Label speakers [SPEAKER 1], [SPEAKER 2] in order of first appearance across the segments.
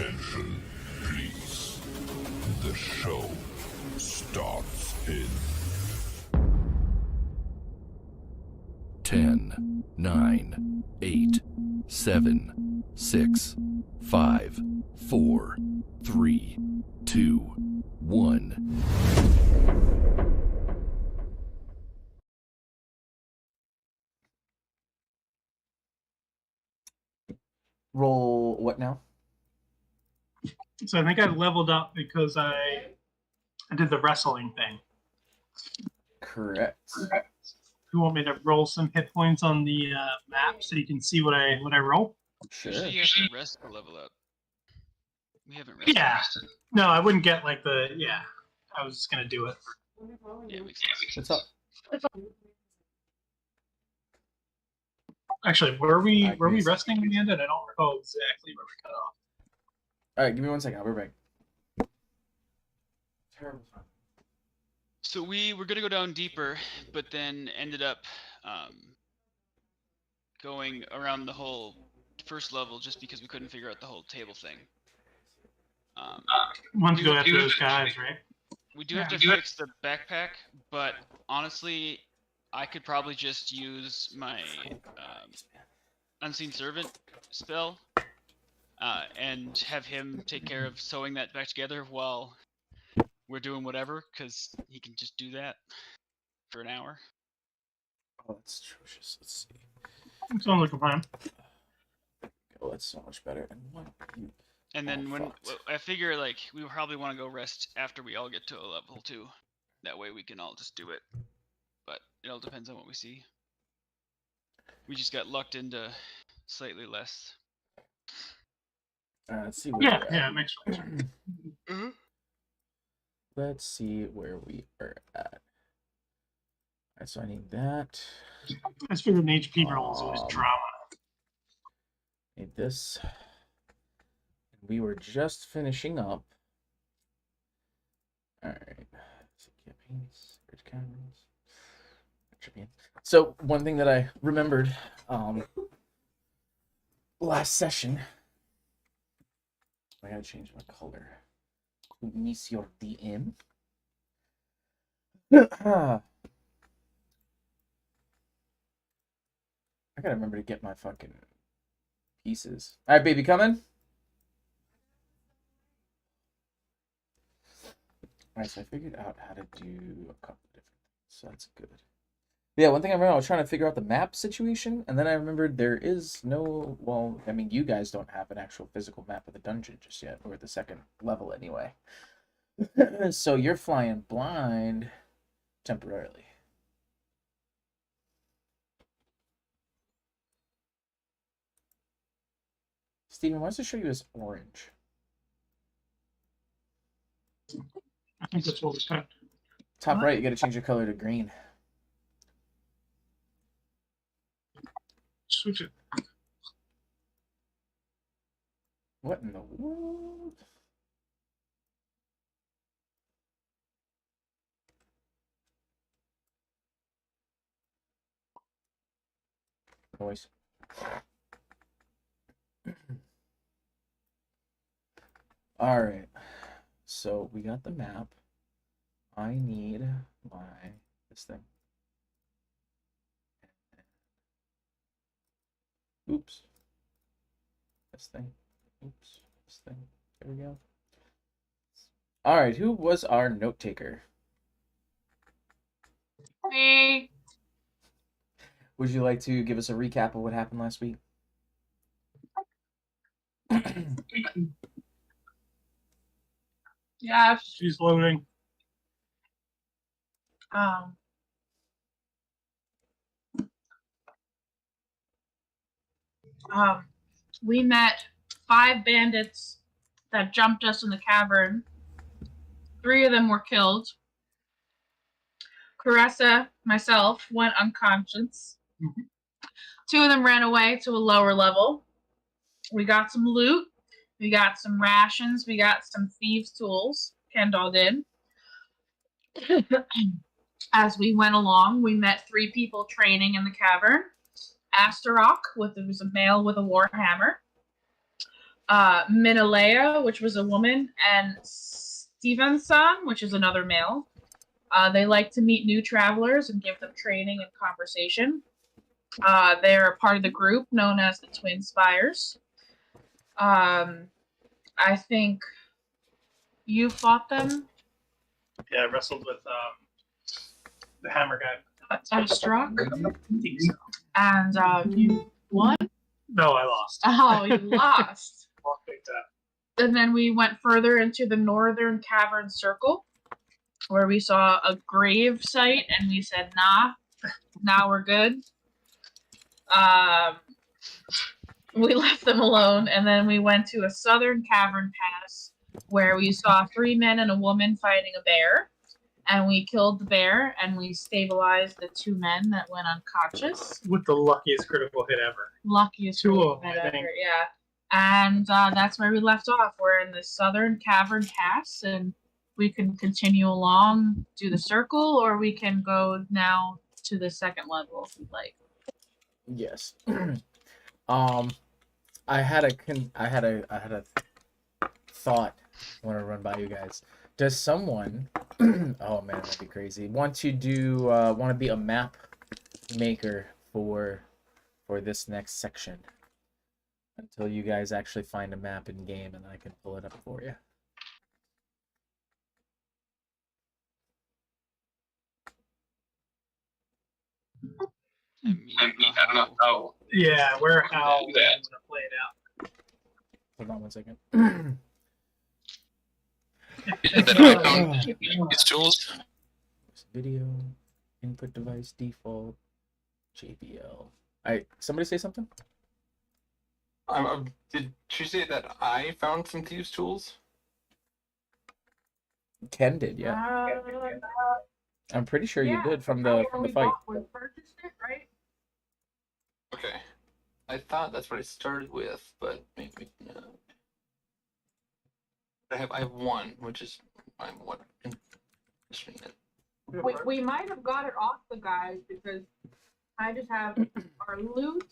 [SPEAKER 1] Attention, please. The show starts in 10, 9, 8, 7, 6, 5, 4, 3, 2, 1.
[SPEAKER 2] Roll what now?
[SPEAKER 3] So I think I leveled up because I did the wrestling thing.
[SPEAKER 2] Correct.
[SPEAKER 3] You want me to roll some hit points on the map so you can see what I roll?
[SPEAKER 2] Sure.
[SPEAKER 4] Usually you have to rest to level up. We haven't rested.
[SPEAKER 3] Yeah. No, I wouldn't get like the I was just gonna do it.
[SPEAKER 4] Yeah, makes sense.
[SPEAKER 2] What's up?
[SPEAKER 3] Actually, were we resting in the end? I don't recall exactly where we cut off.
[SPEAKER 2] All right, give me 1 second. I'll be right back. Terrible.
[SPEAKER 4] So we were gonna go down deeper, but then ended up going around the whole first level just because we couldn't figure out the whole table thing.
[SPEAKER 3] Want to go after those guys, right?
[SPEAKER 4] We do have to fix the backpack, but honestly, I could probably just use my Unseen Servant spell and have him take care of sewing that back together while we're doing whatever, because he can just do that for an hour.
[SPEAKER 2] Oh, that's atrocious. Let's see.
[SPEAKER 3] Sounds like a plan.
[SPEAKER 2] Oh, that's so much better.
[SPEAKER 4] And then I figure like we probably want to go rest after we all get to a level 2. That way we can all just do it. But it all depends on what we see. We just got lucked into slightly less.
[SPEAKER 2] Let's see where
[SPEAKER 3] Yeah,
[SPEAKER 2] we're at.
[SPEAKER 3] it makes sense.
[SPEAKER 2] Let's see where we are at. Alright, so I need that.
[SPEAKER 3] I just figured an HP roll is always drama.
[SPEAKER 2] Need this. We were just finishing up. Alright. So one thing that I remembered last session. I gotta change my color. Miss your DM. I gotta remember to get my fucking pieces. Alright, baby, coming? Alright, so I figured out how to do a couple different things, so that's good. Yeah, one thing I remember, I was trying to figure out the map situation, and then I remembered there is no, well, I mean, you guys don't have an actual physical map of the dungeon just yet, or the second level anyway. So you're flying blind temporarily. Steven, why does it show you as orange?
[SPEAKER 3] I think that's what we said.
[SPEAKER 2] Top right, you gotta change your color to green.
[SPEAKER 3] Switch it.
[SPEAKER 2] What in the world? Noise. All right. So we got the map. I need this thing. Oops. This thing. Oops. This thing. There we go. All right. Who was our note taker?
[SPEAKER 5] Me.
[SPEAKER 2] Would you like to give us a recap of what happened last week?
[SPEAKER 5] Yes.
[SPEAKER 3] She's loading.
[SPEAKER 5] We met 5 bandits that jumped us in the cavern. 3 of them were killed. Caressa, myself, went unconscious. 2 of them ran away to a lower level. We got some loot. We got some rations. We got some thieves' tools. Kendall did. As we went along, we met 3 people training in the cavern. Asterok, there was a male with a warhammer. Minalea, which was a woman, and Stevenson, which is another male. They like to meet new travelers and give them training and conversation. They're part of the group known as the Twin Spires. I think you fought them.
[SPEAKER 3] Yeah, I wrestled with the hammer guy.
[SPEAKER 5] I struck.
[SPEAKER 3] I think so.
[SPEAKER 5] And you won?
[SPEAKER 3] No, I lost.
[SPEAKER 5] Oh, you lost.
[SPEAKER 3] I'll pick that.
[SPEAKER 5] And then we went further into the northern cavern circle, where we saw a grave site, and we said, nah, now we're good. We left them alone, and then we went to a southern cavern pass, where we saw 3 men and a woman fighting a bear. And we killed the bear, and we stabilized the 2 men that went unconscious.
[SPEAKER 3] With the luckiest critical hit ever.
[SPEAKER 5] Luckiest
[SPEAKER 3] 2
[SPEAKER 5] critical
[SPEAKER 3] of them,
[SPEAKER 5] hit
[SPEAKER 3] I
[SPEAKER 5] ever,
[SPEAKER 3] think.
[SPEAKER 5] yeah. And that's where we left off. We're in the southern cavern pass, and we can continue along, do the circle, or we can go now to the second level if you'd like.
[SPEAKER 2] Yes. I had a thought I want to run by you guys. Does someone oh man, that'd be crazy. Want to be a map maker for this next section until you guys actually find a map in game and I can pull it up for you.
[SPEAKER 4] I mean, I don't know how.
[SPEAKER 3] Yeah, where, how,
[SPEAKER 4] Yeah.
[SPEAKER 3] I'm gonna play it out.
[SPEAKER 2] Hold on one second.
[SPEAKER 6] Yeah, that I found these tools.
[SPEAKER 2] Video, input device, default, JBL. Somebody say something?
[SPEAKER 6] Did you say that I found some thieves' tools?
[SPEAKER 2] Ken did, yeah. I'm pretty sure you did from the fight.
[SPEAKER 5] We purchased it, right?
[SPEAKER 6] Okay. I thought that's what I started with, but maybe not. I have 1, which is I'm what interesting it.
[SPEAKER 5] We might have got it off the guys because I just have our loot,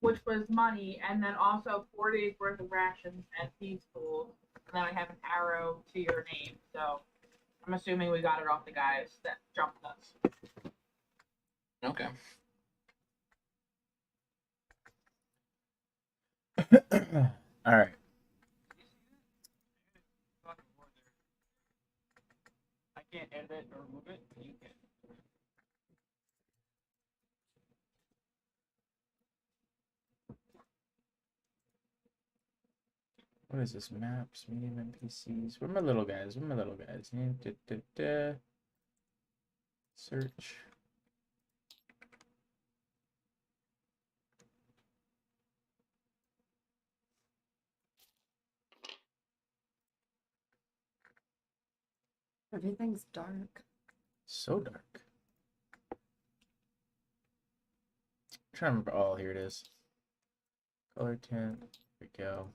[SPEAKER 5] which was money, and then also 4 days worth of rations and thieves' tools, and then I have an arrow to your name. So I'm assuming we got it off the guys that jumped us.
[SPEAKER 6] Okay.
[SPEAKER 2] All right.
[SPEAKER 4] I can't edit it or remove it. You can.
[SPEAKER 2] What is this? Maps, medium NPCs. Where are my little guys? Search.
[SPEAKER 7] Everything's dark.
[SPEAKER 2] So dark. I'm trying to remember. Oh, here it is. Color tint. There we go.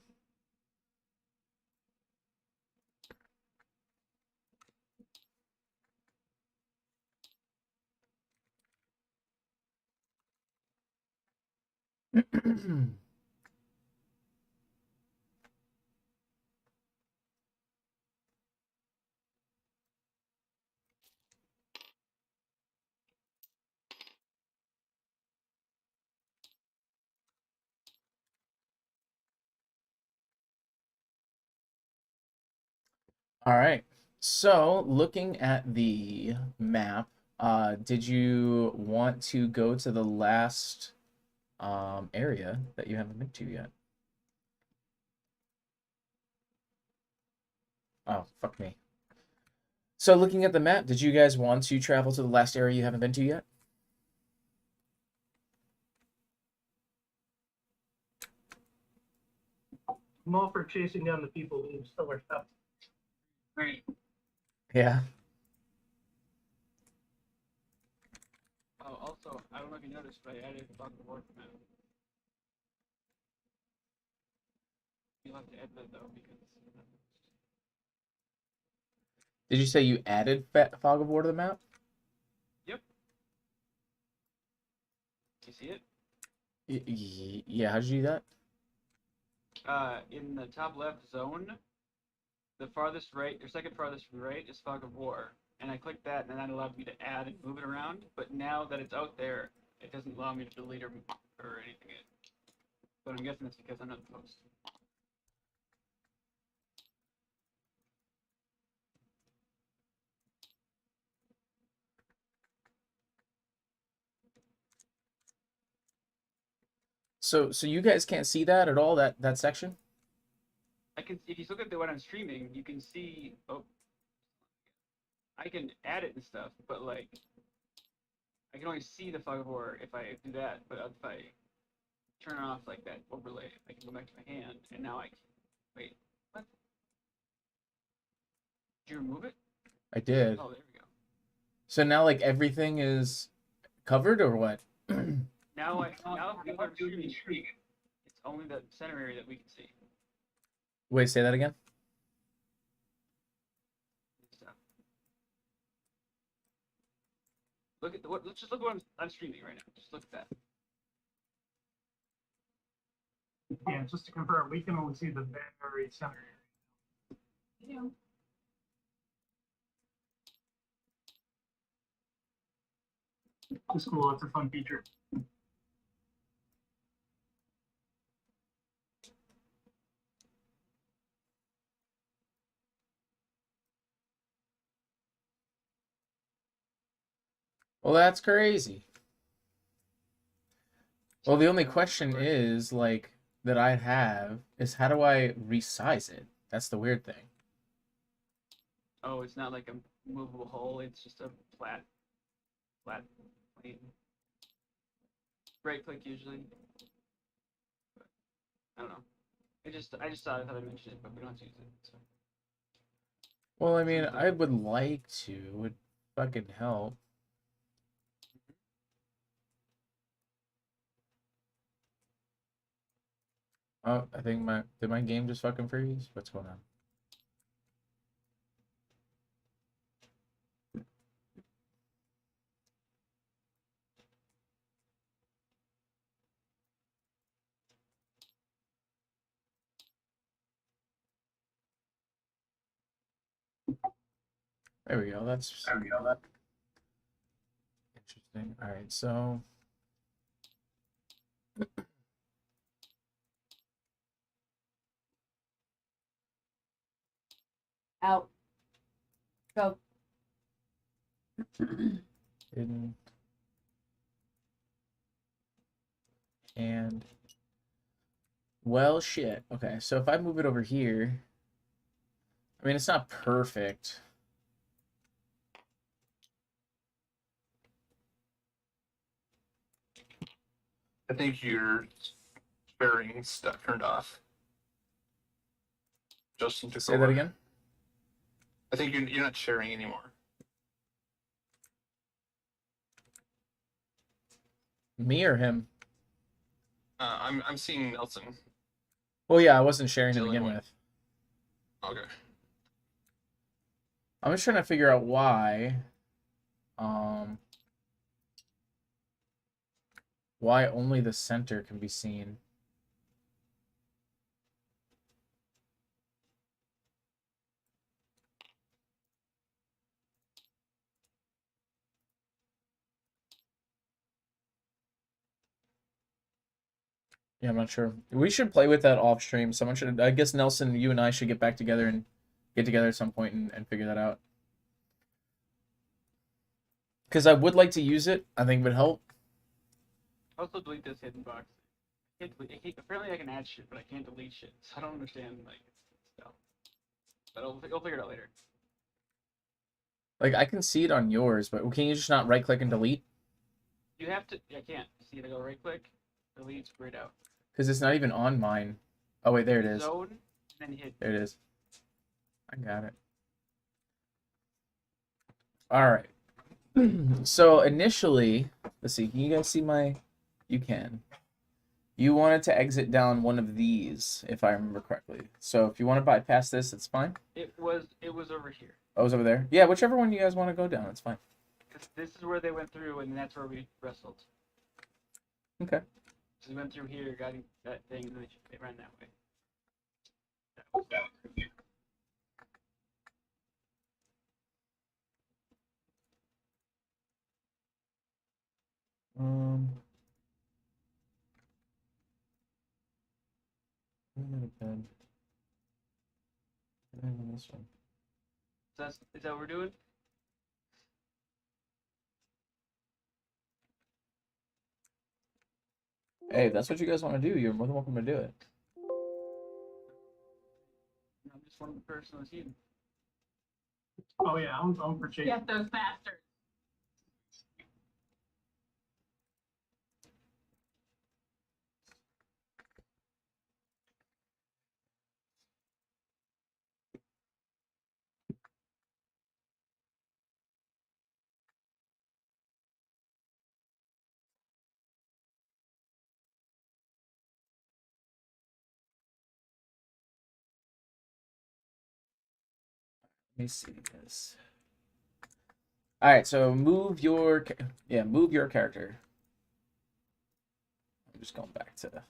[SPEAKER 2] All right. So, looking at the map, did you want to go to the last area that you haven't been to yet? Oh, fuck me. So, looking at the map, did you guys want to travel to the last area you haven't been to yet?
[SPEAKER 3] I'm all for chasing down the people who stole our stuff.
[SPEAKER 4] Right.
[SPEAKER 2] Yeah.
[SPEAKER 4] Oh, also, I don't know if you noticed, but I added Fog of War map. You'll have to edit that though, because.
[SPEAKER 2] Did you say you added Fog of War to the map?
[SPEAKER 4] Yep. You see it?
[SPEAKER 2] Yeah, how'd you do that?
[SPEAKER 7] in the top left zone, the farthest right, or second farthest right is Fog of War. And I clicked that, and that allowed me to add and move it around. But now that it's out there, it doesn't allow me to delete or anything. But I'm guessing it's because I'm not the host.
[SPEAKER 2] So you guys can't see that at all, that section?
[SPEAKER 7] I can, if you look at what I'm streaming, you can see. Oh, I can add it and stuff, but like, I can only see the Fog of War if I do that. But if I turn off like that overlay, I can go back to my hand, and now I can. Wait, what? Did you remove it?
[SPEAKER 2] I did.
[SPEAKER 7] Oh, there we go.
[SPEAKER 2] So now like everything is covered or what?
[SPEAKER 7] Now if people are streaming, it's only the center area that we can see.
[SPEAKER 2] Wait, say that again?
[SPEAKER 7] Look at what. Let's just look at what I'm streaming right now. Just look at that.
[SPEAKER 3] Yeah, just to confirm, we can only see the very center.
[SPEAKER 5] Yeah.
[SPEAKER 3] It's cool. It's a fun feature.
[SPEAKER 2] Well, that's crazy. Well, the only question is, like, that I have is how do I resize it? That's the weird thing.
[SPEAKER 7] Oh, it's not like a movable hole. It's just a flat plane. Right click usually. But, I don't know. I just thought I mentioned it, but we don't have to use it. So.
[SPEAKER 2] Well, I mean, I would like to. It would fucking help. Oh, I think did my game just fucking freeze? What's going on? There we go. That's interesting. All right, so
[SPEAKER 8] Out. Go.
[SPEAKER 2] hidden and well, shit. Okay, so if I move it over here, I mean, it's not perfect.
[SPEAKER 6] I think your sharing stuff turned off. Justin took
[SPEAKER 2] Say
[SPEAKER 6] over.
[SPEAKER 2] that again.
[SPEAKER 6] I think you're not sharing anymore.
[SPEAKER 2] Me or him?
[SPEAKER 6] I'm seeing Nelson.
[SPEAKER 2] Well, yeah, I wasn't sharing to
[SPEAKER 6] Still
[SPEAKER 2] begin
[SPEAKER 6] in
[SPEAKER 2] with.
[SPEAKER 6] Okay.
[SPEAKER 2] I'm just trying to figure out why. Why only the center can be seen. Yeah, I'm not sure. We should play with that off stream. Someone should. I guess Nelson, you and I should get back together and get together at some point and figure that out. Because I would like to use it. I think it would help.
[SPEAKER 7] Also delete this hidden box. Apparently I can add shit, but I can't delete shit. So I don't understand like stuff. But I'll figure it out later.
[SPEAKER 2] Like, I can see it on yours, but can you just not right click and delete?
[SPEAKER 7] You have to. I can't. See, I go right click, delete, grayed out.
[SPEAKER 2] Because it's not even on mine. Oh wait, there it is.
[SPEAKER 7] Zone, and then hit.
[SPEAKER 2] There it is. I got it. All right. So initially, let's see. Can you guys see my? You can. You wanted to exit down one of these, if I remember correctly. So if you want to bypass this, it's fine.
[SPEAKER 7] It was over here.
[SPEAKER 2] Oh, it was over there. Yeah, whichever one you guys want to go down, it's fine.
[SPEAKER 7] Because this is where they went through, and that's where we wrestled.
[SPEAKER 2] Okay.
[SPEAKER 7] So we went through here, got that thing, and then they ran that way.
[SPEAKER 2] This one.
[SPEAKER 7] Is that what we're doing?
[SPEAKER 2] Hey, if that's what you guys want to do, you're more than welcome to do it.
[SPEAKER 7] I'm just one person on the team.
[SPEAKER 3] Oh yeah, I'm for Jason.
[SPEAKER 5] Get those bastards.
[SPEAKER 2] Let me see this. All right, so move your character. I'm just going back to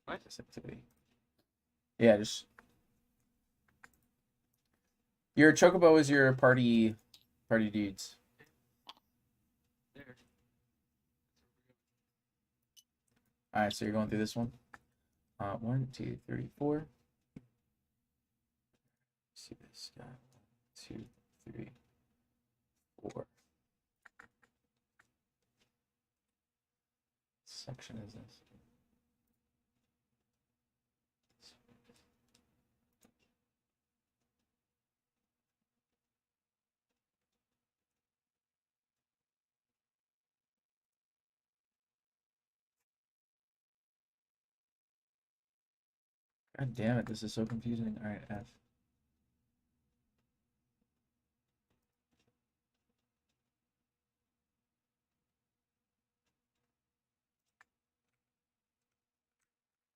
[SPEAKER 7] What?
[SPEAKER 2] this activity. Yeah, just your chocobo is your party dudes.
[SPEAKER 7] There.
[SPEAKER 2] All right, so you're going through this one. 1, 2, 3, 4. See this guy. 1, 2, 3, 4. Section is this? God damn it, this is so confusing. All right, F.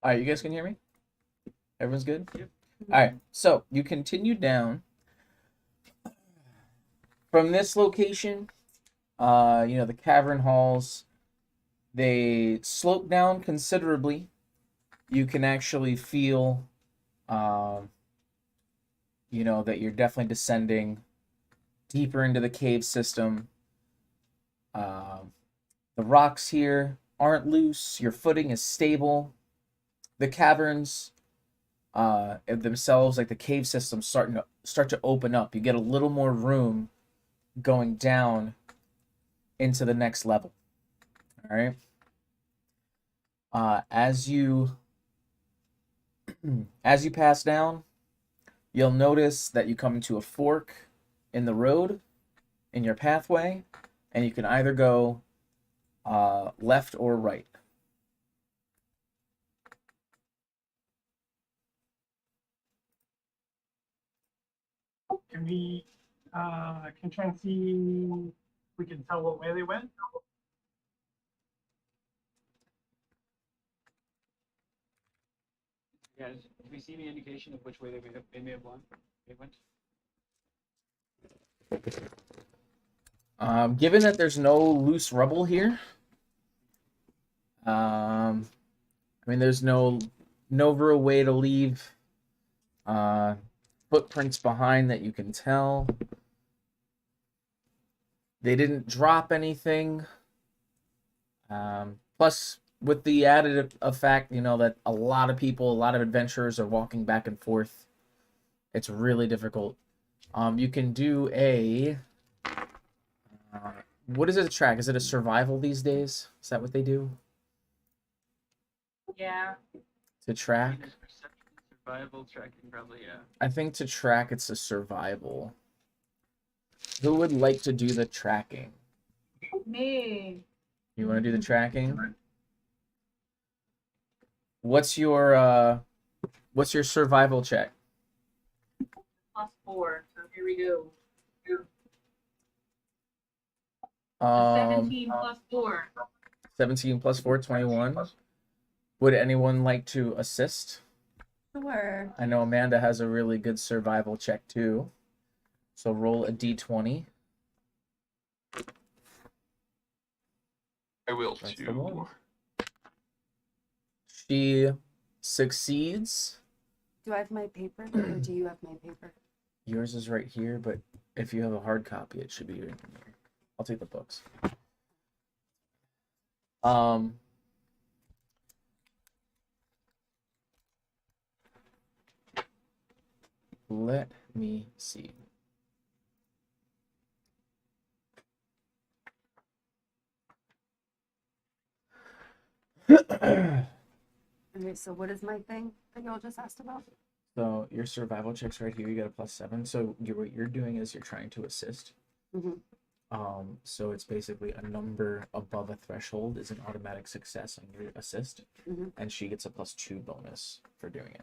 [SPEAKER 2] All right, you guys can hear me? Everyone's good?
[SPEAKER 7] Yep.
[SPEAKER 2] All right, so you continue down from this location. The cavern halls, they slope down considerably. You can actually feel, that you're definitely descending deeper into the cave system. The rocks here aren't loose. Your footing is stable. The caverns themselves, like the cave system, start to open up. You get a little more room going down into the next level. All right. As you pass down, you'll notice that you come into a fork in the road in your pathway, and you can either go left or right.
[SPEAKER 3] Can we? Can try and see if we can tell what way they went.
[SPEAKER 7] Yeah, do we see any indication of which way they may have gone? They went?
[SPEAKER 2] Given that there's no loose rubble here, there's no real way to leave footprints behind that you can tell. They didn't drop anything. Plus, with the added effect, that a lot of adventurers are walking back and forth. It's really difficult. You can do a... what is it to track? Is it a survival these days? Is that what they do?
[SPEAKER 5] Yeah.
[SPEAKER 2] To track?
[SPEAKER 7] Perception, survival, tracking, probably, yeah.
[SPEAKER 2] I think to track, it's a survival. Who would like to do the tracking?
[SPEAKER 5] Me.
[SPEAKER 2] You want to do the tracking? What's your survival check?
[SPEAKER 5] +4. So here we go. 17 +4.
[SPEAKER 2] 17 plus 4, 21. Would anyone like to assist?
[SPEAKER 8] Sure.
[SPEAKER 2] I know Amanda has a really good survival check too. So roll a d20.
[SPEAKER 6] I will
[SPEAKER 2] That's the
[SPEAKER 6] too.
[SPEAKER 2] one. She succeeds.
[SPEAKER 8] Do I have my paper, or do you have my paper?
[SPEAKER 2] Yours is right here, but if you have a hard copy, it should be in here. I'll take the books. Let me see.
[SPEAKER 8] Okay, so what is my thing that y'all just asked about?
[SPEAKER 2] So your survival check's right here. You got a +7. So what you're doing is you're trying to assist.
[SPEAKER 8] Mm-hmm.
[SPEAKER 2] So it's basically a number above a threshold is an automatic success on your assist, and she gets a +2 bonus for doing it.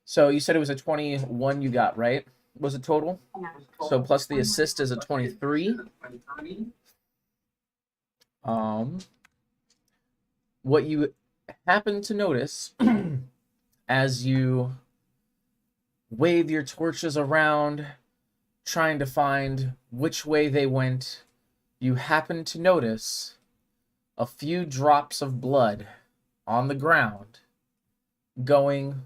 [SPEAKER 2] So you said it was a 21 you got, right? Was it total?
[SPEAKER 8] Yeah.
[SPEAKER 2] So plus the assist is a 23. What you happen to notice as you wave your torches around, trying to find which way they went, you happen to notice a few drops of blood on the ground going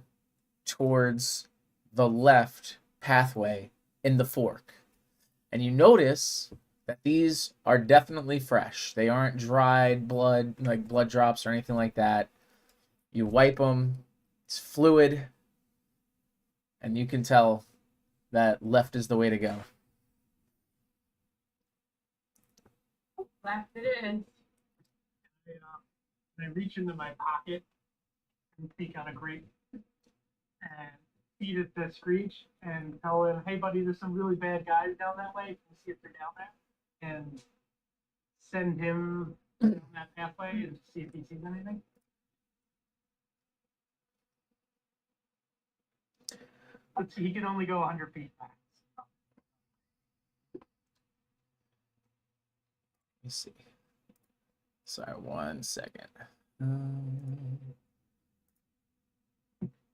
[SPEAKER 2] towards the left pathway in the fork. And you notice that these are definitely fresh. They aren't dried blood, like blood drops or anything like that. You wipe them, it's fluid, and you can tell that left is the way to go.
[SPEAKER 5] Left it is.
[SPEAKER 3] I reach into my pocket and speak on a grape and feed it to Screech and tell him, hey buddy, there's some really bad guys down that way. Can you see if they're down there? And send him down that pathway and see if he sees anything. But he can only go 100 feet back.
[SPEAKER 2] Let me see. Sorry, 1 second.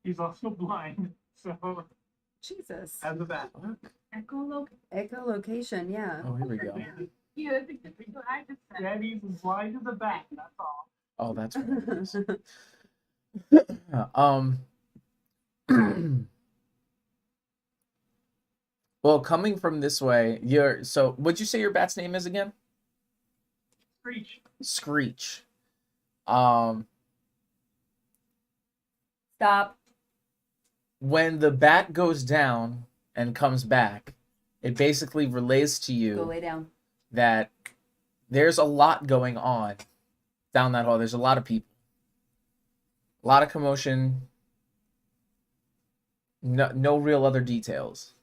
[SPEAKER 3] He's also blind, so
[SPEAKER 8] Jesus.
[SPEAKER 3] as a bat.
[SPEAKER 8] Echolocation, yeah.
[SPEAKER 2] Oh, here we go.
[SPEAKER 5] Yeah, I think I just said.
[SPEAKER 3] Yeah, he's as blind as a bat, that's all.
[SPEAKER 2] Oh, that's what it is. Well, coming from this way, so what'd you say your bat's name is again?
[SPEAKER 3] Screech.
[SPEAKER 2] Screech.
[SPEAKER 8] Stop.
[SPEAKER 2] When the bat goes down and comes back, it basically relays to
[SPEAKER 8] Go
[SPEAKER 2] you
[SPEAKER 8] lay down.
[SPEAKER 2] that there's a lot going on down that hall. There's a lot of people, a lot of commotion. No real other details.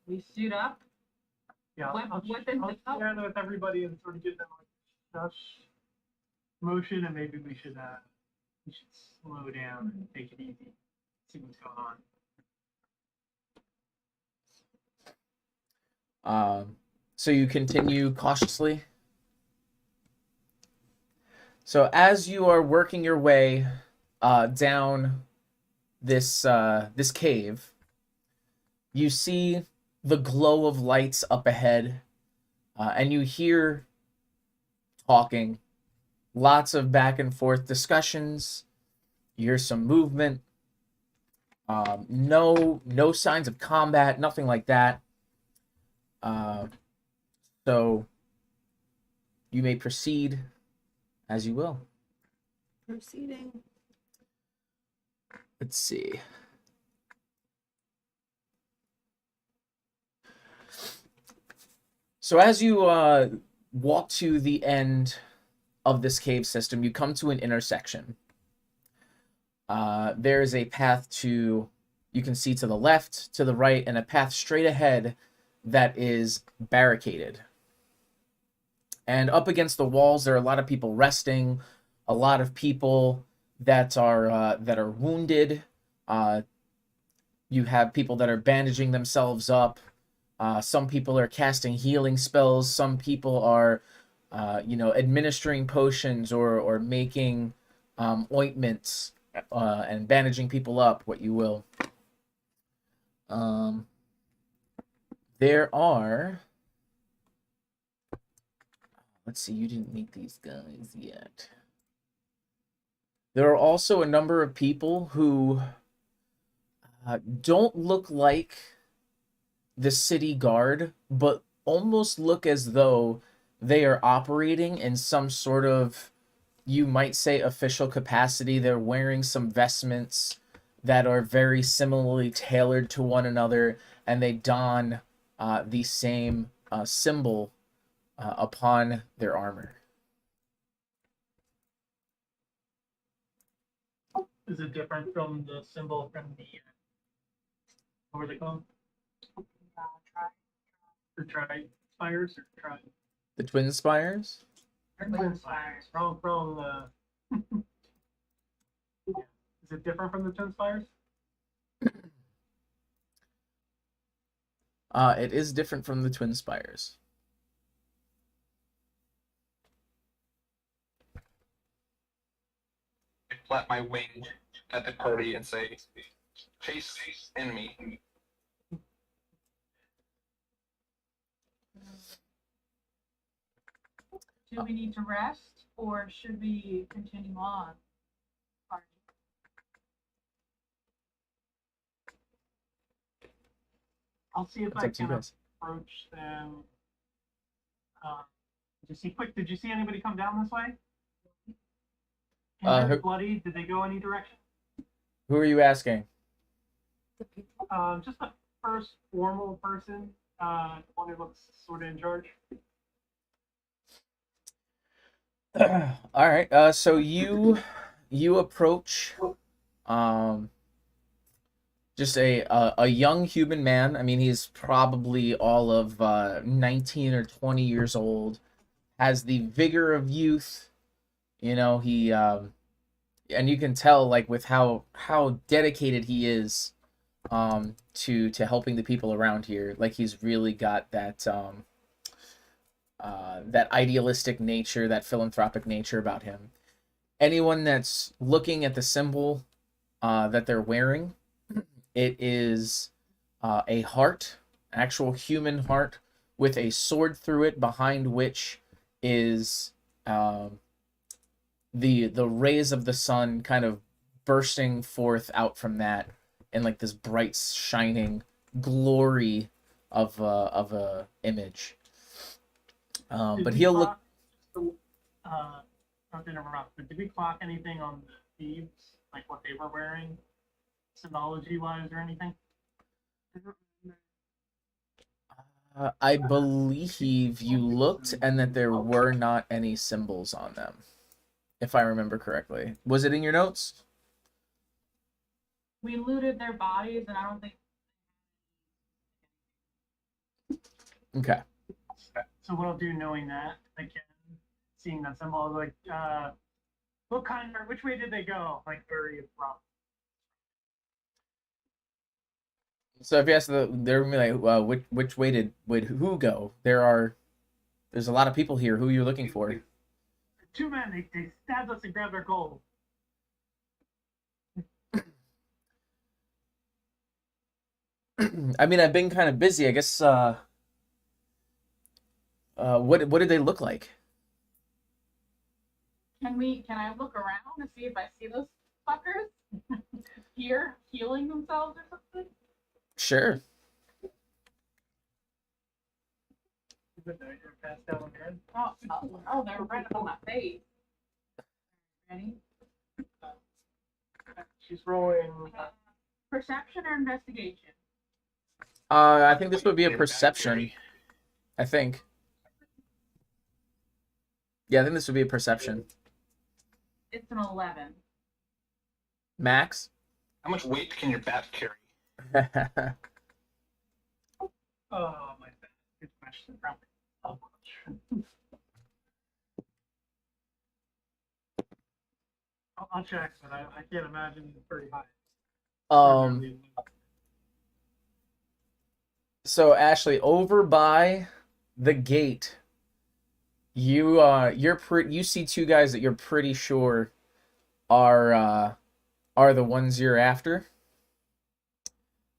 [SPEAKER 5] We suit up.
[SPEAKER 3] Yeah,
[SPEAKER 5] What-
[SPEAKER 3] I'll
[SPEAKER 5] what does it
[SPEAKER 3] share that with everybody and sort of give them like a shush motion, and maybe we should slow down and take it easy, see what's going on.
[SPEAKER 2] So you continue cautiously. So as you are working your way down this cave, you see the glow of lights up ahead, and you hear talking, lots of back and forth discussions. You hear some movement. No signs of combat, nothing like that. So you may proceed as you will.
[SPEAKER 8] Proceeding.
[SPEAKER 2] Let's see. So as you walk to the end of this cave system, you come to an intersection. There is a path you can see to the left, to the right, and a path straight ahead that is barricaded. And up against the walls, there are a lot of people resting, a lot of people that are wounded. You have people that are bandaging themselves up. Some people are casting healing spells. Some people are, administering potions or making ointments and bandaging people up, what you will. There are... Let's see, you didn't meet these guys yet. There are also a number of people who don't look like the city guard, but almost look as though they are operating in some sort of, you might say, official capacity. They're wearing some vestments. that are very similarly tailored to one another, and they don the same symbol upon their armor.
[SPEAKER 3] Is it different from the symbol from the what were they called? The tri-spires or tri?
[SPEAKER 2] The twin spires?
[SPEAKER 3] Twin spires. From yeah. Is it different from the twin spires?
[SPEAKER 2] It is different from the twin spires.
[SPEAKER 6] I flap my wing at the party and say, "Chase enemy."
[SPEAKER 5] Do we need to rest, or should we continue on?
[SPEAKER 3] I'll see if
[SPEAKER 2] It's
[SPEAKER 3] I
[SPEAKER 2] up to you
[SPEAKER 3] can
[SPEAKER 2] guys.
[SPEAKER 3] approach them. Did you see anybody come down this way? Injured, bloody? Did they go any direction?
[SPEAKER 2] Who are you asking?
[SPEAKER 8] The people.
[SPEAKER 3] Just the first formal person, one who looks sort of in charge.
[SPEAKER 2] All right. So you approach just a young human man. I mean, he's probably all of 19 or 20 years old. Has the vigor of youth. You know, he and you can tell like with how dedicated he is to helping the people around here. Like he's really got that that idealistic nature, that philanthropic nature about him. Anyone that's looking at the symbol that they're wearing, it is a heart, actual human heart, with a sword through it, behind which is the rays of the sun kind of bursting forth out from that in like this bright shining glory of a image. But he'll look.
[SPEAKER 3] Not to interrupt, but did we clock anything on the thieves, like what they were wearing, symbology-wise or anything?
[SPEAKER 2] I believe you looked and that there were not any symbols on them, if I remember correctly. Was it in your notes?
[SPEAKER 5] We looted their bodies, and I don't think.
[SPEAKER 2] Okay.
[SPEAKER 3] So what I'll do, knowing that, again, seeing that symbol, I was like, what kind, or which way did they go? Like, where are you from?
[SPEAKER 2] So if you ask they're gonna be like, which way would who go? There's a lot of people here. Who are you looking for?
[SPEAKER 3] Two men, they stabbed us and grabbed our gold.
[SPEAKER 2] I mean, I've been kind of busy. I guess. What did they look like?
[SPEAKER 5] Can I look around and see if I see those fuckers here healing themselves or something?
[SPEAKER 2] Sure.
[SPEAKER 5] Oh, they're right up on my face. Ready?
[SPEAKER 3] She's rolling.
[SPEAKER 5] Perception or investigation?
[SPEAKER 2] I think this would be a perception. I think. Yeah, I think this would be a perception.
[SPEAKER 5] It's an 11.
[SPEAKER 2] Max?
[SPEAKER 6] How much weight can your bat carry?
[SPEAKER 3] Oh, my bad. Good question. Probably. Oh, I'll check, but I can't imagine it's very high.
[SPEAKER 2] So Ashley, over by the gate, you see two guys that you're pretty sure are the ones you're after.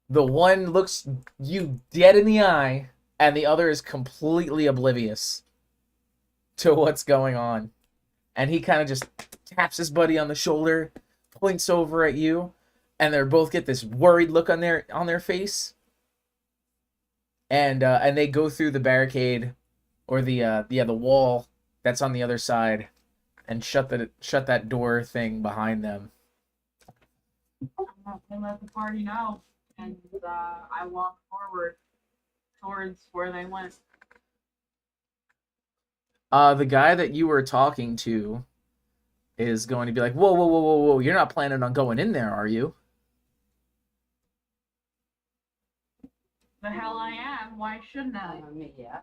[SPEAKER 2] The one looks you dead in the eye, and the other is completely oblivious to what's going on. And he kind of just taps his buddy on the shoulder, points over at you, and they both get this worried look on their face. And they go through the barricade or the wall that's on the other side and shut that door thing behind them.
[SPEAKER 5] They let the party know, and I walk forward towards where they went.
[SPEAKER 2] The guy that you were talking to is going to be like, whoa, whoa, whoa, whoa, whoa, you're not planning on going in there, are you?
[SPEAKER 5] The hell I am. Why shouldn't I?
[SPEAKER 8] Yeah.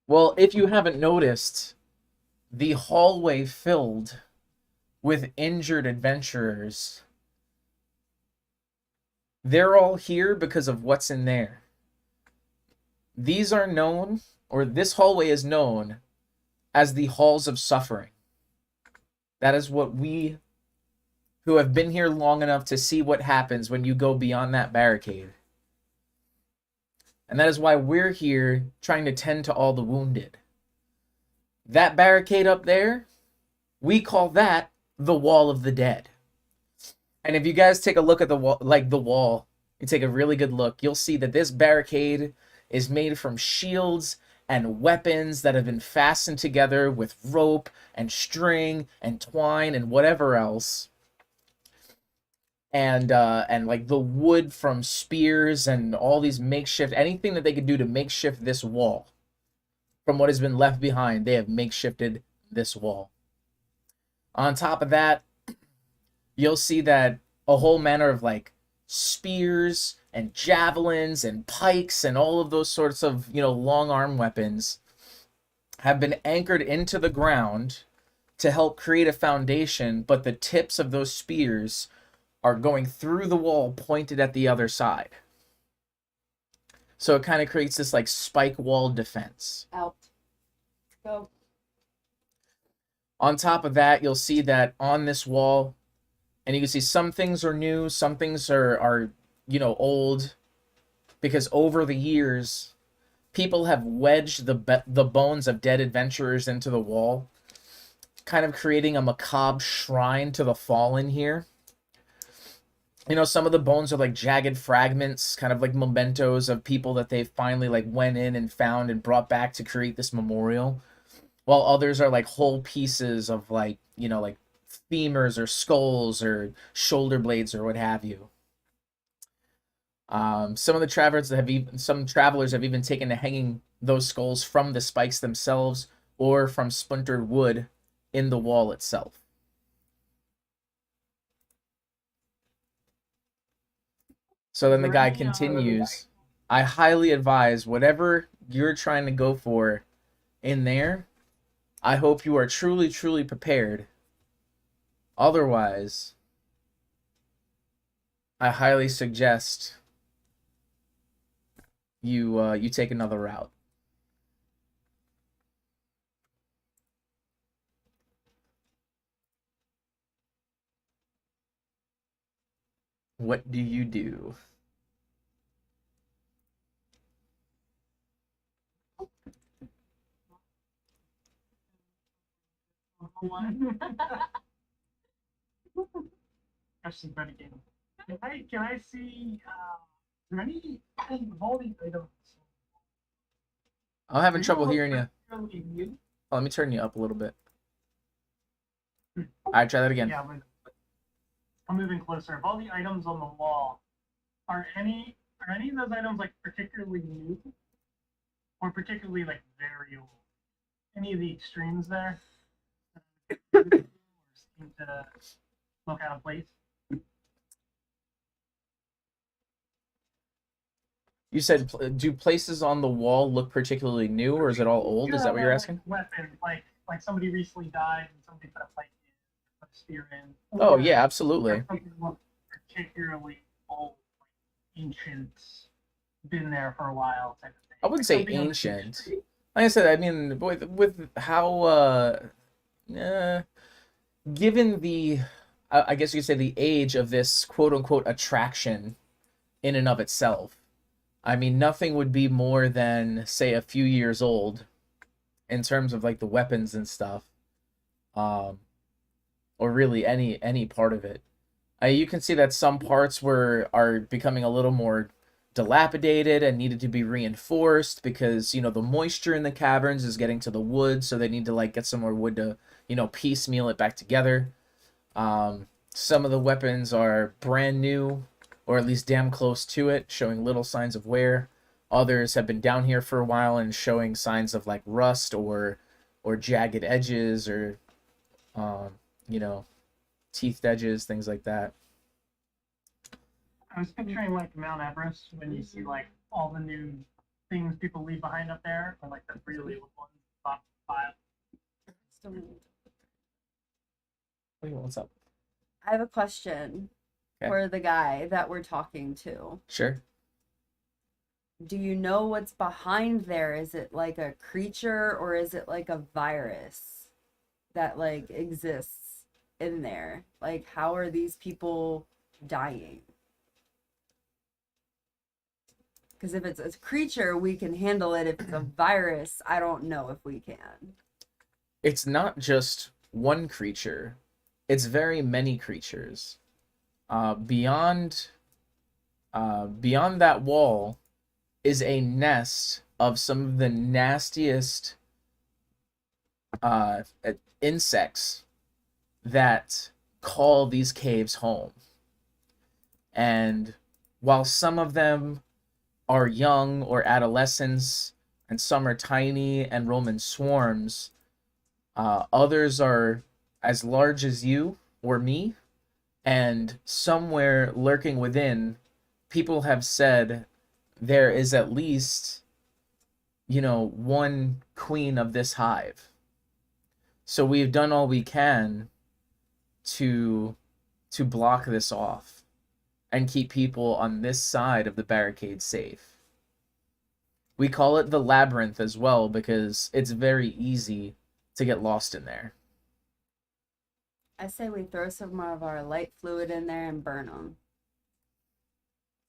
[SPEAKER 2] Well, if you haven't noticed, the hallway filled with injured adventurers. They're all here because of what's in there. These are known, or this hallway is known as the Halls of Suffering. That is what we, who have been here long enough to see what happens when you go beyond that barricade. And that is why we're here trying to tend to all the wounded. That barricade up there, we call that the Wall of the Dead. And if you guys take a look at the wall, you take a really good look, you'll see that this barricade is made from shields and weapons that have been fastened together with rope and string and twine and whatever else. And like the wood from spears and all these makeshift, anything that they could do to makeshift this wall from what has been left behind, they have makeshifted this wall. On top of that, you'll see that a whole manner of like spears and javelins and pikes and all of those sorts of, long arm weapons have been anchored into the ground to help create a foundation, but the tips of those spears are going through the wall pointed at the other side. So it kind of creates this like spike wall defense.
[SPEAKER 8] Out. Go.
[SPEAKER 2] On top of that, you'll see that on this wall, and you can see some things are new, some things are old, because over the years, people have wedged the bones of dead adventurers into the wall, kind of creating a macabre shrine to the fallen here. Some of the bones are like jagged fragments, kind of like mementos of people that they finally like went in and found and brought back to create this memorial. While others are like whole pieces of like femurs or skulls or shoulder blades or what have you. Some of the travelers have even taken to hanging those skulls from the spikes themselves or from splintered wood in the wall itself. So then the guy continues, I highly advise whatever you're trying to go for in there, I hope you are truly, truly prepared. Otherwise, I highly suggest you take another route. What do you do?
[SPEAKER 3] Question for the game. Can I see are there any voting items?
[SPEAKER 2] I'm having trouble hearing you.
[SPEAKER 3] Particularly new?
[SPEAKER 2] Oh, let me turn you up a little bit. Alright, try that again.
[SPEAKER 3] Yeah, I'm moving closer. Of all the items on the wall, are any of those items like particularly new? Or particularly like very old? Any of the extremes there? Seem to look out of place.
[SPEAKER 2] You said, do places on the wall look particularly new, or is it all old? Is that what you're asking?
[SPEAKER 3] Weapon, like somebody recently died and somebody put a pike in, put a spear in.
[SPEAKER 2] Oh yeah, absolutely.
[SPEAKER 3] Something looked particularly old, like ancient, been there for a while type of thing.
[SPEAKER 2] I wouldn't say
[SPEAKER 3] Something on the
[SPEAKER 2] ancient.
[SPEAKER 3] street.
[SPEAKER 2] Like I said, I mean, with how, given the, I guess you could say the age of this quote-unquote attraction in and of itself, I mean, nothing would be more than, say, a few years old in terms of, like, the weapons and stuff, or really any part of it. You can see that some parts are becoming a little more dilapidated and needed to be reinforced because, the moisture in the caverns is getting to the wood, so they need to, like, get some more wood to, piecemeal it back together. Some of the weapons are brand new, or at least damn close to it, showing little signs of wear. Others have been down here for a while and showing signs of like rust or jagged edges or you know, teethed edges, things like that.
[SPEAKER 3] I was picturing like Mount Everest when you see like all the new things people leave behind up there, or like the really old ones, top five.
[SPEAKER 2] Wait, what's up?
[SPEAKER 8] I have a question for the guy that we're talking to.
[SPEAKER 2] Sure.
[SPEAKER 8] Do you know what's behind there? Is it like a creature or is it like a virus that like exists in there? Like, how are these people dying? Because if it's a creature, we can handle it. If it's a virus, I don't know if we can.
[SPEAKER 2] It's not just one creature. It's very many creatures. Beyond that wall is a nest of some of the nastiest insects that call these caves home. And while some of them are young or adolescents, and some are tiny and roam in swarms, others are as large as you or me, and somewhere lurking within, people have said there is at least, one queen of this hive. So we've done all we can to block this off and keep people on this side of the barricade safe. We call it the labyrinth as well because it's very easy to get lost in there.
[SPEAKER 8] I say we throw some of our light fluid in there and burn them.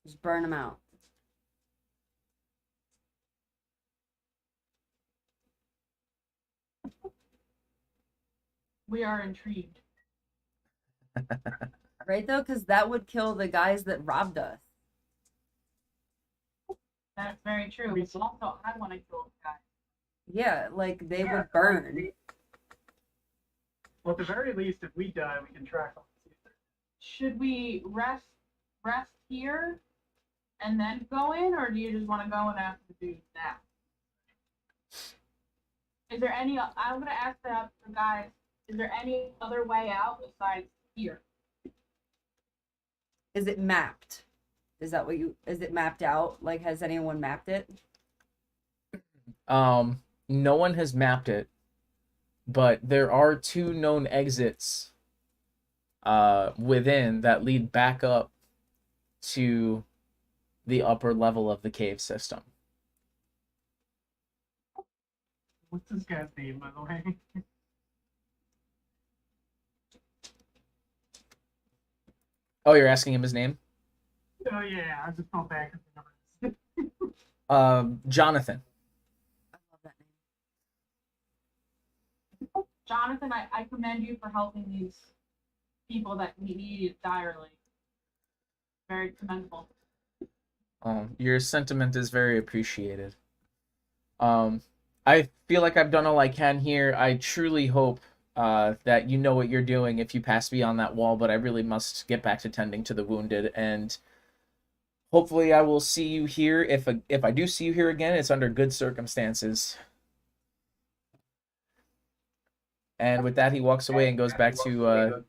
[SPEAKER 8] Just burn them out.
[SPEAKER 5] We are intrigued.
[SPEAKER 8] Right, though? Because that would kill the guys that robbed us.
[SPEAKER 5] That's very true.
[SPEAKER 3] We-
[SPEAKER 5] But also, I want to kill the guy.
[SPEAKER 8] Yeah, like they would burn.
[SPEAKER 3] Well, at the very least, if we die, we can track them.
[SPEAKER 5] Should we rest here and then go in, or do you just want to go and ask the dudes now? Is there any? I'm gonna ask the guys. Is there any other way out besides here?
[SPEAKER 8] Is it mapped? Is it mapped out? Like, has anyone mapped it?
[SPEAKER 2] No one has mapped it, but there are 2 known exits within that lead back up to the upper level of the cave system.
[SPEAKER 3] What's this guy's name, by the way?
[SPEAKER 2] Oh, you're asking him his name?
[SPEAKER 3] Oh yeah, I just felt bad because
[SPEAKER 2] Jonathan.
[SPEAKER 8] I love that name.
[SPEAKER 5] Jonathan, I commend you for helping these people that need it direly. Very commendable.
[SPEAKER 2] Your sentiment is very appreciated. I feel like I've done all I can here. I truly hope that you know what you're doing if you pass beyond that wall, but I really must get back to tending to the wounded, and hopefully I will see you here. If I do see you here again, it's under good circumstances. And with that, he walks away and goes back to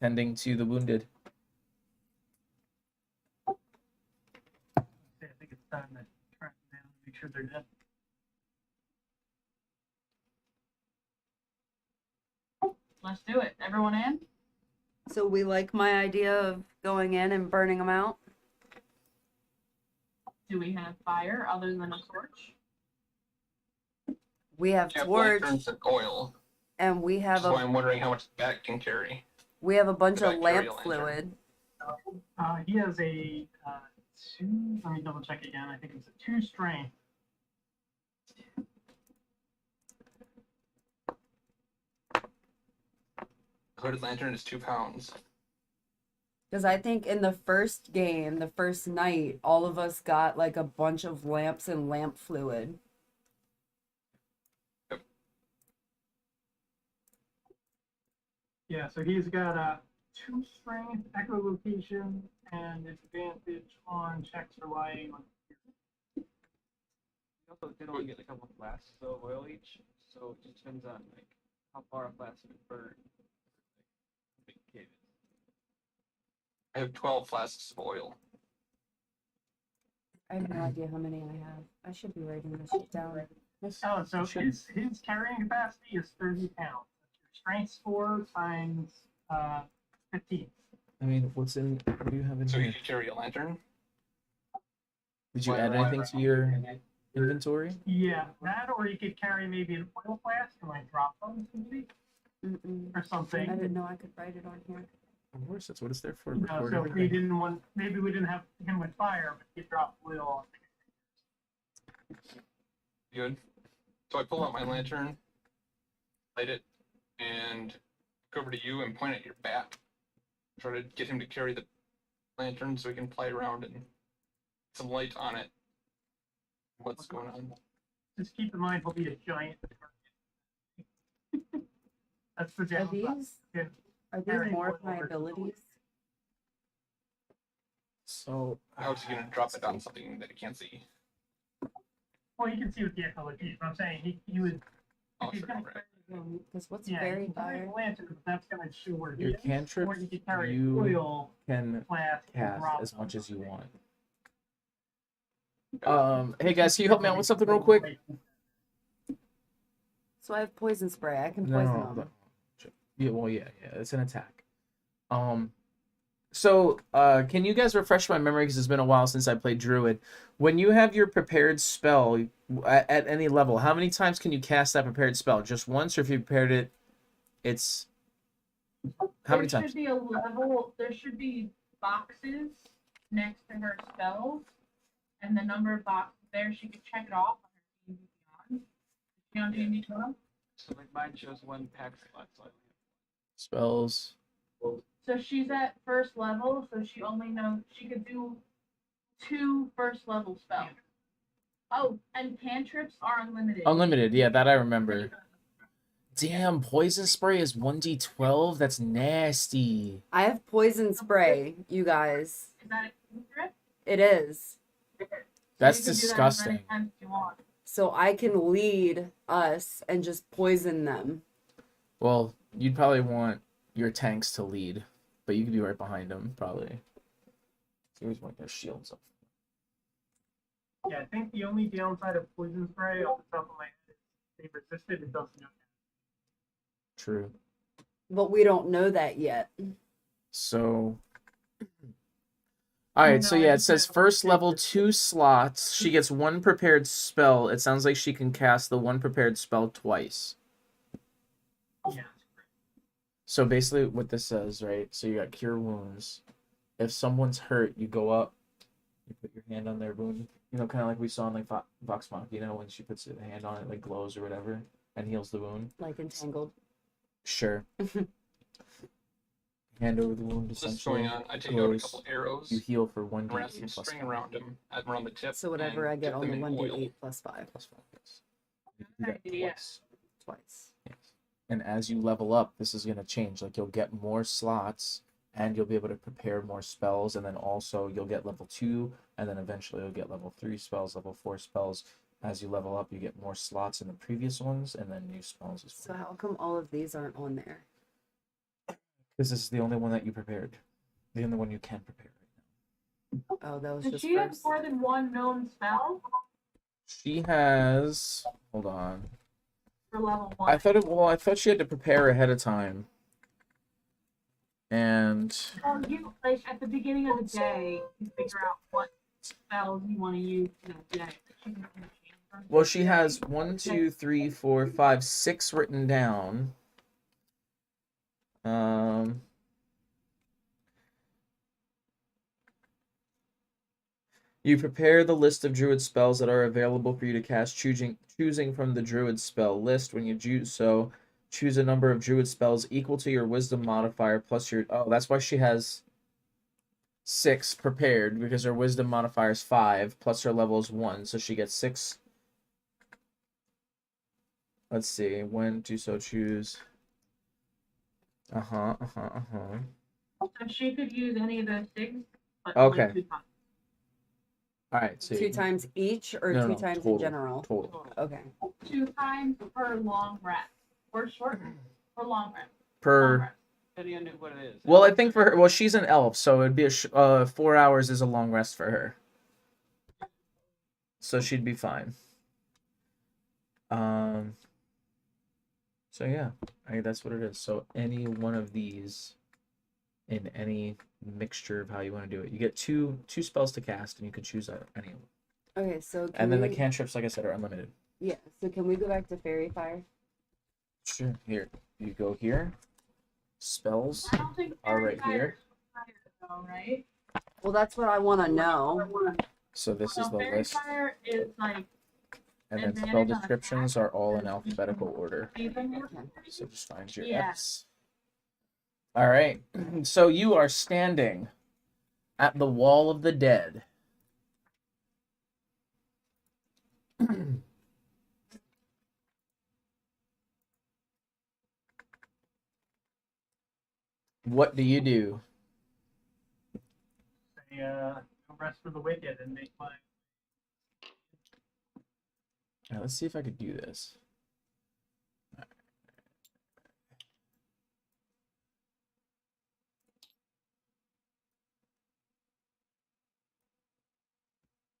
[SPEAKER 2] tending to the wounded.
[SPEAKER 3] I think it's time to track them down and make sure they're dead.
[SPEAKER 5] Let's do it. Everyone in?
[SPEAKER 8] So we like my idea of going in and burning them out.
[SPEAKER 5] Do we have fire other than a torch?
[SPEAKER 8] We have
[SPEAKER 6] Yeah,
[SPEAKER 8] torch,
[SPEAKER 6] lanterns and oil.
[SPEAKER 8] and we have
[SPEAKER 6] That's why
[SPEAKER 8] a
[SPEAKER 6] I'm wondering how much that can carry.
[SPEAKER 8] bunch of lamp
[SPEAKER 6] Bacterial
[SPEAKER 8] fluid.
[SPEAKER 3] He has a 2. Let me double check again. I think it's a 2 strength.
[SPEAKER 6] Hooded lantern is 2 pounds.
[SPEAKER 8] Because I think in the first game, the first night, all of us got like a bunch of lamps and lamp fluid.
[SPEAKER 3] Yeah, so he's got 2 strength, echolocation, and advantage on checks relying on.
[SPEAKER 7] You also did only get a couple of flasks of oil each, so it just depends on like how far a flask would burn. Like, how big the cave is.
[SPEAKER 6] I have 12 flasks of oil.
[SPEAKER 8] I have no idea how many I have. I should be writing this shit down.
[SPEAKER 3] Oh, so his carrying capacity is 30 pounds. Your strength score times 15.
[SPEAKER 2] I mean, what do you have in
[SPEAKER 6] So you
[SPEAKER 2] here?
[SPEAKER 6] can carry a lantern.
[SPEAKER 2] Did you add anything to your inventory?
[SPEAKER 3] Yeah, that or you could carry maybe an oil flask and like drop them maybe
[SPEAKER 8] Mm-mm.
[SPEAKER 3] or something.
[SPEAKER 8] I didn't know I could write it on here.
[SPEAKER 2] Of course, that's what it's there for.
[SPEAKER 3] No,
[SPEAKER 2] Record
[SPEAKER 3] so if we
[SPEAKER 2] everything.
[SPEAKER 3] didn't want, maybe we didn't have him with fire, but he dropped oil.
[SPEAKER 6] Good. So I pull out my lantern, light it, and go over to you and point at your back. Try to get him to carry the lantern so he can fly around and some light on it. What's going on?
[SPEAKER 3] Just keep in mind he'll be a giant target. That's the
[SPEAKER 8] Are
[SPEAKER 3] downside.
[SPEAKER 8] these
[SPEAKER 3] Yeah.
[SPEAKER 8] are these
[SPEAKER 3] Carrying
[SPEAKER 8] more
[SPEAKER 3] oil
[SPEAKER 8] of my
[SPEAKER 3] over
[SPEAKER 8] abilities?
[SPEAKER 2] So,
[SPEAKER 6] How's he gonna drop it on something that he can't see?
[SPEAKER 3] Well, you can see with the echolocation. I'm saying he would.
[SPEAKER 6] Oh,
[SPEAKER 3] if he's
[SPEAKER 6] sure,
[SPEAKER 3] gonna
[SPEAKER 6] right.
[SPEAKER 3] carry,
[SPEAKER 8] Because what's
[SPEAKER 3] yeah,
[SPEAKER 8] very
[SPEAKER 3] you can carry
[SPEAKER 8] dire?
[SPEAKER 3] the lantern, but that's gonna show where he
[SPEAKER 2] your
[SPEAKER 3] is.
[SPEAKER 2] cantrip,
[SPEAKER 3] Or you can carry
[SPEAKER 2] you
[SPEAKER 3] oil
[SPEAKER 2] can
[SPEAKER 3] flask and
[SPEAKER 2] cast
[SPEAKER 3] drop
[SPEAKER 2] as much as you want.
[SPEAKER 3] them.
[SPEAKER 2] Hey guys, can you help me out with something real quick?
[SPEAKER 8] So I have poison spray. I can
[SPEAKER 2] No,
[SPEAKER 8] poison
[SPEAKER 2] no,
[SPEAKER 8] them.
[SPEAKER 2] yeah, well, yeah, it's an attack. So, can you guys refresh my memory because it's been a while since I played Druid? When you have your prepared spell at any level, how many times can you cast that prepared spell? Just once, or if you prepared it, it's how many
[SPEAKER 5] There
[SPEAKER 2] times?
[SPEAKER 5] should be a level. There should be boxes next to her spells, and the number of boxes there. She could check it off on her D&D Beyond. Is she on D&D 12?
[SPEAKER 7] So like mine shows 1 pack slot, so I only have
[SPEAKER 2] Spells.
[SPEAKER 5] So she's at first level, so she only knows she could do 2 first level spells. Oh, and cantrips are unlimited.
[SPEAKER 2] Unlimited, yeah, that I remember. Damn, poison spray is 1d12? That's nasty.
[SPEAKER 8] I have poison spray, you guys.
[SPEAKER 5] Is that a cantrip?
[SPEAKER 8] It is.
[SPEAKER 2] That's
[SPEAKER 5] So you can do that as
[SPEAKER 2] disgusting.
[SPEAKER 5] many times as you want.
[SPEAKER 8] So I can lead us and just poison them.
[SPEAKER 2] Well, you'd probably want your tanks to lead, but you could be right behind them, probably. So always want their shields up.
[SPEAKER 3] Yeah, I think the only downside of poison spray off the top of my head is they resist it. It doesn't know.
[SPEAKER 2] True.
[SPEAKER 8] But we don't know that yet.
[SPEAKER 2] So, all right. So yeah, it says first level 2 slots. She gets 1 prepared spell. It sounds like she can cast the 1 prepared spell twice.
[SPEAKER 3] Yeah.
[SPEAKER 2] So basically, what this says, right? So you got cure wounds. If someone's hurt, you go up, you put your hand on their wound. You know, kind of like we saw in like Vox Machina when she puts her hand on it, like glows or whatever, and heals the wound.
[SPEAKER 8] Like entangled.
[SPEAKER 2] Sure. Hand over the wound.
[SPEAKER 6] What's
[SPEAKER 2] Essentially,
[SPEAKER 6] going on? I take out a
[SPEAKER 2] glows.
[SPEAKER 6] couple arrows
[SPEAKER 2] You heal for
[SPEAKER 6] and wrap
[SPEAKER 2] 1d8
[SPEAKER 6] some
[SPEAKER 2] plus
[SPEAKER 6] string
[SPEAKER 2] 5.
[SPEAKER 6] around him, around the tip.
[SPEAKER 8] So whatever I
[SPEAKER 6] and
[SPEAKER 8] get
[SPEAKER 6] dip
[SPEAKER 8] on
[SPEAKER 6] them
[SPEAKER 8] the
[SPEAKER 6] in
[SPEAKER 8] 1d8
[SPEAKER 6] oil.
[SPEAKER 8] plus 5.
[SPEAKER 2] Plus 5, yes. You can do that
[SPEAKER 5] Idea.
[SPEAKER 2] twice.
[SPEAKER 8] Twice.
[SPEAKER 2] Yes. And as you level up, this is going to change. Like, you'll get more slots, and you'll be able to prepare more spells, and then also you'll get level 2, and then eventually you'll get level 3 spells, level 4 spells. As you level up, you get more slots in the previous ones, and then new spells as
[SPEAKER 8] So
[SPEAKER 2] well.
[SPEAKER 8] how come all of these aren't on there?
[SPEAKER 2] Because this is the only one that you prepared. The only one you can prepare right now.
[SPEAKER 8] Oh, that was
[SPEAKER 5] Does
[SPEAKER 8] just
[SPEAKER 5] she have
[SPEAKER 8] first.
[SPEAKER 5] more than 1 known spell
[SPEAKER 2] She has... Hold on.
[SPEAKER 5] for level 1?
[SPEAKER 2] I thought she had to prepare ahead of time. And...
[SPEAKER 5] Well, you, like, at the beginning of the day, you figure out what spells you want to use in a day. She can change them.
[SPEAKER 2] Well, she has 1, 2, 3, 4, 5, 6 written down. You prepare the list of druid spells that are available for you to cast, choosing from the druid spell list. When you do so, choose a number of druid spells equal to your wisdom modifier plus your... Oh, that's why she has 6 prepared, because her wisdom modifier is 5, plus her level is 1, so she gets 6. Let's see, when to so choose.
[SPEAKER 5] So she could use any of those things, but only
[SPEAKER 2] Okay.
[SPEAKER 5] 2 times.
[SPEAKER 2] All right. So
[SPEAKER 8] 2 times each or
[SPEAKER 2] No,
[SPEAKER 8] 2
[SPEAKER 2] no,
[SPEAKER 8] times
[SPEAKER 2] total.
[SPEAKER 8] in general?
[SPEAKER 2] Total.
[SPEAKER 8] Okay.
[SPEAKER 5] 2 times per long rest. Or short or long rest. Long
[SPEAKER 2] Per.
[SPEAKER 5] rest.
[SPEAKER 7] Depending on what it is.
[SPEAKER 2] Well, I think for her. Well, she's an elf, so it'd be 4 hours is a long rest for her. So she'd be fine. So yeah, that's what it is. So any one of these, in any mixture of how you want to do it, you get two spells to cast, and you can choose any of them.
[SPEAKER 8] Okay, so can
[SPEAKER 2] And then
[SPEAKER 8] we...
[SPEAKER 2] the cantrips, like I said, are unlimited.
[SPEAKER 8] Yeah, so can we go back to Fairy Fire?
[SPEAKER 2] Sure. Here, you go here. Spells
[SPEAKER 5] I don't think
[SPEAKER 2] are
[SPEAKER 5] Fairy
[SPEAKER 2] right
[SPEAKER 5] Fire
[SPEAKER 2] here.
[SPEAKER 5] is fire, though, right?
[SPEAKER 8] Well, that's what I want to know.
[SPEAKER 2] So this is
[SPEAKER 5] So
[SPEAKER 2] the
[SPEAKER 5] Fairy
[SPEAKER 2] list,
[SPEAKER 5] Fire is like
[SPEAKER 2] and then
[SPEAKER 5] advantage
[SPEAKER 2] spell
[SPEAKER 5] on
[SPEAKER 2] descriptions
[SPEAKER 5] attack.
[SPEAKER 2] are all in alphabetical order.
[SPEAKER 5] even
[SPEAKER 2] So just find your
[SPEAKER 5] Yeah.
[SPEAKER 2] F's. All right. So you are standing at the wall of the dead. What do you do?
[SPEAKER 3] Say, rest for the wicked and make my.
[SPEAKER 2] Now, let's see if I could do this.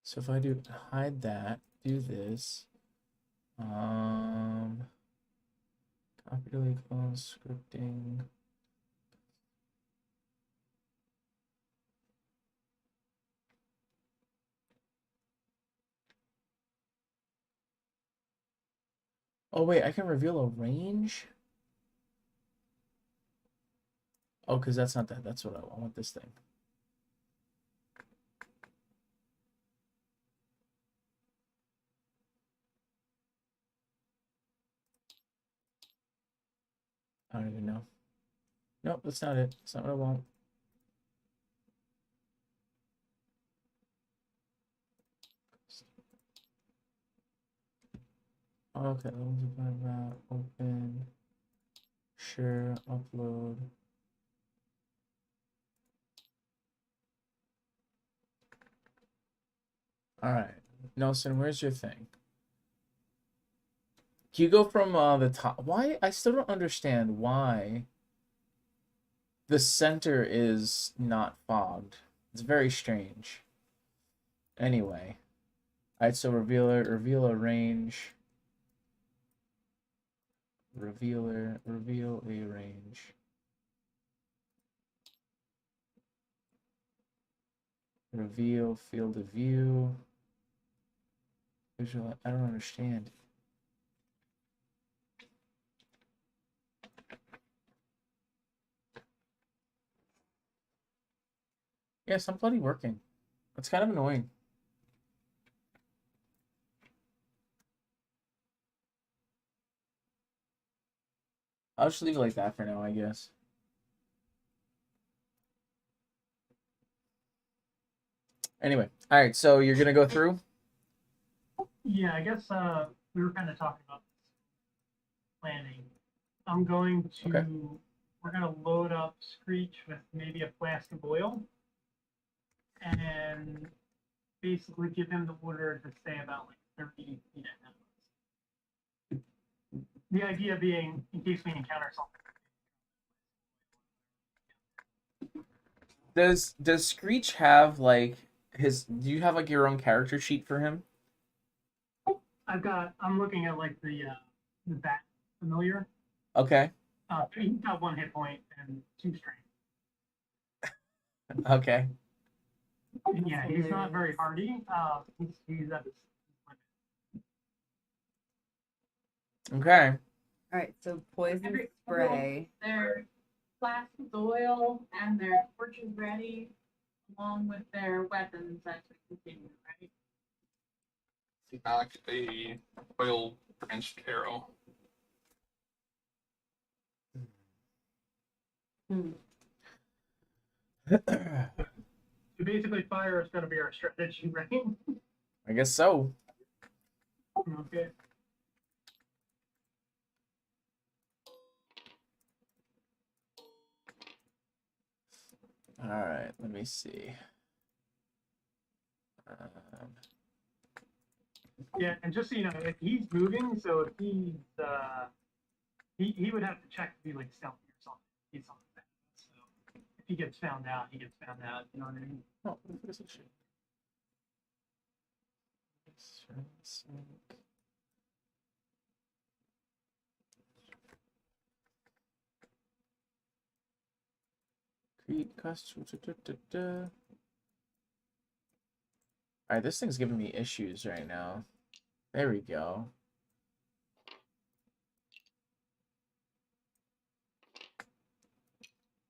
[SPEAKER 2] So if I do hide that, do this. Copy, delete, close, scripting. Oh wait, I can reveal a range? Oh, because that's not that. That's what I want. I want this thing. I don't even know. Nope, that's not it. That's not what I want. Okay, about open. Sure, upload. All right, Nelson, where's your thing? Can you go from the top? Why? I still don't understand why the center is not fogged. It's very strange. Anyway. Alright, so reveal a range. Reveal a range. Reveal field of view. Visual, I don't understand. Yes, I'm bloody working. It's kind of annoying. I'll just leave it like that for now, I guess. Anyway, all right, so you're gonna go through?
[SPEAKER 3] Yeah, I guess we were kind of talking about planning. I'm going to.
[SPEAKER 2] Okay.
[SPEAKER 3] We're gonna load up Screech with maybe a flask of oil, and basically give him the order to stay about like 30 feet ahead of us. The idea being, in case we encounter something.
[SPEAKER 2] Does Screech have like his? Do you have like your own character sheet for him?
[SPEAKER 3] I'm looking at like the bat familiar.
[SPEAKER 2] Okay.
[SPEAKER 3] He's got 1 hit point and 2 strength.
[SPEAKER 2] Okay.
[SPEAKER 3] And yeah, he's not very hardy. He's at his limit.
[SPEAKER 2] Okay.
[SPEAKER 8] All right, so poison
[SPEAKER 5] Every-
[SPEAKER 8] spray.
[SPEAKER 5] their flasks with oil and their torches ready, along with their weapons as we continue, right?
[SPEAKER 6] Knock a oil branched arrow.
[SPEAKER 3] So basically, fire is going to be our strategy, right?
[SPEAKER 2] I guess so.
[SPEAKER 3] Okay.
[SPEAKER 2] All right, let me see.
[SPEAKER 3] Yeah, and just so you know, if he's moving, so if he's he would have to check to be like stealthy or something. He's something like that. So if he gets found out, he gets found out. You know what I mean?
[SPEAKER 2] Oh, what is this shit? Create costume. Alright, this thing's giving me issues right now. There we go.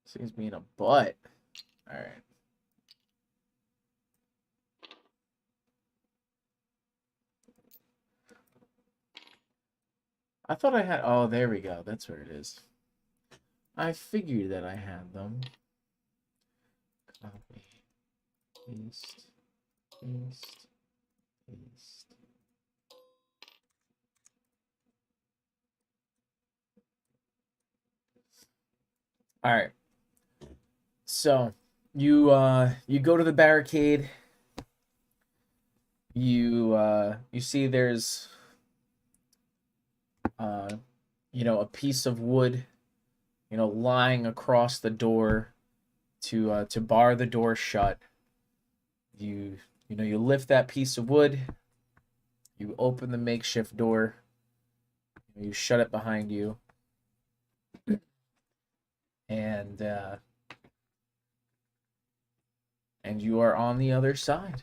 [SPEAKER 2] This thing's being a butt. Alright. I thought I had... Oh, there we go. That's where it is. I figured that I had them. Copy. Paste. Paste. Paste. All right. So you go to the barricade. You see there's a piece of wood, lying across the door to bar the door shut. You lift that piece of wood. You open the makeshift door. You shut it behind you. And you are on the other side.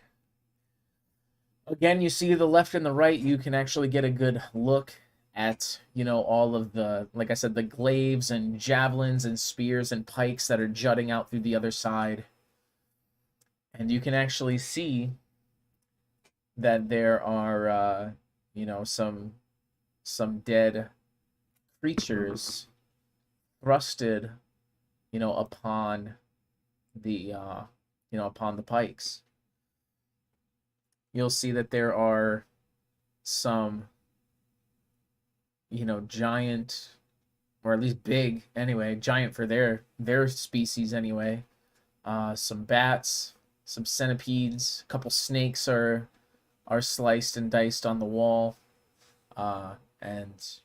[SPEAKER 2] Again, you see the left and the right. You can actually get a good look at, all of the, like I said, the glaives and javelins and spears and pikes that are jutting out through the other side. And you can actually see that there are, some dead creatures thrusted, upon the, upon the pikes. You'll see that there are some, giant, or at least big, anyway, giant for their species anyway. Some bats, some centipedes, a couple snakes are sliced and diced on the wall, and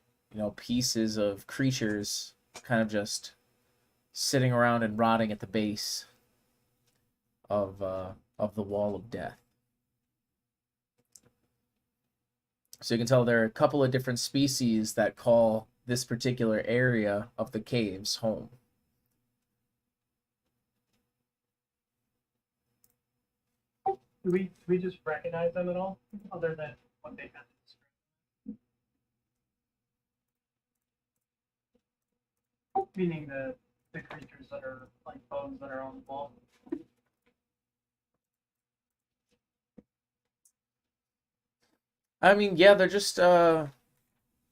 [SPEAKER 2] pieces of creatures kind of just sitting around and rotting at the base of the wall of death. So you can tell there are a couple of different species that call this particular area of the caves home.
[SPEAKER 3] Do we just recognize them at all, other than what they have to describe? Meaning the creatures that are like bones that are on the wall.
[SPEAKER 2] I mean, yeah, they're just, some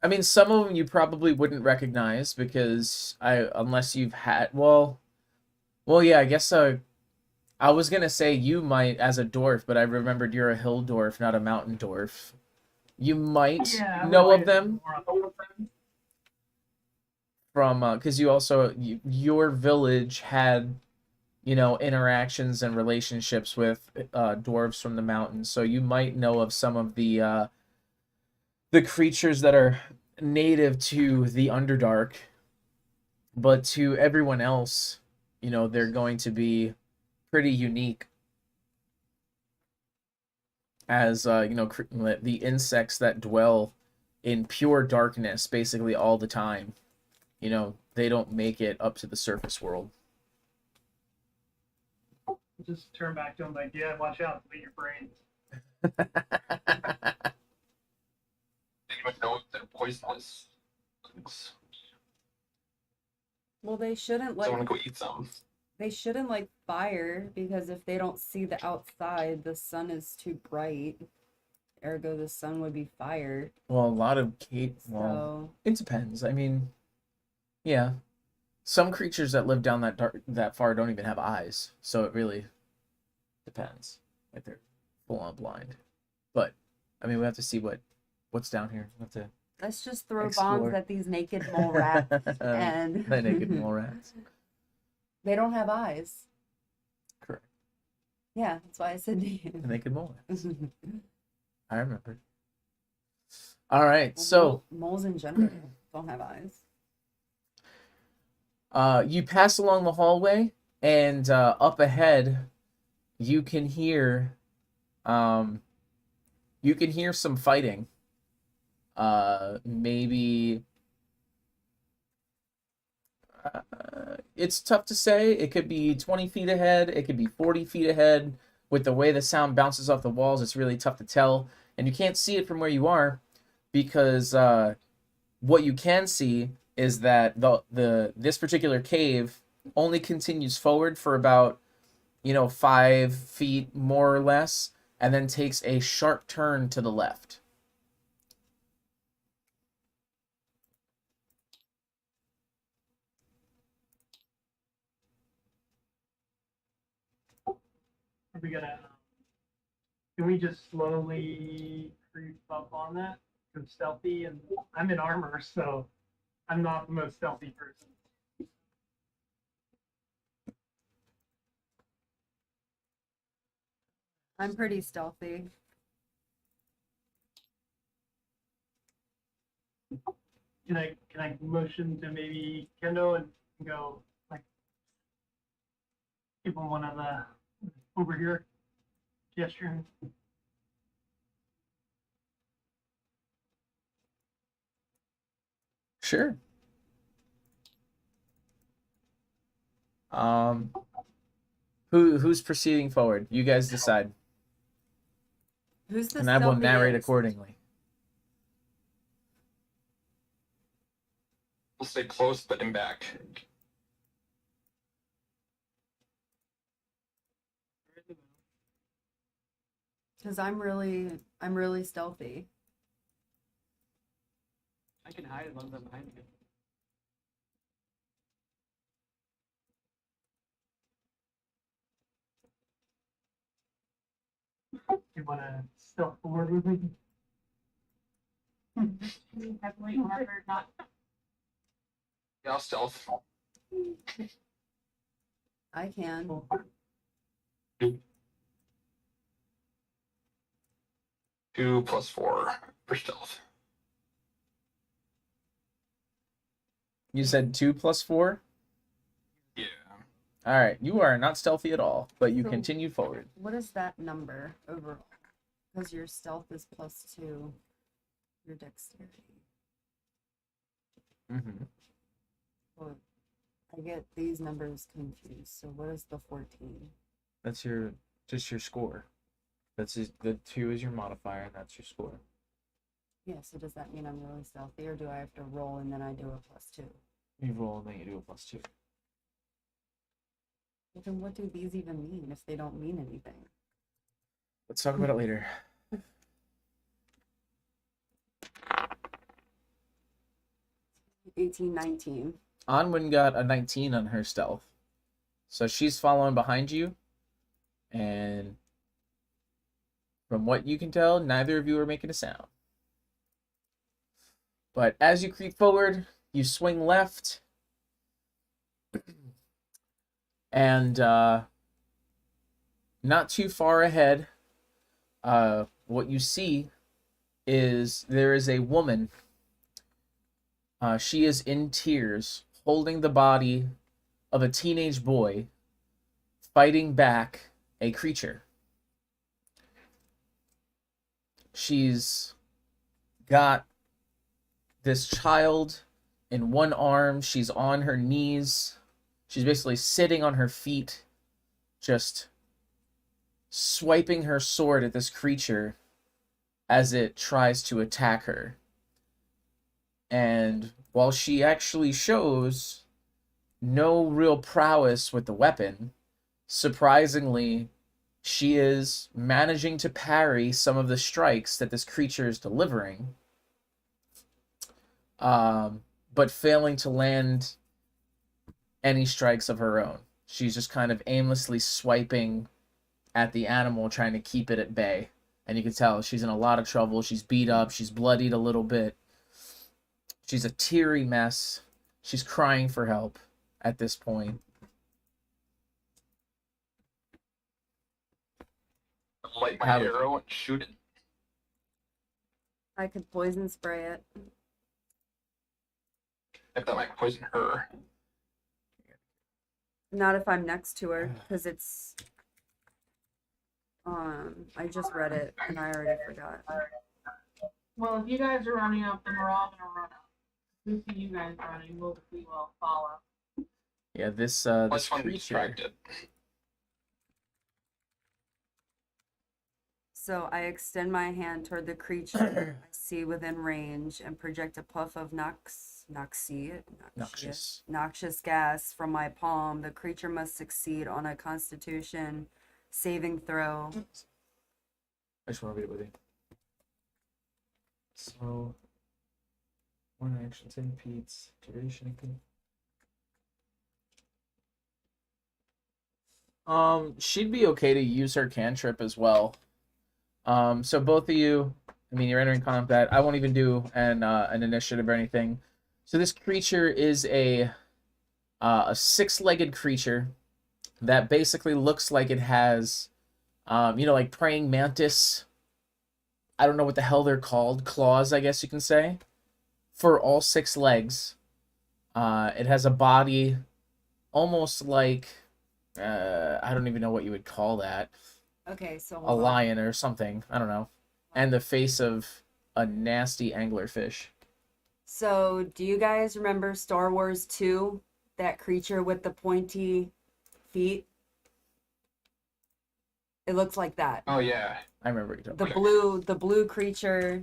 [SPEAKER 2] of them you probably wouldn't recognize because unless you've had, yeah, I guess, I was gonna say you might as a dwarf, but I remembered you're a hill dwarf, not a mountain dwarf. You might know of them from, because your village had, interactions and relationships with dwarves from the mountains, so you might know of some of the creatures that are native to the Underdark, but to everyone else, they're going to be pretty unique as, the insects that dwell in pure darkness basically all the time. They don't make it up to the surface world.
[SPEAKER 3] Just turn back to them like, yeah, watch out, delete your brains.
[SPEAKER 6] They even know if they're poisonous.
[SPEAKER 8] Well, they shouldn't
[SPEAKER 6] I want to
[SPEAKER 8] like
[SPEAKER 6] go eat some.
[SPEAKER 8] they shouldn't like fire because if they don't see the outside, the sun is too bright. Ergo, the sun would be fire.
[SPEAKER 2] Well, a lot of
[SPEAKER 8] So
[SPEAKER 2] it depends. I mean, yeah, some creatures that live down that far don't even have eyes, so it really depends if they're full on blind. But I mean, we have to see what's down here. We have to
[SPEAKER 8] let's just throw
[SPEAKER 2] explore.
[SPEAKER 8] bombs at these naked mole rats, and
[SPEAKER 2] the naked mole rats.
[SPEAKER 8] they don't have eyes. Yeah, that's why I said
[SPEAKER 2] And they could mole it.
[SPEAKER 8] well,
[SPEAKER 2] I remember. All right, so
[SPEAKER 8] moles in general don't have eyes.
[SPEAKER 2] you pass along the hallway, and up ahead, you can hear some fighting. Maybe it's tough to say. It could be 20 feet ahead. It could be 40 feet ahead. With the way the sound bounces off the walls, it's really tough to tell. And you can't see it from where you are because what you can see is that this particular cave only continues forward for about 5 feet more or less, and then takes a sharp turn to the left.
[SPEAKER 3] Are we gonna? Can we just slowly creep up on that? Go stealthy, and I'm in armor, so I'm not the most stealthy person.
[SPEAKER 8] I'm pretty stealthy.
[SPEAKER 3] Can I motion to maybe Kendo and go like give him one of the over here gesture?
[SPEAKER 2] Sure. Who's proceeding forward? You guys decide,
[SPEAKER 8] Who's the
[SPEAKER 2] and I will narrate
[SPEAKER 8] stealthiest?
[SPEAKER 2] accordingly.
[SPEAKER 6] We'll stay close, but in back.
[SPEAKER 8] Because I'm really stealthy.
[SPEAKER 7] I can hide as long as I'm behind you.
[SPEAKER 3] You wanna stealth forward with me?
[SPEAKER 5] Heavily armored, not.
[SPEAKER 6] Yeah, I'll stealth.
[SPEAKER 8] I can.
[SPEAKER 6] 2 + 4 for stealth.
[SPEAKER 2] You said 2 + 4?
[SPEAKER 6] Yeah.
[SPEAKER 2] All right, you are not stealthy at all, but you
[SPEAKER 8] So-
[SPEAKER 2] continue forward.
[SPEAKER 8] What is that number overall? Because your stealth is +2, your dexterity.
[SPEAKER 2] Mm-hmm.
[SPEAKER 8] Well, I get these numbers confused. So what is the 14?
[SPEAKER 2] That's just your score. The 2 is your modifier, and that's your score.
[SPEAKER 8] Yeah, so does that mean I'm really stealthy, or do I have to roll and then I do a +2?
[SPEAKER 2] You roll and then you do a +2.
[SPEAKER 8] Well, then what do these even mean if they don't mean anything?
[SPEAKER 2] Let's talk about it later.
[SPEAKER 8] 18, 19.
[SPEAKER 2] Onwin got a 19 on her stealth. So she's following behind you. And from what you can tell, neither of you are making a sound. But as you creep forward, you swing left. And not too far ahead, what you see is there is a woman. She is in tears, holding the body of a teenage boy, fighting back a creature. She's got this child in one arm. She's on her knees. She's basically sitting on her feet, just swiping her sword at this creature as it tries to attack her. And while she actually shows no real prowess with the weapon, surprisingly, she is managing to parry some of the strikes that this creature is delivering, but failing to land any strikes of her own. She's just kind of aimlessly swiping at the animal, trying to keep it at bay. And you can tell she's in a lot of trouble. She's beat up. She's bloodied a little bit. She's a teary mess. She's crying for help at this point.
[SPEAKER 6] light my
[SPEAKER 2] How-
[SPEAKER 6] arrow and shoot it?
[SPEAKER 8] I could poison spray it.
[SPEAKER 6] If that might poison her.
[SPEAKER 8] Not if I'm next to her, because it's. I just read it and I already forgot.
[SPEAKER 5] Well, if you guys are running up, then we're all gonna run up. We see you guys running, we will follow.
[SPEAKER 2] Yeah, this
[SPEAKER 6] I
[SPEAKER 2] this
[SPEAKER 6] just want to
[SPEAKER 2] creature.
[SPEAKER 6] distract it.
[SPEAKER 8] So I extend my hand toward the creature I see within range and project a puff of noxious gas from my palm. The creature must succeed on a Constitution saving throw.
[SPEAKER 2] I just want to read it with you. So, one action, 10 repeats, duration. She'd be okay to use her cantrip as well. So both of you, I mean, you're entering combat. I won't even do an initiative or anything. So this creature is a six-legged creature that basically looks like it has, like praying mantis. I don't know what the hell they're called. Claws, I guess you can say, for all 6 legs. It has a body almost like, I don't even know what you would call that.
[SPEAKER 8] Okay, so
[SPEAKER 2] A
[SPEAKER 8] hold on.
[SPEAKER 2] lion or something. I don't know. And the face of a nasty anglerfish.
[SPEAKER 8] So, do you guys remember Star Wars 2? That creature with the pointy feet? It looks like that.
[SPEAKER 6] Oh yeah.
[SPEAKER 2] I remember what you're talking
[SPEAKER 8] The blue creature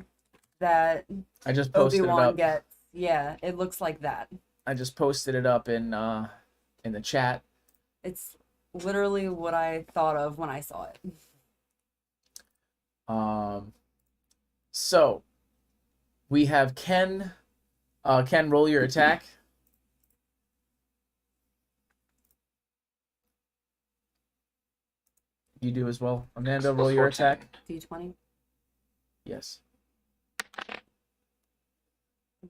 [SPEAKER 8] that
[SPEAKER 2] I just posted it
[SPEAKER 8] Obi-Wan
[SPEAKER 2] up.
[SPEAKER 8] gets. Yeah, it looks like that.
[SPEAKER 2] I just posted it up in the chat.
[SPEAKER 8] It's literally what I thought of when I saw it.
[SPEAKER 2] So we have Ken. Ken, roll your attack. You do as well. Amanda, roll your attack.
[SPEAKER 8] D20.
[SPEAKER 2] Yes.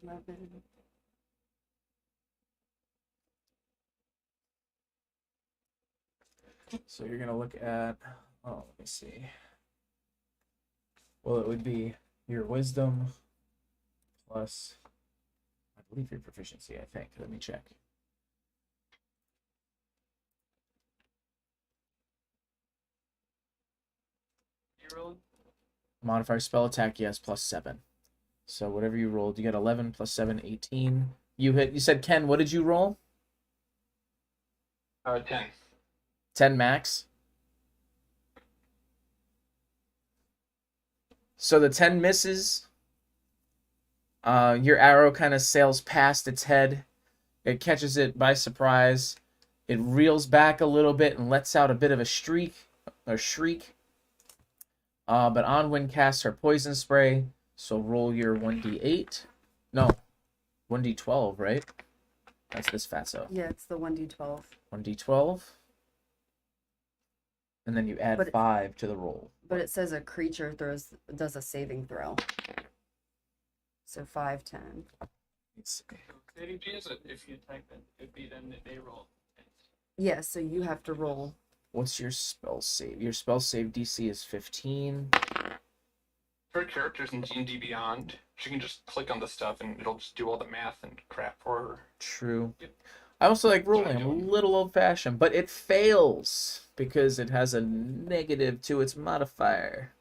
[SPEAKER 8] 11.
[SPEAKER 2] So you're gonna look at. Oh, let me see. Well, it would be your wisdom plus, I believe, your proficiency. I think. Let me check.
[SPEAKER 7] You rolling?
[SPEAKER 2] Modifier spell attack, yes, plus 7. So whatever you rolled, you get 11 plus 7, 18. You hit. You said, Ken, what did you roll?
[SPEAKER 6] 10.
[SPEAKER 2] 10 max. So the 10 misses. Your arrow kind of sails past its head. It catches it by surprise. It reels back a little bit and lets out a bit of a shriek. But Onwin casts her poison spray. So roll your 1d8. No, 1d12, right? That's this fatso.
[SPEAKER 8] Yeah, it's the 1d12.
[SPEAKER 2] 1d12. And then you add
[SPEAKER 8] But
[SPEAKER 2] 5 to the roll.
[SPEAKER 8] But it says a creature does a saving throw. So 5, 10.
[SPEAKER 2] Let's see.
[SPEAKER 7] Saving throw, so if you attack them, it'd be then they roll.
[SPEAKER 8] Yeah, so you have to roll.
[SPEAKER 2] What's your spell save? Your spell save DC is 15.
[SPEAKER 6] Her character's in D&D Beyond. She can just click on the stuff and it'll just do all the math and crap for her.
[SPEAKER 2] True.
[SPEAKER 6] Yep.
[SPEAKER 2] I also like rolling.
[SPEAKER 6] That's
[SPEAKER 2] I'm
[SPEAKER 6] what
[SPEAKER 2] a
[SPEAKER 6] I do.
[SPEAKER 2] little old-fashioned, but it fails because it has a negative to its modifier.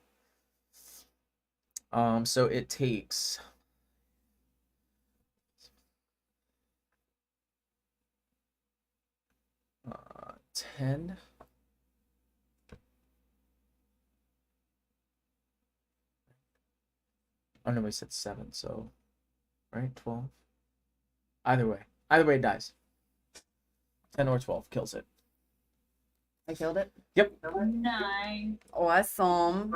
[SPEAKER 2] So it takes 10. Oh no, we said 7, so right, 12. Either way it dies. 10 or 12 kills it.
[SPEAKER 8] I killed it?
[SPEAKER 2] Yep.
[SPEAKER 5] 9.
[SPEAKER 8] Awesome.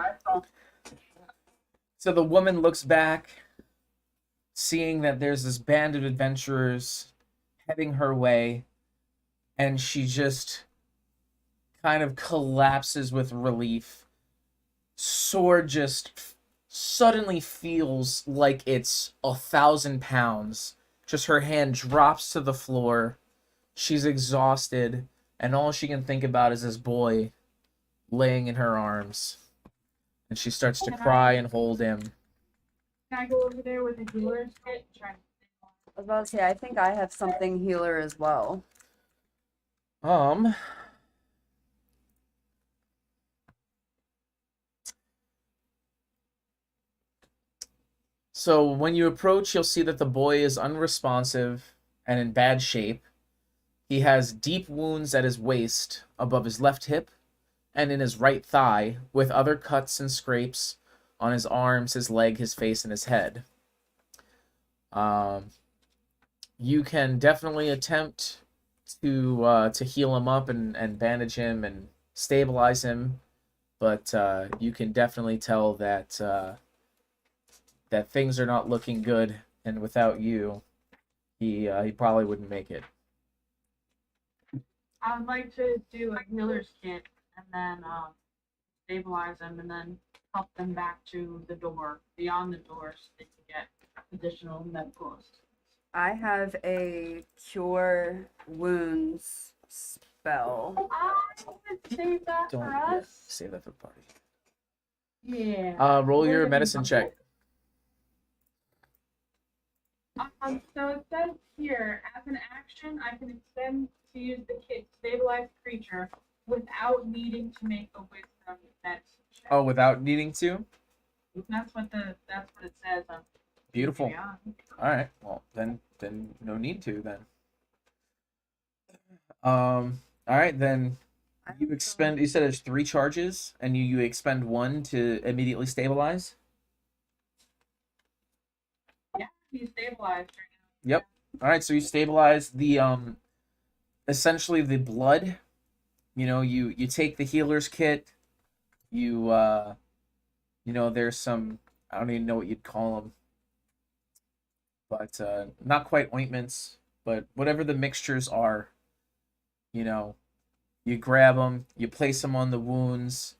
[SPEAKER 2] So the woman looks back, seeing that there's this band of adventurers heading her way, and she just kind of collapses with relief. Sword just suddenly feels like it's 1,000 pounds. Just her hand drops to the floor. She's exhausted, and all she can think about is this boy laying in her arms. And she starts to
[SPEAKER 5] Can
[SPEAKER 2] cry
[SPEAKER 5] I-
[SPEAKER 2] and hold him.
[SPEAKER 5] Can I go over there with a healer's kit and try to
[SPEAKER 8] I was about to say, I think I have something healer as well.
[SPEAKER 2] So when you approach, you'll see that the boy is unresponsive and in bad shape. He has deep wounds at his waist, above his left hip, and in his right thigh, with other cuts and scrapes on his arms, his leg, his face, and his head. You can definitely attempt to heal him up and bandage him and stabilize him, but you can definitely tell that that things are not looking good, and without you, he probably wouldn't make it.
[SPEAKER 5] I would like to do a healer's kit and then stabilize them and then help them back to the door, beyond the door, so they can get additional medical assistance.
[SPEAKER 8] I have a cure wounds spell.
[SPEAKER 5] I would save that
[SPEAKER 2] Don't
[SPEAKER 5] for
[SPEAKER 2] yet
[SPEAKER 5] us.
[SPEAKER 2] save that for the party.
[SPEAKER 5] Yeah.
[SPEAKER 2] Roll your
[SPEAKER 5] We're
[SPEAKER 2] medicine
[SPEAKER 5] gonna-
[SPEAKER 2] check.
[SPEAKER 5] So it says here, as an action, I can extend to use the kit to stabilize the creature without needing to make a wisdom medicine check.
[SPEAKER 2] Oh, without needing to?
[SPEAKER 5] That's what it says on
[SPEAKER 2] Beautiful.
[SPEAKER 5] Patreon.
[SPEAKER 2] All right. Well, then no need to then. All right, then you expend. You said there's 3 charges, and you expend 1 to immediately stabilize.
[SPEAKER 5] Yeah, he's stabilized right now.
[SPEAKER 2] Yep. All right, so you stabilize the essentially the blood. You know, you take the healer's kit. You there's some, I don't even know what you'd call them, but not quite ointments, but whatever the mixtures are. You grab them, you place them on the wounds.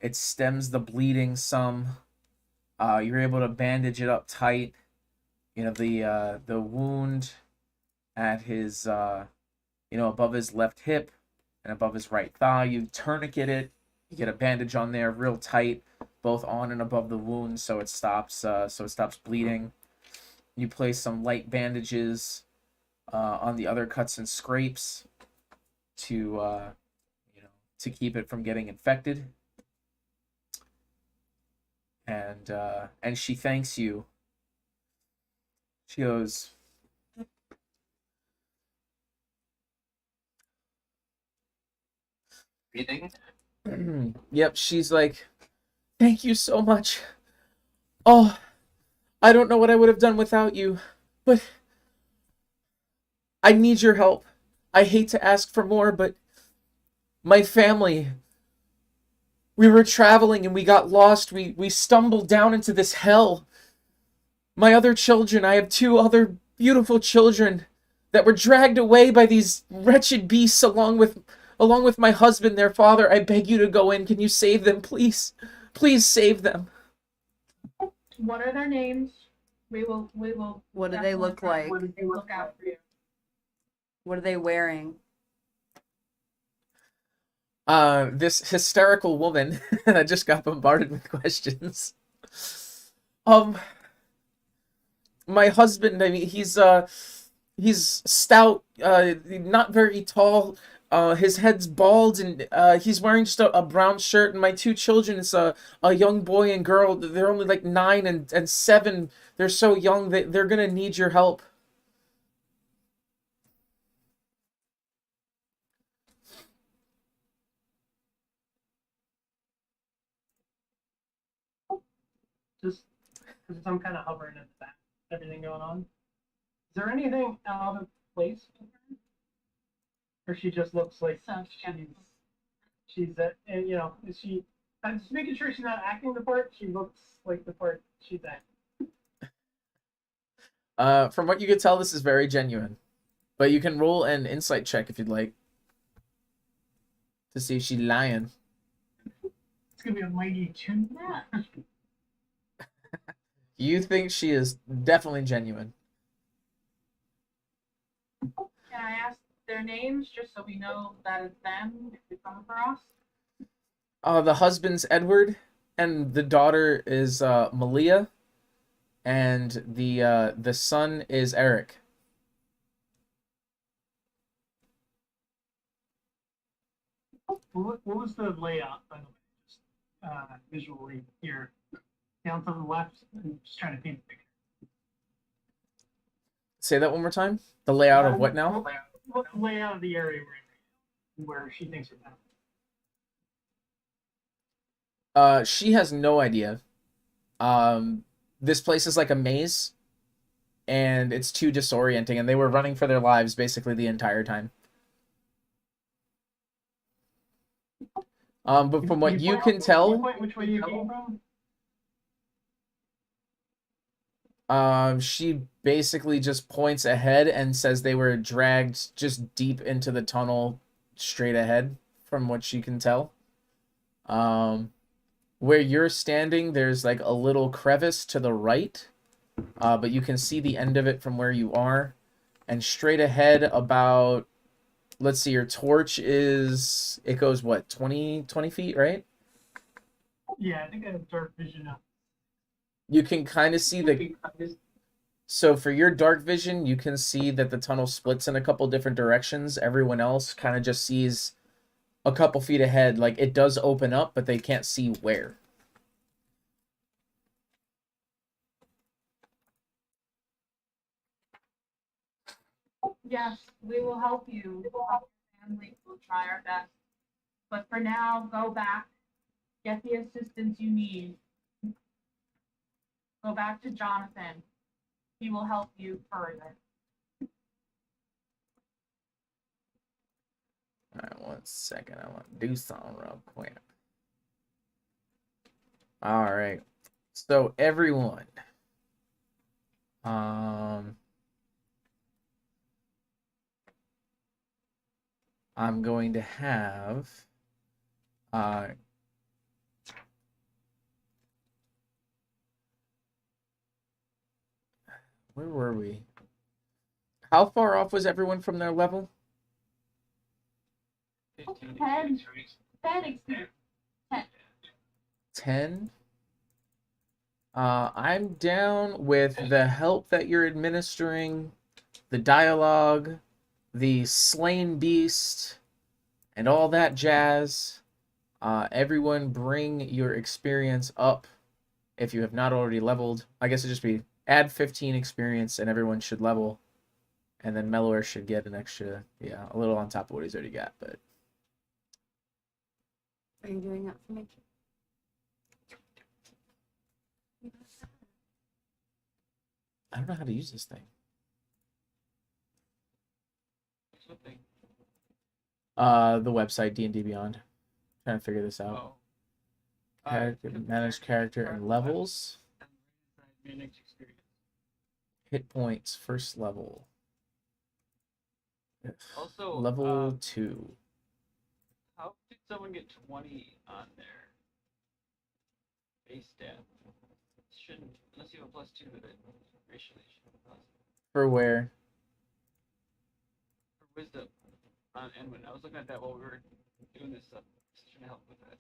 [SPEAKER 2] It stems the bleeding some. You're able to bandage it up tight. The wound at his above his left hip and above his right thigh, you tourniquet it. You get a bandage on there real tight, both on and above the wound, so it stops bleeding. You place some light bandages on the other cuts and scrapes to keep it from getting infected. And she thanks you. She goes,
[SPEAKER 6] Breathing.
[SPEAKER 2] yep, she's like, thank you so much. Oh, I don't know what I would have done without you, but I need your help. I hate to ask for more, but my family, we were traveling and we got lost. We stumbled down into this hell. My other children, I have 2 other beautiful children that were dragged away by these wretched beasts along with my husband, their father. I beg you to go in. Can you save them, please? Please save them.
[SPEAKER 5] What are their names? We will.
[SPEAKER 8] What do they look like?
[SPEAKER 5] What do they look out for you?
[SPEAKER 8] What are they wearing?
[SPEAKER 2] This hysterical woman that just got bombarded with questions. My husband, I mean, he's stout, not very tall. His head's bald, and he's wearing just a brown shirt. And my 2 children, it's a young boy and girl. They're only like 9 and 7. They're so young that they're gonna need your help.
[SPEAKER 3] Just because I'm kind of hovering at the back, everything going on. Is there anything out of place with her? Or she just looks like she's is she? I'm just making sure she's not acting the part. She looks like the part she's acting.
[SPEAKER 2] From what you can tell, this is very genuine. But you can roll an insight check if you'd like to see if she's lying.
[SPEAKER 3] It's gonna be a mighty 2.
[SPEAKER 2] You think she is definitely genuine.
[SPEAKER 5] Can I ask their names just so we know that it's them if we come across?
[SPEAKER 2] The husband's Edward, and the daughter is Malia, and the son is Eric.
[SPEAKER 3] What was the layout, by the way, just visually here? Down to the left, I'm just trying to paint a picture.
[SPEAKER 2] Say that one more time. The layout of what now?
[SPEAKER 3] What layout of the area we're in, where she thinks it's at?
[SPEAKER 2] She has no idea. This place is like a maze, and it's too disorienting, and they were running for their lives basically the entire time. But from what you can tell,
[SPEAKER 3] Which way you came from?
[SPEAKER 2] she basically just points ahead and says they were dragged just deep into the tunnel straight ahead, from what she can tell. Where you're standing, there's like a little crevice to the right, but you can see the end of it from where you are. And straight ahead about, let's see, your torch is, it goes what, 20 feet, right?
[SPEAKER 3] Yeah, I think I have dark vision now.
[SPEAKER 2] You can kind of see the, so for your dark vision, you can see that the tunnel splits in a couple different directions. Everyone else kind of just sees a couple feet ahead. Like, it does open up, but they can't see where.
[SPEAKER 5] Yes, we will help you. We'll help your family. We'll try our best. But for now, go back. Get the assistance you need. Go back to Jonathan. He will help you further.
[SPEAKER 2] All right, 1 second. I want to do something real quick. All right. So everyone, I'm going to have where were we? How far off was everyone from their level?
[SPEAKER 5] 10.
[SPEAKER 2] 10. I'm down with the help that you're administering, the dialogue, the slain beast, and all that jazz. Everyone bring your experience up if you have not already leveled. I guess it'd just be add 15 experience and everyone should level. And then Mellower should get an extra, yeah, a little on top of what he's already got, but.
[SPEAKER 8] Are you doing that for me?
[SPEAKER 2] I don't know how to use this thing. The website, D&D Beyond. Trying to figure this out. Character, manage character and levels.
[SPEAKER 7] Manage experience.
[SPEAKER 2] Hit points, first level.
[SPEAKER 7] Also,
[SPEAKER 2] level 2.
[SPEAKER 7] How did someone get 20 on their base stat? Shouldn't, unless you have a +2 with it. Racially, should be possible.
[SPEAKER 2] For where?
[SPEAKER 7] For wisdom on Enwin. I was looking at that while we were doing this stuff. Just trying to help with that.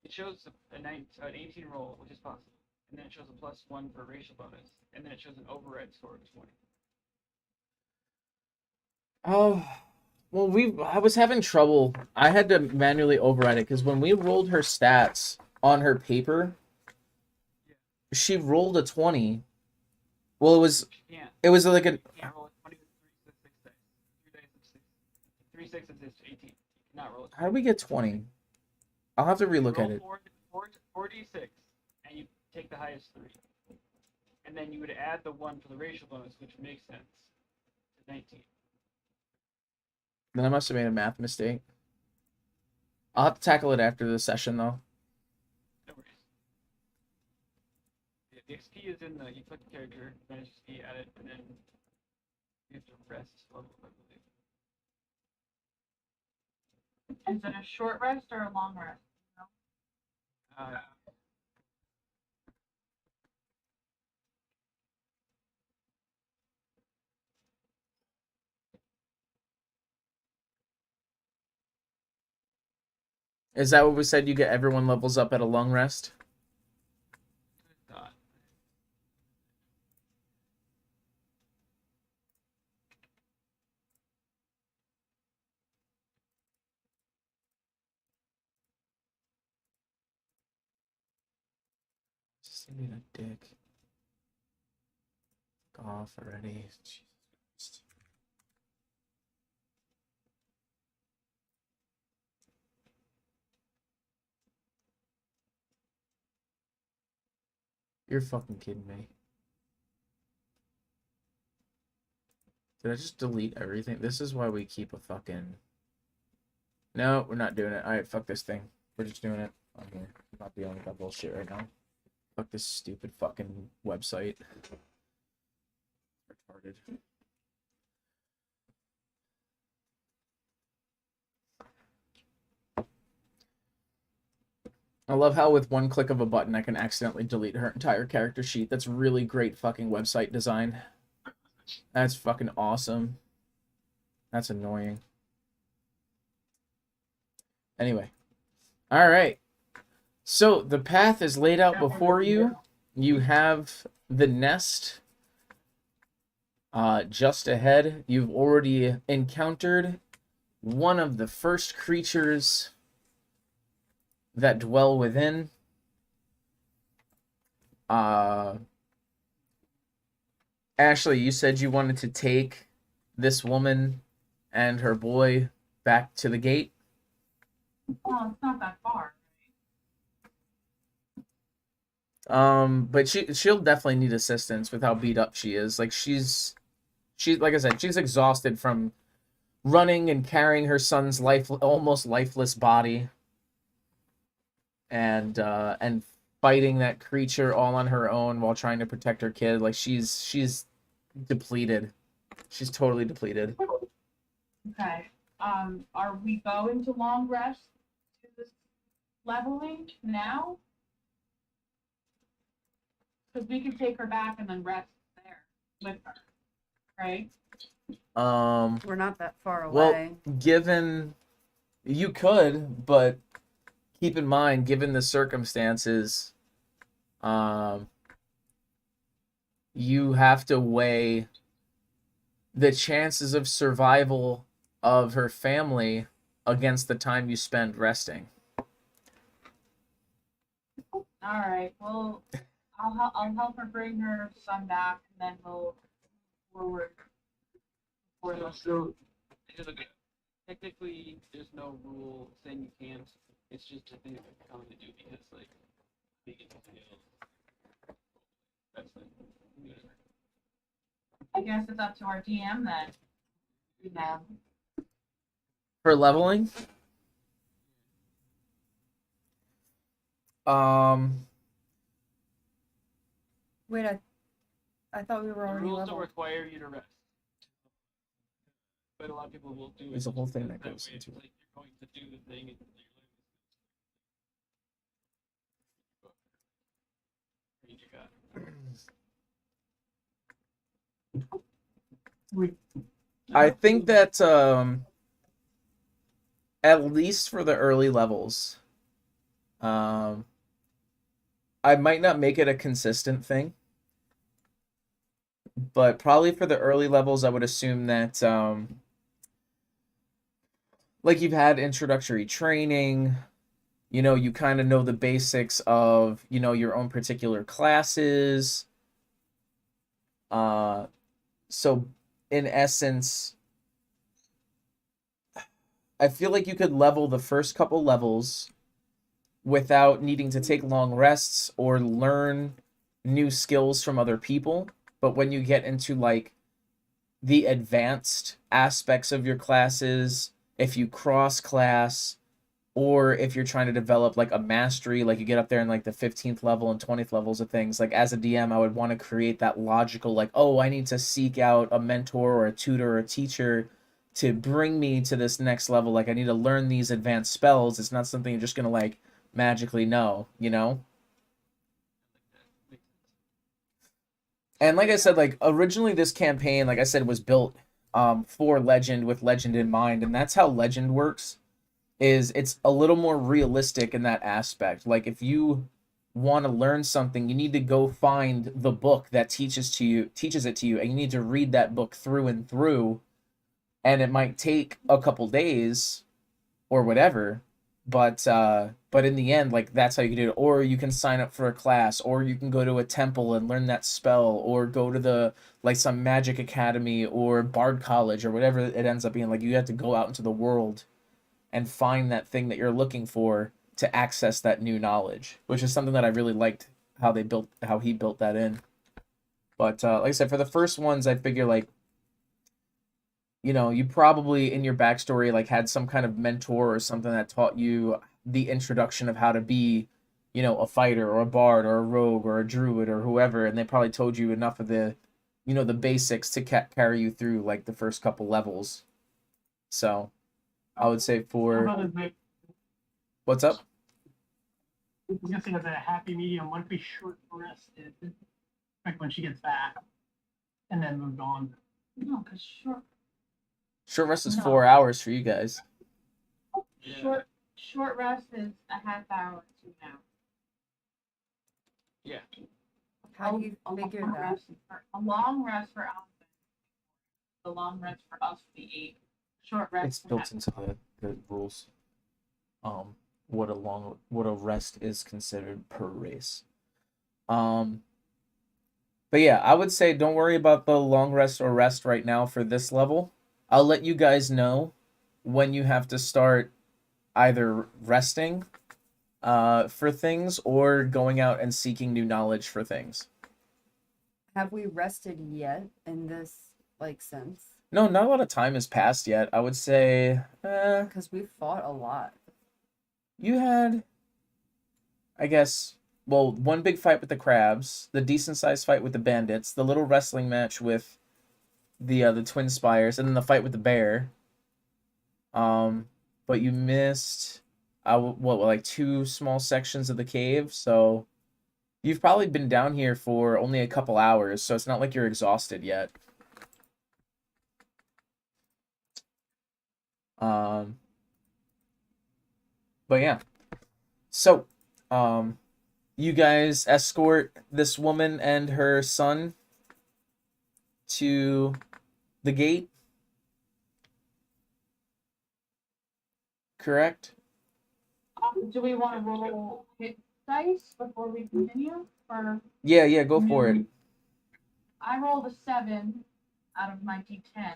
[SPEAKER 7] It shows an 18 roll, which is possible. And then it shows a +1 for racial bonus. And then it shows an override score of 20.
[SPEAKER 2] Oh, well, I was having trouble. I had to manually override it because when we rolled her stats on her paper, she rolled a 20. Well, it was like a.
[SPEAKER 7] You can't roll a 20 with 3 dice. 3 dice of 6. 3 6 is 18. You cannot roll a 20.
[SPEAKER 2] How do we get 20? I'll have to relook at it.
[SPEAKER 7] 4d6, and you take the highest 3. And then you would add the 1 for the racial bonus, which makes sense, to 19.
[SPEAKER 2] Then I must have made a math mistake. I'll have to tackle it after the session, though.
[SPEAKER 7] No worries. The XP is in the, you click the character, manage XP, add it, and then you have to rest level, I believe.
[SPEAKER 5] Is it a short rest or a long rest?
[SPEAKER 2] Is that what we said? You get everyone levels up at a long rest?
[SPEAKER 7] Thought.
[SPEAKER 2] Just being a dick. Go off already. Jesus Christ. You're fucking kidding me. Did I just delete everything? This is why we keep a fucking... No, we're not doing it. Alright, fuck this thing. We're just doing it on here. I'm not dealing with that bullshit right now. Fuck this stupid fucking website. Retarded. I love how with one click of a button I can accidentally delete her entire character sheet. That's really great fucking website design. That's fucking awesome. That's annoying. Anyway. Alright. So, the path is laid out before you. You have the nest just ahead. You've already encountered one of the first creatures that dwell within. Ashley, you said you wanted to take this woman and her boy back to the gate.
[SPEAKER 5] Well, it's not that far.
[SPEAKER 2] But she'll definitely need assistance with how beat up she is. Like she's like I said, she's exhausted from running and carrying her son's almost lifeless body. And fighting that creature all on her own while trying to protect her kid. Like she's depleted. She's totally depleted.
[SPEAKER 5] Okay. Are we going to long rest to this leveling now? Because we can take her back and then rest there with her, right?
[SPEAKER 8] We're not that far
[SPEAKER 2] Well,
[SPEAKER 8] away.
[SPEAKER 2] given you could, but keep in mind, given the circumstances, you have to weigh the chances of survival of her family against the time you spend resting.
[SPEAKER 5] All right. Well, I'll help her bring her son back, and then we'll forward.
[SPEAKER 7] So here's a good. Technically, there's no rule saying you can't. It's just a thing that we're coming to do because, like, we get to feel. That's like, whatever.
[SPEAKER 5] I guess it's up to our DM then. Yeah.
[SPEAKER 2] For leveling,
[SPEAKER 8] Wait, I thought we were
[SPEAKER 7] The
[SPEAKER 8] already
[SPEAKER 7] rules don't
[SPEAKER 8] level.
[SPEAKER 7] require you to rest, but a lot of people will do it.
[SPEAKER 2] There's a whole
[SPEAKER 7] just
[SPEAKER 2] thing
[SPEAKER 7] because
[SPEAKER 2] that goes
[SPEAKER 7] way it's
[SPEAKER 2] into it.
[SPEAKER 7] like you're going to do the thing and you're learning. You got.
[SPEAKER 2] I think that at least for the early levels, I might not make it a consistent thing, but probably for the early levels, I would assume that like you've had introductory training, you know, you kind of know the basics of, you know, your own particular classes. So in essence, I feel like you could level the first couple levels without needing to take long rests or learn new skills from other people. But when you get into like the advanced aspects of your classes, if you cross class, or if you're trying to develop like a mastery, like you get up there in like the 15th level and 20th levels of things, like as a DM, I would want to create that logical, like, oh, I need to seek out a mentor or a tutor or a teacher to bring me to this next level. Like I need to learn these advanced spells. It's not something you're just going to like magically know, you know? And like I said, like originally this campaign, like I said, was built for Legend with Legend in mind. And that's how Legend works. is it's a little more realistic in that aspect. Like if you want to learn something, you need to go find the book that teaches it to you, and you need to read that book through and through, and it might take a couple days or whatever, but in the end, like that's how you can do it. Or you can sign up for a class, or you can go to a temple and learn that spell, or go to the like some magic academy or bard college or whatever it ends up being. Like you have to go out into the world and find that thing that you're looking for to access that new knowledge, which is something that I really liked how he built that in. But like I said, for the first ones, I figure like, you know, you probably in your backstory like had some kind of mentor or something that taught you the introduction of how to be, you know, a fighter or a bard or a rogue or a druid or whoever, and they probably told you enough of the, you know, the basics to carry you through like the first couple levels. So I would say for what's up?
[SPEAKER 3] I was gonna say as a happy medium, what if we short rested, like when she gets back, and then moved on?
[SPEAKER 5] No, because
[SPEAKER 2] Short rest is
[SPEAKER 5] No.
[SPEAKER 2] 4 hours for you guys.
[SPEAKER 5] short rest is a half hour to an hour.
[SPEAKER 7] Yeah.
[SPEAKER 8] How do you figure that?
[SPEAKER 5] A long rest for Alvin. The long rest for us would be 8. Short rest.
[SPEAKER 2] It's built into the rules. What a rest is considered per race. But yeah, I would say don't worry about the long rest or rest right now for this level. I'll let you guys know when you have to start either resting for things or going out and seeking new knowledge for things.
[SPEAKER 8] Have we rested yet in this like sense?
[SPEAKER 2] No, not a lot of time has passed yet. I would say
[SPEAKER 8] Because we fought a lot.
[SPEAKER 2] you had, I guess, well, one big fight with the crabs, the decent sized fight with the bandits, the little wrestling match with the twin spires, and then the fight with the bear. But you missed like 2 small sections of the cave, so you've probably been down here for only a couple hours, so it's not like you're exhausted yet. But yeah. So, you guys escort this woman and her son to the gate. Correct?
[SPEAKER 5] Do we want to roll hit dice before we continue? Or
[SPEAKER 2] Yeah, go for it.
[SPEAKER 5] I rolled a 7 out of my D10.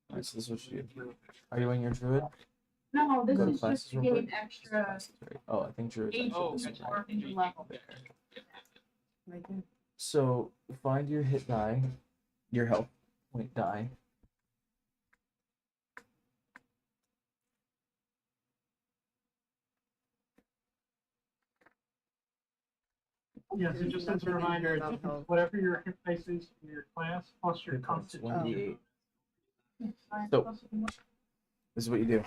[SPEAKER 2] Alright, so this is what you do. Are you on your druid?
[SPEAKER 5] No, this
[SPEAKER 2] Go to
[SPEAKER 5] is
[SPEAKER 2] classes
[SPEAKER 5] just to
[SPEAKER 2] real
[SPEAKER 5] gain
[SPEAKER 2] quick.
[SPEAKER 5] extra
[SPEAKER 2] Oh, I think druid's
[SPEAKER 5] age
[SPEAKER 2] actually this one.
[SPEAKER 5] or into level.
[SPEAKER 8] Right there.
[SPEAKER 2] So find your hit die, your health point die.
[SPEAKER 3] Yeah, so just as a reminder, it's whatever your hit dice is in your class plus your
[SPEAKER 2] Hit points,
[SPEAKER 3] constitution.
[SPEAKER 2] 1d8. So this is what you do.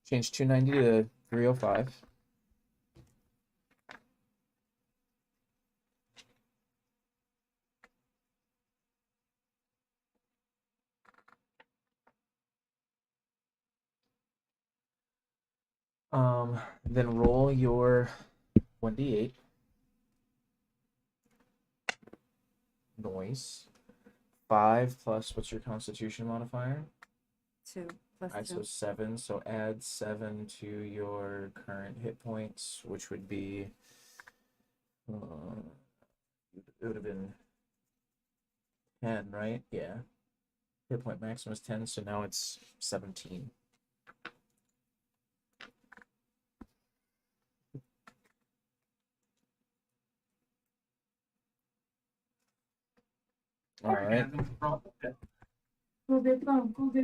[SPEAKER 2] Change 290 to 305. Then roll your 1d8. Noise. 5 plus what's your constitution modifier?
[SPEAKER 8] 2 plus
[SPEAKER 2] Alright,
[SPEAKER 8] 2.
[SPEAKER 2] so 7. So add 7 to your current hit points, which would be it would have been 10, right? Yeah. Hit point maximum is 10, so now it's 17. All right.
[SPEAKER 5] Go get them, move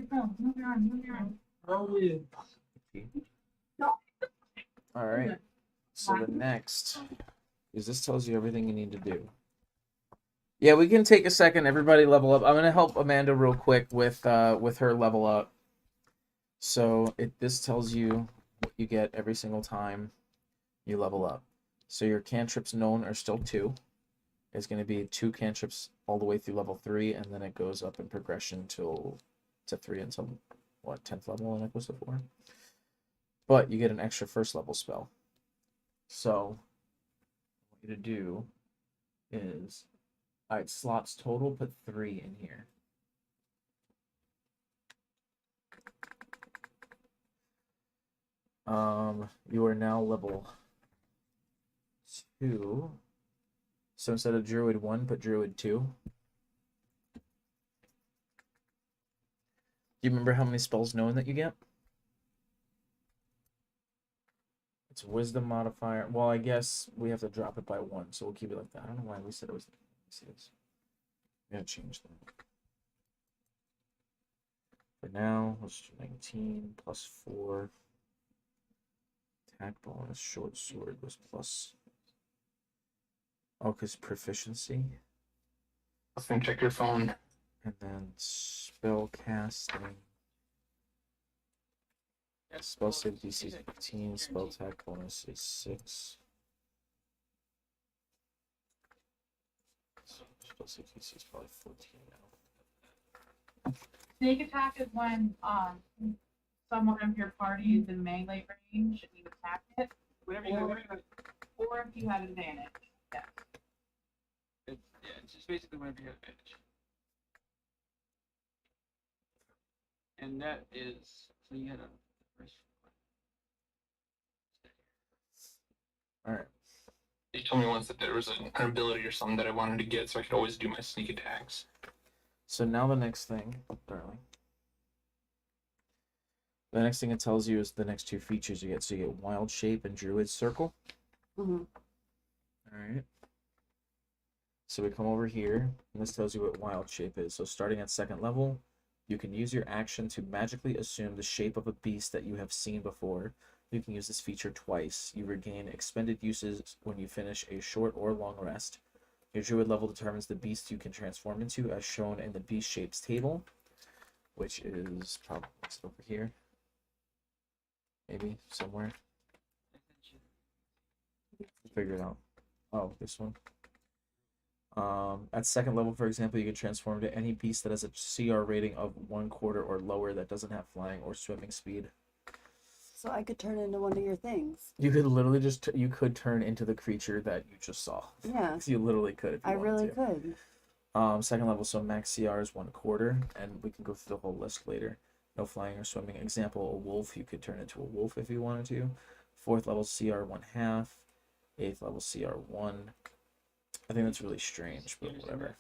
[SPEAKER 5] your arm.
[SPEAKER 2] All right. So the next is this tells you everything you need to do. Yeah, we can take a second. Everybody level up. I'm gonna help Amanda real quick with her level up. So this tells you what you get every single time you level up. So your cantrips known are still 2. It's going to be 2 cantrips all the way through level 3, and then it goes up in progression to 3 until what 10th level, and it goes to 4. but you get an extra first level spell. So what you to do is, all right, slots total, put 3 in here. You are now level 2. So instead of Druid 1, put Druid 2. Do you remember how many spells known that you get? It's Wisdom modifier. Well, I guess we have to drop it by 1, so we'll keep it like that. I don't know why we said it was. We gotta change that. For now, let's do 19 plus 4. Attack bonus, short sword was plus. Oh, because proficiency.
[SPEAKER 6] Then check your phone.
[SPEAKER 2] And then spell casting. Spell save DC is 15, spell attack bonus is 6. Spell save DC is probably 14 now.
[SPEAKER 5] Sneak attack is when someone of your party is in melee range and you attack it,
[SPEAKER 7] Whatever you have.
[SPEAKER 5] or if you have advantage. Yeah.
[SPEAKER 7] It's just basically whenever you have advantage. And that is, so you had a first.
[SPEAKER 2] Alright.
[SPEAKER 6] You told me once that there was an ability or something that I wanted to get, so I could always do my sneak attacks.
[SPEAKER 2] So now the next thing, darling. The next thing it tells you is the next 2 features you get. So you get Wild Shape and Druid Circle.
[SPEAKER 8] Mm-hmm.
[SPEAKER 2] Alright. So we come over here, and this tells you what Wild Shape is. So starting at 2nd level, you can use your action to magically assume the shape of a beast that you have seen before. You can use this feature twice. You regain expended uses when you finish a short or long rest. Your Druid level determines the beast you can transform into, as shown in the Beast Shapes table, which is probably over here. Maybe somewhere. Figure it out. Oh, this one. At 2nd level, for example, you can transform to any beast that has a CR rating of 1/4 or lower that doesn't have flying or swimming speed.
[SPEAKER 8] So I could turn into one of your things.
[SPEAKER 2] You could literally just you could turn into the creature that you just saw.
[SPEAKER 8] Yeah.
[SPEAKER 2] You literally could if you
[SPEAKER 8] I
[SPEAKER 2] wanted
[SPEAKER 8] really
[SPEAKER 2] to.
[SPEAKER 8] could.
[SPEAKER 2] 2nd level, so max CR is 1/4, and we can go through the whole list later. No flying or swimming. Example, a wolf, you could turn into a wolf if you wanted to. 4th level CR 1/2. 8th level CR 1. I think that's really strange, but whatever.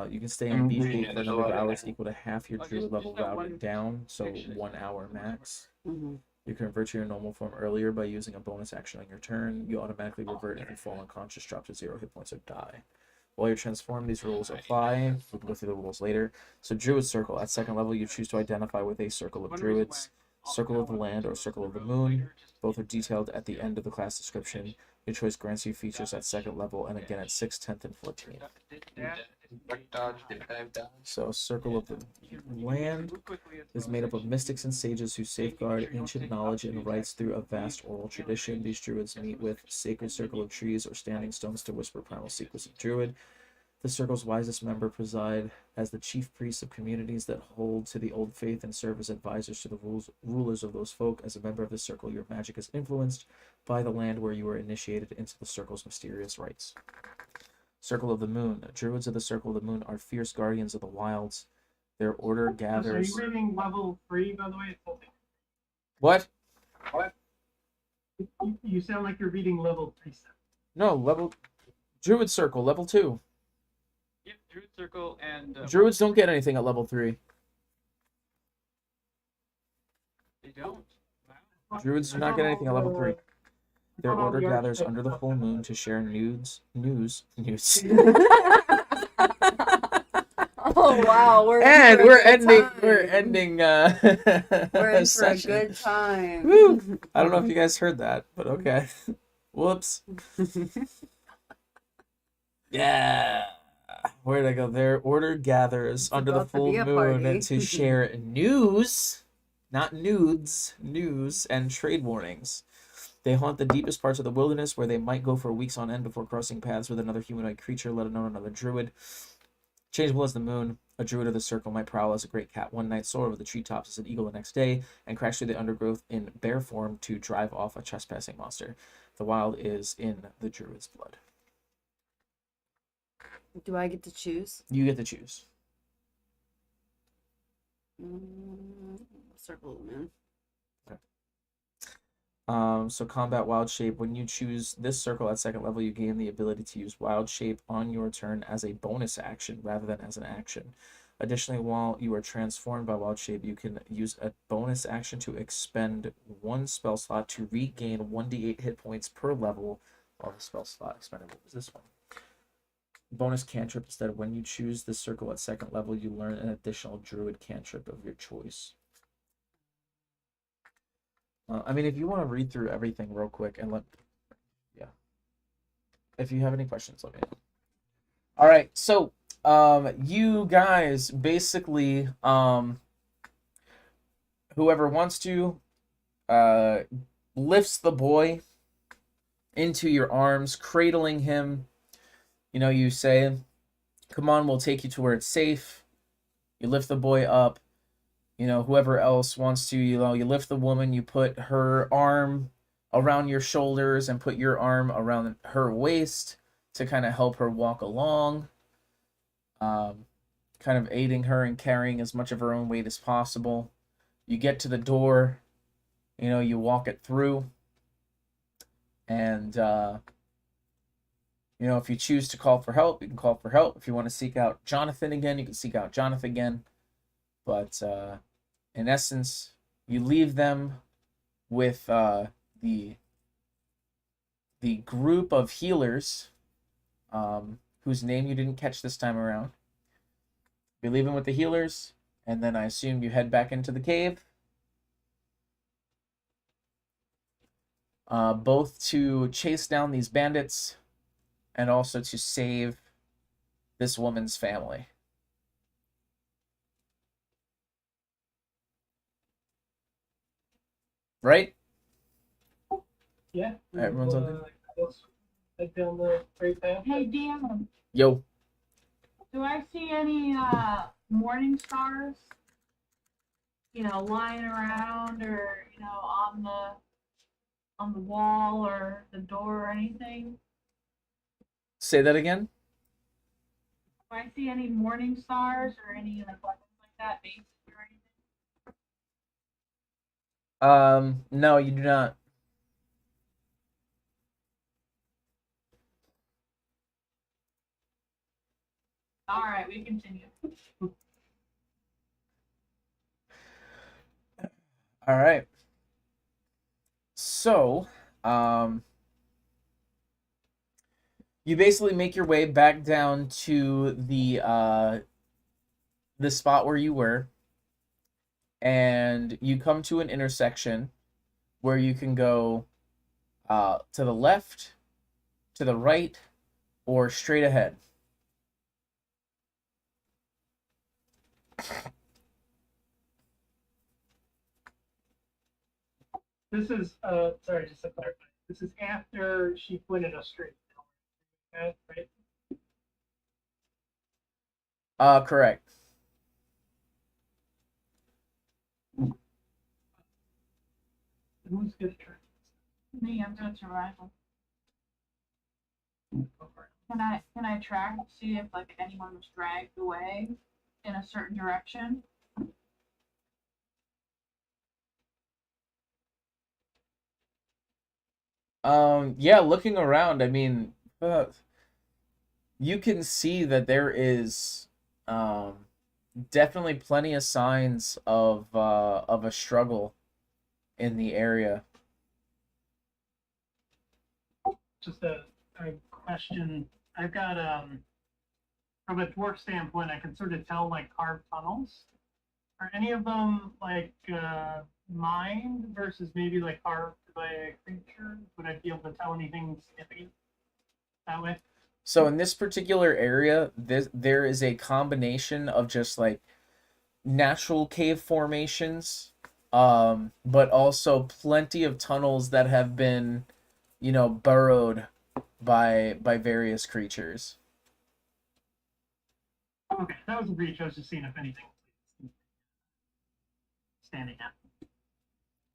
[SPEAKER 2] You can stay in beast shape for a number of hours equal to half your druid level rounded down, so 1 hour max.
[SPEAKER 8] Mm-hmm.
[SPEAKER 2] You can revert to your normal form earlier by using a bonus action on your turn. You automatically revert if you fall unconscious, drop to 0 hit points, or die. While you're transformed, these rules apply. We can go through the rules later. So Druid Circle. At 2nd level, you choose to identify with a circle of druids, circle of the land, or circle of the moon. Both are detailed at the end of the class description. Your choice grants you features at 2nd level, and again at 6th, 10th, and 14th. So Circle of the Land is made up of mystics and sages who safeguard ancient knowledge and rites through a vast oral tradition. These druids meet with sacred circle of trees or standing stones to whisper primal secrets of druid. The circle's wisest member preside as the chief priests of communities that hold to the old faith and serve as advisors to the rulers of those folk. As a member of the circle, your magic is influenced by the land where you were initiated into the circle's mysterious rites. Circle of the Moon. Druids of the Circle of the Moon are fierce guardians of the wilds. Their order gathers...
[SPEAKER 3] So are you reading level 3, by the way? It's holding.
[SPEAKER 2] What?
[SPEAKER 3] You sound like you're reading level 3 stuff.
[SPEAKER 2] No, level... Druid Circle, level 2.
[SPEAKER 7] Yep, Druid Circle and...
[SPEAKER 2] Druids don't get anything at level 3.
[SPEAKER 7] They don't? Wow.
[SPEAKER 2] Druids do not get anything at level 3. Their order gathers under the full moon to share news.
[SPEAKER 8] Oh wow, we're
[SPEAKER 2] ending.
[SPEAKER 8] We're in for
[SPEAKER 2] session.
[SPEAKER 8] a good time.
[SPEAKER 2] Woo! I don't know if you guys heard that, but okay. Whoops. Yeah. Where did I go? Their order gathers under the
[SPEAKER 8] about to
[SPEAKER 2] full
[SPEAKER 8] be a
[SPEAKER 2] moon
[SPEAKER 8] party.
[SPEAKER 2] to share news, not nudes, news and trade warnings. They haunt the deepest parts of the wilderness where they might go for weeks on end before crossing paths with another humanoid creature, let alone another druid. Changeable as the moon, a druid of the circle might prowl as a great cat one night, soar over the treetops as an eagle the next day, and crash through the undergrowth in bear form to drive off a trespassing monster. The wild is in the druid's blood.
[SPEAKER 8] Do I get to choose?
[SPEAKER 2] You get to choose.
[SPEAKER 8] Circle of the moon.
[SPEAKER 2] So combat wild shape. When you choose this circle at second level, you gain the ability to use wild shape on your turn as a bonus action rather than as an action. Additionally, while you are transformed by wild shape, you can use a bonus action to expend one spell slot to regain 1d8 hit points per level while the spell slot expended. What was this one? Bonus cantrip. Instead, when you choose this circle at second level, you learn an additional druid cantrip of your choice. I mean, if you want to read through everything real quick and if you have any questions, let me know. All right, so you guys basically, whoever wants to, lifts the boy into your arms, cradling him. You know, you say, "Come on, we'll take you to where it's safe." You lift the boy up. You know, whoever else wants to, you lift the woman, you put her arm around your shoulders and put your arm around her waist to kind of help her walk along, kind of aiding her in carrying as much of her own weight as possible. You get to the door, you know, you walk it through, and, you know, if you choose to call for help, you can call for help. If you want to seek out Jonathan again, you can seek out Jonathan again. But in essence, you leave them with the group of healers whose name you didn't catch this time around. You leave them with the healers, and then I assume you head back into the cave. Both to chase down these bandits and also to save this woman's family. Right?
[SPEAKER 3] Yeah.
[SPEAKER 2] Everyone's on
[SPEAKER 3] Head down the great path.
[SPEAKER 9] Hey, Dan,
[SPEAKER 2] Yo.
[SPEAKER 9] do I see any morning stars? You know, lying around or on the wall or the door or anything?
[SPEAKER 2] Say that again?
[SPEAKER 9] Do I see any morning stars or any like weapons like that, bases or anything?
[SPEAKER 2] No, you do not.
[SPEAKER 9] All right, we continue.
[SPEAKER 2] All right. So, you basically make your way back down to the spot where you were, and you come to an intersection where you can go to the left, to the right, or straight ahead.
[SPEAKER 3] This is sorry, just to clarify. This is after she pointed us straight. Okay, right?
[SPEAKER 2] Correct.
[SPEAKER 3] Who's gonna turn?
[SPEAKER 9] Me, I'm doing survival.
[SPEAKER 3] Go for it.
[SPEAKER 9] Can I track to see if like anyone was dragged away in a certain direction?
[SPEAKER 2] Yeah, looking around, I mean, you can see that there is definitely plenty of signs of a struggle in the area.
[SPEAKER 3] Just a question. I've got from a dwarf standpoint, I can sort of tell like carved tunnels. Are any of them like mined versus maybe like carved by a creature? Would I be able to tell anything significant that way?
[SPEAKER 2] So in this particular area, there is a combination of just like natural cave formations, but also plenty of tunnels that have been, you know, burrowed by various creatures.
[SPEAKER 3] Okay, that was a breach. I was just seeing if anything standing out.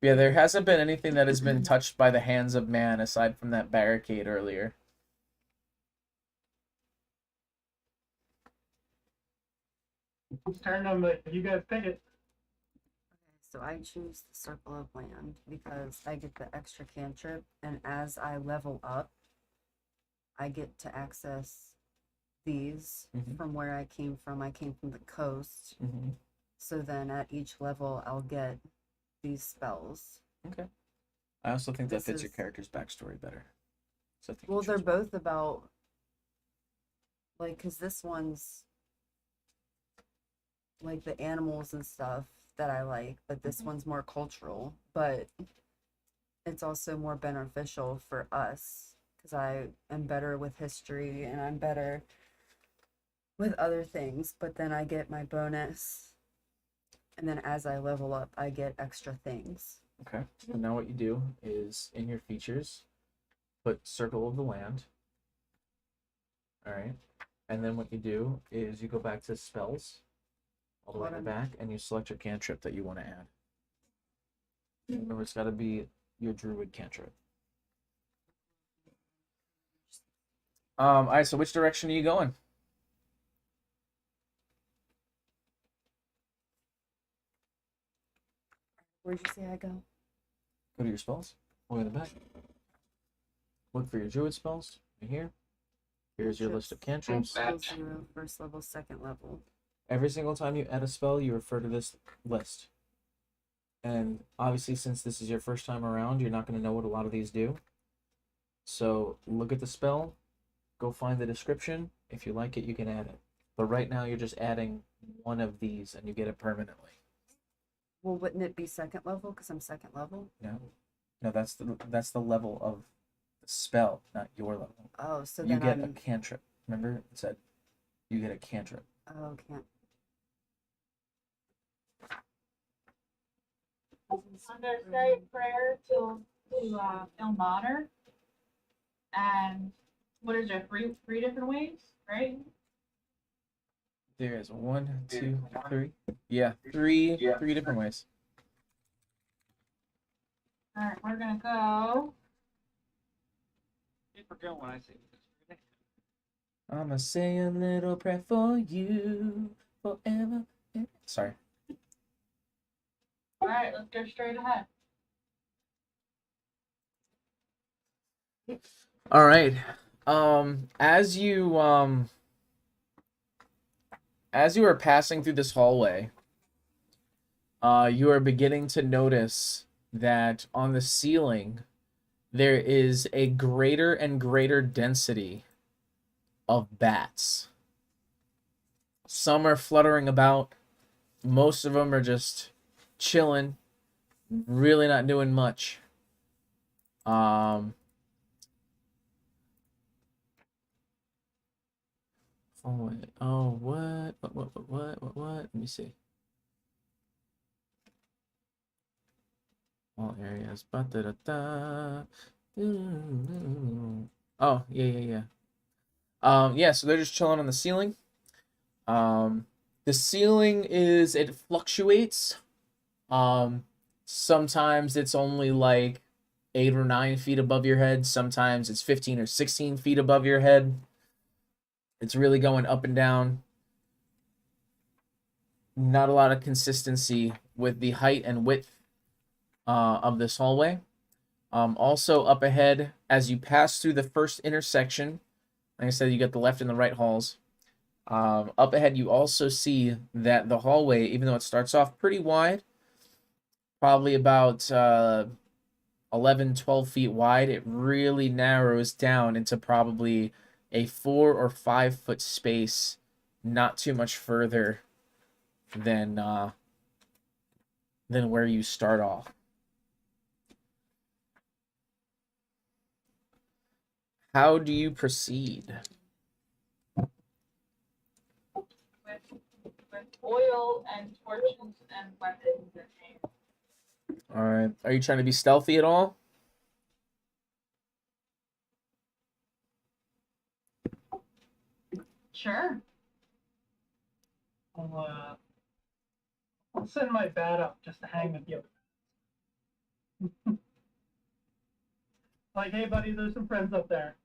[SPEAKER 2] Yeah, there hasn't been anything that has been touched by the hands of man aside from that barricade earlier.
[SPEAKER 3] Whose turn on the? You guys pick it.
[SPEAKER 8] So I choose the Circle of Land because I get the extra cantrip, and as I level up, I get to access these from where I came from. I came from the coast. So then at each level, I'll get these spells.
[SPEAKER 2] Okay. I also think that
[SPEAKER 8] This
[SPEAKER 2] fits your
[SPEAKER 8] is-
[SPEAKER 2] character's backstory better. So I think you
[SPEAKER 8] Well, they're
[SPEAKER 2] choose one.
[SPEAKER 8] both about, like, because this one's like the animals and stuff that I like, but this one's more cultural, but it's also more beneficial for us because I am better with history and I'm better with other things, but then I get my bonus, and then as I level up, I get extra things.
[SPEAKER 2] Okay. So now what you do is in your features, put Circle of the Land. All right. And then what you do is you go back to spells, all the way in the back, and you select your cantrip that you want to add. Remember, it's got to be your druid cantrip. All right. So which direction are you going?
[SPEAKER 8] Where'd you say I go?
[SPEAKER 2] Go to your spells, all the way in the back. Look for your druid spells right here. Here's your list of cantrips.
[SPEAKER 8] Level 0, first level, second level.
[SPEAKER 2] Every single time you add a spell, you refer to this list. And obviously, since this is your first time around, you're not going to know what a lot of these do. So look at the spell, go find the description. If you like it, you can add it. But right now, you're just adding one of these, and you get it permanently.
[SPEAKER 8] Well, wouldn't it be second level because I'm second level?
[SPEAKER 2] No, that's the level of the spell, not your level.
[SPEAKER 8] Oh, so
[SPEAKER 2] You
[SPEAKER 8] then
[SPEAKER 2] get a
[SPEAKER 8] I'm...
[SPEAKER 2] cantrip. Remember, it said you get a cantrip.
[SPEAKER 8] Oh, can't.
[SPEAKER 9] I'm gonna say a prayer to Ilmater. And what is there? Three different ways, right?
[SPEAKER 2] There is 1, 2, 3. Yeah, three different ways.
[SPEAKER 9] All right, we're gonna go.
[SPEAKER 7] You forget when I say this.
[SPEAKER 2] I'ma say a little prayer for you forever. Sorry.
[SPEAKER 9] All right, let's go straight ahead.
[SPEAKER 2] All right. As you are passing through this hallway, you are beginning to notice that on the ceiling there is a greater and greater density of bats. Some are fluttering about. Most of them are just chilling, really not doing much. What? Let me see. All areas. Oh, yeah. Yeah, so they're just chilling on the ceiling. The ceiling it fluctuates. Sometimes it's only like 8 or 9 feet above your head. Sometimes it's 15 or 16 feet above your head. It's really going up and down. Not a lot of consistency with the height and width of this hallway. Also up ahead, as you pass through the first intersection, like I said, you got the left and the right halls. Up ahead, you also see that the hallway, even though it starts off pretty wide, probably about 11, 12 feet wide, it really narrows down into probably a 4 or 5 foot space, not too much further than where you start off. How do you proceed?
[SPEAKER 9] With oil and torches and weapons in hand.
[SPEAKER 2] All right. Are you trying to be stealthy at all?
[SPEAKER 9] Sure.
[SPEAKER 3] I'll send my bat up just to hang with you. Like, hey, buddy, there's some friends up there.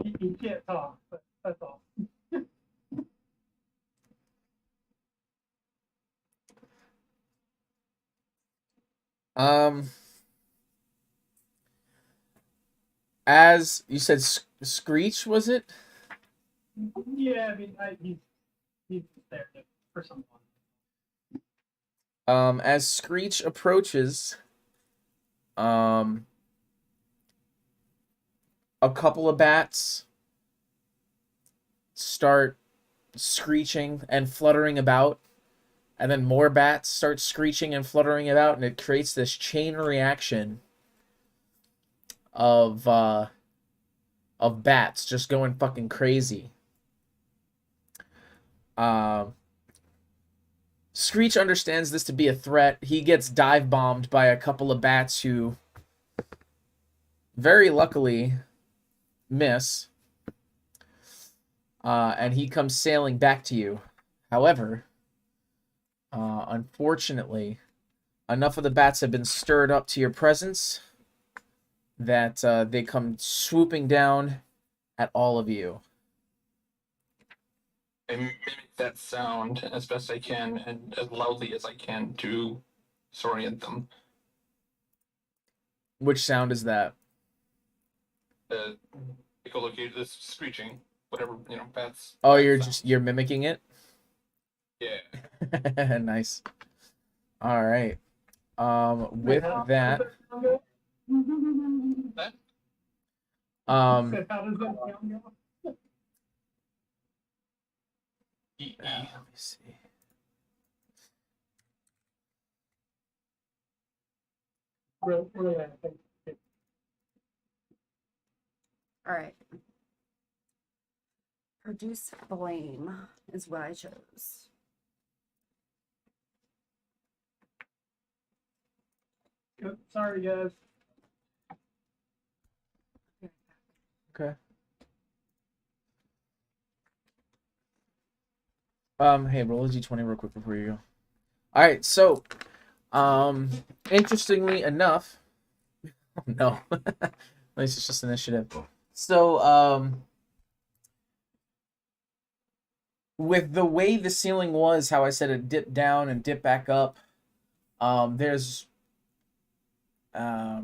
[SPEAKER 3] He can't talk, but that's all.
[SPEAKER 2] As you said, Screech, was it?
[SPEAKER 3] Yeah, I mean, he's there for someone.
[SPEAKER 2] As Screech approaches, a couple of bats start screeching and fluttering about, and then more bats start screeching and fluttering about, and it creates this chain reaction of bats just going fucking crazy. Screech understands this to be a threat. He gets dive bombed by a couple of bats who very luckily miss. And he comes sailing back to you. However, unfortunately, enough of the bats have been stirred up to your presence that they come swooping down at all of you.
[SPEAKER 6] I mimic that sound as best I can and as loudly as I can to disorient them.
[SPEAKER 2] Which sound is that?
[SPEAKER 6] Echolocated, this screeching, whatever, bats.
[SPEAKER 2] Oh,
[SPEAKER 6] bats
[SPEAKER 2] you're mimicking it?
[SPEAKER 6] Yeah.
[SPEAKER 2] Nice. All right. With that,
[SPEAKER 6] That?
[SPEAKER 3] How does that sound go?
[SPEAKER 2] let me see.
[SPEAKER 3] Really, I think.
[SPEAKER 8] All right. Produce flame is what I chose.
[SPEAKER 3] Good. Sorry, guys.
[SPEAKER 2] Okay. Hey, roll a d20 real quick before you go. All right, so, interestingly enough, no, at least it's just initiative. So, with the way the ceiling was, how I said it dipped down and dipped back up, there's a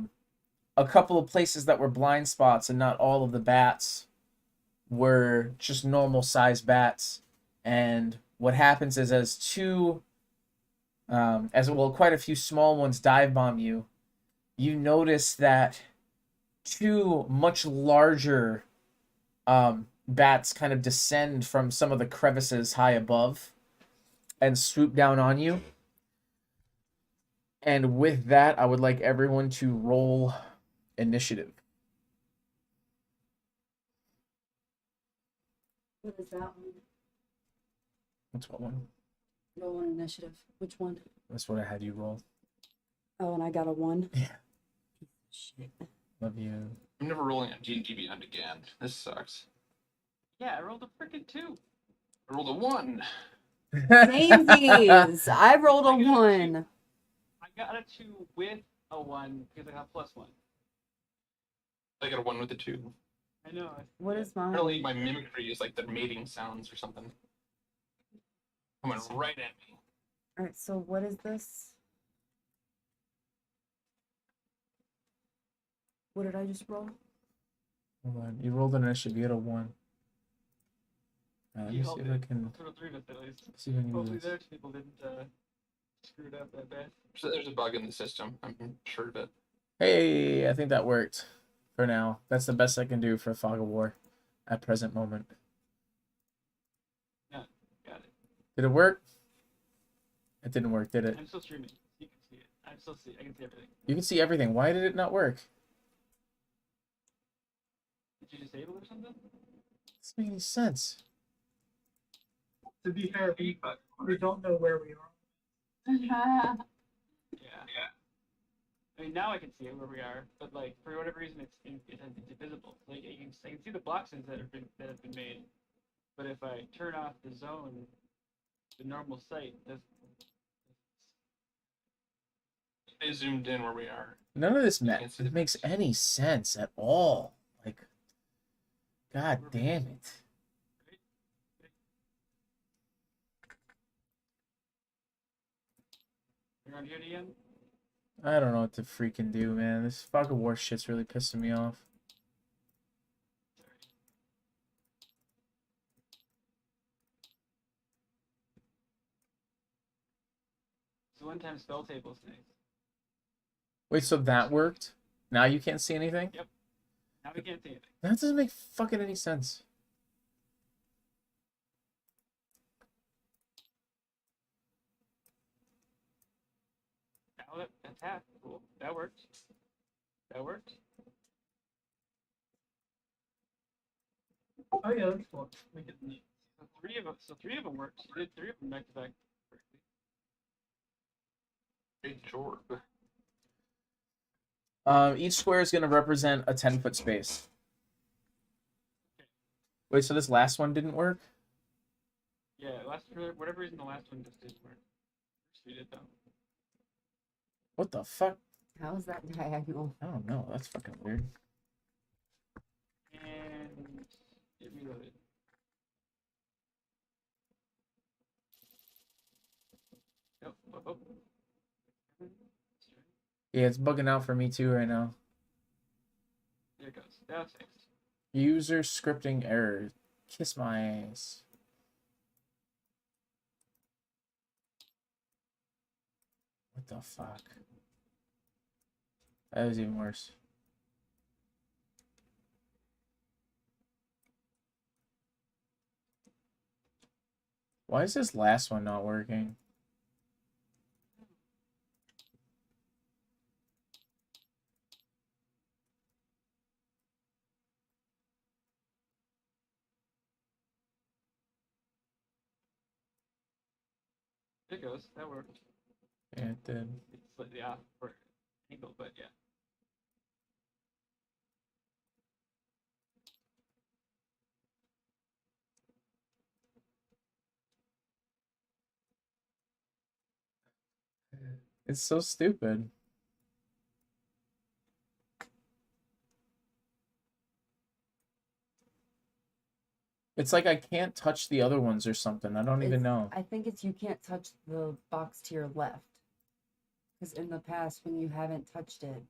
[SPEAKER 2] couple of places that were blind spots, and not all of the bats were just normal size bats. And what happens is, quite a few small ones dive bomb you, you notice that two much larger bats kind of descend from some of the crevices high above and swoop down on you. And with that, I would like everyone to roll initiative.
[SPEAKER 8] What is that one?
[SPEAKER 2] That's what one?
[SPEAKER 8] Roll an initiative. Which one?
[SPEAKER 2] That's what I had you roll.
[SPEAKER 8] Oh, and I got a 1.
[SPEAKER 2] Yeah.
[SPEAKER 8] Shit.
[SPEAKER 2] Love you.
[SPEAKER 6] I'm never rolling on D&D Beyond again. This sucks.
[SPEAKER 7] Yeah, I rolled a freaking 2.
[SPEAKER 6] I rolled a 1.
[SPEAKER 8] Samesies! I rolled a 1.
[SPEAKER 7] I got a 2 with a 1 because I got +1.
[SPEAKER 6] I got a 1 with a 2.
[SPEAKER 7] I know.
[SPEAKER 8] What is mine?
[SPEAKER 6] Apparently my mimicry is like the mating sounds or something. Coming right at me.
[SPEAKER 8] All right, so what is this? What did I just roll?
[SPEAKER 2] Hold on. You rolled an initiative. You had a 1. Let me
[SPEAKER 7] You
[SPEAKER 2] see
[SPEAKER 7] helped
[SPEAKER 2] if
[SPEAKER 7] it.
[SPEAKER 2] I can
[SPEAKER 7] Sort of 3 with it, at least.
[SPEAKER 2] see if I can do
[SPEAKER 7] Hopefully
[SPEAKER 2] this.
[SPEAKER 7] those people didn't screw it up that bad.
[SPEAKER 6] So there's a bug in the system. I'm sure of it.
[SPEAKER 2] Hey, I think that worked for now. That's the best I can do for Fog of War at present moment.
[SPEAKER 7] Yeah, got it.
[SPEAKER 2] Did it work? It didn't work, did it?
[SPEAKER 7] I'm still streaming. You can see it. I can see everything.
[SPEAKER 2] You can see everything. Why did it not work?
[SPEAKER 7] Did you disable or something?
[SPEAKER 2] Doesn't make any sense.
[SPEAKER 3] To be fair, we don't know where we are.
[SPEAKER 7] Yeah. I mean, now I can see it where we are, but like for whatever reason, it's invisible. Like I can see the boxes that have been made, but if I turn off the zone the normal sight.
[SPEAKER 6] They zoomed in where we are.
[SPEAKER 2] None of this
[SPEAKER 6] can't see the
[SPEAKER 2] makes
[SPEAKER 6] picture.
[SPEAKER 2] any sense at all. Like, god damn it.
[SPEAKER 7] Around here again?
[SPEAKER 2] I don't know what to freaking do, man. This fog of war shit's really pissing me off.
[SPEAKER 7] So one time spell table's nice.
[SPEAKER 2] Wait, so that worked? Now you can't see anything?
[SPEAKER 7] Yep. Now we can't see anything.
[SPEAKER 2] That doesn't make fucking any sense.
[SPEAKER 7] Now that's half. Cool. That worked. That worked.
[SPEAKER 3] Oh yeah, that's cool. Make it neat.
[SPEAKER 7] So three of them worked. You did 3 of them back to back. Correctly.
[SPEAKER 6] Great job.
[SPEAKER 2] Each square is going to represent a 10-foot space. Wait, so this last one didn't work?
[SPEAKER 7] Yeah, for whatever reason the last one just didn't work. First we did though.
[SPEAKER 2] What the fuck?
[SPEAKER 8] How is that diagonal?
[SPEAKER 2] I don't know. That's fucking weird.
[SPEAKER 7] And it reloaded. Nope. Oh.
[SPEAKER 2] Yeah, it's bugging out for me too right now.
[SPEAKER 7] There it goes. That's fixed.
[SPEAKER 2] User scripting error. Kiss my ass. What the fuck? That was even worse. Why is this last one not working?
[SPEAKER 7] There it goes. That worked.
[SPEAKER 2] Yeah, it did.
[SPEAKER 7] It's slightly off for angle, but yeah.
[SPEAKER 2] It's so stupid. It's like I can't touch the other ones or something. I don't even
[SPEAKER 8] It's-
[SPEAKER 2] know.
[SPEAKER 8] I think it's you can't touch the box to your left. Because in the past, when you haven't touched it,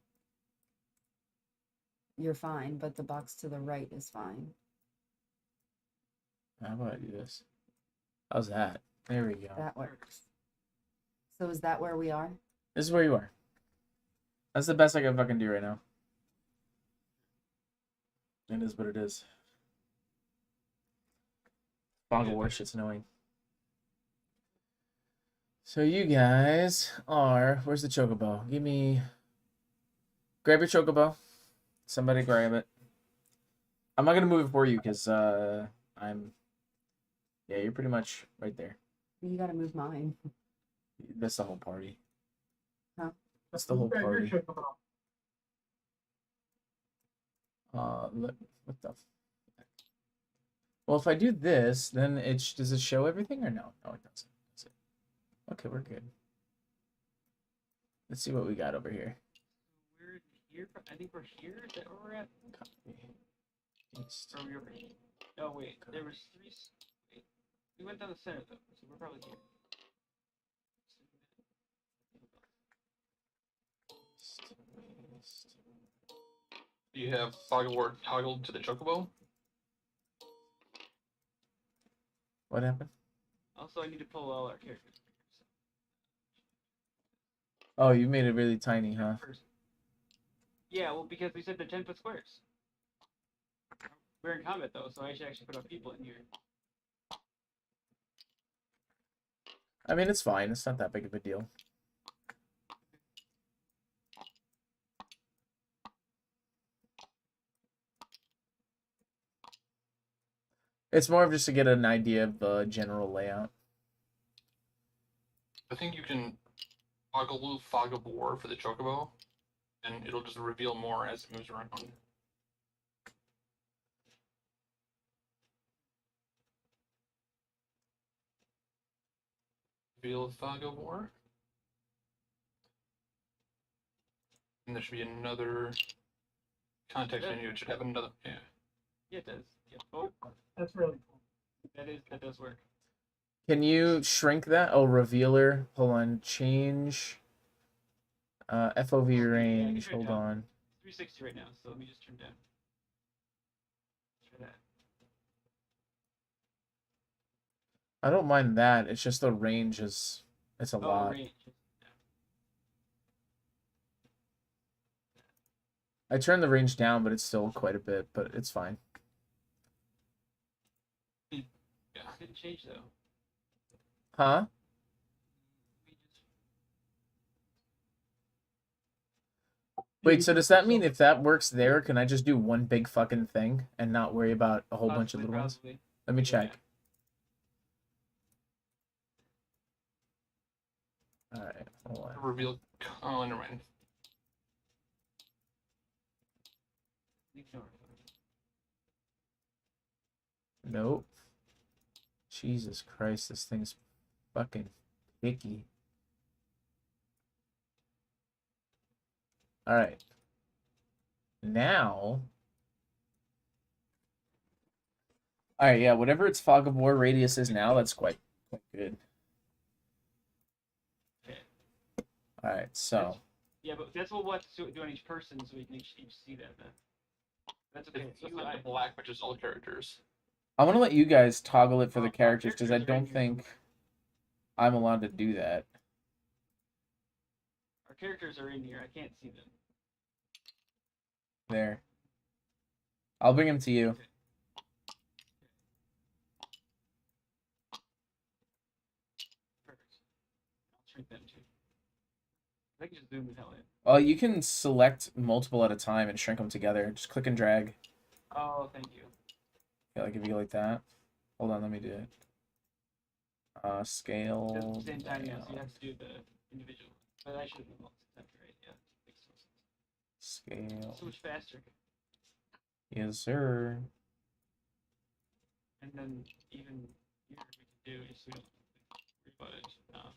[SPEAKER 8] you're fine, but the box to the right is fine.
[SPEAKER 2] How about I do this? How's that? There we go.
[SPEAKER 8] That works. So is that where we are?
[SPEAKER 2] This is where you are. That's the best I can fucking do right now. It is what it is. Fog of war shit's annoying. So you guys are... Where's the chocobo? Give me... Grab your chocobo. Somebody grab it. I'm not going to move it for you because I'm... Yeah, you're pretty much right there.
[SPEAKER 8] You gotta move mine.
[SPEAKER 2] That's the whole party.
[SPEAKER 8] Huh?
[SPEAKER 2] That's the whole
[SPEAKER 3] Grab your
[SPEAKER 2] party.
[SPEAKER 3] chocobo.
[SPEAKER 2] Look, what the... Well, if I do this, then does it show everything or no? No, it doesn't. That's it. Okay, we're good. Let's see what we got over here.
[SPEAKER 7] We're here. I think we're here. Is that where we're at?
[SPEAKER 2] Copy. Paste.
[SPEAKER 7] Or we were here? Oh wait, there was 3. Wait, we went down the center though, so we're probably here.
[SPEAKER 2] Paste.
[SPEAKER 6] Do you have Fog of War toggled to the chocobo?
[SPEAKER 2] What happened?
[SPEAKER 7] Also, I need to pull all our characters.
[SPEAKER 2] Oh, you made it really tiny, huh?
[SPEAKER 7] First. Yeah, well, because we said they're 10-foot squares. We're in combat though, so I should actually put our people in here.
[SPEAKER 2] I mean, it's fine. It's not that big of a deal. It's more of just to get an idea of the general layout.
[SPEAKER 6] I think you can toggle Fog of War for the chocobo, and it'll just reveal more as it moves around. reveal Fog of War. And there should be another context menu. It should have another. Yeah.
[SPEAKER 7] Yeah, it does. Yeah. Oh,
[SPEAKER 3] That's really cool.
[SPEAKER 7] that does work.
[SPEAKER 2] Can you shrink that? Oh, revealer. Hold on. Change. FOV
[SPEAKER 7] Yeah, I can
[SPEAKER 2] range.
[SPEAKER 7] turn it
[SPEAKER 2] Hold
[SPEAKER 7] down.
[SPEAKER 2] on.
[SPEAKER 7] 360 right now, so let me just turn down. Try that.
[SPEAKER 2] I don't mind that. It's just the range is. It's a
[SPEAKER 7] Oh,
[SPEAKER 2] lot.
[SPEAKER 7] range.
[SPEAKER 2] I turned the range down, but it's still quite a bit. But it's fine.
[SPEAKER 6] Yeah.
[SPEAKER 7] Didn't change though.
[SPEAKER 2] Huh?
[SPEAKER 7] We just
[SPEAKER 2] Wait, so does that mean if that works there, can I just do one big fucking thing and not worry about a whole bunch of
[SPEAKER 7] possibly,
[SPEAKER 2] little ones?
[SPEAKER 7] probably.
[SPEAKER 2] Let me
[SPEAKER 7] Yeah.
[SPEAKER 2] check. Alright, hold on.
[SPEAKER 6] Reveal. Oh, never mind.
[SPEAKER 7] Ignore it.
[SPEAKER 2] Nope. Jesus Christ, this thing's fucking picky. Alright. Now. Alright, yeah, whatever its Fog of War radius is now, that's quite good.
[SPEAKER 7] Okay.
[SPEAKER 2] Alright, so.
[SPEAKER 7] Yeah, but that's what we'll have to do on each person, so we can each see that then. That's okay.
[SPEAKER 6] It's not the black, but just all characters.
[SPEAKER 2] I want to let you guys toggle it for the
[SPEAKER 7] Our
[SPEAKER 2] characters because I
[SPEAKER 7] characters are in
[SPEAKER 2] don't
[SPEAKER 7] here
[SPEAKER 2] think
[SPEAKER 7] somewhere.
[SPEAKER 2] I'm allowed to do that.
[SPEAKER 7] Our characters are in here. I can't see them.
[SPEAKER 2] There. I'll bring him to you.
[SPEAKER 7] Perfect. I'll shrink them too. I can just zoom the hell in.
[SPEAKER 2] Well, you can select multiple at a time and shrink them together. Just click and drag.
[SPEAKER 7] Oh, thank you.
[SPEAKER 2] Yeah, like if you go like that. Hold on, let me do it. Scale.
[SPEAKER 7] At the same time, yeah, so you
[SPEAKER 2] down.
[SPEAKER 7] have to do the individual. But I should have done that, right? Yeah. Makes no sense.
[SPEAKER 2] Scale.
[SPEAKER 7] So much faster.
[SPEAKER 2] Yes, sir.
[SPEAKER 7] And then even here we can do is we don't worry about it.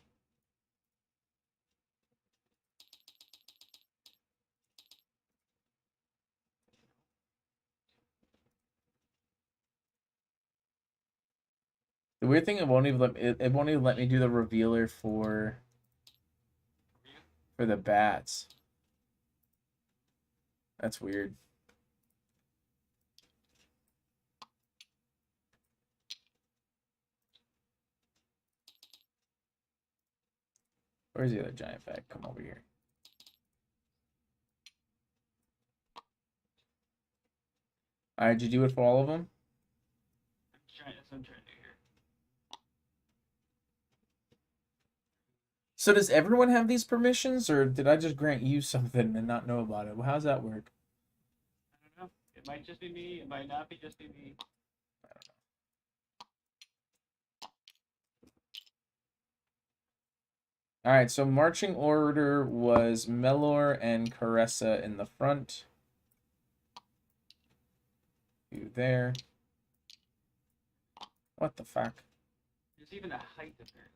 [SPEAKER 2] The weird thing, it won't even let me do the revealer for the bats. That's weird. Where's the other giant bat? Come over here. Alright, did you do it for all of them?
[SPEAKER 7] That's what I'm trying to do here.
[SPEAKER 2] So does everyone have these permissions, or did I just grant you something and not know about it? Well, how's that work?
[SPEAKER 7] I don't know. It might just be me. It might not be just be me.
[SPEAKER 2] Alright, so marching order was Melor and Caressa in the front. You there. What the fuck?
[SPEAKER 7] There's even a height apparently.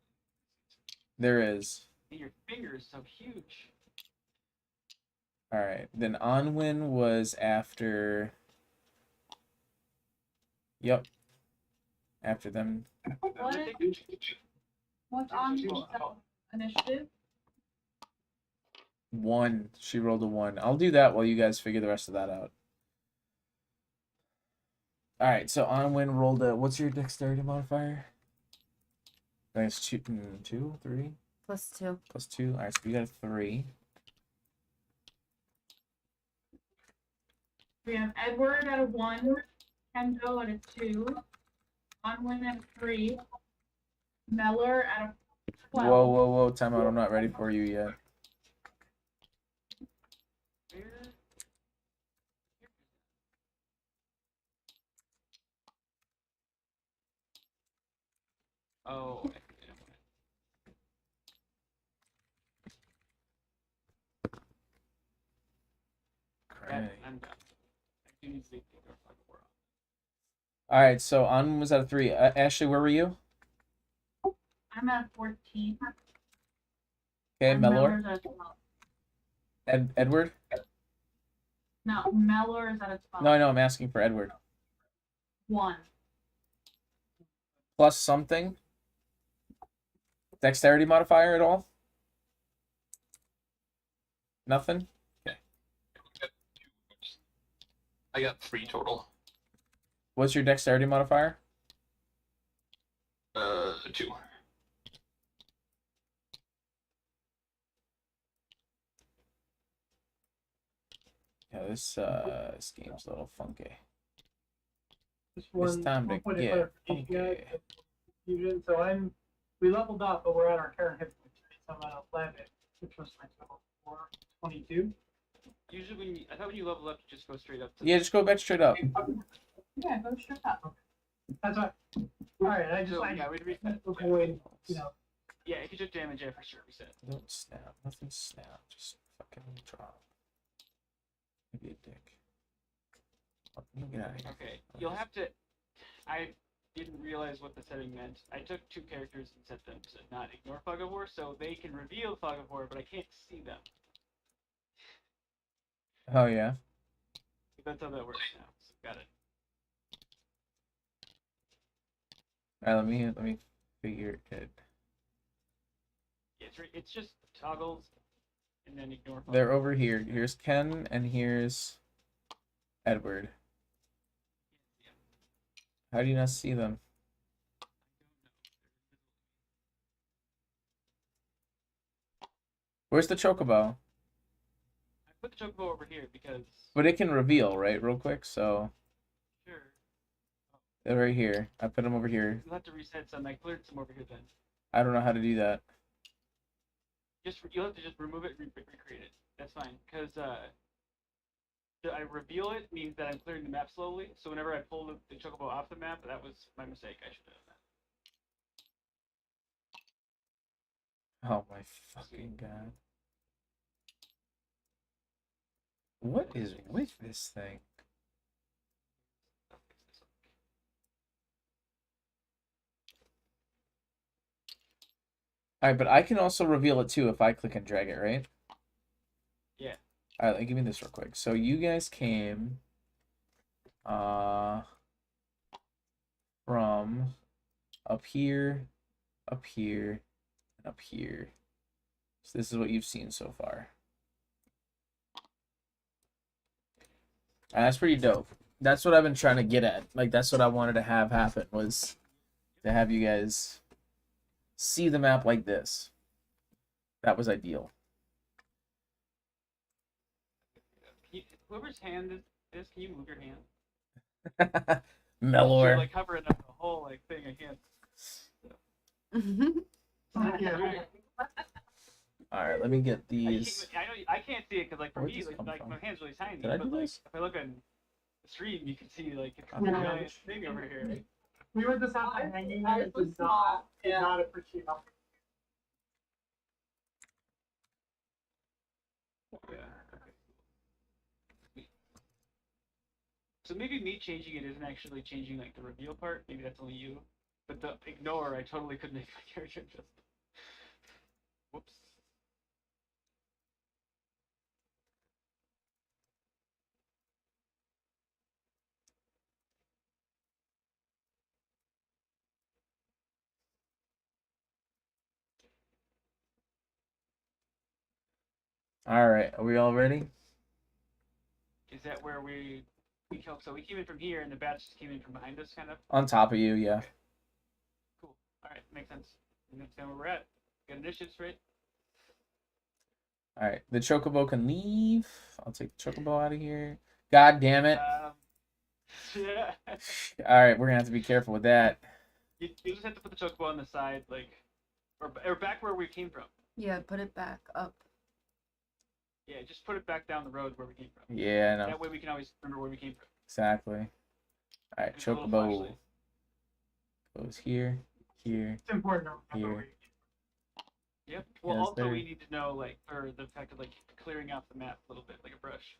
[SPEAKER 2] There is.
[SPEAKER 7] And your finger is so huge.
[SPEAKER 2] Alright, then Onwin was after... Yep. After them.
[SPEAKER 9] What is, what's on initiative?
[SPEAKER 2] 1. She rolled a 1. I'll do that while you guys figure the rest of that out. Alright, so Onwin rolled a... What's your dexterity modifier? I think it's 2, 3?
[SPEAKER 8] +2.
[SPEAKER 2] +2. Alright, so you got a 3.
[SPEAKER 9] We have Edward at a 1, Kendo at a 2, Onwin at a 3, Meller at a 12.
[SPEAKER 2] Whoa, whoa, whoa. Time out. I'm not ready for you yet.
[SPEAKER 7] Where? Oh, I forget.
[SPEAKER 2] Cray.
[SPEAKER 7] I'm done. I do need to take our fucking war off.
[SPEAKER 2] Alright, so Onwin was at a 3. Ashley, where were you?
[SPEAKER 9] I I'm at 14.
[SPEAKER 2] Okay,
[SPEAKER 9] and
[SPEAKER 2] Melor.
[SPEAKER 9] Mellor's at 12.
[SPEAKER 2] Edward?
[SPEAKER 9] No, Mellor is at a 12.
[SPEAKER 2] No, I know. I'm asking for Edward.
[SPEAKER 9] 1.
[SPEAKER 2] Plus something? Dexterity modifier at all? Nothing?
[SPEAKER 6] I got 3 total.
[SPEAKER 2] What's your dexterity modifier?
[SPEAKER 6] 2.
[SPEAKER 2] Yeah, this game's a little funky.
[SPEAKER 3] Just
[SPEAKER 2] It's time to
[SPEAKER 3] point of
[SPEAKER 2] get
[SPEAKER 3] clarification,
[SPEAKER 2] funky.
[SPEAKER 3] guys. Confusion. So we leveled up, but we're at our current hit points. So I'm at 11, which was my total for 22.
[SPEAKER 7] Usually, I thought when you level up, you just go straight up to.
[SPEAKER 2] Yeah, just go back straight up.
[SPEAKER 9] Yeah, go straight up.
[SPEAKER 3] That's right. All right, I just
[SPEAKER 7] So,
[SPEAKER 3] like
[SPEAKER 7] yeah, we'd reset.
[SPEAKER 3] avoid, you know.
[SPEAKER 7] Yeah, if you took damage, yeah, for sure, reset.
[SPEAKER 2] Don't snap. Nothing snap. Just fucking drop. Maybe a dick. Oh, you get out of here.
[SPEAKER 7] Okay, you'll have to. I didn't realize what the setting meant. I took 2 characters and set them to not ignore Fog of War, so they can reveal Fog of War, but I can't see them.
[SPEAKER 2] Oh, yeah.
[SPEAKER 7] That's how that works now. So got it.
[SPEAKER 2] Alright, let me figure it.
[SPEAKER 7] Yeah, it's just toggles and then ignore Fog.
[SPEAKER 2] They're over here. Here's Ken and here's Edward. How do you not see them? Where's the chocobo?
[SPEAKER 7] I put the chocobo over here because.
[SPEAKER 2] But it can reveal, right? Real quick, so
[SPEAKER 7] Sure.
[SPEAKER 2] they're right here. I put them over here.
[SPEAKER 7] You'll have to reset some. I cleared some over here then.
[SPEAKER 2] I don't know how to do that.
[SPEAKER 7] You'll have to just remove it, recreate it. That's fine, because I reveal it means that I'm clearing the map slowly. So whenever I pull the chocobo off the map, that was my mistake. I should have done that.
[SPEAKER 2] Oh my fucking god. What is with this thing?
[SPEAKER 7] I'll fix this up.
[SPEAKER 2] Alright, but I can also reveal it too if I click and drag it, right?
[SPEAKER 7] Yeah.
[SPEAKER 2] Alright, give me this real quick. So you guys came from up here, and up here. So this is what you've seen so far. And that's pretty dope. That's what I've been trying to get at. Like, that's what I wanted to have happen, was to have you guys see the map like this. That was ideal.
[SPEAKER 7] Whoever's hand is this, can you move your hand?
[SPEAKER 2] Melor.
[SPEAKER 7] You're like covering up the whole like thing. I can't.
[SPEAKER 2] All right, let me get
[SPEAKER 7] I
[SPEAKER 2] these.
[SPEAKER 7] can't see it because like for
[SPEAKER 2] Where'd
[SPEAKER 7] me,
[SPEAKER 2] this
[SPEAKER 7] like,
[SPEAKER 2] come from?
[SPEAKER 7] my hand's really tiny.
[SPEAKER 2] Did I
[SPEAKER 7] but
[SPEAKER 2] do
[SPEAKER 7] like
[SPEAKER 2] this?
[SPEAKER 7] if I look on the stream, you can see like it's a
[SPEAKER 2] Okay.
[SPEAKER 7] giant thing over here.
[SPEAKER 3] We were just out there hanging
[SPEAKER 9] I
[SPEAKER 3] there.
[SPEAKER 9] was
[SPEAKER 3] Did
[SPEAKER 9] small.
[SPEAKER 3] not appreciate how.
[SPEAKER 7] Yeah. Okay. Sweet. So maybe me changing it isn't actually changing like the reveal part. Maybe that's only you. But the ignore, I totally could make my character just. Whoops.
[SPEAKER 2] All right, are we all ready?
[SPEAKER 7] Is that where we killed? So we came in from here, and the bats just came in from behind us, kind of.
[SPEAKER 2] On top of you, yeah.
[SPEAKER 7] Cool. All right, makes sense. Understand where we're at. Got initiatives, right?
[SPEAKER 2] All right, the chocobo can leave. I'll take the chocobo out of here. God damn it!
[SPEAKER 7] Yeah.
[SPEAKER 2] All right, we're gonna have to be careful with that.
[SPEAKER 7] You just have to put the chocobo on the side, like, or back where we came from.
[SPEAKER 8] Yeah, put it back up.
[SPEAKER 7] Yeah, just put it back down the road where we came from.
[SPEAKER 2] Yeah, I know.
[SPEAKER 7] That way we can always remember where we came from.
[SPEAKER 2] Exactly. All right,
[SPEAKER 7] Just a little
[SPEAKER 2] chocobo
[SPEAKER 7] flashlight.
[SPEAKER 2] goes here, here.
[SPEAKER 3] It's important to remember
[SPEAKER 2] Here.
[SPEAKER 3] where you
[SPEAKER 7] Yep. Well,
[SPEAKER 2] Yes,
[SPEAKER 7] also
[SPEAKER 2] there.
[SPEAKER 7] we need to know, like, for the fact of like clearing out the map a little bit, like a brush.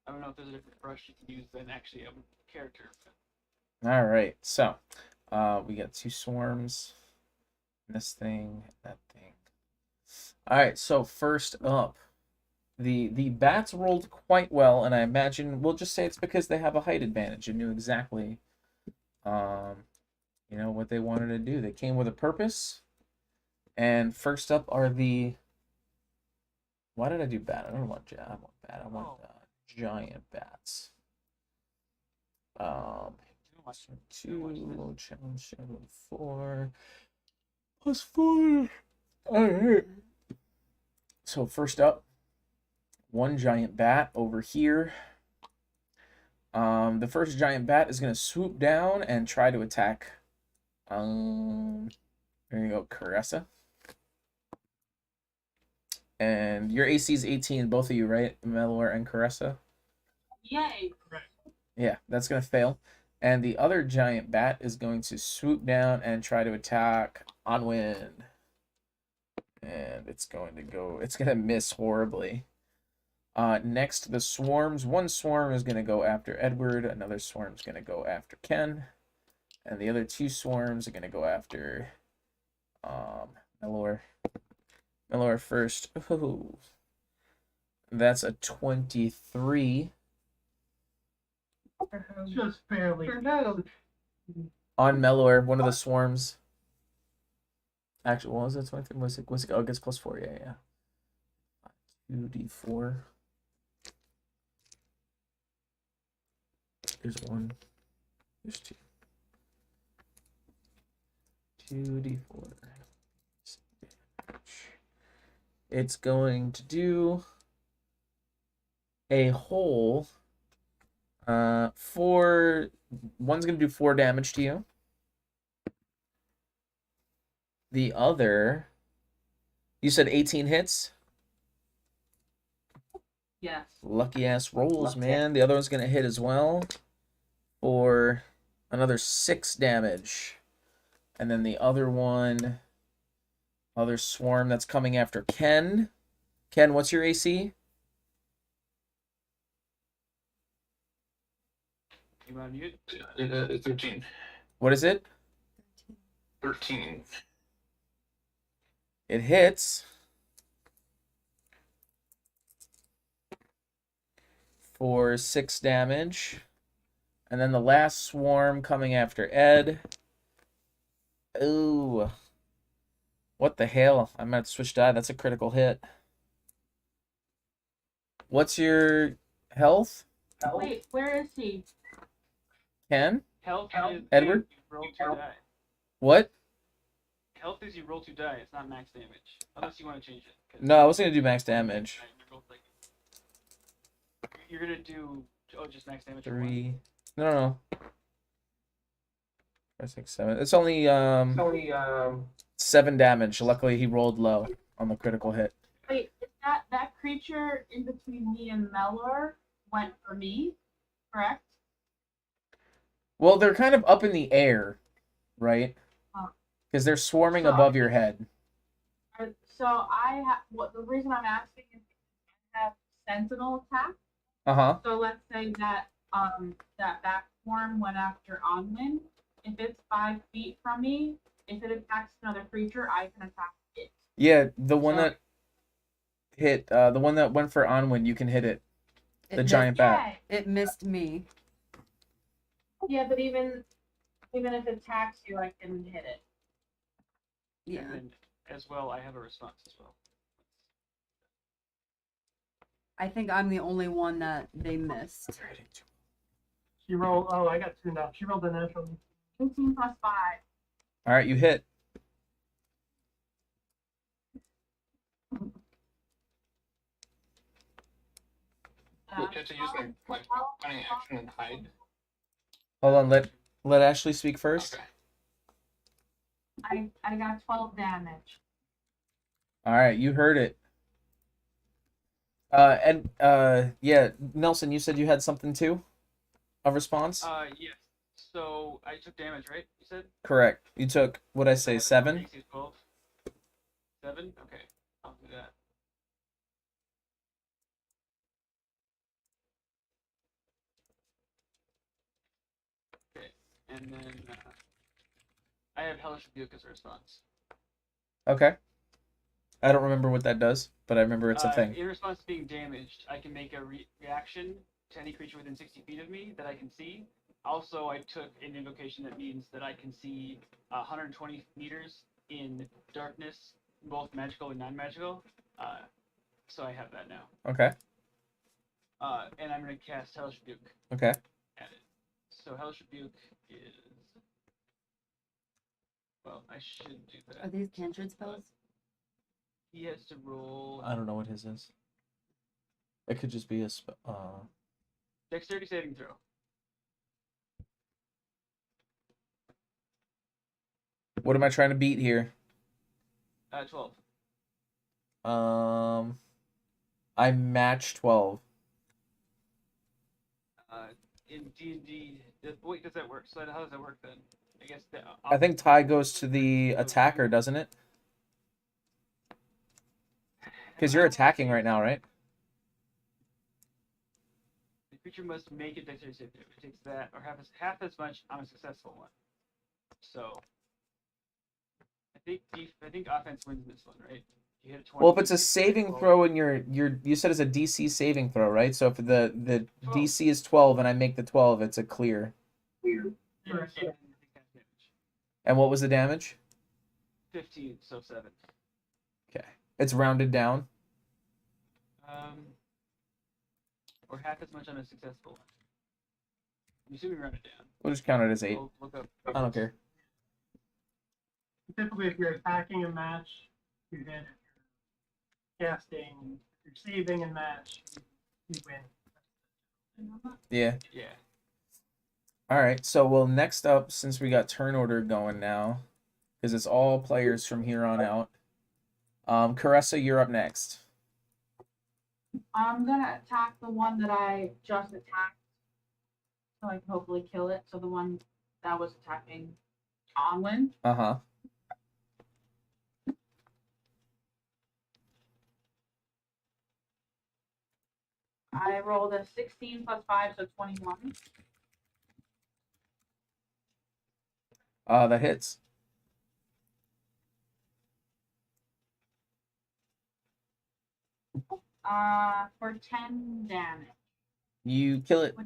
[SPEAKER 7] I don't know if there's a different brush you can use than actually a character.
[SPEAKER 2] All right, so we got 2 swarms. This thing, that thing. All right, so first up, the bats rolled quite well, and I imagine we'll just say it's because they have a height advantage and knew exactly, what they wanted to do. They came with a purpose. And first up are the. Why did I do bat? I don't want bat. I want bat. I want giant bats. Two challenge 4 +4. All right. So first up, one giant bat over here. The first giant bat is gonna swoop down and try to attack. There you go, Caressa. And your AC is 18, both of you, right? Melor and Caressa?
[SPEAKER 9] Yay.
[SPEAKER 2] Yeah, that's going to fail. And the other giant bat is going to swoop down and try to attack Onwin. And it's going to miss horribly. Next, the swarms. One swarm is going to go after Edward. Another swarm is going to go after Ken. And the other two swarms are going to go after Melor. Melor first. Ooh. That's a 23.
[SPEAKER 3] Just barely.
[SPEAKER 2] On Melor, one of the swarms. Actually, what was it? 23? Was it? Oh, it gets +4. Yeah. 2d4. There's 1. There's 2. 2d4. It's going to do a whole 4. One's going to do 4 damage to you. The other, you said 18 hits?
[SPEAKER 9] Yes.
[SPEAKER 2] Lucky ass rolls, man. The other one's going to hit as well for another 6 damage. And then the other one, other swarm that's coming after Ken. Ken, what's your AC?
[SPEAKER 7] You want to mute?
[SPEAKER 6] 13.
[SPEAKER 2] What is it?
[SPEAKER 6] 13.
[SPEAKER 2] It hits for 6 damage. And then the last swarm coming after Ed. Ooh. What the hell? I'm going to switch die. That's a critical hit. What's your health?
[SPEAKER 9] Wait, where is he?
[SPEAKER 2] Ken?
[SPEAKER 7] Health is
[SPEAKER 2] Edward?
[SPEAKER 7] you roll 2 die.
[SPEAKER 2] What?
[SPEAKER 7] Health is you roll 2 die. It's not max damage. Unless you want to change it.
[SPEAKER 2] No, I was going to do max damage.
[SPEAKER 7] You're going to do just max damage.
[SPEAKER 2] 3. No. 5, 6, 7. It's only 7 damage. Luckily, he rolled low on the critical hit.
[SPEAKER 9] Wait, is that creature in between me and Melor went for me, correct?
[SPEAKER 2] Well, they're kind of up in the air, right? Because they're swarming
[SPEAKER 9] So-
[SPEAKER 2] above your head.
[SPEAKER 9] So I have the reason I'm asking is I have sentinel attack.
[SPEAKER 2] Uh-huh.
[SPEAKER 9] So let's say that that form went after Onwin. If it's 5 feet from me, if it attacks another creature, I can attack it.
[SPEAKER 2] Yeah, the one that hit, the one that went for Onwin, you can hit it. The giant bat.
[SPEAKER 8] It missed me.
[SPEAKER 9] Yeah, but even if it attacks you, I can hit it.
[SPEAKER 8] Yeah.
[SPEAKER 7] And as well, I have a response as well.
[SPEAKER 8] I think I'm the only one that they missed.
[SPEAKER 3] She rolled. Oh, I got 2 now. She rolled a natural.
[SPEAKER 9] 18 + 5.
[SPEAKER 2] All right, you hit.
[SPEAKER 6] We'll get to use my cunning action and hide.
[SPEAKER 2] Hold on, let Ashley speak first.
[SPEAKER 6] Okay.
[SPEAKER 9] I got 12 damage.
[SPEAKER 2] All right, you heard it. Yeah, Nelson, you said you had something too? A response?
[SPEAKER 7] Yes. So I took damage, right? You said?
[SPEAKER 2] Correct. You took, what'd I say, 7?
[SPEAKER 7] AC is 12. 7? Okay. I'll do that. Okay. And then I have Hellish Rebuke as a response.
[SPEAKER 2] Okay. I don't remember what that does, but I remember it's a thing.
[SPEAKER 7] In response to being damaged, I can make a reaction to any creature within 60 feet of me that I can see. Also, I took an invocation that means that I can see 120 meters in darkness, both magical and non-magical. So I have that now.
[SPEAKER 2] Okay.
[SPEAKER 7] And I'm going to cast Hellish Rebuke
[SPEAKER 2] Okay.
[SPEAKER 7] at it. So Hellish Rebuke is... Well, I should do that.
[SPEAKER 8] Are these cantrip spells?
[SPEAKER 7] He has to roll...
[SPEAKER 2] I don't know what his is. It could just be a
[SPEAKER 7] Dexterity saving throw.
[SPEAKER 2] What am I trying to beat here?
[SPEAKER 7] 12.
[SPEAKER 2] I match 12.
[SPEAKER 7] In D&D... Wait, does that work? So how does that work then? I guess
[SPEAKER 2] I think tie goes to the attacker, doesn't it? Because you're attacking right now, right?
[SPEAKER 7] The creature must make a dexterity saving throw. If it takes that, or half as much, I'm a successful one. So... I think offense wins this one, right? You hit a 20,
[SPEAKER 2] Well, if it's a saving throw and you said it's a DC saving throw, right? So if the
[SPEAKER 7] 12.
[SPEAKER 2] DC is 12 and I make the 12, it's a clear. And what was the damage?
[SPEAKER 7] 15, so 7.
[SPEAKER 2] Okay. It's rounded down.
[SPEAKER 7] Or half as much on a successful one. I'm assuming round it down.
[SPEAKER 2] We'll just count it as 8.
[SPEAKER 7] We'll look up.
[SPEAKER 2] I don't care.
[SPEAKER 3] Typically, if you're attacking a match, you hit. If you're casting, if you're saving a match, you win.
[SPEAKER 2] Yeah.
[SPEAKER 7] Yeah.
[SPEAKER 2] All right. So, well, next up, since we got turn order going now, because it's all players from here on out. Caressa, you're up next.
[SPEAKER 9] I'm gonna attack the one that I just attacked, so I can hopefully kill it. So the one that was attacking Onwin.
[SPEAKER 2] Uh-huh.
[SPEAKER 9] I rolled a 16 plus 5, so 21.
[SPEAKER 2] That hits.
[SPEAKER 9] For 10 damage.
[SPEAKER 2] You kill it.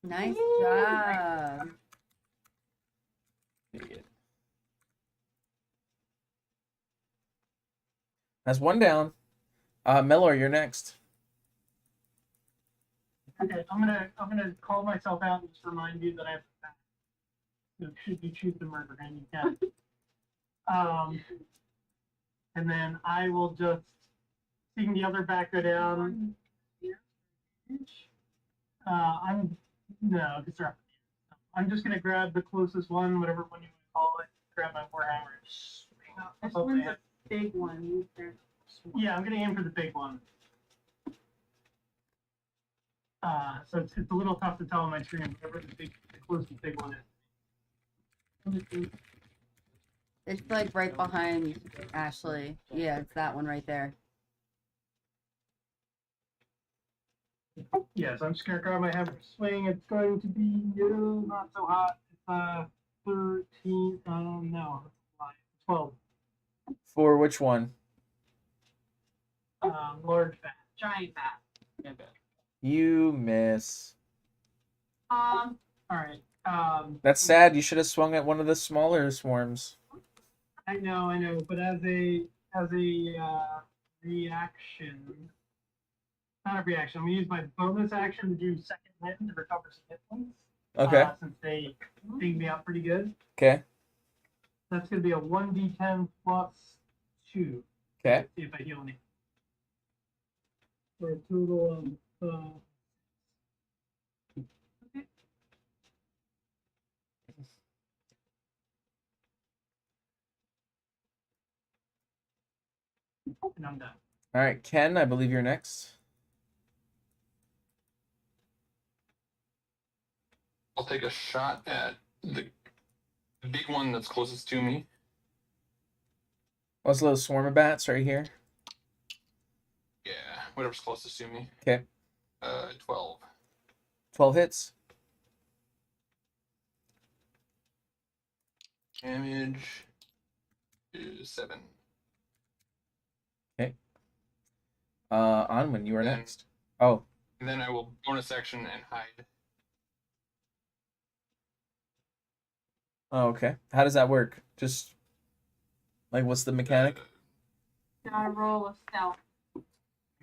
[SPEAKER 8] Nice job.
[SPEAKER 2] That's one down. Mellor, you're next.
[SPEAKER 3] Okay, I'm gonna call myself out and just remind you that I have should you choose to murder him, you can. And then I will just seeing the other back go down. I'm just gonna grab the closest one, whatever one you would call it. Grab my warhammer and swing up.
[SPEAKER 9] This one's a big one.
[SPEAKER 3] Yeah, I'm gonna aim for the big one. So it's a little tough to tell on my screen, whatever the closest big one is.
[SPEAKER 8] It's like right behind Ashley. Yeah, it's that one right there.
[SPEAKER 3] Yes, I'm just gonna grab my hammer and swing. It's going to be not so hot. It's 13. No, 12.
[SPEAKER 2] For which one?
[SPEAKER 3] Large bat.
[SPEAKER 9] Giant bat.
[SPEAKER 7] Yeah, bad.
[SPEAKER 2] You miss.
[SPEAKER 3] All right.
[SPEAKER 2] That's sad. You should have swung at one of the smaller swarms.
[SPEAKER 3] I know, but as a reaction, not a reaction. I'm gonna use my bonus action to do second wind to recover some hit points.
[SPEAKER 2] Okay.
[SPEAKER 3] Since they dinged me out pretty good.
[SPEAKER 2] Okay.
[SPEAKER 3] That's gonna be a 1d10 plus 2.
[SPEAKER 2] Okay.
[SPEAKER 3] See if I heal any. For a total of and I'm done.
[SPEAKER 2] All right, Ken, I believe you're next.
[SPEAKER 6] I'll take a shot at the big one that's closest to me.
[SPEAKER 2] Oh, it's a little swarm of bats right here.
[SPEAKER 6] Yeah, whatever's closest to me.
[SPEAKER 2] Okay.
[SPEAKER 6] 12.
[SPEAKER 2] 12 hits.
[SPEAKER 6] Damage is 7.
[SPEAKER 2] Onwin, you are
[SPEAKER 6] Then-
[SPEAKER 2] next. Oh,
[SPEAKER 6] And then I will bonus action and hide.
[SPEAKER 2] oh, okay. How does that work? Just like what's the mechanic?
[SPEAKER 9] Gotta roll a stealth.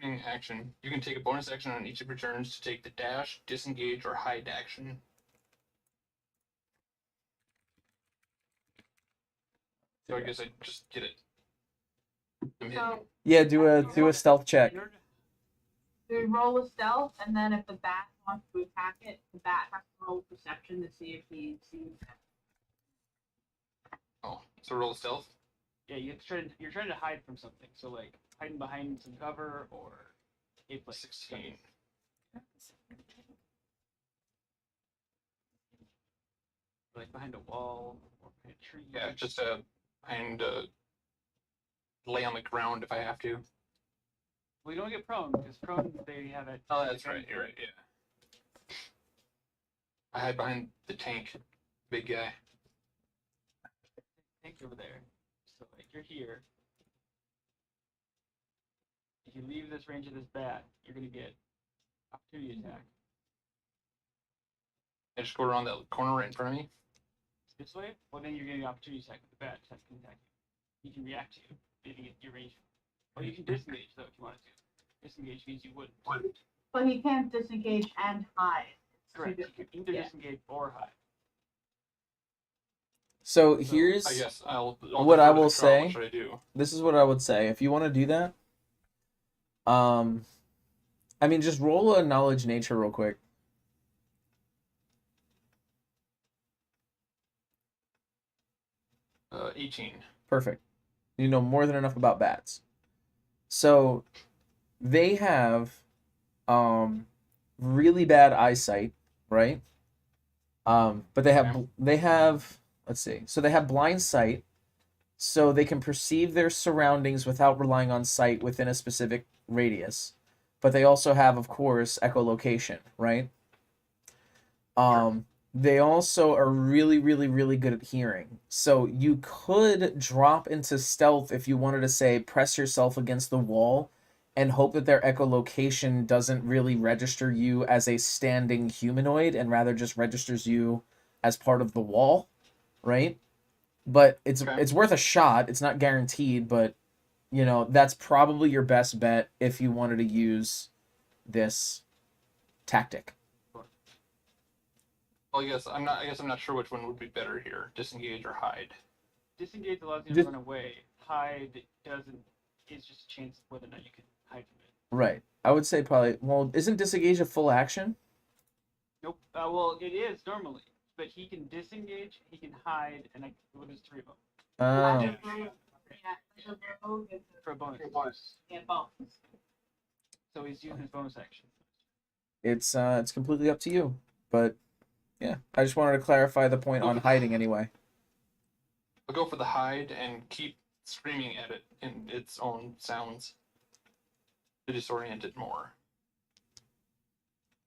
[SPEAKER 6] Action. You can take a bonus action on each of your turns to take the dash, disengage, or hide action. So I guess I just get it. I'm hidden.
[SPEAKER 9] So
[SPEAKER 2] Yeah, do a stealth check.
[SPEAKER 9] we roll a stealth, and then if the bat wants to attack it, the bat has to roll perception to see if he sees it.
[SPEAKER 6] Oh, so roll stealth.
[SPEAKER 7] Yeah, you're trying to hide from something. So like hiding behind some cover or a place.
[SPEAKER 6] 16.
[SPEAKER 7] Like behind a wall or behind a tree.
[SPEAKER 6] Yeah, just behind lay on the ground if I have to.
[SPEAKER 7] Well, you don't get prone because prone they have it.
[SPEAKER 6] Oh, that's right. You're right. Yeah. I hide behind the tank, big guy.
[SPEAKER 7] Tank over there. So like you're here. If you leave this range of this bat, you're gonna get opportunity attack.
[SPEAKER 6] I just go around that corner right in front of me.
[SPEAKER 7] This way, well then you're getting opportunity attack with the bat. That can attack you. He can react to you. Maybe get your range. Or you can disengage though if you wanted to. Disengage means you wouldn't.
[SPEAKER 9] But he can't disengage and hide. It's two
[SPEAKER 7] Correct. You
[SPEAKER 9] different-
[SPEAKER 7] can either
[SPEAKER 9] yeah.
[SPEAKER 7] disengage or hide.
[SPEAKER 2] So here's
[SPEAKER 6] I guess I'll
[SPEAKER 2] what I
[SPEAKER 6] defer to
[SPEAKER 2] will
[SPEAKER 6] the crowd.
[SPEAKER 2] say.
[SPEAKER 6] What should I do?
[SPEAKER 2] This is what I would say. If you want to do that, I mean, just roll a knowledge nature real quick.
[SPEAKER 6] Uh, 18.
[SPEAKER 2] Perfect. You know more than enough about bats. So they have really bad eyesight, right? But they have let's see. So they have blind sight, so they can perceive their surroundings without relying on sight within a specific radius. But they also have, of course, echolocation, right? They also are really, really, really good at hearing. So you could drop into stealth if you wanted to, say, press yourself against the wall and hope that their echolocation doesn't really register you as a standing humanoid and rather just registers you as part of the wall, right? But it's worth a shot. It's not guaranteed, but you know, that's probably your best bet if you wanted to use this tactic.
[SPEAKER 6] Well, I guess I'm not sure which one would be better here: disengage or hide.
[SPEAKER 7] Disengage allows you to
[SPEAKER 2] Dis-
[SPEAKER 7] run away. Hide doesn't. It's just a chance of whether or not you can hide from it.
[SPEAKER 2] Right. I would say probably. Well, isn't disengage a full action?
[SPEAKER 7] Nope. Well, it is normally, but he can disengage, he can hide, and well, there's 3 of them
[SPEAKER 2] Oh.
[SPEAKER 9] Yeah, the rogue is
[SPEAKER 7] for a bonus.
[SPEAKER 9] yeah, both.
[SPEAKER 7] So he's using his bonus action.
[SPEAKER 2] It's completely up to you, but yeah, I just wanted to clarify the point on hiding anyway.
[SPEAKER 6] I'll go for the hide and keep screaming at it in its own sounds to disorient it more.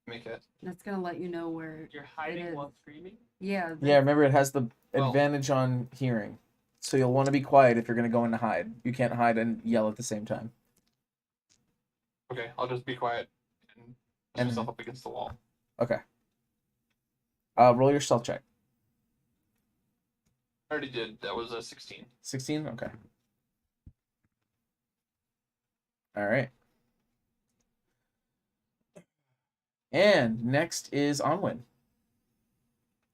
[SPEAKER 6] Make it.
[SPEAKER 8] That's gonna let you know where.
[SPEAKER 7] You're hiding
[SPEAKER 8] is.
[SPEAKER 7] while screaming.
[SPEAKER 8] Yeah.
[SPEAKER 2] Yeah, remember it has the
[SPEAKER 6] Well-
[SPEAKER 2] advantage on hearing, so you'll want to be quiet if you're gonna go into hide. You can't hide and yell at the same time.
[SPEAKER 6] Okay, I'll just be quiet and push
[SPEAKER 2] And-
[SPEAKER 6] myself up against the wall.
[SPEAKER 2] Okay. Roll your stealth check.
[SPEAKER 6] I already did. That was a 16.
[SPEAKER 2] 16? Okay. Alright. And next is Onwin.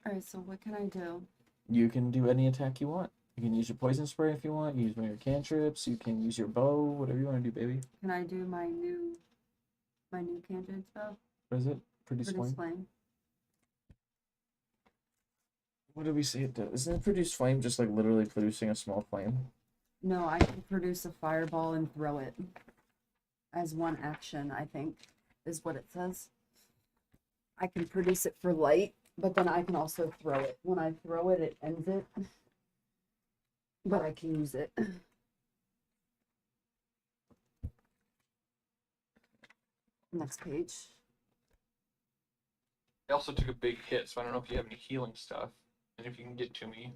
[SPEAKER 8] Alright, so what can I do?
[SPEAKER 2] You can do any attack you want. You can use your poison spray if you want. You can use one of your cantrips. You can use your bow. Whatever you want to do, baby.
[SPEAKER 8] Can I do my new cantrip spell?
[SPEAKER 2] What is it? Produce
[SPEAKER 8] Produce
[SPEAKER 2] flame.
[SPEAKER 8] flame.
[SPEAKER 2] What did we say it does? Isn't it produce flame just like literally producing a small flame?
[SPEAKER 8] No, I can produce a fireball and throw it as one action, I think, is what it says. I can produce it for light, but then I can also throw it. When I throw it, it ends it. But I can use it. Next page.
[SPEAKER 6] I also took a big hit, so I don't know if you have any healing stuff. And if you can get to me.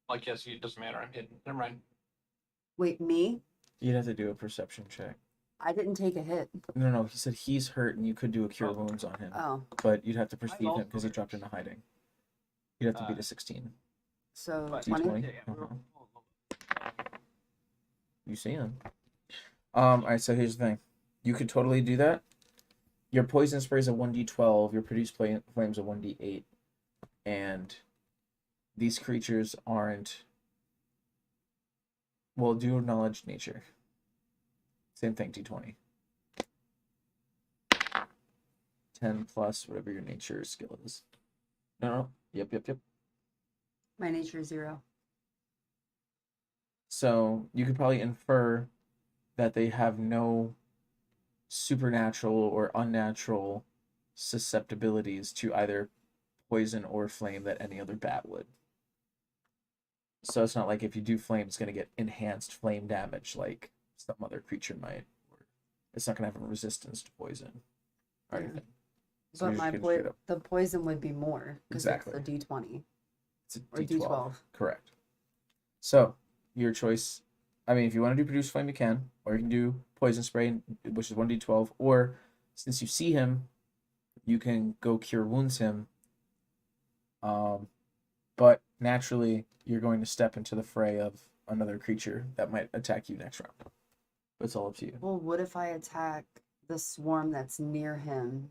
[SPEAKER 6] Like, yes, it doesn't matter. I'm hidden. Never mind.
[SPEAKER 8] Wait, me?
[SPEAKER 2] You'd have to do a perception check.
[SPEAKER 8] I didn't take a hit.
[SPEAKER 2] No, he said he's hurt and you could do a cure wounds on him.
[SPEAKER 8] Oh,
[SPEAKER 2] But you'd have to perceive him
[SPEAKER 7] also
[SPEAKER 2] because he dropped
[SPEAKER 7] hurt.
[SPEAKER 2] into hiding. You'd have to beat a 16.
[SPEAKER 8] so
[SPEAKER 7] But-
[SPEAKER 8] 20?
[SPEAKER 2] D20?
[SPEAKER 7] Yeah, yeah, we're-
[SPEAKER 2] You see him. Alright, so here's the thing. You could totally do that. Your poison spray is a 1d12, your produce flame's a 1d8. And these creatures aren't. Well, do knowledge nature. Same thing, d20. 10 plus whatever your nature skill is. No. Yep.
[SPEAKER 8] My nature is 0.
[SPEAKER 2] So you could probably infer that they have no supernatural or unnatural susceptibilities to either poison or flame that any other bat would. So it's not like if you do flame, it's going to get enhanced flame damage like some other creature might. Or it's not going to have a resistance to poison or
[SPEAKER 8] Yeah.
[SPEAKER 2] anything. So
[SPEAKER 8] But
[SPEAKER 2] you're
[SPEAKER 8] my
[SPEAKER 2] just getting straight up.
[SPEAKER 8] the poison would be more because
[SPEAKER 2] Exactly.
[SPEAKER 8] it's a D20
[SPEAKER 2] It's a
[SPEAKER 8] or
[SPEAKER 2] D12.
[SPEAKER 8] D12.
[SPEAKER 2] Correct. So your choice. I mean, if you want to do produce flame, you can, or you can do poison spray, which is 1d12, or since you see him, you can go cure wounds him. But naturally, you're going to step into the fray of another creature that might attack you next round. But it's all up to you.
[SPEAKER 8] Well, what if I attack the swarm that's near him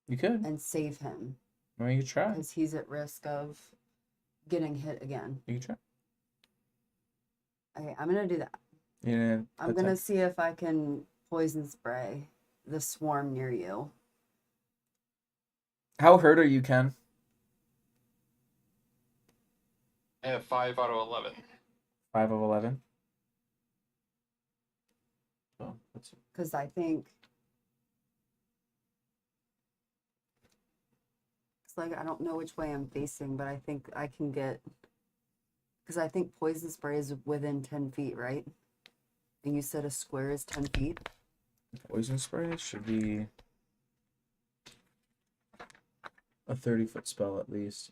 [SPEAKER 2] You could.
[SPEAKER 8] and save him?
[SPEAKER 2] I mean, you could try.
[SPEAKER 8] Because he's at risk of getting hit again.
[SPEAKER 2] You could try.
[SPEAKER 8] Okay, I'm gonna do that.
[SPEAKER 2] Yeah.
[SPEAKER 8] I'm gonna see if I can poison spray the swarm near you.
[SPEAKER 2] How hurt are you, Ken?
[SPEAKER 6] I have 5 out of 11.
[SPEAKER 2] 5 of 11. Oh, that's
[SPEAKER 8] Because I think it's like I don't know which way I'm facing, but I think I can get. Because I think poison spray is within 10 feet, right? And you said a square is 10 feet.
[SPEAKER 2] poison spray should be a 30-foot spell at least.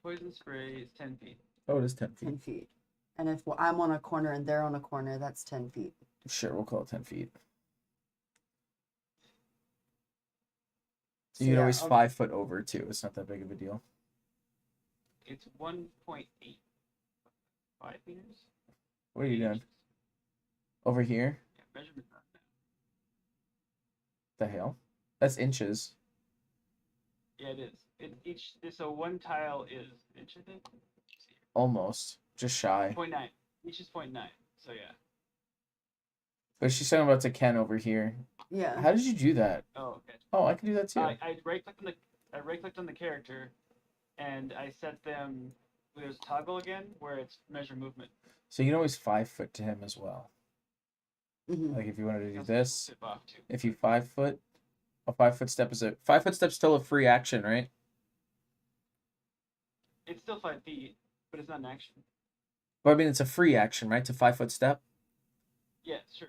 [SPEAKER 7] Poison spray is 10 feet.
[SPEAKER 2] Oh, it is 10 feet.
[SPEAKER 8] 10 feet. And if I'm on a corner and they're on a corner, that's 10 feet.
[SPEAKER 2] Sure, we'll call it 10 feet.
[SPEAKER 8] So
[SPEAKER 2] You can
[SPEAKER 8] yeah,
[SPEAKER 2] always
[SPEAKER 8] I'll-
[SPEAKER 2] 5 foot over too. It's not that big of a deal.
[SPEAKER 7] It's 1.8. 5 meters?
[SPEAKER 2] What are you doing? Over here?
[SPEAKER 7] Yeah, measurement not now.
[SPEAKER 2] The hell? That's inches.
[SPEAKER 7] Yeah, it is. So one tile is an inch, I think. Let's see here.
[SPEAKER 2] Almost. Just shy.
[SPEAKER 7] 0.9. Each is 0.9. So yeah.
[SPEAKER 2] But she's talking about to Ken over here.
[SPEAKER 8] Yeah.
[SPEAKER 2] How did you do that?
[SPEAKER 7] Oh, okay.
[SPEAKER 2] Oh, I can do that too.
[SPEAKER 7] I right clicked on the character, and I set them. There's toggle again where it's measure movement.
[SPEAKER 2] So you can always 5 foot to him as well.
[SPEAKER 8] Mhm.
[SPEAKER 2] Like if you wanted to do
[SPEAKER 7] That's
[SPEAKER 2] this,
[SPEAKER 7] tip off too.
[SPEAKER 2] if you 5 foot, a 5 foot step is a 5 foot step's still a free action, right?
[SPEAKER 7] It's still 5 feet, but it's not an action.
[SPEAKER 2] But I mean, it's a free action, right? To 5 foot step.
[SPEAKER 7] Yeah, sure.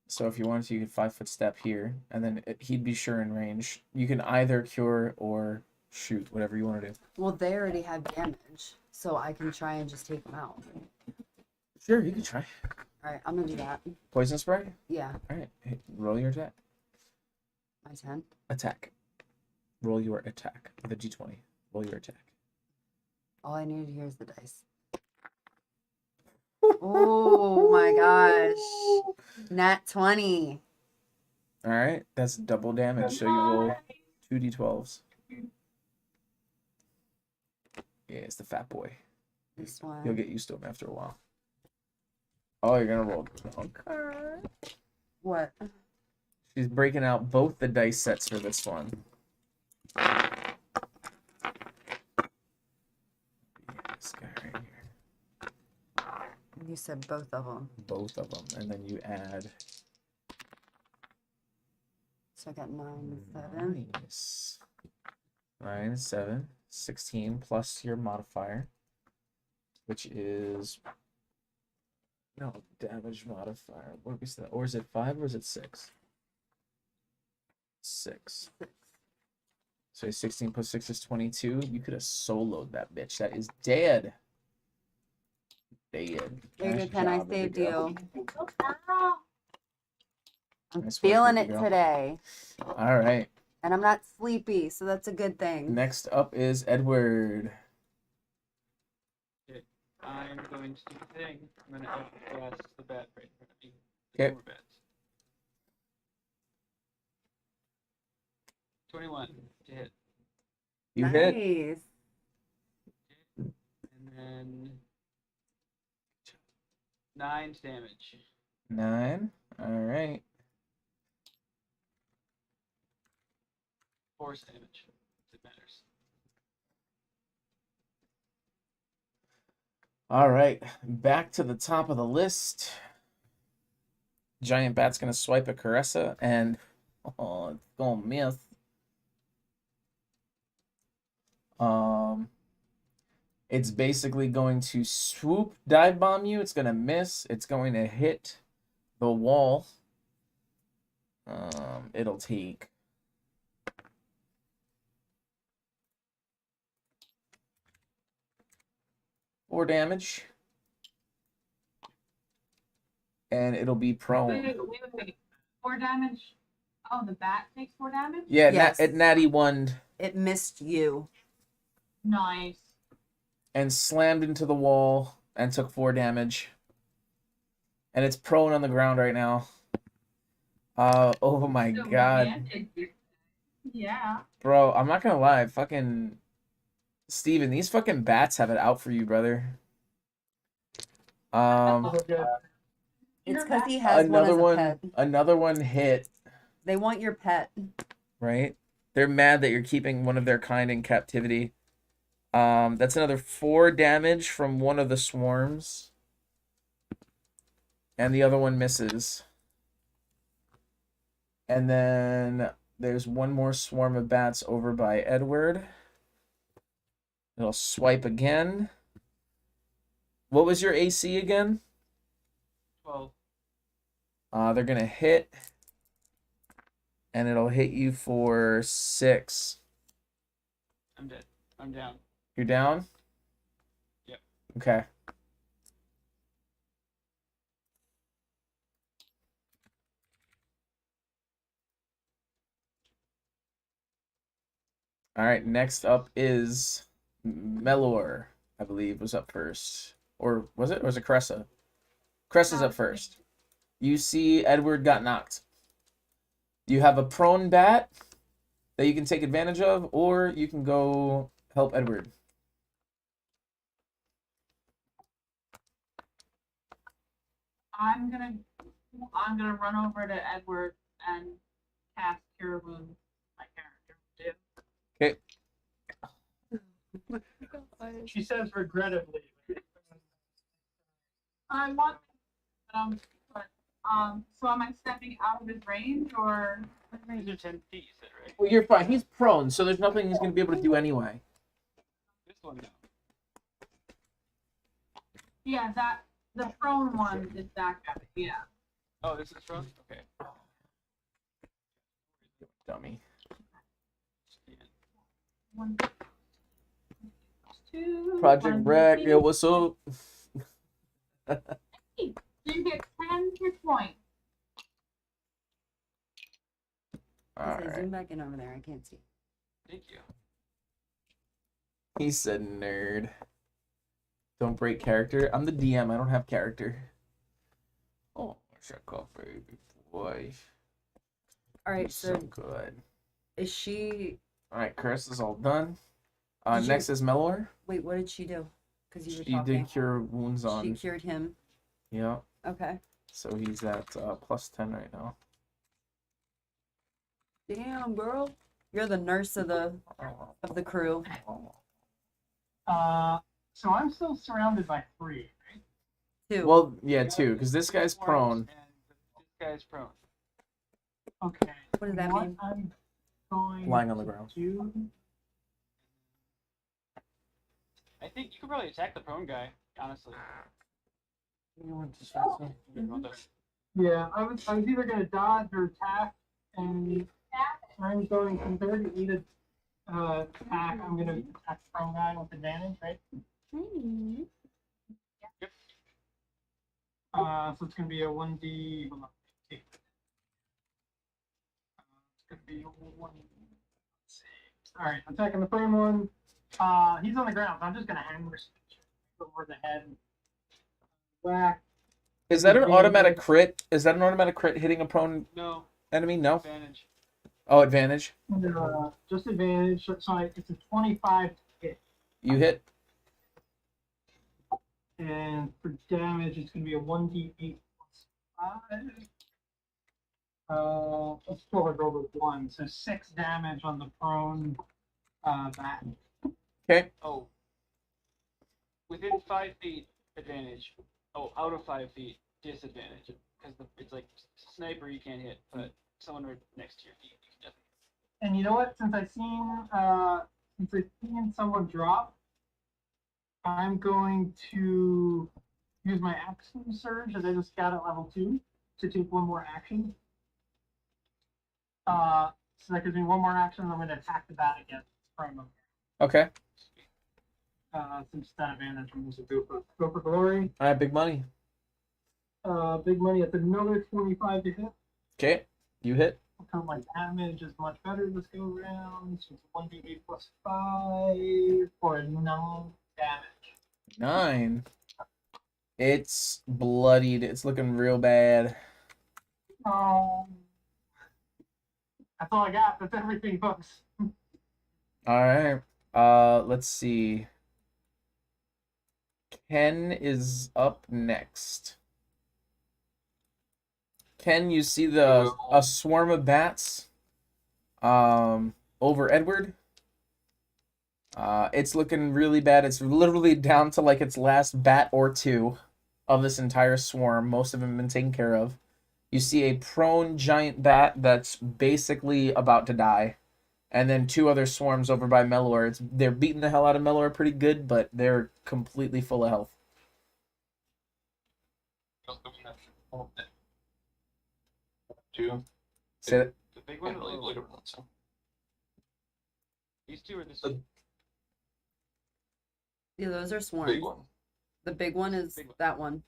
[SPEAKER 2] So if you wanted to, you could 5 foot step here, and then he'd be sure in range. You can either cure or shoot, whatever you want to do.
[SPEAKER 8] Well, they already have damage, so I can try and just take them out.
[SPEAKER 2] Sure, you can try.
[SPEAKER 8] All right, I'm gonna do that.
[SPEAKER 2] Poison spray.
[SPEAKER 8] Yeah,
[SPEAKER 2] All right, roll your attack.
[SPEAKER 8] my 10.
[SPEAKER 2] Attack. Roll your attack with a d20. Roll your attack.
[SPEAKER 8] All I need here is the dice. Oh my gosh. Nat 20.
[SPEAKER 2] All right, that's double damage. So you roll 2d12s. Yeah, it's the fat boy.
[SPEAKER 8] This one.
[SPEAKER 2] You'll get used to him after a while. Oh, you're gonna roll. Okay.
[SPEAKER 8] What?
[SPEAKER 2] She's breaking out both the dice sets for this one. This guy right here.
[SPEAKER 8] You said both of them.
[SPEAKER 2] Both of them, and then you add.
[SPEAKER 8] So I got 9 and 7.
[SPEAKER 2] Nice. 9, 7, 16 plus your modifier, which is no damage modifier. What is that? Or is it 5 or is it 6? 6. So 16 plus 6 is 22. You could have soloed that bitch. That is dead. Dead.
[SPEAKER 8] There you
[SPEAKER 2] Nice
[SPEAKER 8] go, Ken. I
[SPEAKER 2] job, baby
[SPEAKER 8] saved
[SPEAKER 2] girl.
[SPEAKER 8] you.
[SPEAKER 9] Go, girl.
[SPEAKER 8] I'm
[SPEAKER 2] Nice work,
[SPEAKER 8] feeling
[SPEAKER 2] baby
[SPEAKER 8] it
[SPEAKER 2] girl.
[SPEAKER 8] today.
[SPEAKER 2] All right.
[SPEAKER 8] And I'm not sleepy, so that's a good thing.
[SPEAKER 2] Next up is Edward.
[SPEAKER 7] I'm going to do the thing. I'm gonna ask the bat right in front of me.
[SPEAKER 2] Okay.
[SPEAKER 7] More bats. 21 to hit.
[SPEAKER 2] You
[SPEAKER 8] nice.
[SPEAKER 2] hit.
[SPEAKER 7] And then 9 damage.
[SPEAKER 2] 9. All right.
[SPEAKER 7] Force damage. If it matters.
[SPEAKER 2] All right. Back to the top of the list. Giant Bat's going to swipe at Caressa, and it's going to miss. It's basically going to swoop dive bomb you. It's going to miss. It's going to hit the wall. It'll take 4 damage. And it'll be prone.
[SPEAKER 9] Wait. 4 damage. Oh, the bat takes 4 damage?
[SPEAKER 2] Yeah,
[SPEAKER 8] Yes.
[SPEAKER 2] it natty one
[SPEAKER 8] It missed you.
[SPEAKER 9] Nice.
[SPEAKER 2] and slammed into the wall and took 4 damage. And it's prone on the ground right now. Oh my
[SPEAKER 9] So
[SPEAKER 2] god.
[SPEAKER 9] romantic. Yeah.
[SPEAKER 2] Bro, I'm not gonna lie, fucking Steven, these fucking bats have it out for you, brother.
[SPEAKER 8] It's because he has
[SPEAKER 2] Another one hit,
[SPEAKER 8] They want your pet.
[SPEAKER 2] right? They're mad that you're keeping one of their kind in captivity. That's another 4 damage from one of the swarms. And the other one misses. And then there's one more swarm of bats over by Edward. It'll swipe again. What was your AC again?
[SPEAKER 7] 12.
[SPEAKER 2] They're gonna hit. And it'll hit you for 6.
[SPEAKER 7] I'm dead. I'm down.
[SPEAKER 2] You're down?
[SPEAKER 7] Yep.
[SPEAKER 2] Okay. All right, next up is Melor, I believe, was up first. Or was it? Or was it Cressa? Cressa's up first. You see Edward got knocked. You have a prone bat that you can take advantage of, or you can go help Edward.
[SPEAKER 9] I'm gonna run over to Edward and cast Cure Wounds. My character will do.
[SPEAKER 2] Okay.
[SPEAKER 3] She says regrettably.
[SPEAKER 9] I want, so am I stepping out of his range or?
[SPEAKER 7] These are 10 feet, you said, right?
[SPEAKER 2] Well, you're fine. He's prone, so there's nothing he's going to be able to do anyway.
[SPEAKER 7] This one now.
[SPEAKER 9] Yeah, the prone one is that guy. Yeah.
[SPEAKER 7] Oh, this is from? Okay.
[SPEAKER 2] Dummy.
[SPEAKER 9] 1, 2.
[SPEAKER 2] Project
[SPEAKER 9] 1,
[SPEAKER 2] Wreck,
[SPEAKER 9] 2.
[SPEAKER 2] yo, what's up?
[SPEAKER 9] You get 10 hit points.
[SPEAKER 8] Zoom
[SPEAKER 2] Alright.
[SPEAKER 8] back in over there. I can't see.
[SPEAKER 7] Thank you.
[SPEAKER 2] He said nerd. Don't break character. I'm the DM. I don't have character. Oh, check off, baby boy.
[SPEAKER 8] All right,
[SPEAKER 2] You're
[SPEAKER 8] so
[SPEAKER 2] good.
[SPEAKER 8] is she?
[SPEAKER 2] All right, Curse is all done.
[SPEAKER 8] Did you-
[SPEAKER 2] Next is Melor.
[SPEAKER 8] Wait, what did she do? Because you were
[SPEAKER 2] She
[SPEAKER 8] talking.
[SPEAKER 2] did cure wounds
[SPEAKER 8] She
[SPEAKER 2] on.
[SPEAKER 8] cured him.
[SPEAKER 2] Yeah.
[SPEAKER 8] Okay.
[SPEAKER 2] So he's at plus 10 right now.
[SPEAKER 8] Damn, girl. You're the nurse of the crew.
[SPEAKER 3] So I'm still surrounded by 3, right?
[SPEAKER 8] 2.
[SPEAKER 2] Well, yeah, 2, because this guy's
[SPEAKER 7] Swarms
[SPEAKER 2] prone.
[SPEAKER 7] and this guy's prone.
[SPEAKER 3] Okay.
[SPEAKER 8] What does that
[SPEAKER 3] What
[SPEAKER 8] mean?
[SPEAKER 3] I'm going
[SPEAKER 2] Lying on the
[SPEAKER 3] to
[SPEAKER 2] ground.
[SPEAKER 3] do-
[SPEAKER 7] I think you could probably attack the prone guy, honestly.
[SPEAKER 3] Yeah, I was either gonna dodge or attack, and I'm going from there to eat Attack. I'm gonna attack the prone guy with advantage, right?
[SPEAKER 8] Hmm.
[SPEAKER 3] So it's gonna be a 1d. Hold on. It's gonna be a 1. Let's see. All right, attacking the prone one. He's on the ground. So I'm just gonna hammer over the head. Whack.
[SPEAKER 2] Is that an automatic crit? Is that an automatic crit hitting a prone
[SPEAKER 7] No
[SPEAKER 2] enemy? No.
[SPEAKER 7] advantage.
[SPEAKER 2] Oh, advantage.
[SPEAKER 3] Just advantage. So it's a 25 to hit.
[SPEAKER 2] You hit.
[SPEAKER 3] And for damage, it's going to be a 1d8 plus 5. Let's go ahead and roll with 1. So 6 damage on the prone bat.
[SPEAKER 2] Okay.
[SPEAKER 7] Oh. Within 5 feet, advantage. Oh, out of 5 feet, disadvantage. Because it's like sniper you can't hit, but someone right next to your feet, you can definitely.
[SPEAKER 3] And you know what? Since I've seen someone drop, I'm going to use my action surge as I just got at level 2 to take one more action. So that gives me one more action, and I'm going to attack the bat again from them.
[SPEAKER 2] Okay.
[SPEAKER 3] Since that advantage, I'm going to go for glory.
[SPEAKER 2] All right, big money.
[SPEAKER 3] Big money at another 25 to hit.
[SPEAKER 2] Okay, you hit.
[SPEAKER 3] So my damage is much better this go round. So it's 1d8 plus 5 for 9 damage.
[SPEAKER 2] 9. It's bloodied. It's looking real bad.
[SPEAKER 3] That's all I got. That's everything, folks.
[SPEAKER 2] All right. Let's see. Ken is up next. Ken, you see a swarm of bats over Edward. It's looking really bad. It's literally down to like its last bat or two of this entire swarm. Most of them have been taken care of. You see a prone giant bat that's basically about to die. And then 2 other swarms over by Melor. They're beating the hell out of Melor pretty good, but they're completely full of health.
[SPEAKER 6] Two.
[SPEAKER 2] Say that.
[SPEAKER 7] The big one?
[SPEAKER 6] Can't really look around, so.
[SPEAKER 7] These two are this one.
[SPEAKER 8] Yeah, those are swarms.
[SPEAKER 6] Big one.
[SPEAKER 8] The big one is
[SPEAKER 7] Big one.
[SPEAKER 8] that one.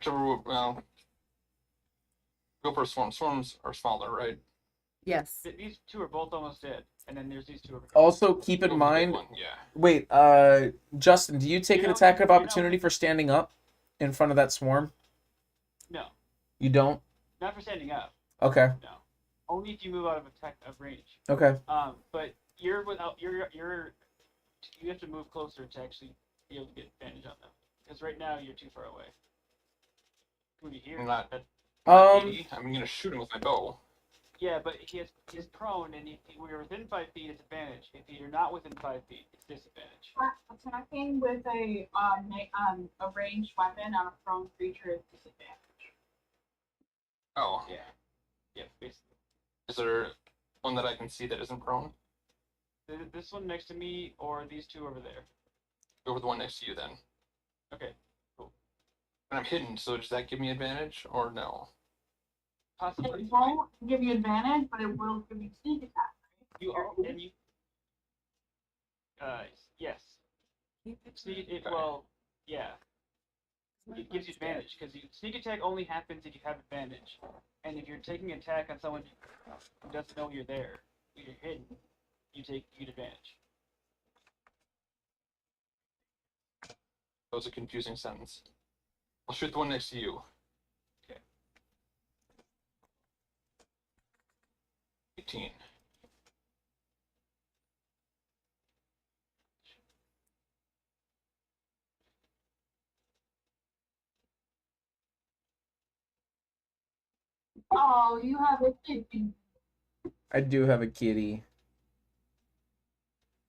[SPEAKER 6] Well, go for swarms. Swarms are smaller, right?
[SPEAKER 8] Yes.
[SPEAKER 7] These two are both almost dead, and then there's these two over here.
[SPEAKER 2] Also, keep
[SPEAKER 6] Go
[SPEAKER 2] in
[SPEAKER 6] for the big
[SPEAKER 2] mind.
[SPEAKER 6] one, yeah.
[SPEAKER 2] Wait, Justin, do you take an attack of opportunity for standing up in front of that swarm?
[SPEAKER 7] No,
[SPEAKER 2] You don't?
[SPEAKER 7] not for standing up.
[SPEAKER 2] Okay.
[SPEAKER 7] No, only if you move out of attack of range.
[SPEAKER 2] Okay.
[SPEAKER 7] But you're without you have to move closer to actually be able to get advantage on them. Because right now you're too far away. Can we hear?
[SPEAKER 6] I'm not at
[SPEAKER 2] Um,
[SPEAKER 6] 80. I'm gonna shoot him with my bow.
[SPEAKER 7] Yeah, but he's prone, and if we're within 5 feet, it's advantage. If you're not within 5 feet, it's disadvantage.
[SPEAKER 9] Attacking with a ranged weapon on a prone creature is disadvantage.
[SPEAKER 6] Oh.
[SPEAKER 7] Yeah. Yeah, basically.
[SPEAKER 6] Is there one that I can see that isn't prone?
[SPEAKER 7] This one next to me, or these two over there.
[SPEAKER 6] Go with the one next to you then.
[SPEAKER 7] Okay.
[SPEAKER 6] And I'm hidden, so does that give me advantage or no?
[SPEAKER 7] Possibly.
[SPEAKER 9] It won't give you advantage, but it will give you sneak attack. Right?
[SPEAKER 7] You are, and you. Yes. Sneak. Well, yeah. It gives you advantage because sneak attack only happens if you have advantage, and if you're taking an attack on someone who doesn't know you're there, you're hidden, you get advantage.
[SPEAKER 6] That was a confusing sentence. I'll shoot the one next to you.
[SPEAKER 7] Okay.
[SPEAKER 6] 18.
[SPEAKER 9] Oh, you have a kid.
[SPEAKER 2] I do have a kitty.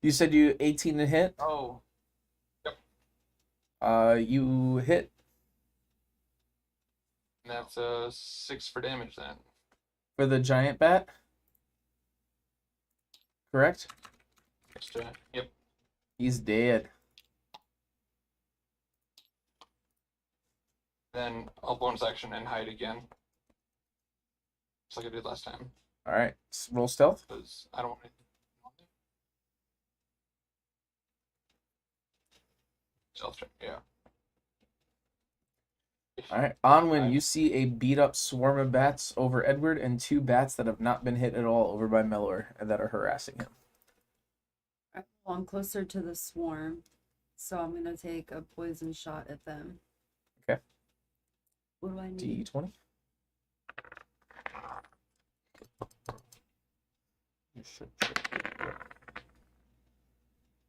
[SPEAKER 2] You said you 18 to hit?
[SPEAKER 7] Oh.
[SPEAKER 2] You hit.
[SPEAKER 6] And that's 6 for damage then.
[SPEAKER 2] For the giant bat? Correct?
[SPEAKER 6] Yep.
[SPEAKER 2] He's dead.
[SPEAKER 6] Then I'll bonus action and hide again. just like I did last time.
[SPEAKER 2] All right, roll stealth.
[SPEAKER 6] Because I don't want anything on there. Stealth check, yeah.
[SPEAKER 2] All right, Onwin, you see a beat up swarm of bats over Edward and 2 bats that have not been hit at all over by Mellor and that are harassing him.
[SPEAKER 8] Alright, well, I'm closer to the swarm, so I'm gonna take a poison shot at them.
[SPEAKER 2] Okay.
[SPEAKER 8] What do I need?
[SPEAKER 2] D20.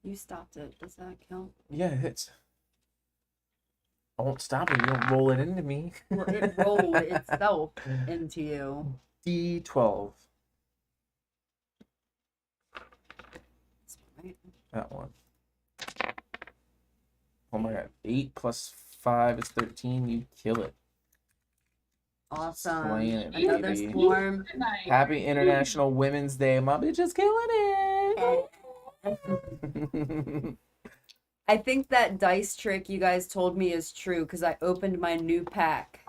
[SPEAKER 8] You stopped it. Does that count?
[SPEAKER 2] Yeah, it hits. I won't stop it. You don't roll it into me.
[SPEAKER 8] Well, it rolled itself into you.
[SPEAKER 2] D12.
[SPEAKER 8] That's right.
[SPEAKER 2] That one. Oh my god. 8 plus 5 is 13. You kill it.
[SPEAKER 8] Awesome.
[SPEAKER 2] Slaying it,
[SPEAKER 8] Another
[SPEAKER 2] baby.
[SPEAKER 8] swarm.
[SPEAKER 9] Good night.
[SPEAKER 2] Happy International Women's Day. My bitch is killing it.
[SPEAKER 8] I think that dice trick you guys told me is true because I opened my new pack.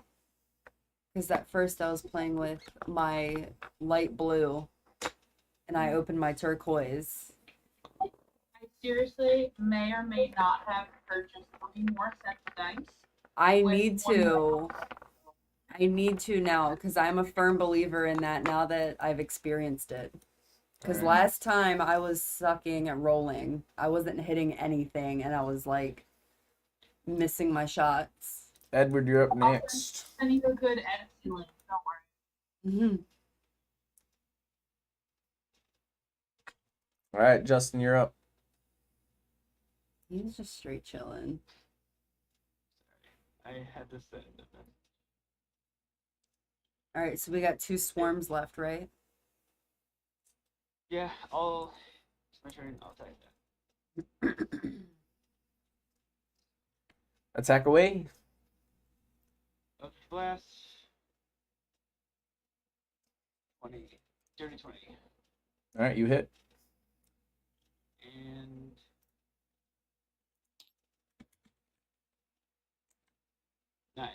[SPEAKER 8] Because at first I was playing with my light blue and I opened my turquoise.
[SPEAKER 9] I seriously may or may not have purchased 3 more sets of dice.
[SPEAKER 8] I
[SPEAKER 9] with
[SPEAKER 8] need
[SPEAKER 9] one
[SPEAKER 8] to.
[SPEAKER 9] more.
[SPEAKER 8] I need to now because I'm a firm believer in that now that I've experienced it. Because
[SPEAKER 2] Alright.
[SPEAKER 8] last time I was sucking at rolling. I wasn't hitting anything and I was like missing my shots.
[SPEAKER 2] Edward, you're up next.
[SPEAKER 9] Send you a good editing link, don't worry.
[SPEAKER 8] Mm-hmm.
[SPEAKER 2] All right, Justin, you're up.
[SPEAKER 8] He's just straight chilling.
[SPEAKER 7] I had this set in defense.
[SPEAKER 8] All right, so we got 2 swarms left, right?
[SPEAKER 7] Yeah, it's my turn. I'll attack that.
[SPEAKER 2] Attack away.
[SPEAKER 7] Up blast. 20. Dirty 20.
[SPEAKER 2] All right, you hit.
[SPEAKER 7] And 9.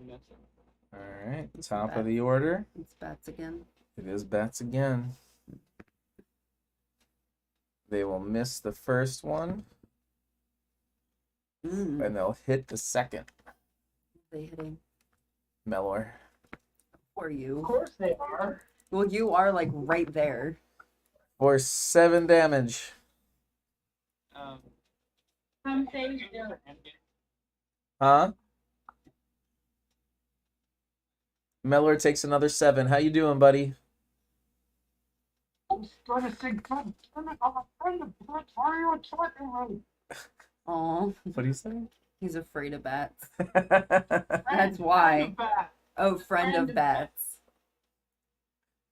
[SPEAKER 7] That's it.
[SPEAKER 2] All right, top of the order.
[SPEAKER 8] It's bats again.
[SPEAKER 2] It is bats again. They will miss the first one, and they'll hit the second.
[SPEAKER 8] They hitting.
[SPEAKER 2] Mellor.
[SPEAKER 8] For you.
[SPEAKER 3] Of course they are.
[SPEAKER 8] Well, you are like right there.
[SPEAKER 2] For 7 damage.
[SPEAKER 9] Some say still.
[SPEAKER 2] Huh? Mellor takes another 7. How you doing, buddy?
[SPEAKER 3] I'm starting to think, God damn it, I'm afraid of bats. Why are you attacking me?
[SPEAKER 8] Aw,
[SPEAKER 2] What do you say?
[SPEAKER 8] he's afraid of bats.
[SPEAKER 2] You
[SPEAKER 8] That's why.
[SPEAKER 3] I'm a bat.
[SPEAKER 8] Oh, friend of bats.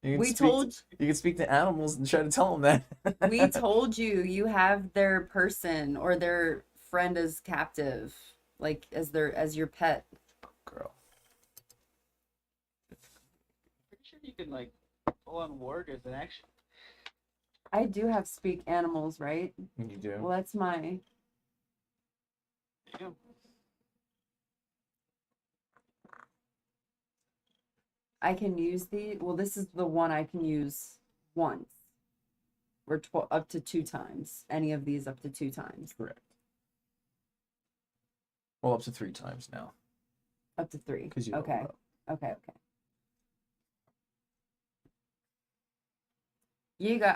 [SPEAKER 2] can
[SPEAKER 8] We
[SPEAKER 2] speak
[SPEAKER 8] told-
[SPEAKER 2] you can speak to animals and try to tell them that.
[SPEAKER 8] We told you you have their person or their friend as captive, like as your pet.
[SPEAKER 2] Girl.
[SPEAKER 7] Pretty sure you can like full on ward as an action.
[SPEAKER 8] I do have speak animals, right?
[SPEAKER 2] You do.
[SPEAKER 8] Well, that's my.
[SPEAKER 7] Yeah.
[SPEAKER 8] I can use well, this is the one I can use once. Or up to 2 times. Any of these up to 2 times.
[SPEAKER 2] Correct. Well, up to 3 times now.
[SPEAKER 8] Up to 3.
[SPEAKER 2] Because you
[SPEAKER 8] Okay.
[SPEAKER 2] leveled up.
[SPEAKER 8] Okay.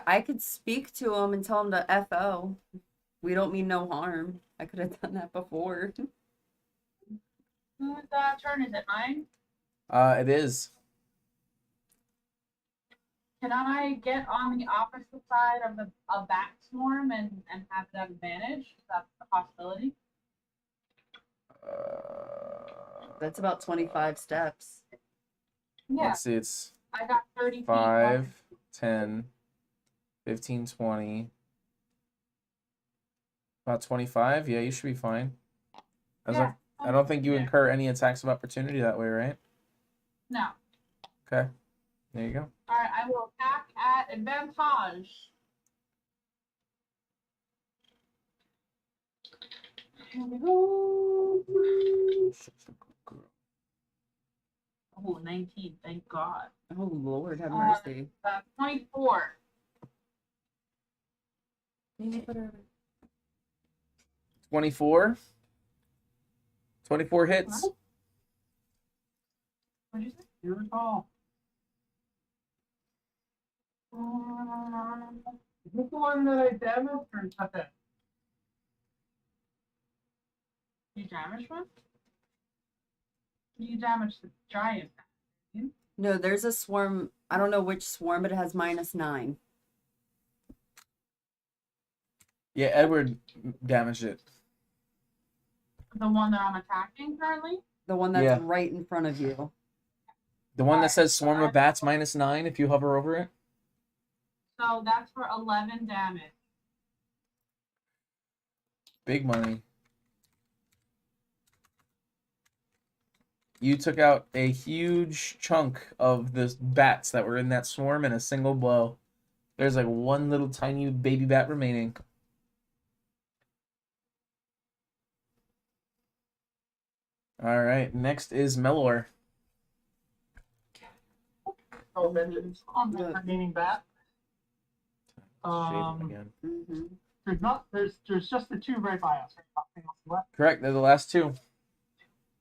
[SPEAKER 8] I could speak to him and tell him to FO. We don't mean no harm. I could have done that before.
[SPEAKER 9] Whose turn is it? Mine?
[SPEAKER 2] It is.
[SPEAKER 9] Can I get on the opposite side of a bat swarm and have that advantage? Is that a possibility?
[SPEAKER 8] That's about 25 steps.
[SPEAKER 9] Yeah,
[SPEAKER 2] Let's see, it's
[SPEAKER 9] I got 30 feet.
[SPEAKER 2] 5, 10, 15, 20. About 25? Yeah, you should be fine.
[SPEAKER 9] Yeah.
[SPEAKER 2] I don't think you
[SPEAKER 9] Yeah.
[SPEAKER 2] incur any attacks of opportunity that way, right?
[SPEAKER 9] No.
[SPEAKER 2] Okay. There you go.
[SPEAKER 9] Alright, I will attack at advantage. Here we go. Oh, 19, thank God.
[SPEAKER 8] Oh Lord, have mercy.
[SPEAKER 9] 24.
[SPEAKER 8] Can you put her?
[SPEAKER 2] 24. 24 hits.
[SPEAKER 9] What'd you say?
[SPEAKER 3] You recall. Is this the one that I damaged or is that it?
[SPEAKER 9] You damaged one? You damaged the giant.
[SPEAKER 8] No, there's a swarm. I don't know which swarm, but it has -9.
[SPEAKER 2] Yeah, Edward damaged it.
[SPEAKER 9] The one that I'm attacking currently?
[SPEAKER 8] The one that's
[SPEAKER 2] Yeah.
[SPEAKER 8] right in front of you.
[SPEAKER 2] The one that says swarm of bats -9 if you hover over it.
[SPEAKER 9] So that's for 11 damage.
[SPEAKER 2] Big money. You took out a huge chunk of the bats that were in that swarm in a single blow. There's like one little tiny baby bat remaining. All right, next is Melor.
[SPEAKER 3] Oh, vengeance on the
[SPEAKER 8] Look.
[SPEAKER 3] remaining bat.
[SPEAKER 2] Shade again.
[SPEAKER 3] There's just the two right by us. Right? Nothing else left.
[SPEAKER 2] Correct, they're the last two.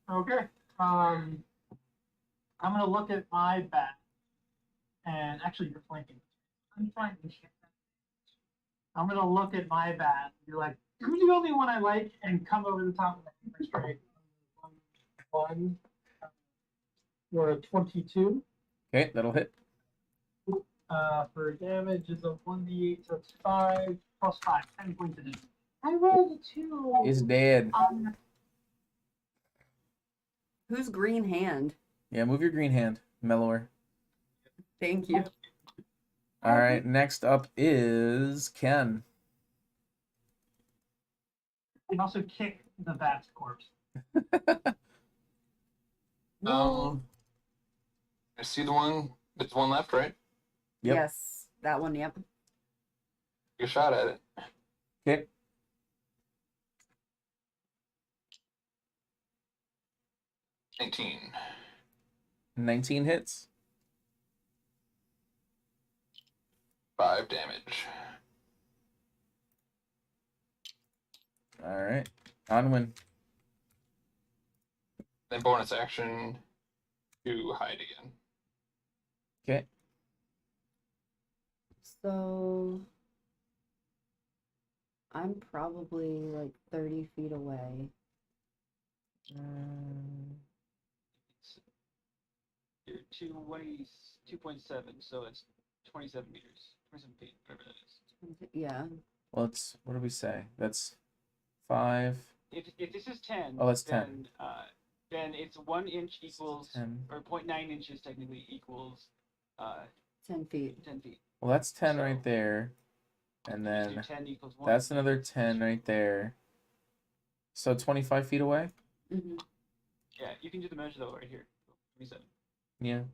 [SPEAKER 3] Okay. I'm gonna look at my bat, and actually you're flanking.
[SPEAKER 9] I'm trying to shit.
[SPEAKER 3] I'm gonna look at my bat and be like, "You're the only one I like," and come over the top of the hammer straight. One, or a 22.
[SPEAKER 2] Okay, that'll hit.
[SPEAKER 3] For damage is a 1d8, so it's 5 plus 5, 10 points of damage.
[SPEAKER 9] I rolled a 2.
[SPEAKER 2] He's dead.
[SPEAKER 8] Who's green hand?
[SPEAKER 2] Yeah, move your green hand, Melor.
[SPEAKER 8] Thank you.
[SPEAKER 2] All right, next up is Ken.
[SPEAKER 3] You can also kick the bat's corpse.
[SPEAKER 6] I see the one. There's one left, right?
[SPEAKER 2] Yep.
[SPEAKER 8] Yes, that one. Yep.
[SPEAKER 6] Take a shot at it.
[SPEAKER 2] Okay.
[SPEAKER 6] $19.
[SPEAKER 2] 19 hits.
[SPEAKER 6] 5 damage.
[SPEAKER 2] All right, Onwin.
[SPEAKER 6] Then bonus action to hide again.
[SPEAKER 2] Okay.
[SPEAKER 8] So I'm probably like 30 feet away.
[SPEAKER 7] You're 2.7, so it's 27 meters, 27 feet, whatever that is.
[SPEAKER 8] Yeah.
[SPEAKER 2] Well, it's, what do we say? That's 5.
[SPEAKER 7] If this is 10,
[SPEAKER 2] Oh, that's 10.
[SPEAKER 7] Then it's 1 inch equals,
[SPEAKER 2] 10.
[SPEAKER 7] or 0.9 inches technically equals
[SPEAKER 8] 10 feet.
[SPEAKER 7] 10 feet.
[SPEAKER 2] Well, that's 10
[SPEAKER 7] So-
[SPEAKER 2] right there. And
[SPEAKER 7] You just do
[SPEAKER 2] then
[SPEAKER 7] 10 equals 1.
[SPEAKER 2] that's another 10 right there. So 25 feet away?
[SPEAKER 8] Hmm.
[SPEAKER 7] Yeah, you can do the measure though right here. 27.
[SPEAKER 2] Yeah.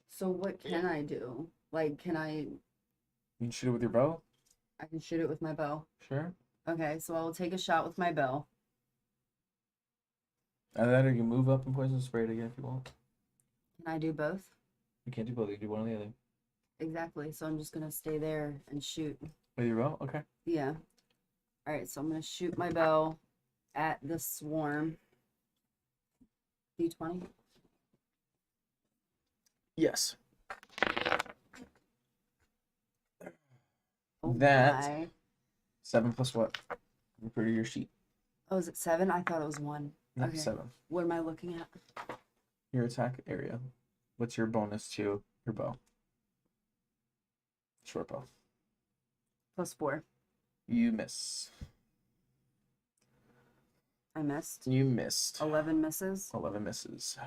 [SPEAKER 8] So what can I do? Like, can I?
[SPEAKER 2] You can shoot it with your bow?
[SPEAKER 8] I can shoot it with my bow.
[SPEAKER 2] Sure.
[SPEAKER 8] Okay, so I will take a shot with my bow.
[SPEAKER 2] Either that or you can move up and poison spray it again if you want.
[SPEAKER 8] Can I do both?
[SPEAKER 2] You can't do both. You can do one or the other.
[SPEAKER 8] Exactly. So I'm just gonna stay there and shoot.
[SPEAKER 2] With your bow? Okay.
[SPEAKER 8] Yeah. All right. So I'm gonna shoot my bow at the swarm. D20.
[SPEAKER 2] Yes.
[SPEAKER 8] Oh
[SPEAKER 2] That-
[SPEAKER 8] my.
[SPEAKER 2] 7 plus what? Refer to your sheet.
[SPEAKER 8] Oh, is it 7? I thought it was 1.
[SPEAKER 2] No,
[SPEAKER 8] Okay.
[SPEAKER 2] 7.
[SPEAKER 8] What am I looking at?
[SPEAKER 2] Your attack area. What's your bonus to your bow? Short bow.
[SPEAKER 8] +4.
[SPEAKER 2] You miss.
[SPEAKER 8] I missed.
[SPEAKER 2] You missed.
[SPEAKER 8] 11 misses.
[SPEAKER 2] 11 misses.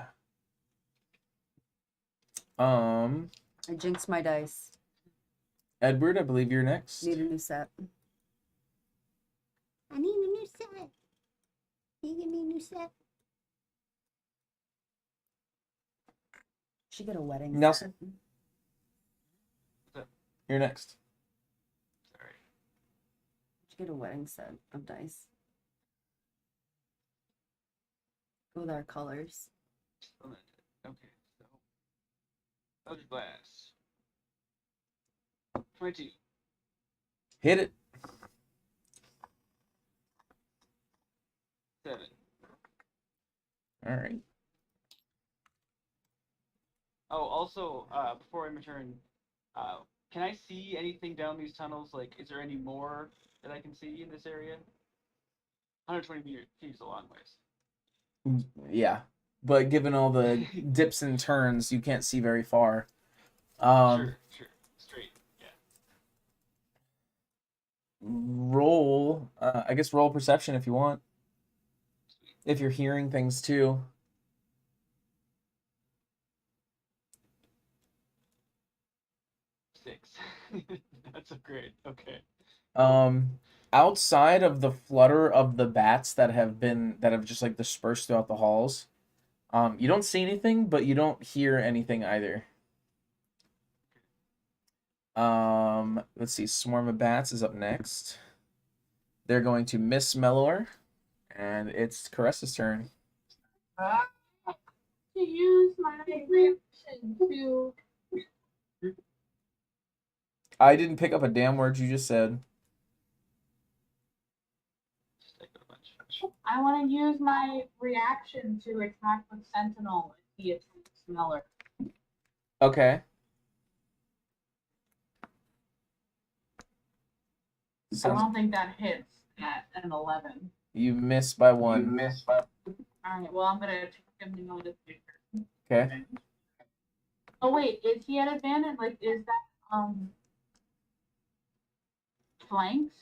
[SPEAKER 8] I jinxed my dice.
[SPEAKER 2] Edward, I believe you're next.
[SPEAKER 8] Need a new set.
[SPEAKER 10] I need a new set. Can you give me a new set?
[SPEAKER 8] She get a wedding
[SPEAKER 2] Nelson.
[SPEAKER 8] set.
[SPEAKER 2] You're next.
[SPEAKER 7] Sorry.
[SPEAKER 8] Should get a wedding set of dice. Go with our colors.
[SPEAKER 7] Okay, so Eldritch Blast. 22.
[SPEAKER 2] Hit it.
[SPEAKER 7] 7.
[SPEAKER 2] All right.
[SPEAKER 7] Oh, also, before I return, can I see anything down these tunnels? Like, is there any more that I can see in this area? 120 feet is a long ways.
[SPEAKER 2] Yeah, but given all the dips and turns, you can't see very far.
[SPEAKER 7] Sure. Straight, yeah.
[SPEAKER 2] Roll, I guess roll perception if you want.
[SPEAKER 7] Sweet.
[SPEAKER 2] If you're hearing things too.
[SPEAKER 7] 6. That's a great. Okay.
[SPEAKER 2] Outside of the flutter of the bats that have just like dispersed throughout the halls, you don't see anything, but you don't hear anything either. Let's see. Swarm of Bats is up next. They're going to miss Melor, and it's Caressa's turn.
[SPEAKER 9] To use my reaction to.
[SPEAKER 2] I didn't pick up a damn word you just said.
[SPEAKER 9] I want to use my reaction to attack with Sentinel if he attacks Smeller.
[SPEAKER 2] Okay.
[SPEAKER 9] I don't think that hits at an 11.
[SPEAKER 2] You miss by 1.
[SPEAKER 9] Alright, well, I'm going to take him to notice.
[SPEAKER 2] Okay.
[SPEAKER 9] Oh, wait, is he at advantage? Like, is that, flanks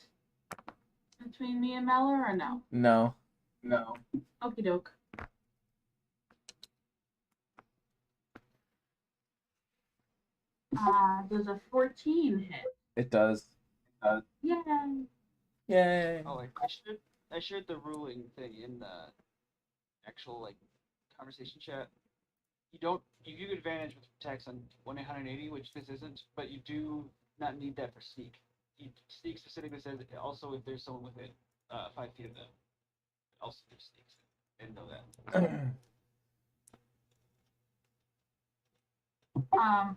[SPEAKER 9] between me and Meller or no?
[SPEAKER 2] No.
[SPEAKER 9] Okie doke. Does a 14 hit?
[SPEAKER 2] It does.
[SPEAKER 9] Yay!
[SPEAKER 2] Yay.
[SPEAKER 7] Oh, I shared the ruling thing in the actual like conversation chat. You get advantage with attacks on 1-880, which this isn't, but you do not need that for sneak. Sneak specifically says also if there's someone within 5 feet of them. Also there's sneaks. I didn't know that.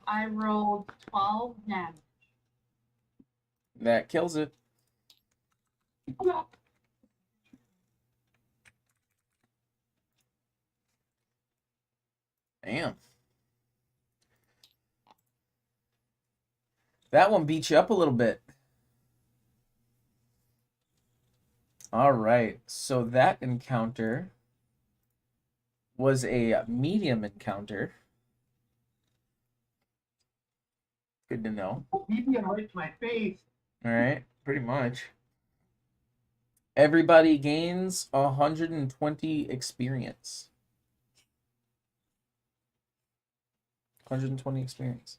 [SPEAKER 9] I rolled 12 damage.
[SPEAKER 2] That kills it. Damn. That one beat you up a little bit. All right. So that encounter was a medium encounter. Good to know.
[SPEAKER 3] Medium right to my face.
[SPEAKER 2] All right. Pretty much. Everybody gains 120 experience. 120 experience.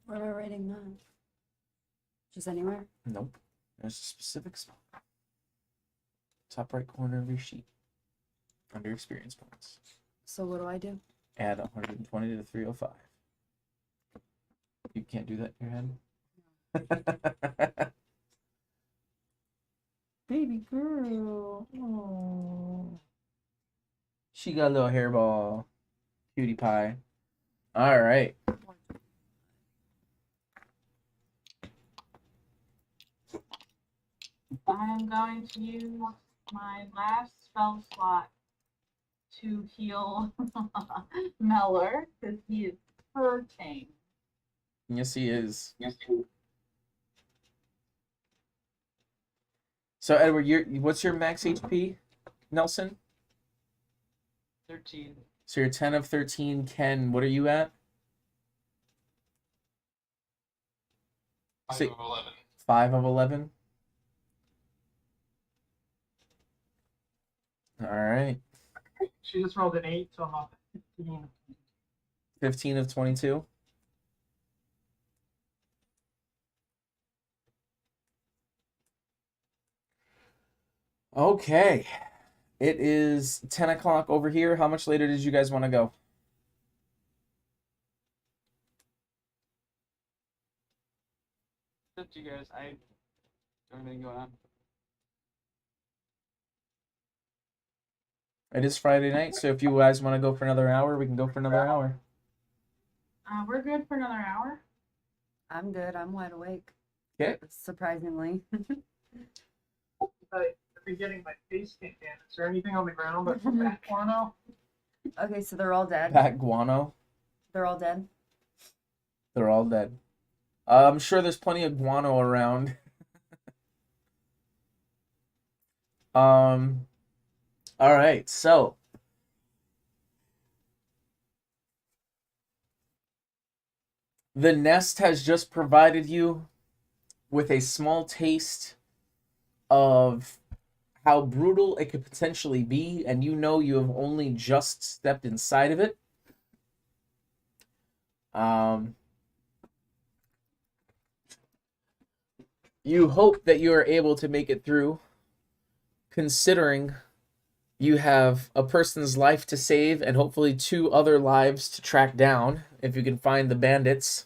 [SPEAKER 8] Where am I writing that? Just anywhere?
[SPEAKER 2] Nope. There's a specific spot. Top right corner of your sheet. Under experience points.
[SPEAKER 8] So what do I do?
[SPEAKER 2] Add 120 to the 305. You can't do that in your head? Baby girl. Aww. She got a little hairball. Cutie pie. All right.
[SPEAKER 9] I'm going to use my last spell slot to heal Meller because he is hurting.
[SPEAKER 2] Yes, he is. So, Edward, what's your max HP, Nelson?
[SPEAKER 7] 13.
[SPEAKER 2] So you're 10 of 13. Ken, what are you at?
[SPEAKER 6] 5 of 11.
[SPEAKER 2] 5 of 11. All right.
[SPEAKER 3] She just rolled an 8, so I'm up at 15.
[SPEAKER 2] 15 of 22. Okay. It is 10 o'clock over here. How much later did you guys want to go?
[SPEAKER 7] up to you guys. I don't have anything going on.
[SPEAKER 2] It is Friday night, so if you guys want to go for another hour, we can go for another hour.
[SPEAKER 9] We're good for another hour.
[SPEAKER 8] I'm good. I'm wide awake.
[SPEAKER 2] Okay.
[SPEAKER 8] Surprisingly.
[SPEAKER 3] I've been getting my face kicked in. Is there anything on the ground but some bat guano?
[SPEAKER 8] Okay, so they're all dead.
[SPEAKER 2] Pat guano.
[SPEAKER 8] They're all dead.
[SPEAKER 2] They're all dead. I'm sure there's plenty of guano around. All right, so the nest has just provided you with a small taste of how brutal it could potentially be, and you know you have only just stepped inside of it. You hope that you are able to make it through, considering you have a person's life to save and hopefully 2 other lives to track down if you can find the bandits.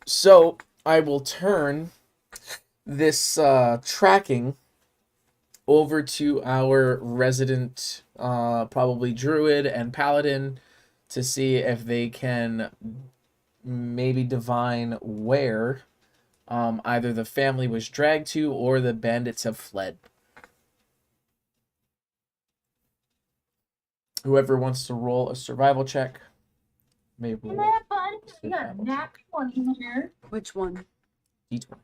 [SPEAKER 2] So I will turn this tracking over to our resident, probably druid and paladin, to see if they can maybe divine where either the family was dragged to or the bandits have fled. Whoever wants to roll a survival check may roll.
[SPEAKER 9] Come on, bud. We got a nat 20 here.
[SPEAKER 8] Which one?
[SPEAKER 2] D20.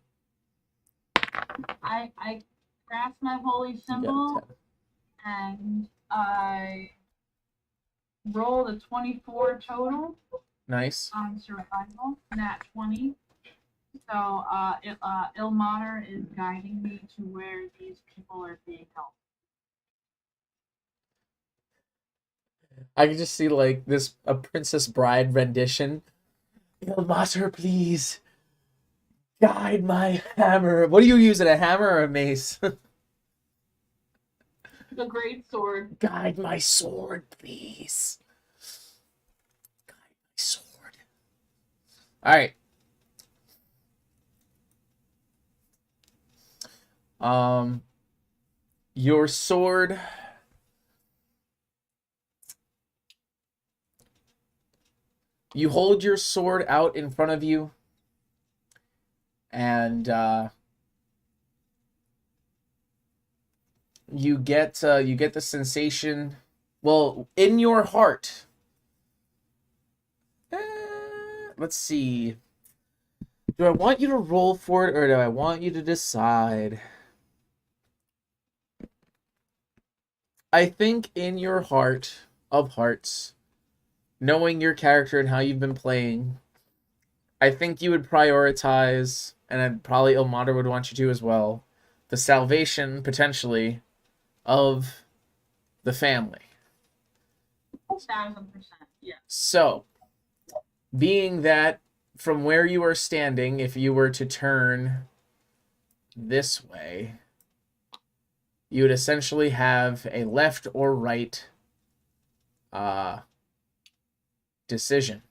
[SPEAKER 9] I grasp my holy
[SPEAKER 2] You got a
[SPEAKER 9] symbol
[SPEAKER 2] 10.
[SPEAKER 9] and I rolled a 24 total
[SPEAKER 2] Nice.
[SPEAKER 9] on survival, nat 20. So Ilmater is guiding me to where these people are being held.
[SPEAKER 2] I can just see like a Princess Bride rendition. Ilmater, please guide my hammer. What do you use, a hammer or a mace?
[SPEAKER 9] The great sword.
[SPEAKER 2] Guide my sword, please. Guide my sword. All right. Your sword. You hold your sword out in front of you, and you get the sensation, well, in your heart. Let's see. Do I want you to roll for it, or do I want you to decide? I think in your heart of hearts, knowing your character and how you've been playing, I think you would prioritize, and probably Ilmater would want you to as well, the salvation, potentially, of the family.
[SPEAKER 9] 1,000%, yeah.
[SPEAKER 2] So, being that from where you are standing, if you were to turn this way, you would essentially have a left or right decision.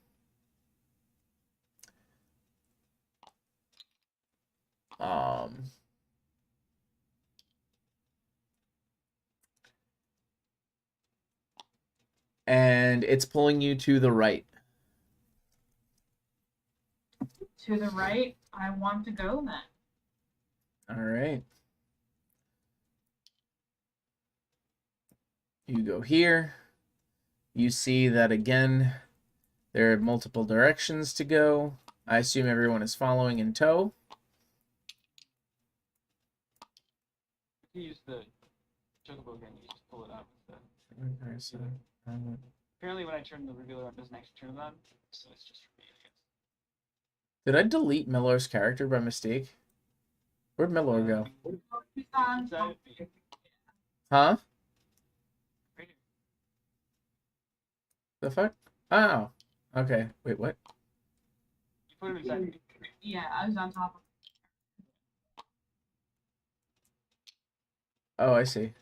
[SPEAKER 2] And it's pulling you to the right.
[SPEAKER 9] To the right, I want to go then.
[SPEAKER 2] All right. You go here. You see that again, there are multiple directions to go. I assume everyone is following in tow.
[SPEAKER 7] You use the chocobo again, you just pull it out with the...
[SPEAKER 2] Okay, so,
[SPEAKER 7] Apparently when I turn the revealer on, it doesn't actually turn it on, so it's just for me, I guess.
[SPEAKER 2] did I delete Miller's character by mistake? Where'd Miller go?
[SPEAKER 9] He's on.
[SPEAKER 7] Inside,
[SPEAKER 2] Huh?
[SPEAKER 7] right here.
[SPEAKER 2] The fuck? Oh. Okay. Wait, what?
[SPEAKER 7] You put him inside.
[SPEAKER 9] Yeah, I was on top of.
[SPEAKER 2] Oh, I see.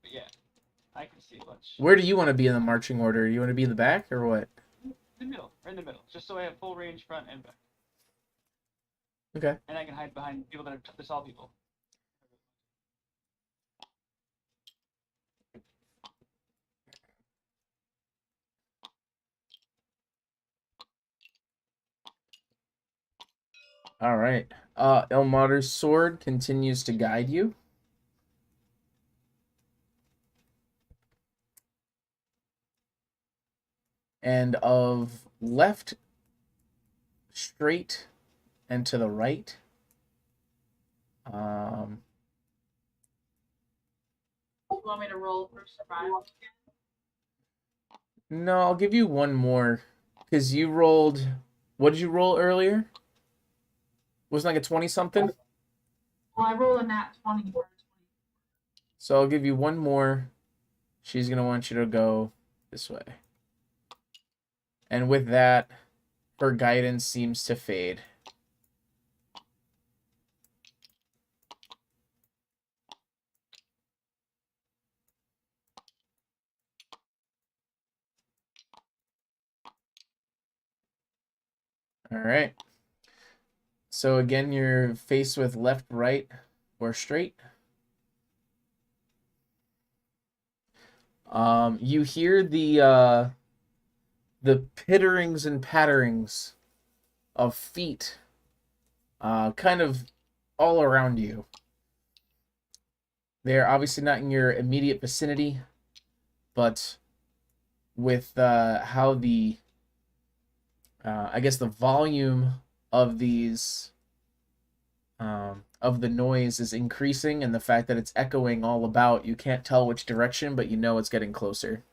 [SPEAKER 7] But yeah, I can see a bunch.
[SPEAKER 2] Where do you want to be in the marching order? You want to be in the back or what?
[SPEAKER 7] The middle. middle, right in the middle, just so I have full range front and back,
[SPEAKER 2] Okay.
[SPEAKER 7] and I can hide behind people that are the saw people.
[SPEAKER 2] All right. Ilmater's sword continues to guide you. And of left, straight, and to the right.
[SPEAKER 5] You want me to roll for survival?
[SPEAKER 2] No, I'll give you one more. Because you rolled... What did you roll earlier? Wasn't like a 20-something?
[SPEAKER 5] Well, I rolled a nat 20 for 20.
[SPEAKER 2] So I'll give you one more. She's going to want you to go this way. And with that, her guidance seems to fade. All right. So again, you're faced with left, right, or straight. You hear the pitterings and patterings of feet kind of all around you. They're obviously not in your immediate vicinity, but with how the I guess the volume of these of the noise is increasing, and the fact that it's echoing all about, you can't tell which direction, but you know it's getting closer.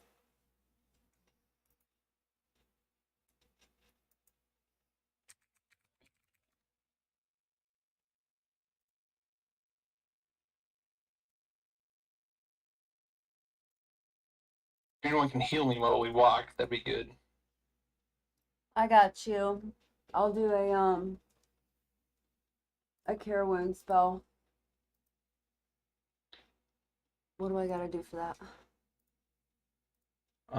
[SPEAKER 6] If anyone can heal me while we walk, that'd be good.
[SPEAKER 8] I got you. I'll do a cure wound spell. What do I gotta do for that? Do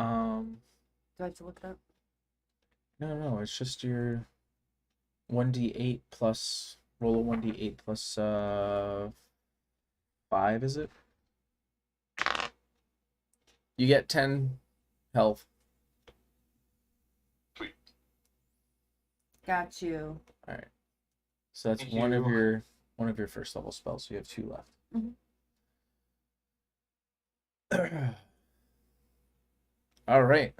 [SPEAKER 8] I have to look it up?
[SPEAKER 2] No, it's just your 1d8 plus roll a 1d8 plus 5, is it? You get 10 health.
[SPEAKER 6] Sweet.
[SPEAKER 8] Got you.
[SPEAKER 2] All right. So that's
[SPEAKER 6] Thank
[SPEAKER 2] one of
[SPEAKER 6] you.
[SPEAKER 2] your first level spells. So you have 2 left.
[SPEAKER 8] Mhm.
[SPEAKER 2] All right.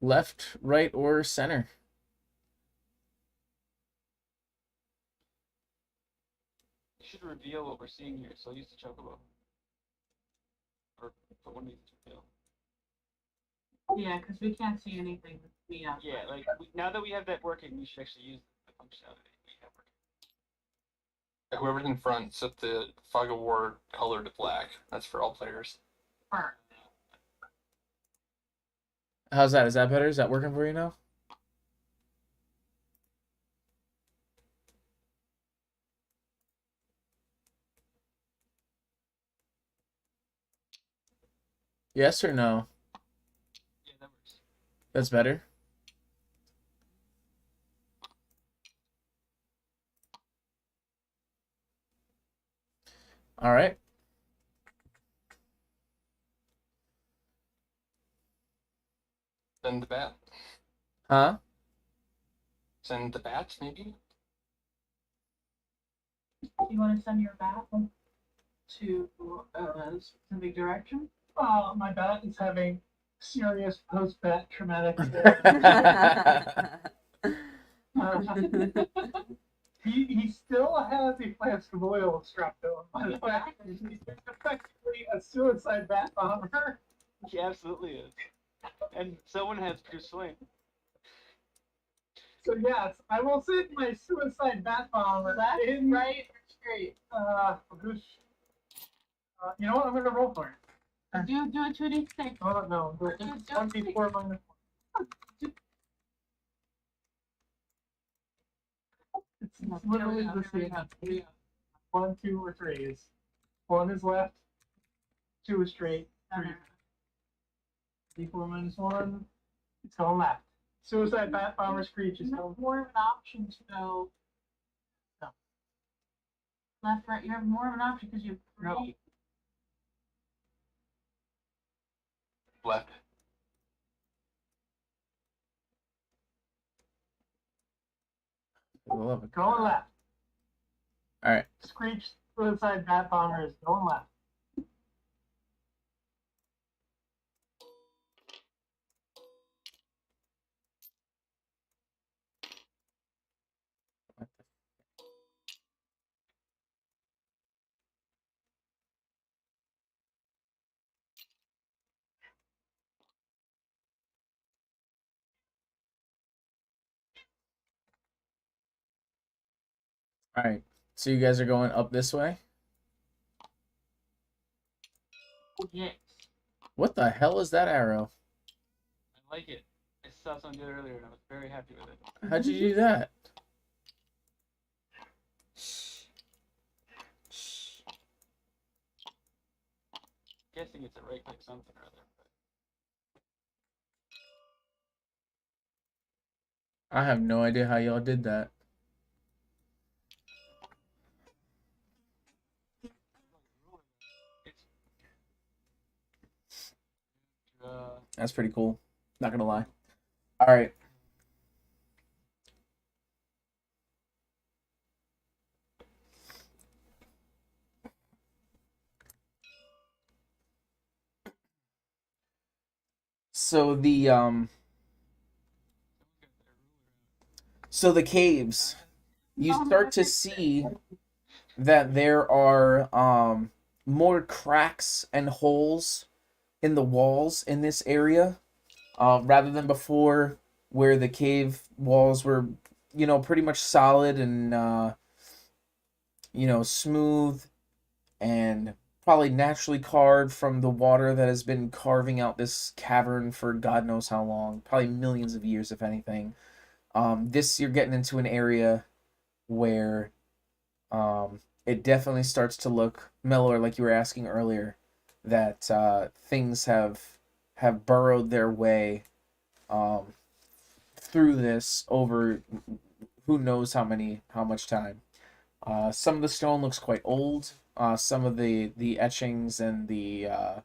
[SPEAKER 2] Left, right, or center?
[SPEAKER 7] You should reveal what we're seeing here, so I'll use the chocobo. Or put one of these to reveal.
[SPEAKER 9] Yeah, because we can't see anything with me up.
[SPEAKER 7] Yeah, like now that we have that working, we should actually use the functionality we have working.
[SPEAKER 6] Whoever's in front, set the fog of war color to black. That's for all players.
[SPEAKER 9] First.
[SPEAKER 2] How's that? Is that better? Is that working for you now? Yes or no?
[SPEAKER 7] Yeah, that works.
[SPEAKER 2] That's better. All right.
[SPEAKER 6] Send the bat.
[SPEAKER 2] Huh?
[SPEAKER 6] Send the bat, maybe?
[SPEAKER 9] You want to send your bat to a specific direction?
[SPEAKER 3] My bat is having serious post-bat traumatic. He still has a flask of oil strapped to him, by the way. He's effectively a suicide bat bomber.
[SPEAKER 7] He absolutely is. And someone has produced flame.
[SPEAKER 3] So yes, I will send my suicide bat bomber in.
[SPEAKER 9] Right or straight?
[SPEAKER 3] You know what? I'm gonna roll for it.
[SPEAKER 9] Do a 2d6.
[SPEAKER 3] Oh no, do it. 1d4 minus 1. It's literally the same. 1, 2, or 3 is 1 is left, 2 is straight, 3. D4 minus 1. It's going left. Suicide Bat Bomber Screech is
[SPEAKER 9] You have
[SPEAKER 3] going
[SPEAKER 9] more of an option to go
[SPEAKER 3] No.
[SPEAKER 9] left, right. You have more of an option because you have three.
[SPEAKER 3] No.
[SPEAKER 6] Left.
[SPEAKER 2] I love it.
[SPEAKER 3] Going left.
[SPEAKER 2] All right.
[SPEAKER 3] Screech Suicide Bat Bomber is going left.
[SPEAKER 2] All right. So you guys are going up this way?
[SPEAKER 7] Yes.
[SPEAKER 2] What the hell is that arrow?
[SPEAKER 7] I like it. I saw someone do it earlier and I was very happy with it.
[SPEAKER 2] How'd you do that?
[SPEAKER 7] Guessing it's a right click something or other.
[SPEAKER 2] I have no idea how y'all did that. That's pretty cool. Not gonna lie. All right. So the caves, you start to see that there are more cracks and holes in the walls in this area, rather than before, where the cave walls were, pretty much solid and smooth and probably naturally carved from the water that has been carving out this cavern for God knows how long, probably millions of years, if anything. This, you're getting into an area where it definitely starts to look mellower, like you were asking earlier, that things have burrowed their way through this over who knows how much time. Some of the stone looks quite old. Some of the etchings and the I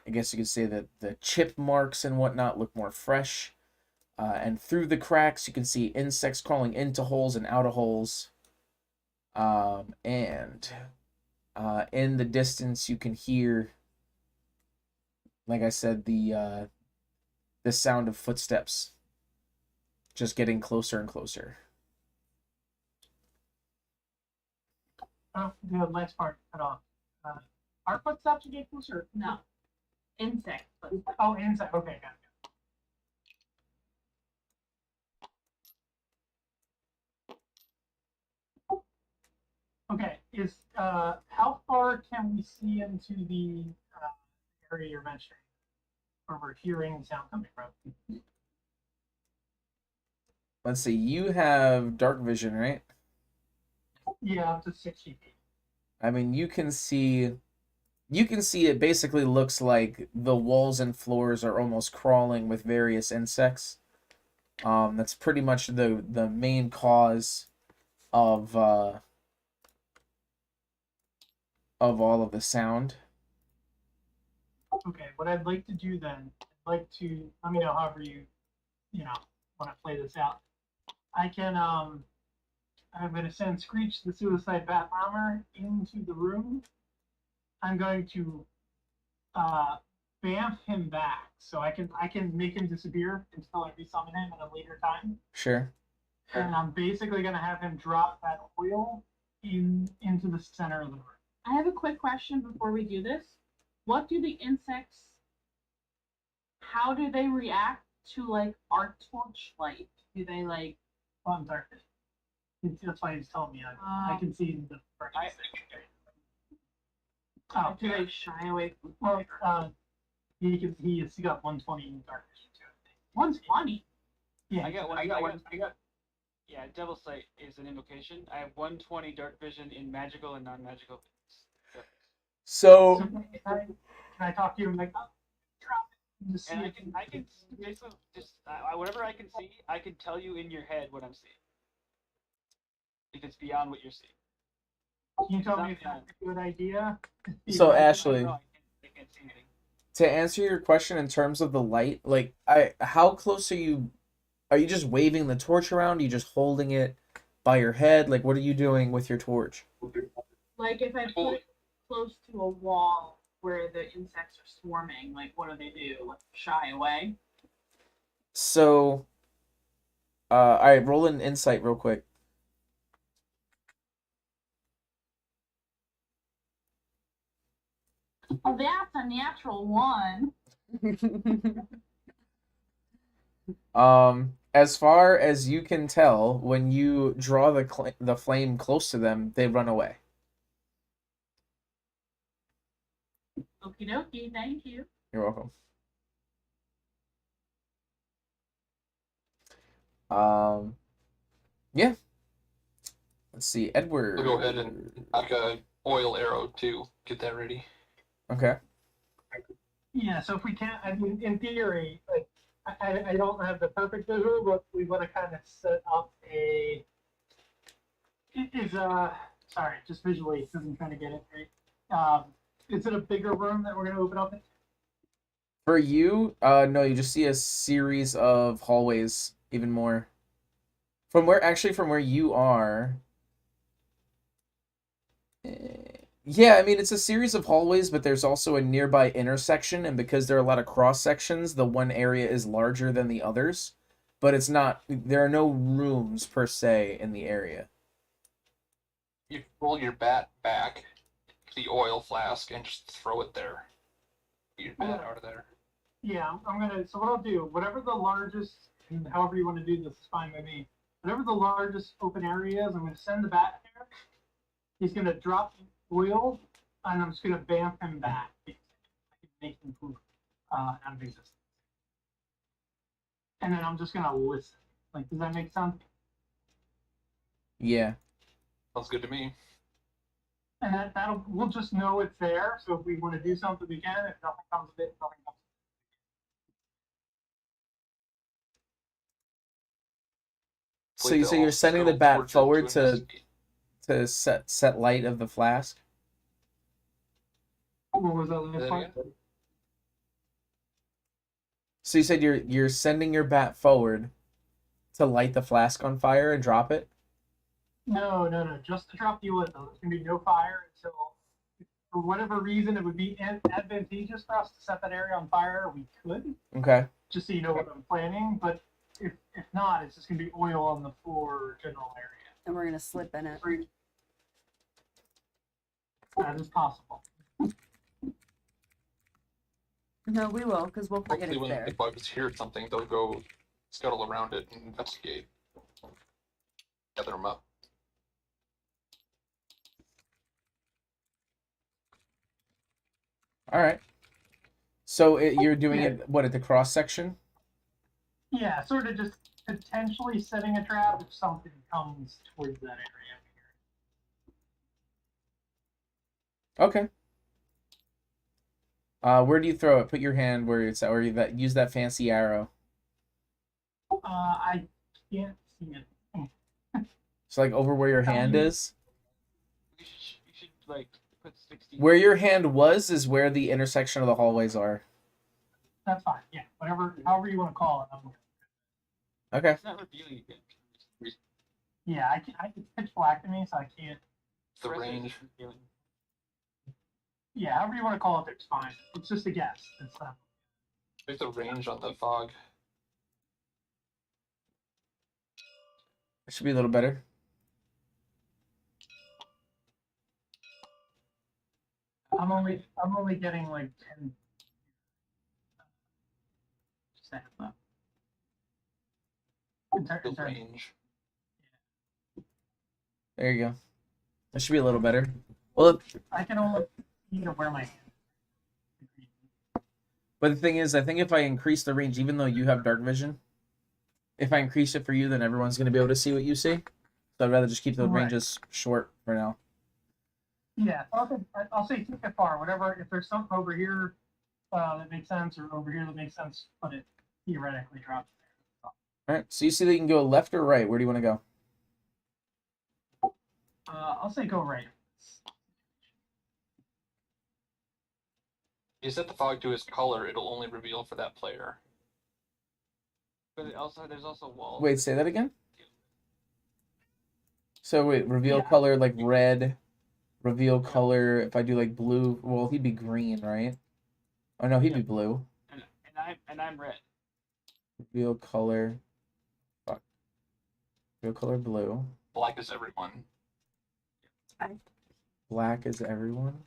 [SPEAKER 2] guess you could say that the chip marks and whatnot look more fresh. And through the cracks, you can see insects crawling into holes and out of holes. And in the distance, you can hear, like I said, the sound of footsteps just getting closer and closer.
[SPEAKER 3] Oh, the last part cut off. Our footsteps are getting closer.
[SPEAKER 9] No. Insect.
[SPEAKER 3] Oh, insect. Okay, got it. Okay, how far can we see into the area you're mentioning, where we're hearing sound coming from?
[SPEAKER 2] Let's see, you have dark vision, right?
[SPEAKER 3] Yeah, up to 60 feet.
[SPEAKER 2] I mean, you can see it basically looks like the walls and floors are almost crawling with various insects. That's pretty much the main cause of all of the sound.
[SPEAKER 3] Okay, what I'd like to do then, I'd like to, let me know however you want to play this out. I'm going to send Screech the Suicide Bat Bomber into the room. I'm going to bamf him back, so I can make him disappear until I resummon him at a later time.
[SPEAKER 2] Sure.
[SPEAKER 3] And I'm basically going to have him drop that oil into the center of the room.
[SPEAKER 9] I have a quick question before we do this. What do the insects, how do they react to like our torchlight? Do they like?
[SPEAKER 3] Oh, I'm sorry. That's why he's telling me I can see the first.
[SPEAKER 9] Oh, do they shy away from?
[SPEAKER 3] Well, he got 120 in dark vision too.
[SPEAKER 9] 120.
[SPEAKER 3] Yeah,
[SPEAKER 7] I got yeah, Devil Sight is an invocation. I have 120 dark vision in magical and non-magical things.
[SPEAKER 2] So
[SPEAKER 3] Can I talk to you and like, oh, drop it? Just see
[SPEAKER 7] And
[SPEAKER 3] if
[SPEAKER 7] I can basically just whatever I can see, I can tell you in your head what I'm seeing. If it's beyond what you're seeing.
[SPEAKER 3] Can you tell
[SPEAKER 7] It's
[SPEAKER 3] me if
[SPEAKER 7] not
[SPEAKER 3] that's a good idea?
[SPEAKER 2] So
[SPEAKER 7] I don't
[SPEAKER 2] Ashley,
[SPEAKER 7] know, I can't see anything.
[SPEAKER 2] to answer your question in terms of the light, like how close are you? Are you just waving the torch around? Are you just holding it by your head? Like, what are you doing with your torch?
[SPEAKER 9] Like if I put it close to a wall where the insects are swarming, like what do? Like shy away?
[SPEAKER 2] So, all right, roll an insight real quick.
[SPEAKER 9] Oh, that's a natural one.
[SPEAKER 2] As far as you can tell, when you draw the flame close to them, they run away.
[SPEAKER 9] Okie dokie, thank you.
[SPEAKER 2] You're welcome. Yeah. Let's see, Edward.
[SPEAKER 6] I'll go ahead and knock a oil arrow too. Get that ready.
[SPEAKER 2] Okay.
[SPEAKER 3] Yeah, so if we can't, I mean, in theory, like, I don't have the perfect visual, but we want to kind of set up a. Sorry, just visually, because I'm trying to get it right. Is it a bigger room that we're going to open up?
[SPEAKER 2] For you, no, you just see a series of hallways, even more. From where you are. Yeah, I mean, it's a series of hallways, but there's also a nearby intersection, and because there are a lot of cross sections, the one area is larger than the others. But it's not, there are no rooms per se in the area.
[SPEAKER 6] You roll your bat back, the oil flask, and just throw it there. Get your bat out of there.
[SPEAKER 3] Yeah, I'm gonna. So what I'll do, whatever the largest, and however you want to do this is fine by me. Whatever the largest open area is, I'm gonna send the bat there. He's gonna drop oil, and I'm just gonna bamf him back. I can make him poof out of existence. And then I'm just gonna listen. Like, does that make sense?
[SPEAKER 2] Yeah.
[SPEAKER 6] Sounds good to me.
[SPEAKER 3] And we'll just know it's there. So if we want to do something, we can. If nothing comes of it, nothing comes.
[SPEAKER 2] So you're sending the bat forward to set light of the flask?
[SPEAKER 3] What was that last part?
[SPEAKER 2] So you said you're sending your bat forward to light the flask on fire and drop it?
[SPEAKER 3] No. Just to drop the oil. There's gonna be no fire until, for whatever reason, it would be advantageous for us to set that area on fire. We could.
[SPEAKER 2] Okay.
[SPEAKER 3] Just so you know what I'm planning, but if not, it's just gonna be oil on the floor general area.
[SPEAKER 8] And we're gonna slip in it.
[SPEAKER 3] That is possible.
[SPEAKER 8] No, we will, because we'll forget
[SPEAKER 6] Hopefully
[SPEAKER 8] it's
[SPEAKER 6] when
[SPEAKER 8] there.
[SPEAKER 6] the bugs hear something, they'll go scuttle around it and investigate. Gather them up.
[SPEAKER 2] All right. So you're doing it, what, at the cross section?
[SPEAKER 3] Yeah, sort of just potentially setting a trap if something comes towards that area.
[SPEAKER 2] Okay. Where do you throw it? Put your hand where it's at, or use that fancy arrow.
[SPEAKER 3] I can't see it.
[SPEAKER 2] So like over where your hand is?
[SPEAKER 7] You should like put 60.
[SPEAKER 2] Where your hand was is where the intersection of the hallways are.
[SPEAKER 3] That's fine. Yeah, however you want to call it.
[SPEAKER 2] Okay.
[SPEAKER 7] It's not revealing again.
[SPEAKER 3] Yeah, I can pitch black to me, so I can't.
[SPEAKER 6] The range.
[SPEAKER 3] Yeah, however you want to call it, it's fine. It's just a guess. It's
[SPEAKER 6] There's a range on the fog.
[SPEAKER 2] It should be a little better.
[SPEAKER 3] I'm only getting like 10. Just that, but
[SPEAKER 6] The range.
[SPEAKER 2] There you go. That should be a little better. Well,
[SPEAKER 3] I can only wear my hand.
[SPEAKER 2] but the thing is, I think if I increase the range, even though you have dark vision, if I increase it for you, then everyone's going to be able to see what you see. So I'd rather just keep the ranges short for now.
[SPEAKER 3] Yeah, I'll say keep it far. Whatever, if there's something over here, that makes sense, or over here that makes sense, but it theoretically drops there.
[SPEAKER 2] All right. So you see that you can go left or right. Where do you want to go?
[SPEAKER 3] I'll say go right.
[SPEAKER 6] You set the fog to its color, it'll only reveal for that player.
[SPEAKER 7] But there's also walls.
[SPEAKER 2] Wait, say that again. So wait, reveal
[SPEAKER 3] Yeah.
[SPEAKER 2] color like red. Reveal color if I do like blue. Well, he'd be green, right? Oh no, he'd be blue.
[SPEAKER 7] And I'm red.
[SPEAKER 2] Reveal color. Fuck. Reveal color blue.
[SPEAKER 6] Black is everyone.
[SPEAKER 2] Black is everyone.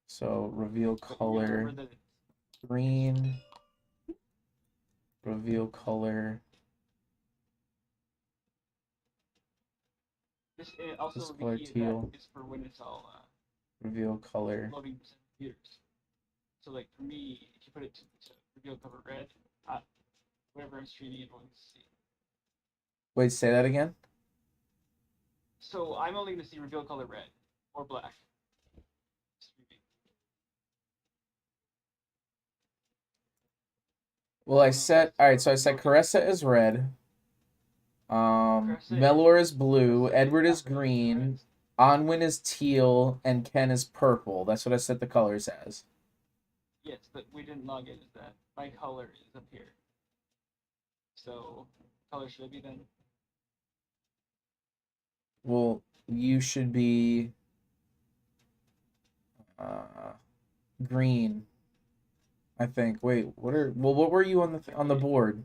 [SPEAKER 2] So reveal color
[SPEAKER 7] Remember that
[SPEAKER 2] green. Reveal color.
[SPEAKER 7] this also
[SPEAKER 2] This
[SPEAKER 7] the
[SPEAKER 2] color
[SPEAKER 7] key to
[SPEAKER 2] teal.
[SPEAKER 7] that is for when it's all
[SPEAKER 2] Reveal color.
[SPEAKER 7] loading computers. So like for me, if you put it to reveal cover red, whatever I'm streaming, it will see.
[SPEAKER 2] Wait, say that again.
[SPEAKER 7] So I'm only going to see reveal color red or black. Streaming.
[SPEAKER 2] Well, I set. All right, so I set Caressa as red. Melor is blue. Edward is green. Onwin is teal, and Ken is purple. That's what I set the colors as.
[SPEAKER 7] Yes, but we didn't log in as that. My color is up here. So, color should it be then?
[SPEAKER 2] Well, you should be green. I think. Wait, what were you on the board?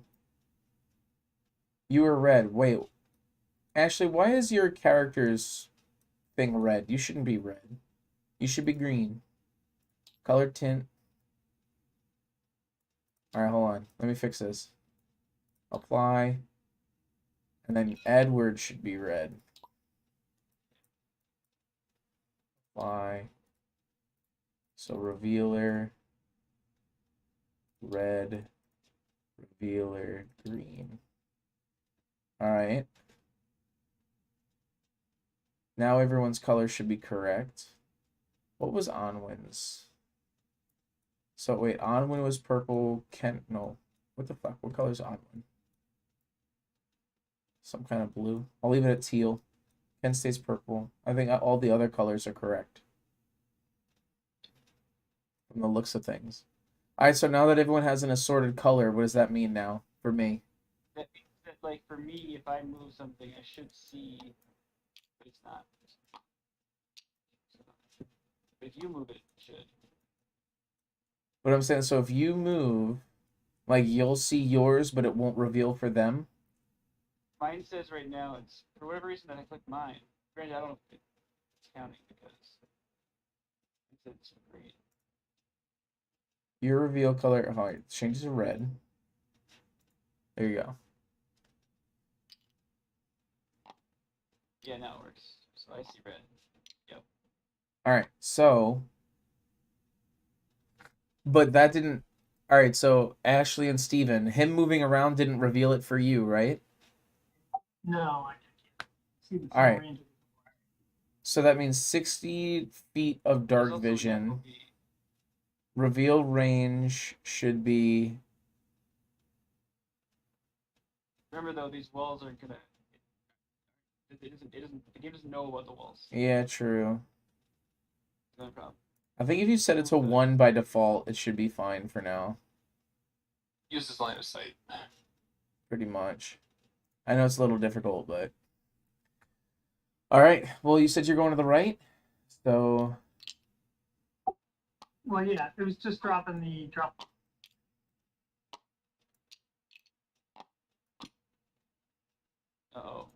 [SPEAKER 2] You were red. Wait. Ashley, why is your character's thing red? You shouldn't be red. You should be green. Color tint. Alright, hold on. Let me fix this. Apply. And then Edward should be red. Apply. So revealer. Red. Revealer. Green. Alright. Now everyone's color should be correct. What was Onwin's? So wait, Onwin was purple. No. What the fuck? What color is Onwin? Some kind of blue. I'll leave it at teal. Ken stays purple. I think all the other colors are correct. From the looks of things. Alright, so now that everyone has an assorted color, what does that mean now for me?
[SPEAKER 7] That means that, like, for me, if I move something, I should see, but it's not. But if you move it, it should.
[SPEAKER 2] What I'm saying, so if you move, like, you'll see yours, but it won't reveal for them?
[SPEAKER 7] Mine says right now, it's, for whatever reason that I clicked mine. Granted, I don't know if it's counting because it said it's green.
[SPEAKER 2] Your reveal color, oh, it changes to red. There you go.
[SPEAKER 7] Yeah, now it works. So I see red. Yep.
[SPEAKER 2] Alright, so... But that didn't... Alright, so Ashley and Steven, him moving around didn't reveal it for you, right?
[SPEAKER 3] No, I can't see the
[SPEAKER 2] All right.
[SPEAKER 3] range.
[SPEAKER 2] So that means 60 feet of dark
[SPEAKER 7] There's also
[SPEAKER 2] vision.
[SPEAKER 7] FOV.
[SPEAKER 2] Reveal range should be...
[SPEAKER 7] Remember though, these walls are gonna. The game doesn't know about the walls.
[SPEAKER 2] Yeah, true.
[SPEAKER 7] No problem.
[SPEAKER 2] I think if you set it to 1 by default, it should be fine for now.
[SPEAKER 6] Uses line of sight.
[SPEAKER 2] Pretty much. I know it's a little difficult, but... Alright, well, you said you're going to the right, so...
[SPEAKER 3] Well, yeah, it was just dropping the drop.
[SPEAKER 7] Uh-oh.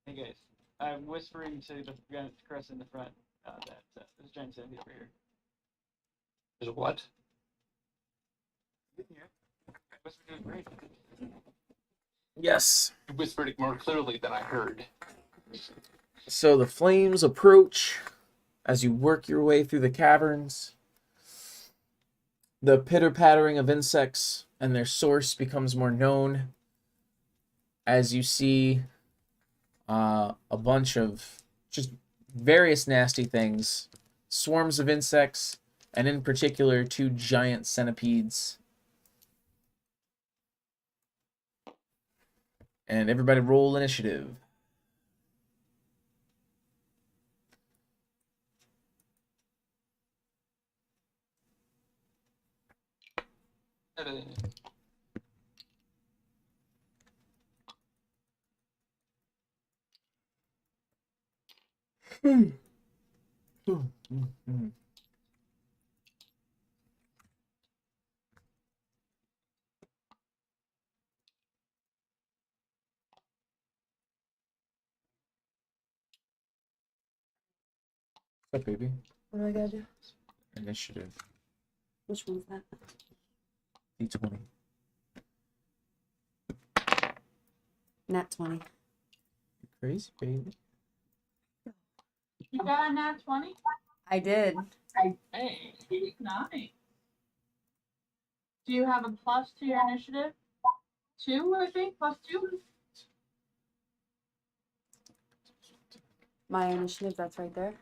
[SPEAKER 7] Hey guys, I'm whispering to the Crest in the front that there's a giant sandy over here.
[SPEAKER 6] There's what?
[SPEAKER 7] Whisper doing great.
[SPEAKER 2] Yes.
[SPEAKER 6] You whispered it more clearly than I heard.
[SPEAKER 2] So the flames approach as you work your way through the caverns. The pitter-pattering of insects and their source becomes more known as you see a bunch of just various nasty things swarms of insects, and in particular 2 giant centipedes. And everybody roll initiative. What's up, baby?
[SPEAKER 8] What do I gotta do?
[SPEAKER 2] Initiative.
[SPEAKER 8] Which one's that?
[SPEAKER 2] D20.
[SPEAKER 8] Nat 20.
[SPEAKER 2] Crazy, baby.
[SPEAKER 9] You got a nat 20?
[SPEAKER 8] I did.
[SPEAKER 7] Hey.
[SPEAKER 9] Nice. Do you have a plus to your initiative? 2, I think, plus 2?
[SPEAKER 8] My initiative, that's right there.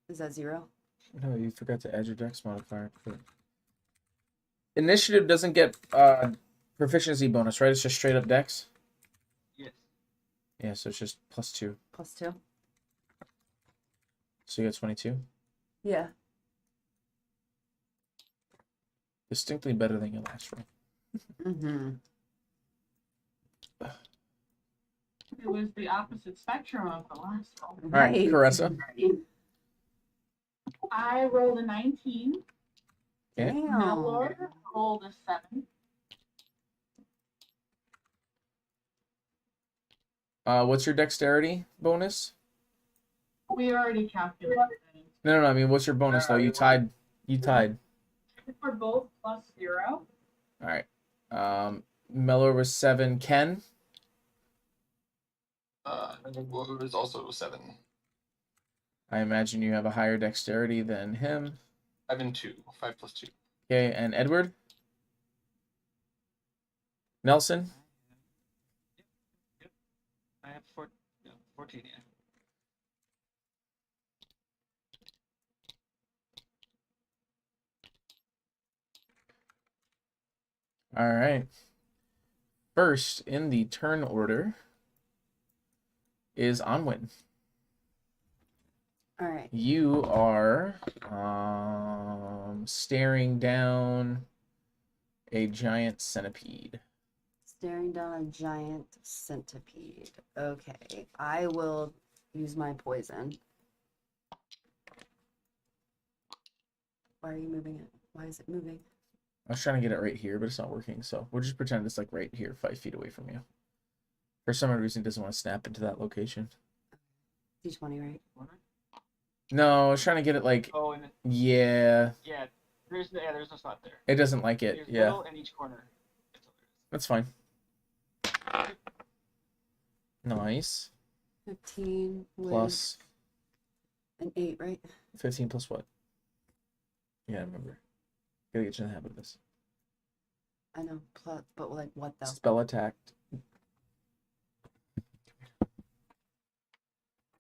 [SPEAKER 8] Is that 0?
[SPEAKER 2] No, you forgot to add your dex modifier. Initiative doesn't get proficiency bonus, right? It's just straight up dex?
[SPEAKER 7] Yes.
[SPEAKER 2] Yeah, so it's just +2.
[SPEAKER 8] +2?
[SPEAKER 2] So you got 22?
[SPEAKER 8] Yeah.
[SPEAKER 2] Distinctly better than your last roll.
[SPEAKER 8] Mm-hmm.
[SPEAKER 9] It was the opposite spectrum of the last roll.
[SPEAKER 2] All right, Caressa.
[SPEAKER 9] I rolled a 19.
[SPEAKER 2] Okay.
[SPEAKER 9] Malor rolled a 7.
[SPEAKER 2] What's your dexterity bonus?
[SPEAKER 9] We already calculated that.
[SPEAKER 2] No, I mean, what's your bonus, though? You tied.
[SPEAKER 9] We're both +0.
[SPEAKER 2] All right. Miller was 7. Ken?
[SPEAKER 6] It was also 7.
[SPEAKER 2] I imagine you have a higher dexterity than him.
[SPEAKER 6] 5 and 2. 5 plus 2.
[SPEAKER 2] Okay, and Edward? Nelson?
[SPEAKER 7] I have 14, yeah.
[SPEAKER 2] All right. First in the turn order is Onwin.
[SPEAKER 8] All right.
[SPEAKER 2] You are staring down a giant centipede.
[SPEAKER 8] Staring down a giant centipede. Okay. I will use my poison. Why are you moving it? Why is it moving?
[SPEAKER 2] I was trying to get it right here, but it's not working, so we'll just pretend it's like right here, 5 feet away from you. For some reason, it doesn't want to snap into that location.
[SPEAKER 8] D20, right?
[SPEAKER 2] No, I was trying to get it like,
[SPEAKER 7] Oh, and
[SPEAKER 2] yeah,
[SPEAKER 7] yeah, there's no spot there.
[SPEAKER 2] it doesn't like it,
[SPEAKER 7] There's
[SPEAKER 2] yeah.
[SPEAKER 7] little in each corner.
[SPEAKER 2] That's fine. Nice.
[SPEAKER 8] 15 with
[SPEAKER 2] Plus
[SPEAKER 8] an 8, right?
[SPEAKER 2] 15 plus what? Yeah, I remember. Gotta get you in the habit of this.
[SPEAKER 8] I know, plus, but like what though?
[SPEAKER 2] Spell attack.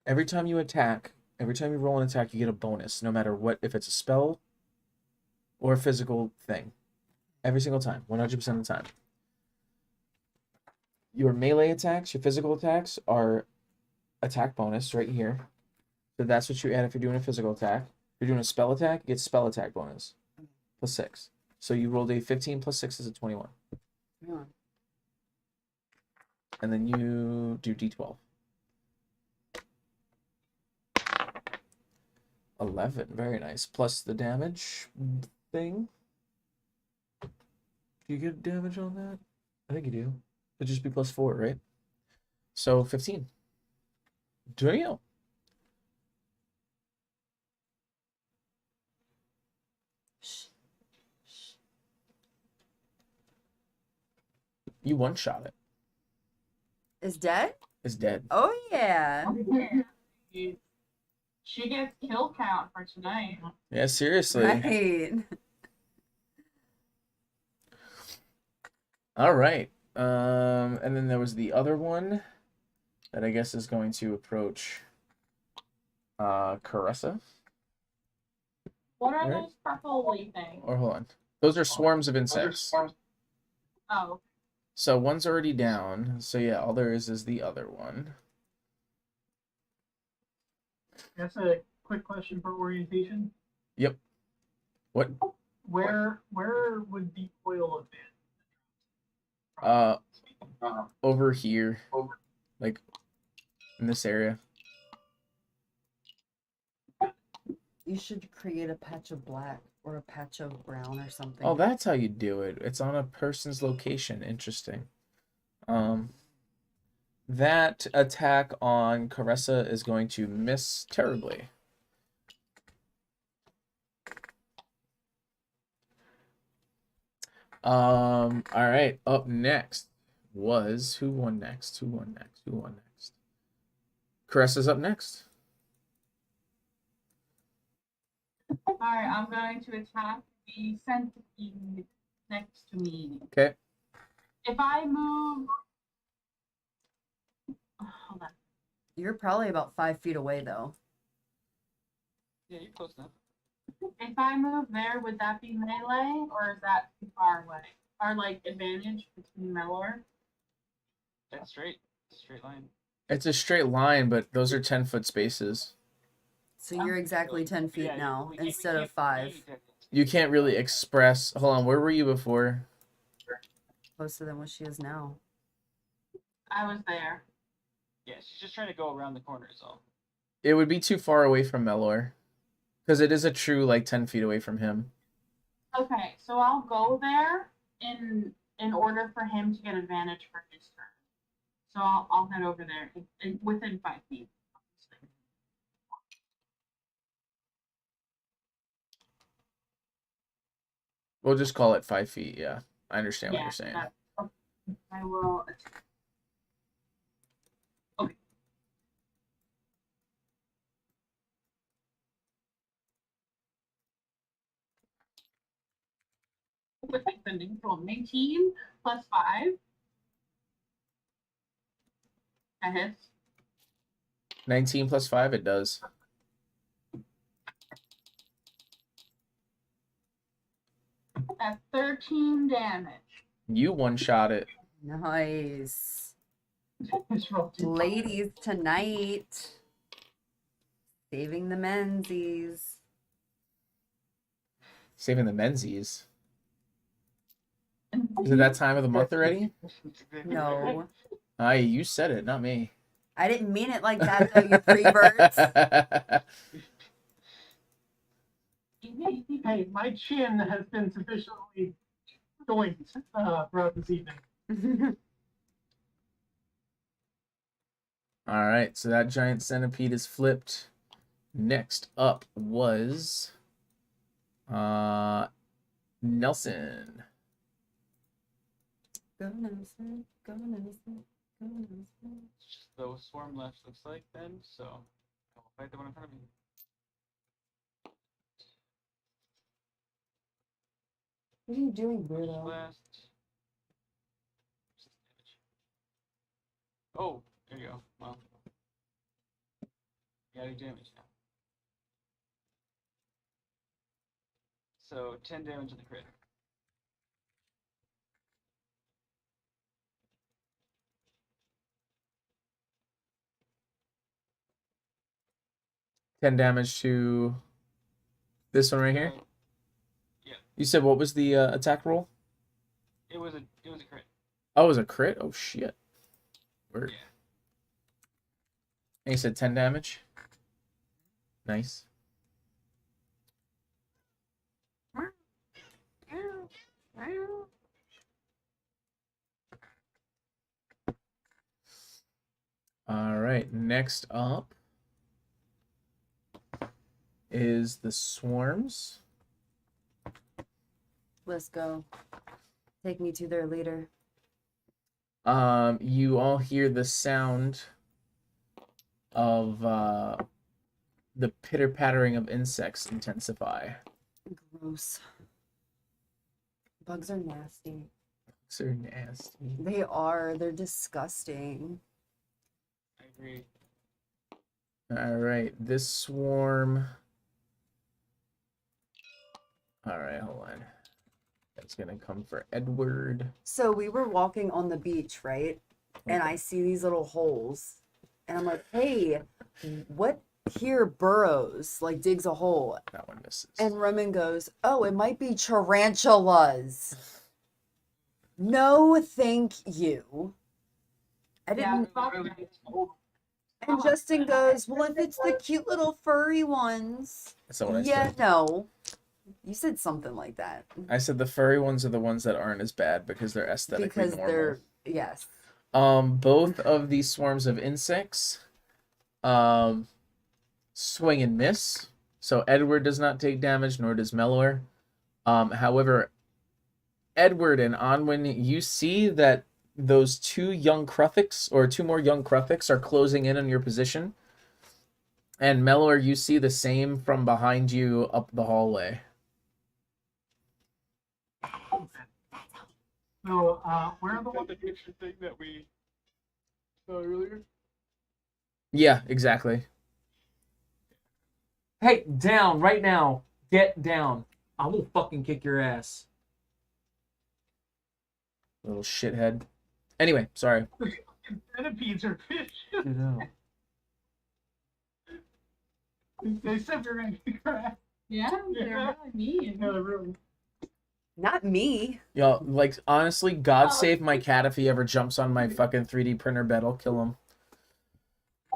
[SPEAKER 2] Every time you roll an attack, you get a bonus, no matter what, if it's a spell or a physical thing. Every single time, 100% of the time. Your melee attacks, your physical attacks are attack bonus right here. So that's what you add if you're doing a physical attack. If you're doing a spell attack, you get spell attack bonus. +6. So you rolled a 15 plus 6 is a 21.
[SPEAKER 8] Yeah.
[SPEAKER 2] And then you do D12. 11. Very nice. Plus the damage thing. Do you get damage on that? I think you do. It'd just be +4, right? So 15. Damn. You one-shot it.
[SPEAKER 8] Is dead?
[SPEAKER 2] It's dead.
[SPEAKER 8] Oh yeah.
[SPEAKER 9] She gets kill count for tonight.
[SPEAKER 2] Yeah, seriously.
[SPEAKER 8] Right.
[SPEAKER 2] All right. And then there was the other one that I guess is going to approach Caressa.
[SPEAKER 9] What are
[SPEAKER 2] Alright.
[SPEAKER 9] those purpley things?
[SPEAKER 2] Or hold on. Those are swarms of insects.
[SPEAKER 9] Oh,
[SPEAKER 2] So one's already down. So yeah, all there is the other one.
[SPEAKER 3] That's a quick question for orientation.
[SPEAKER 2] Yep. What?
[SPEAKER 3] Where would the oil have been?
[SPEAKER 2] Over here. Like, in this area.
[SPEAKER 8] You should create a patch of black or a patch of brown or something.
[SPEAKER 2] Oh, that's how you do it. It's on a person's location. Interesting. That attack on Caressa is going to miss terribly. All right. Up next was who won next? Who won next? Who won next? Caressa's up next.
[SPEAKER 9] alright, I'm going to attack the centipede next to me.
[SPEAKER 2] Okay.
[SPEAKER 9] If I move... Hold on.
[SPEAKER 8] You're probably about 5 feet away, though.
[SPEAKER 7] Yeah, you're close enough.
[SPEAKER 9] If I move there, would that be melee, or is that too far away? Or, like, advantage between melee?
[SPEAKER 7] That's straight. Straight line.
[SPEAKER 2] It's a straight line, but those are 10-foot spaces.
[SPEAKER 8] So you're exactly 10 feet
[SPEAKER 7] Yeah,
[SPEAKER 8] now
[SPEAKER 7] we can't-
[SPEAKER 8] instead
[SPEAKER 7] we
[SPEAKER 8] of
[SPEAKER 7] can't-
[SPEAKER 8] 5.
[SPEAKER 2] You can't really express. Hold on. Where were you before?
[SPEAKER 8] Closer than what she is now.
[SPEAKER 9] I was there.
[SPEAKER 7] Yeah, she's just trying to go around the corner, is all.
[SPEAKER 2] It would be too far away from Melor. Because it is a true, like, 10 feet away from him.
[SPEAKER 9] Okay, so I'll go there in order for him to get advantage for his turn. So I'll head over there within 5 feet.
[SPEAKER 2] We'll just call it 5 feet. Yeah. I understand what you're saying.
[SPEAKER 9] I will attack. Okay. With extending from 19 plus 5. That hits.
[SPEAKER 2] 19 plus 5, it does.
[SPEAKER 9] That's 13 damage.
[SPEAKER 2] You one-shot it.
[SPEAKER 8] Nice.
[SPEAKER 3] It's roll two.
[SPEAKER 8] Ladies tonight. Saving the mensies.
[SPEAKER 2] Saving the mensies. Is it that time of the month already?
[SPEAKER 8] No.
[SPEAKER 2] Aye, you said it, not me.
[SPEAKER 8] I didn't mean it like that, though, you pre-birds.
[SPEAKER 3] Hey, my chin has been sufficiently joined throughout this evening.
[SPEAKER 2] All right, so that giant centipede is flipped. Next up was Nelson.
[SPEAKER 8] Go Nelson, go Nelson, go Nelson.
[SPEAKER 7] It's just the swarm left looks like then, so I will fight the one in front of me.
[SPEAKER 8] What are you doing, weirdo?
[SPEAKER 7] Last. Oh, there you go. Well, you gotta do damage now. So 10 damage on the crit.
[SPEAKER 2] $10 damage to this one right here.
[SPEAKER 7] Yeah,
[SPEAKER 2] You said what was the attack roll?
[SPEAKER 7] it was a crit.
[SPEAKER 2] Oh, it was a crit? Oh, shit. Word.
[SPEAKER 7] Yeah.
[SPEAKER 2] And you said 10 damage? Nice. All right, next up is the swarms.
[SPEAKER 8] Let's go. Take me to their leader.
[SPEAKER 2] You all hear the sound of the pitter-pattering of insects intensify.
[SPEAKER 8] Gross. Bugs are nasty.
[SPEAKER 2] Bugs are nasty.
[SPEAKER 8] They are. They're disgusting.
[SPEAKER 7] I agree.
[SPEAKER 2] All right, this swarm. All right, hold on. That's gonna come for Edward.
[SPEAKER 8] So we were walking on the beach, right? And I see these little holes. And I'm like, hey, what here burrows, like digs a hole?
[SPEAKER 2] That one misses.
[SPEAKER 8] And Roman goes, oh, it might be tarantulas. No, thank you. I didn't. And Justin goes, well, if it's the cute little furry ones.
[SPEAKER 2] That's not what I
[SPEAKER 8] Yeah,
[SPEAKER 2] said.
[SPEAKER 8] no. You said something like that.
[SPEAKER 2] I said the furry ones are the ones that aren't as bad because they're aesthetically
[SPEAKER 8] Because
[SPEAKER 2] normal.
[SPEAKER 8] they're, yes.
[SPEAKER 2] Both of these swarms of insects, swing and miss. So Edward does not take damage, nor does Mellor. However, Edward and Onwin, you see that those two more young Kruthiks are closing in on your position. And Mellor, you see the same from behind you up the hallway.
[SPEAKER 3] So, where are the ones?
[SPEAKER 6] The picture thing that we saw earlier?
[SPEAKER 2] Yeah, exactly. Hey, down right now. Get down. I will fucking kick your ass. Little shithead. Anyway, sorry.
[SPEAKER 3] Centipedes are fish.
[SPEAKER 2] Get out.
[SPEAKER 3] They said we were gonna kick our ass.
[SPEAKER 9] Yeah, they're really mean.
[SPEAKER 3] Yeah, they're really.
[SPEAKER 8] Not me.
[SPEAKER 2] Yo, like, honestly, God save my cat if he ever jumps on my fucking 3D printer bed. I'll kill him.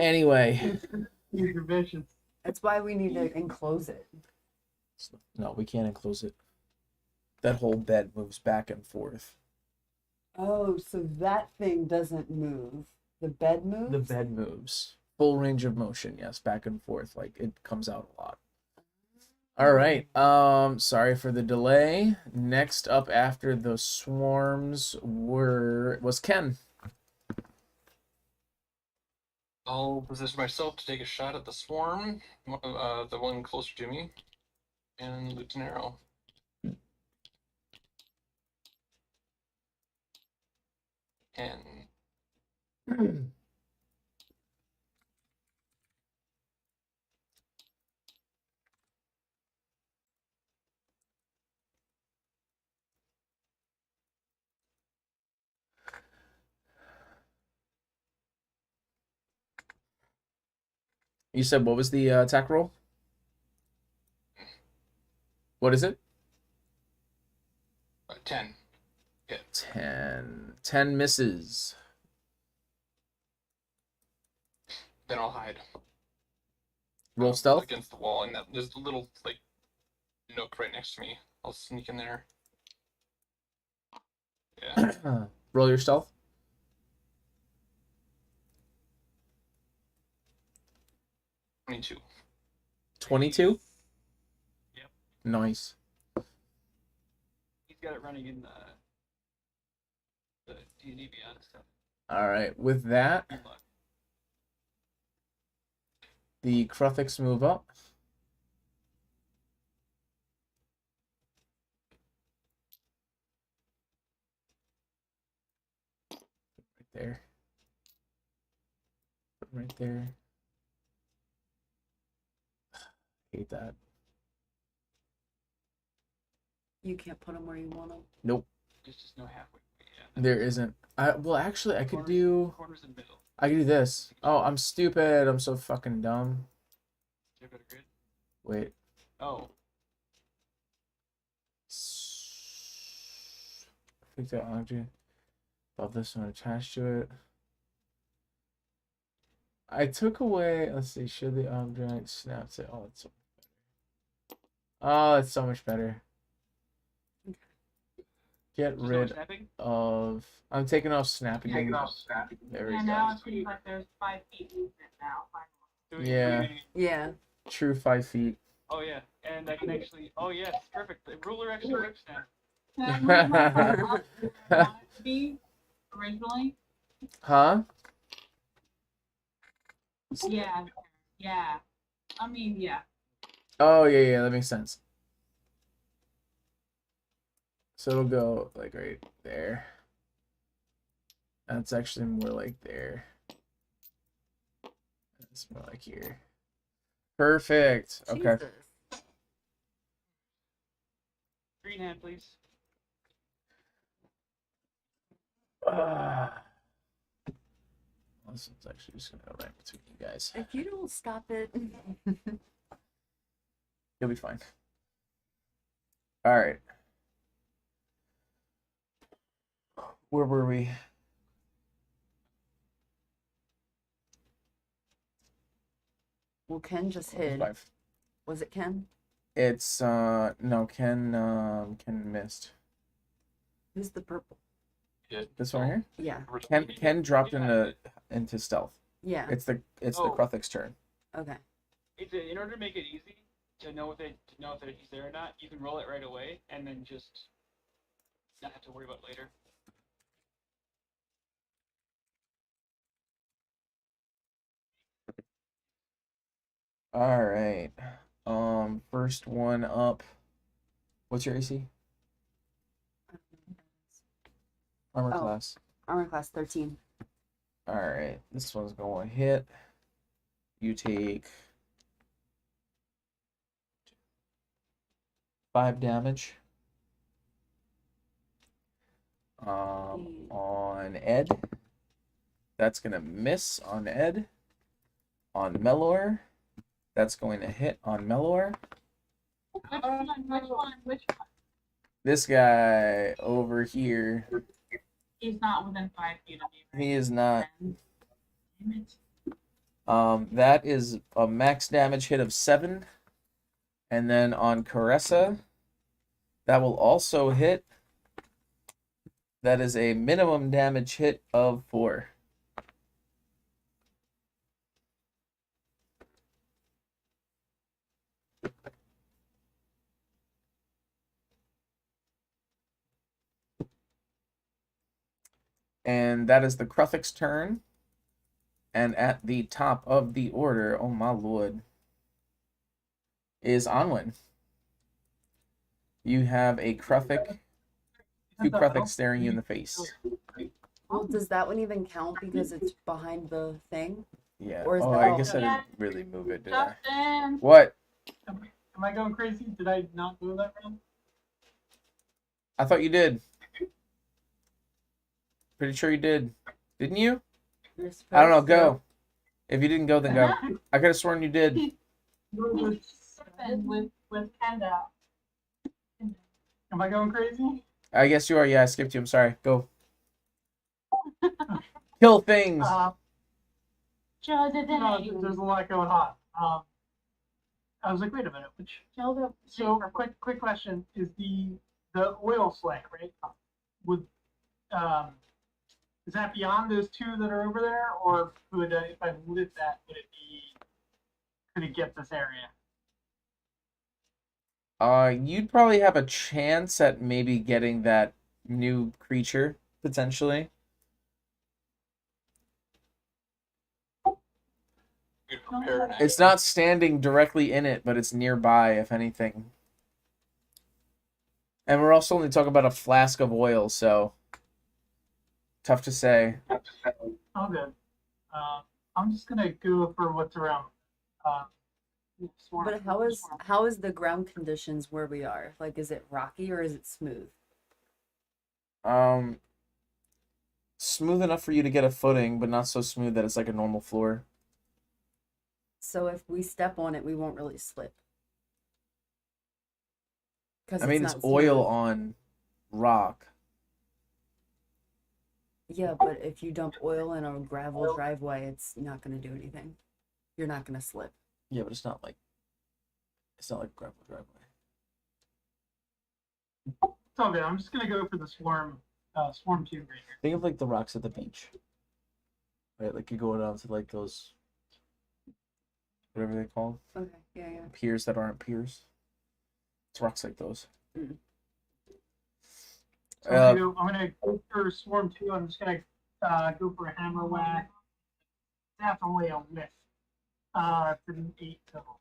[SPEAKER 2] Anyway.
[SPEAKER 3] You're vicious.
[SPEAKER 8] That's why we need to enclose it.
[SPEAKER 2] No, we can't enclose it. That whole bed moves back and forth.
[SPEAKER 8] Oh, so that thing doesn't move. The bed moves?
[SPEAKER 2] The bed moves. Full range of motion, yes, back and forth. Like, it comes out a lot. All right. Sorry for the delay. Next up after the swarms was Ken.
[SPEAKER 6] I'll position myself to take a shot at the swarm, the one closer to me, and loot an arrow. And
[SPEAKER 2] You said what was the attack roll? What is it?
[SPEAKER 6] 10. Yeah.
[SPEAKER 2] 10. 10 misses.
[SPEAKER 6] Then I'll hide.
[SPEAKER 2] Roll stealth?
[SPEAKER 6] Against the wall, and there's a little, like, nook right next to me. I'll sneak in there. Yeah.
[SPEAKER 2] Roll your stealth.
[SPEAKER 6] 22.
[SPEAKER 2] 22?
[SPEAKER 7] Yep.
[SPEAKER 2] Nice.
[SPEAKER 7] He's got it running in the D&D Beyond stuff.
[SPEAKER 2] All right. With that, the Kruthiks move up. Right there. Right there. Hate that.
[SPEAKER 8] You can't put them where you want them.
[SPEAKER 2] Nope.
[SPEAKER 7] There's just no halfway. Yeah.
[SPEAKER 2] There isn't. Well, actually, I could
[SPEAKER 7] Corners-
[SPEAKER 2] do.
[SPEAKER 7] corners and middle.
[SPEAKER 2] I could do this. Oh, I'm stupid. I'm so fucking dumb.
[SPEAKER 7] Do you have a grid?
[SPEAKER 2] Wait.
[SPEAKER 7] Oh,
[SPEAKER 2] Pick that object. Above this one attached to it. I took away. Let's see. Show the object. Snaps it. Oh, it's so much better. Oh, it's so much better. Get
[SPEAKER 7] there's no
[SPEAKER 2] rid
[SPEAKER 7] snapping?
[SPEAKER 2] of. I'm taking off snapping. There we
[SPEAKER 9] Yeah,
[SPEAKER 2] go.
[SPEAKER 9] now it seems like there's 5 feet movement now.
[SPEAKER 2] Yeah.
[SPEAKER 8] Yeah.
[SPEAKER 2] True 5 feet.
[SPEAKER 7] Oh yeah, and I can actually. Oh yeah, it's perfect. The ruler actually whip snap.
[SPEAKER 9] To be originally.
[SPEAKER 2] Huh?
[SPEAKER 9] Yeah. Yeah. I mean, yeah.
[SPEAKER 2] Oh, yeah, that makes sense. So it'll go like right there. That's actually more like there. It's more like here. Perfect. Okay.
[SPEAKER 8] Jesus.
[SPEAKER 7] Green hand, please.
[SPEAKER 2] This is actually just gonna go right between you guys.
[SPEAKER 8] If you don't stop it.
[SPEAKER 2] You'll be fine. All right. Where were we?
[SPEAKER 8] Well, Ken just hid.
[SPEAKER 2] 5.
[SPEAKER 8] Was it Ken?
[SPEAKER 2] It's no, Ken missed.
[SPEAKER 8] Who's the purple?
[SPEAKER 2] This one here?
[SPEAKER 8] Yeah.
[SPEAKER 2] Ken dropped into stealth.
[SPEAKER 8] Yeah.
[SPEAKER 2] It's the
[SPEAKER 7] Oh.
[SPEAKER 2] Kruthik's turn.
[SPEAKER 8] Okay.
[SPEAKER 7] In order to make it easy to know if he's there or not, you can roll it right away and then just not have to worry about it later.
[SPEAKER 2] All right. First one up. What's your AC? Armor
[SPEAKER 8] Oh.
[SPEAKER 2] class.
[SPEAKER 8] Armor class 13.
[SPEAKER 2] All right. This one's going to hit. You take 5 damage. On Ed. That's going to miss on Ed. On Melor. That's going to hit on Melor.
[SPEAKER 9] Which one?
[SPEAKER 2] This guy over here,
[SPEAKER 9] He's not within 5 feet of you.
[SPEAKER 2] he is not.
[SPEAKER 9] Damn it.
[SPEAKER 2] That is a max damage hit of 7. And then on Caressa, that will also hit. That is a minimum damage hit of 4. And that is the Kruthik's turn. And at the top of the order, oh my lord, is Onwin. You have a Kruthik, 2 Kruthik staring you in the face.
[SPEAKER 8] Well, does that one even count because it's behind the thing?
[SPEAKER 2] Yeah.
[SPEAKER 8] Or is
[SPEAKER 2] Oh,
[SPEAKER 8] that-
[SPEAKER 2] I guess I didn't really move it, did I?
[SPEAKER 9] Justin!
[SPEAKER 2] What?
[SPEAKER 3] Am I going crazy? Did I not go that round?
[SPEAKER 2] I thought you did. Pretty sure you did. Didn't you?
[SPEAKER 8] You're
[SPEAKER 2] I don't know.
[SPEAKER 8] supposed to.
[SPEAKER 2] Go. If you didn't go, then go. I could have sworn you did.
[SPEAKER 9] with Kenda.
[SPEAKER 3] Am I going crazy?
[SPEAKER 2] I guess you are. Yeah, I skipped you. I'm sorry. Go. Kill things.
[SPEAKER 9] Show the
[SPEAKER 3] No,
[SPEAKER 9] day.
[SPEAKER 3] there's a lot going on. I was like, wait a minute, which?
[SPEAKER 9] Show the.
[SPEAKER 3] So, quick question: is the oil slick, right? Is that beyond those 2 that are over there, or if I lit that, could it get this area?
[SPEAKER 2] You'd probably have a chance at maybe getting that new creature potentially.
[SPEAKER 6] Good prepared.
[SPEAKER 2] It's not standing directly in it, but it's nearby, if anything. And we're also only talking about a flask of oil, so tough to say.
[SPEAKER 3] Oh, good. I'm just gonna go for what's around.
[SPEAKER 8] But how is the ground conditions where we are? Like, is it rocky or is it smooth?
[SPEAKER 2] Smooth enough for you to get a footing, but not so smooth that it's like a normal floor.
[SPEAKER 8] So if we step on it, we won't really slip.
[SPEAKER 2] I mean, it's
[SPEAKER 8] not
[SPEAKER 2] oil
[SPEAKER 8] smooth.
[SPEAKER 2] on rock.
[SPEAKER 8] Yeah, but if you dump oil in a gravel driveway, it's not going to do anything. You're not going to slip.
[SPEAKER 2] Yeah, but it's not like gravel driveway.
[SPEAKER 3] It's all good. I'm just gonna go for the swarm 2 right here.
[SPEAKER 2] Think of like the rocks at the beach, right? Like you go down to like those, whatever they call
[SPEAKER 8] Okay, yeah.
[SPEAKER 2] piers that aren't piers. It's rocks like those.
[SPEAKER 8] Mm.
[SPEAKER 3] So I'm gonna go for swarm 2. I'm just gonna go for a hammer whack. Definitely a whiff. It's an 8 total.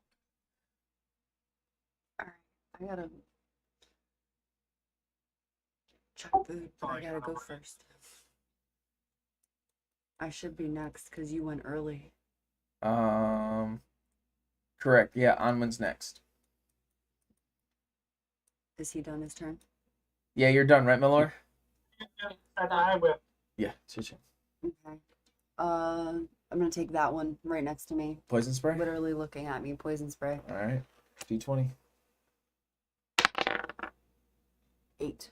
[SPEAKER 8] Alright, I gotta check food, but I gotta go first. I should be next because you went early.
[SPEAKER 2] Correct. Yeah, Anwen's next.
[SPEAKER 8] Is he done his turn?
[SPEAKER 2] Yeah, you're done, right, Miller?
[SPEAKER 3] I will.
[SPEAKER 2] Yeah, it's your turn.
[SPEAKER 8] Okay. I'm gonna take that one right next to me.
[SPEAKER 2] Poison spray?
[SPEAKER 8] Literally looking at me. Poison spray.
[SPEAKER 2] All right. D20.
[SPEAKER 8] 8.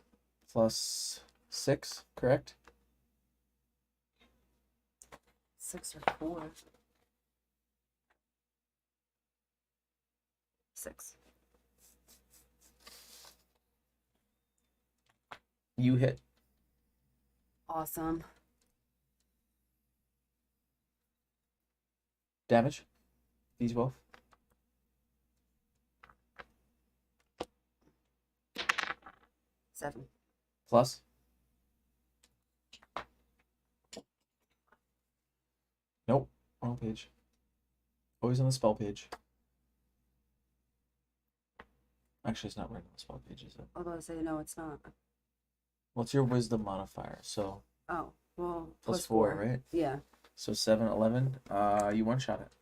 [SPEAKER 2] Plus 6, correct?
[SPEAKER 8] 6 or 4. 6.
[SPEAKER 2] You hit.
[SPEAKER 8] Awesome.
[SPEAKER 2] Damage. D12.
[SPEAKER 8] 7.
[SPEAKER 2] Plus. Nope. Wrong page. Always on the spell page. Actually, it's not right on the spell page, is it?
[SPEAKER 8] Although I say no, it's not.
[SPEAKER 2] Well, it's your wisdom modifier, so
[SPEAKER 8] Oh, well,
[SPEAKER 2] plus 4, right?
[SPEAKER 8] Yeah.
[SPEAKER 2] So 7, 11. You one-shot it.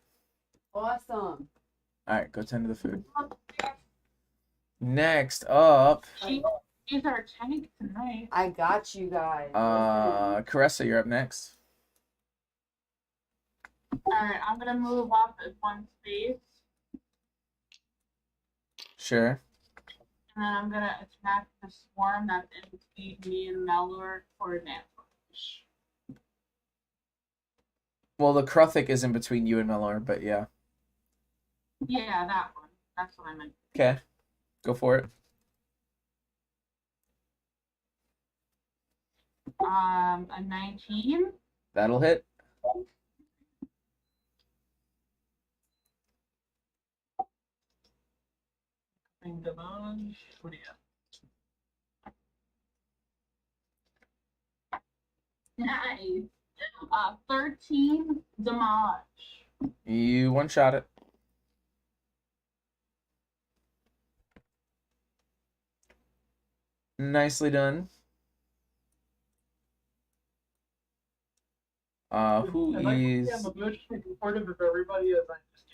[SPEAKER 8] Awesome.
[SPEAKER 2] Alright, go tend to the food. Next up,
[SPEAKER 9] She's our tank tonight.
[SPEAKER 8] I got you guys.
[SPEAKER 2] Caressa, you're up next.
[SPEAKER 9] Alright, I'm gonna move up at one space,
[SPEAKER 2] Sure.
[SPEAKER 9] and then I'm gonna attack the swarm that's in between me and Melor for an ambush.
[SPEAKER 2] Well, the Kruthic is in between you and Melor, but yeah.
[SPEAKER 9] Yeah, that one. That's what I meant.
[SPEAKER 2] Okay. Go for it.
[SPEAKER 9] A 19.
[SPEAKER 2] That'll hit.
[SPEAKER 3] Damage. What do you have?
[SPEAKER 9] Nice. 13 damage.
[SPEAKER 2] You one-shot it. Nicely done. Who
[SPEAKER 3] I'd like to
[SPEAKER 2] is...
[SPEAKER 3] say I'm emotionally supportive of everybody as I'm just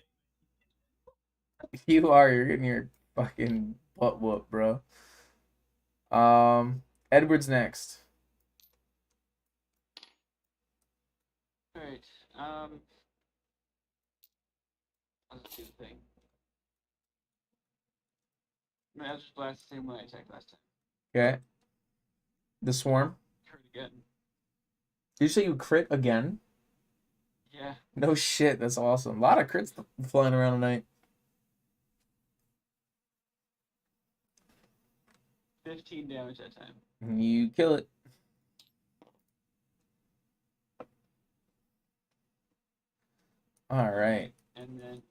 [SPEAKER 3] getting.
[SPEAKER 2] You are. You're getting your fucking butt whooped, bro. Edward's next.
[SPEAKER 7] Alright, I'll just do the thing. I mean, I'll just blast the same way I attacked last time.
[SPEAKER 2] Okay. The swarm.
[SPEAKER 7] Crit again.
[SPEAKER 2] Did you say you crit again?
[SPEAKER 7] Yeah.
[SPEAKER 2] No shit. That's awesome. A lot of crits flying around tonight.
[SPEAKER 7] 15 damage that time.
[SPEAKER 2] You kill it. All right.
[SPEAKER 7] And then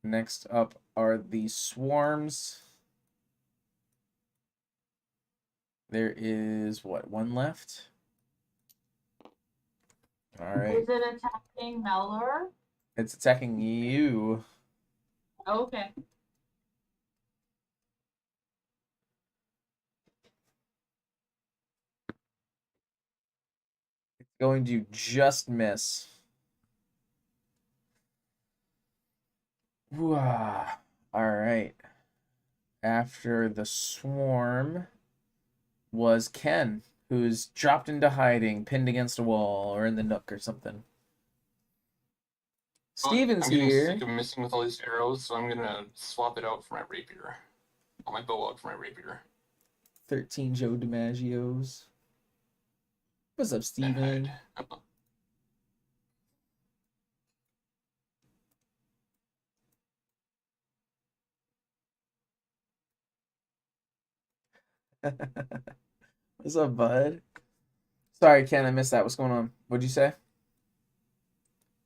[SPEAKER 2] Next up are the swarms. There is, what, one left? All right.
[SPEAKER 9] Is it attacking Melor?
[SPEAKER 2] It's attacking you.
[SPEAKER 9] Okay.
[SPEAKER 2] It's going to just miss. All right. After the swarm was Ken, who's dropped into hiding, pinned against a wall or in the nook or something. Steven's
[SPEAKER 6] I'm getting
[SPEAKER 2] here.
[SPEAKER 6] sick of missing with all these arrows, so I'm gonna swap it out for my rapier. All my bow out for my rapier.
[SPEAKER 2] 13 Joe DiMaggio's. What's up, Steven? What's up, bud? Sorry, Ken, I missed that. What's going on? What'd you say?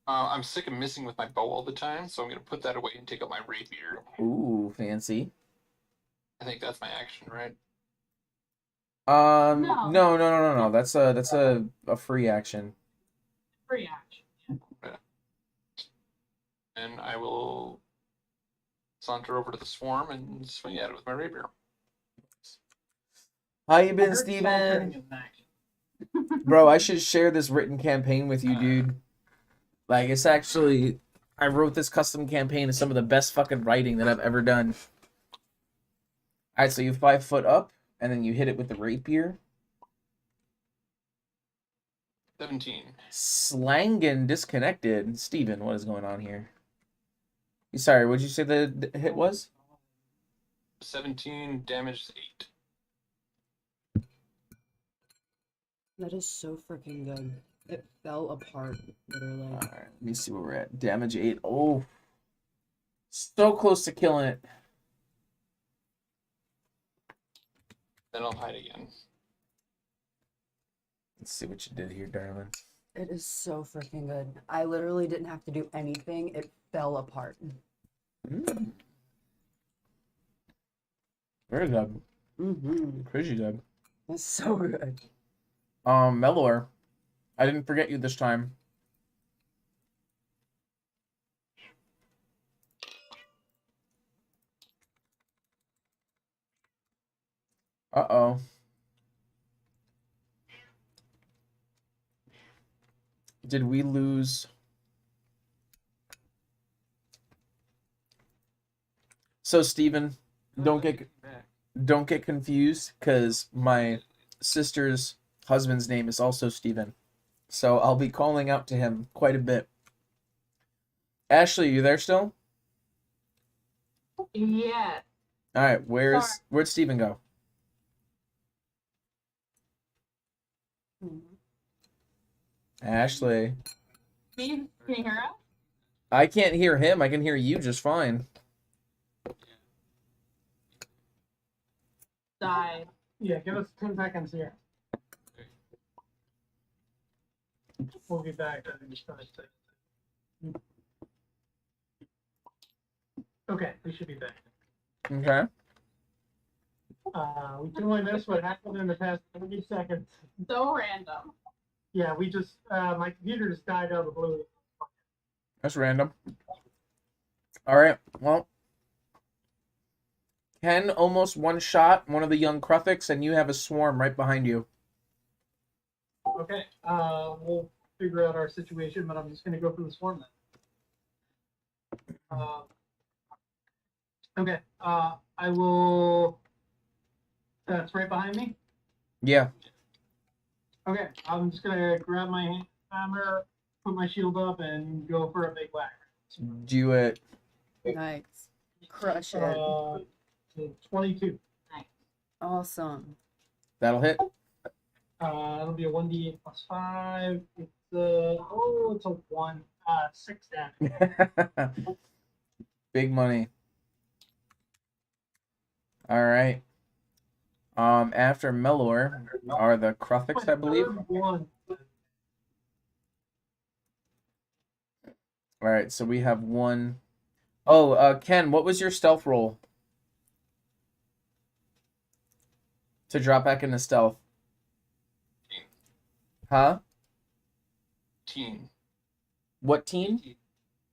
[SPEAKER 6] I'm sick of missing with my bow all the time, so I'm gonna put that away and take out my rapier.
[SPEAKER 2] Ooh, fancy.
[SPEAKER 6] I think that's my action, right?
[SPEAKER 2] No. That's a free action.
[SPEAKER 9] Free action.
[SPEAKER 6] And I will saunter over to the swarm and swing at it with my rapier.
[SPEAKER 2] How you been,
[SPEAKER 3] I heard
[SPEAKER 2] Steven?
[SPEAKER 3] sauntering is an action.
[SPEAKER 2] Bro, I should share this written campaign with you, dude. Like, it's actually, I wrote this custom campaign as some of the best fucking writing that I've ever done. Alright, so you 5 foot up, and then you hit it with the rapier.
[SPEAKER 6] 17.
[SPEAKER 2] Slangin disconnected. Steven, what is going on here? Sorry, what'd you say the hit was?
[SPEAKER 6] 17, damage 8.
[SPEAKER 8] That is so freaking good. It fell apart, literally.
[SPEAKER 2] Alright, let me see where we're at. Damage 8. Oh. So close to killing it.
[SPEAKER 6] Then I'll hide again.
[SPEAKER 2] Let's see what you did here, darling.
[SPEAKER 8] It is so freaking good. I literally didn't have to do anything. It fell apart.
[SPEAKER 2] Mm. Very good.
[SPEAKER 8] Mm-hmm.
[SPEAKER 2] Crazy good.
[SPEAKER 8] It's so good.
[SPEAKER 2] Melor, I didn't forget you this time. Uh-oh. Did we lose? So, Steven, don't get confused, because my sister's husband's name is also Steven. So I'll be calling out to him quite a bit. Ashley, you there still?
[SPEAKER 9] Yeah.
[SPEAKER 2] Alright, where'd Steven go? Ashley.
[SPEAKER 9] Can you hear us?
[SPEAKER 2] I can't hear him. I can hear you just fine.
[SPEAKER 9] Die.
[SPEAKER 3] Yeah, give us 10 seconds here. We'll be back. Okay, we should be back.
[SPEAKER 2] Okay.
[SPEAKER 3] We can only miss what happened in the past 30 seconds.
[SPEAKER 9] So random.
[SPEAKER 3] Yeah, we just, my computer just died out of the blue.
[SPEAKER 2] That's random. Alright, well. Ken almost one-shot one of the young Kruthiks, and you have a swarm right behind you.
[SPEAKER 3] Okay, we'll figure out our situation, but I'm just going to go for the swarm then. Okay, I will. That's right behind me.
[SPEAKER 2] Yeah.
[SPEAKER 3] Okay, I'm just gonna grab my hammer, put my shield up, and go for a big whack.
[SPEAKER 2] Do it.
[SPEAKER 8] Nice. Crush it.
[SPEAKER 3] 22.
[SPEAKER 8] Awesome.
[SPEAKER 2] That'll hit.
[SPEAKER 3] It'll be a 1d8 plus 5. It's it's a 1. 6 damage.
[SPEAKER 2] Big money. All right. After Melor are the Kruthiks, I believe.
[SPEAKER 3] One.
[SPEAKER 2] All right, so we have one. Oh, Ken, what was your stealth roll to drop back into stealth? Huh?
[SPEAKER 6] Teen.
[SPEAKER 2] What teen?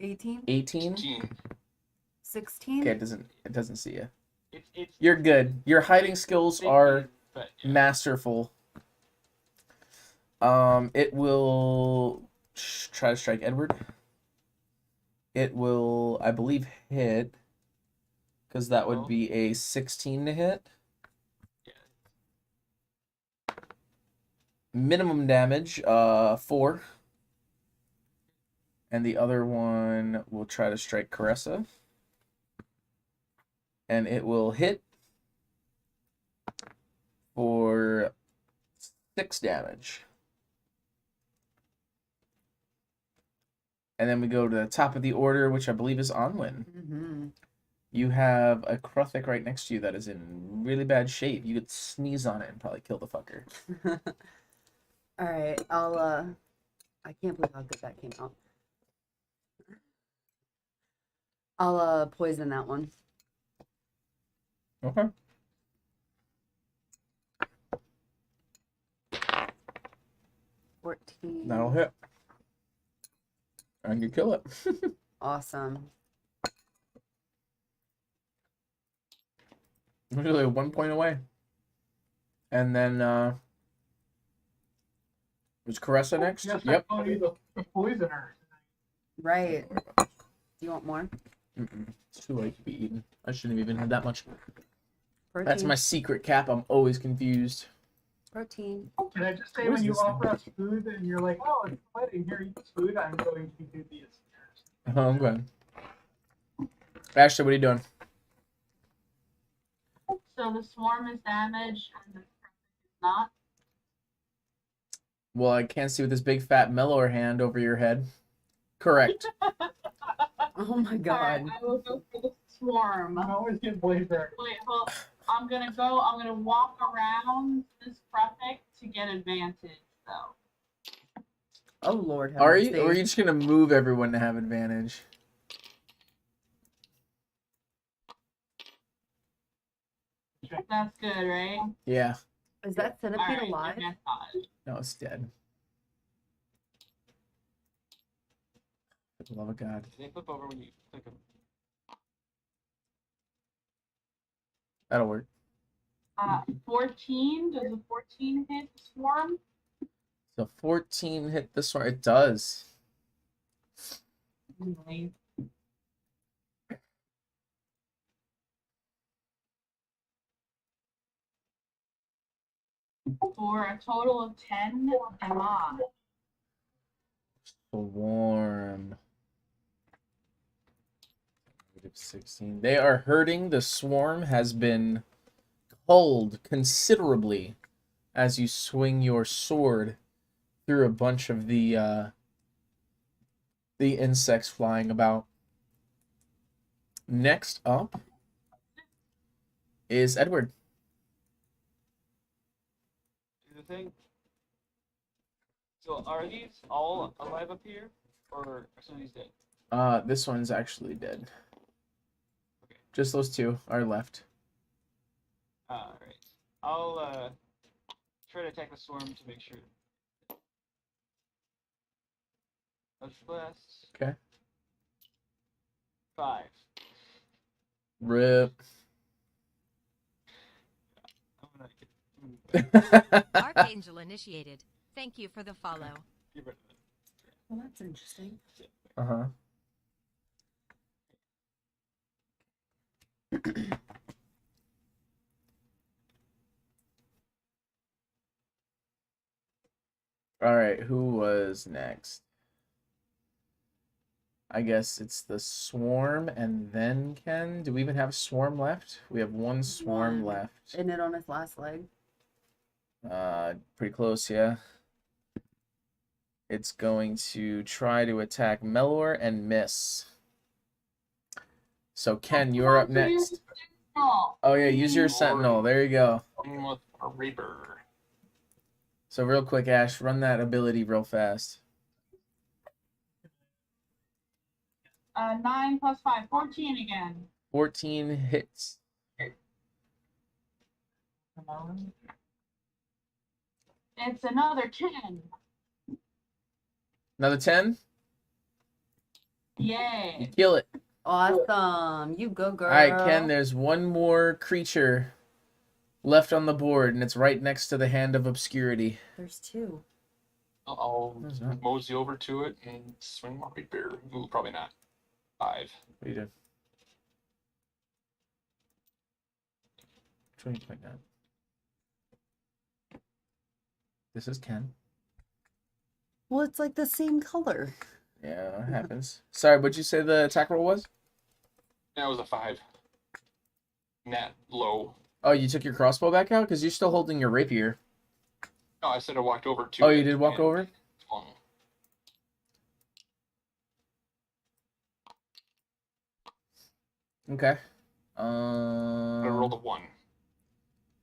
[SPEAKER 8] 18?
[SPEAKER 2] 18?
[SPEAKER 6] Teen.
[SPEAKER 8] 16?
[SPEAKER 2] Okay, it doesn't see you.
[SPEAKER 7] It's
[SPEAKER 2] You're good. Your hiding skills are
[SPEAKER 7] but, yeah.
[SPEAKER 2] masterful. It will try to strike Edward. It will, I believe, hit, because that would be a 16 to hit. Minimum damage, 4. And the other one will try to strike Caressa. And it will hit for 6 damage. And then we go to the top of the order, which I believe is Onwin.
[SPEAKER 8] Mm-hmm.
[SPEAKER 2] You have a Kruthic right next to you that is in really bad shape. You could sneeze on it and probably kill the fucker.
[SPEAKER 8] All right, I can't believe how good that came out. I'll poison that one.
[SPEAKER 2] Okay. That'll hit. And you kill it.
[SPEAKER 8] Awesome.
[SPEAKER 2] Really 1 point away. And then was Caressa next?
[SPEAKER 3] Yes,
[SPEAKER 2] Yep.
[SPEAKER 3] I call you the poisoner.
[SPEAKER 8] Right. Do you want more?
[SPEAKER 2] It's too late to be eaten. I shouldn't have even had that much.
[SPEAKER 8] Protein.
[SPEAKER 2] That's my secret cap. I'm always confused.
[SPEAKER 8] Protein.
[SPEAKER 3] Can I just say
[SPEAKER 2] What
[SPEAKER 3] when
[SPEAKER 2] is
[SPEAKER 3] you
[SPEAKER 2] this thing?
[SPEAKER 3] offer us food and you're like, oh, it's a wedding, here, eat this food, I'm going to do the stairs.
[SPEAKER 2] Oh, okay. Ashley, what are you doing?
[SPEAKER 9] So the swarm is damaged and the traffic is not.
[SPEAKER 2] Well, I can't see with this big fat mellower hand over your head. Correct.
[SPEAKER 8] Oh my god.
[SPEAKER 9] Alright, I will go for the swarm.
[SPEAKER 3] I always get blamed for it.
[SPEAKER 9] Wait, hold. I'm gonna walk around this prefect to get advantage though.
[SPEAKER 8] Oh lord. have
[SPEAKER 2] Are you?
[SPEAKER 8] mercy.
[SPEAKER 2] Or are you just gonna move everyone to have advantage?
[SPEAKER 9] That's good, right?
[SPEAKER 2] Yeah.
[SPEAKER 8] Is that centipede
[SPEAKER 9] Alright,
[SPEAKER 8] alive?
[SPEAKER 9] advantage.
[SPEAKER 2] No, it's dead. For the love of God.
[SPEAKER 7] They flip over when you click them.
[SPEAKER 2] That'll work.
[SPEAKER 9] 14. Does a 14 hit the swarm?
[SPEAKER 2] So 14 hit this one. It does.
[SPEAKER 9] Nice. For a total of 10 damage.
[SPEAKER 2] Swarm. 16. They are hurting. The swarm has been culled considerably as you swing your sword through a bunch of the insects flying about. Next up is Edward.
[SPEAKER 7] Do the thing. So are these all alive up here, or are some of these dead?
[SPEAKER 2] This one's actually dead.
[SPEAKER 7] Okay.
[SPEAKER 2] Just those two are left.
[SPEAKER 7] Alright. I'll try to attack the swarm to make sure. Let's blast.
[SPEAKER 2] Okay.
[SPEAKER 7] 5.
[SPEAKER 2] Rip.
[SPEAKER 7] I'm gonna get.
[SPEAKER 11] Archangel initiated. Thank you for the follow.
[SPEAKER 7] Get rid of it.
[SPEAKER 8] Well, that's interesting.
[SPEAKER 2] Uh-huh. All right, who was next? I guess it's the swarm and then Ken. Do we even have swarm left? We have one swarm
[SPEAKER 8] One.
[SPEAKER 2] left.
[SPEAKER 8] Isn't it on his last leg?
[SPEAKER 2] Pretty close, yeah. It's going to try to attack Melor and miss. So Ken, you're up next. Oh yeah, use your sentinel. There you go.
[SPEAKER 6] With a Reaper.
[SPEAKER 2] So real quick, Ash, run that ability real fast.
[SPEAKER 9] 9 plus 5, 14 again.
[SPEAKER 2] 14 hits.
[SPEAKER 9] It's another 10.
[SPEAKER 2] Another 10. You
[SPEAKER 9] Yay.
[SPEAKER 2] kill it.
[SPEAKER 8] Awesome. You go, girl.
[SPEAKER 2] All right, Ken, there's one more creature left on the board, and it's right next to the Hand of Obscurity.
[SPEAKER 8] There's 2.
[SPEAKER 6] I'll
[SPEAKER 2] There's not.
[SPEAKER 6] mosey over to it and swing my Reaper. Ooh, probably not. 5.
[SPEAKER 2] What are you doing? Which one are you pointing at? This is Ken.
[SPEAKER 8] Well, it's like the same color.
[SPEAKER 2] Yeah, it happens. Sorry, what'd you say the attack roll was?
[SPEAKER 6] That was a 5. Nat low.
[SPEAKER 2] Oh, you took your crossbow back out? Because you're still holding your rapier.
[SPEAKER 6] No, I said I walked over to
[SPEAKER 2] Oh,
[SPEAKER 6] it
[SPEAKER 2] you did walk
[SPEAKER 6] and
[SPEAKER 2] over?
[SPEAKER 6] swung.
[SPEAKER 2] Okay.
[SPEAKER 6] I rolled a 1.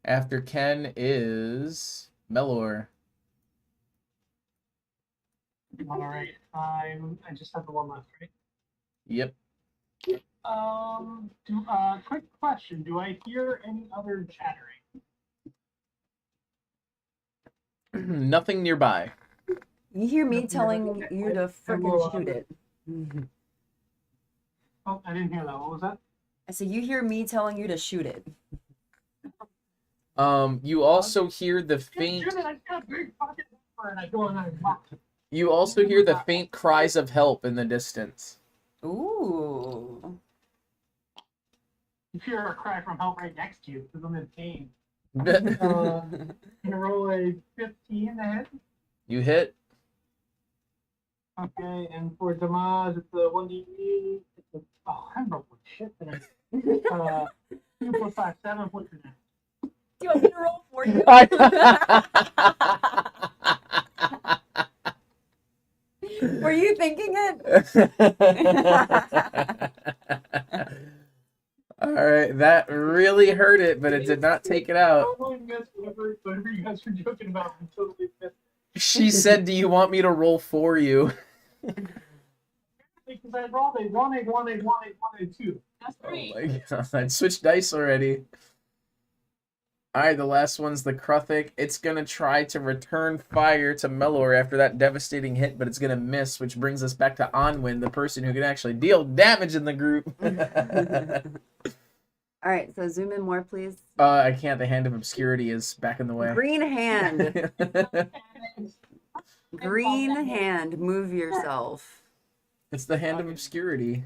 [SPEAKER 2] After Ken is Melor.
[SPEAKER 3] Alright, I just have the one left, right?
[SPEAKER 2] Yep.
[SPEAKER 3] Quick question. Do I hear any other chattering?
[SPEAKER 2] Nothing nearby.
[SPEAKER 8] You hear me
[SPEAKER 3] Okay,
[SPEAKER 8] telling
[SPEAKER 3] okay.
[SPEAKER 8] you to
[SPEAKER 3] I will,
[SPEAKER 8] freaking shoot it.
[SPEAKER 3] Oh, I didn't hear that. What was that?
[SPEAKER 8] I said, you hear me telling you to shoot it.
[SPEAKER 2] You also hear the faint.
[SPEAKER 3] Shoot it, I got a big fucking number and I go and I mock it.
[SPEAKER 2] You also hear the faint cries of help in the distance.
[SPEAKER 8] Ooh.
[SPEAKER 3] You hear a cry from help right next to you because I'm in pain.
[SPEAKER 2] You
[SPEAKER 3] You roll a 15 to hit.
[SPEAKER 2] hit.
[SPEAKER 3] Okay, and for damage, it's a 1d8. I'm rolling shit today. 2 plus 5, 7 plus 9.
[SPEAKER 8] Do you want me to roll for you? Were you thinking it?
[SPEAKER 2] All right, that really hurt it, but it did not take it out.
[SPEAKER 3] I totally missed whatever you guys were joking about. I totally missed.
[SPEAKER 2] She said, "Do you want me to roll for you?"
[SPEAKER 3] Because I rolled a 1, a 1, a 1, a 1, a 2.
[SPEAKER 9] That's
[SPEAKER 2] Oh
[SPEAKER 9] great.
[SPEAKER 2] my god, switch dice already. Alright, the last one's the Kruthic. It's gonna try to return fire to Melor after that devastating hit, but it's gonna miss, which brings us back to Onwin, the person who can actually deal damage in the group.
[SPEAKER 8] Alright, so zoom in more, please.
[SPEAKER 2] I can't. The Hand of Obscurity is back in the way.
[SPEAKER 8] Green hand. Green hand. Move yourself.
[SPEAKER 2] It's the Hand of Obscurity.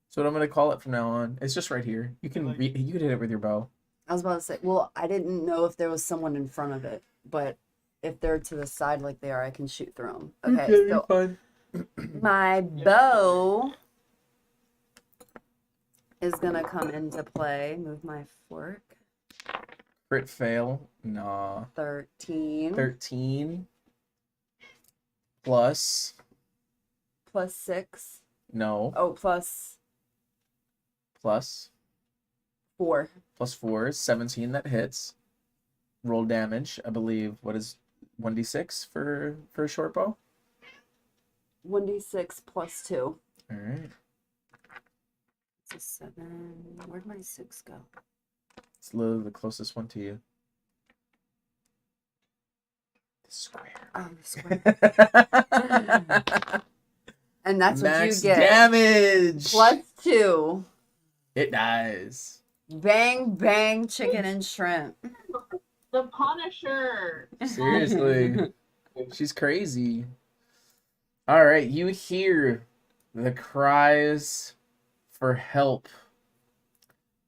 [SPEAKER 2] That's what I'm gonna call it from now on. It's just right here. You can you can hit it with your bow.
[SPEAKER 8] I was about to say, well, I didn't know if there was someone in front of it, but if they're to the side like they are, I can shoot through them. Okay, so
[SPEAKER 2] fine.
[SPEAKER 8] my bow is gonna come into play. Move my fork.
[SPEAKER 2] Crit fail. Nah.
[SPEAKER 8] 13.
[SPEAKER 2] 13. Plus.
[SPEAKER 8] Plus 6.
[SPEAKER 2] No.
[SPEAKER 8] Oh, plus
[SPEAKER 2] Plus.
[SPEAKER 8] 4.
[SPEAKER 2] Plus 4 is 17. That hits. Roll damage. I believe. What is 1d6 for a short bow?
[SPEAKER 8] 1d6 plus 2.
[SPEAKER 2] All right.
[SPEAKER 8] It's a 7. Where'd my 6 go?
[SPEAKER 2] It's literally the closest one to you. The square.
[SPEAKER 8] Oh, the square. And that's what
[SPEAKER 2] Max
[SPEAKER 8] you get.
[SPEAKER 2] damage.
[SPEAKER 8] Plus 2.
[SPEAKER 2] It dies.
[SPEAKER 8] Bang, bang, chicken and shrimp.
[SPEAKER 9] The Punisher.
[SPEAKER 2] Seriously. She's crazy. All right, you hear the cries for help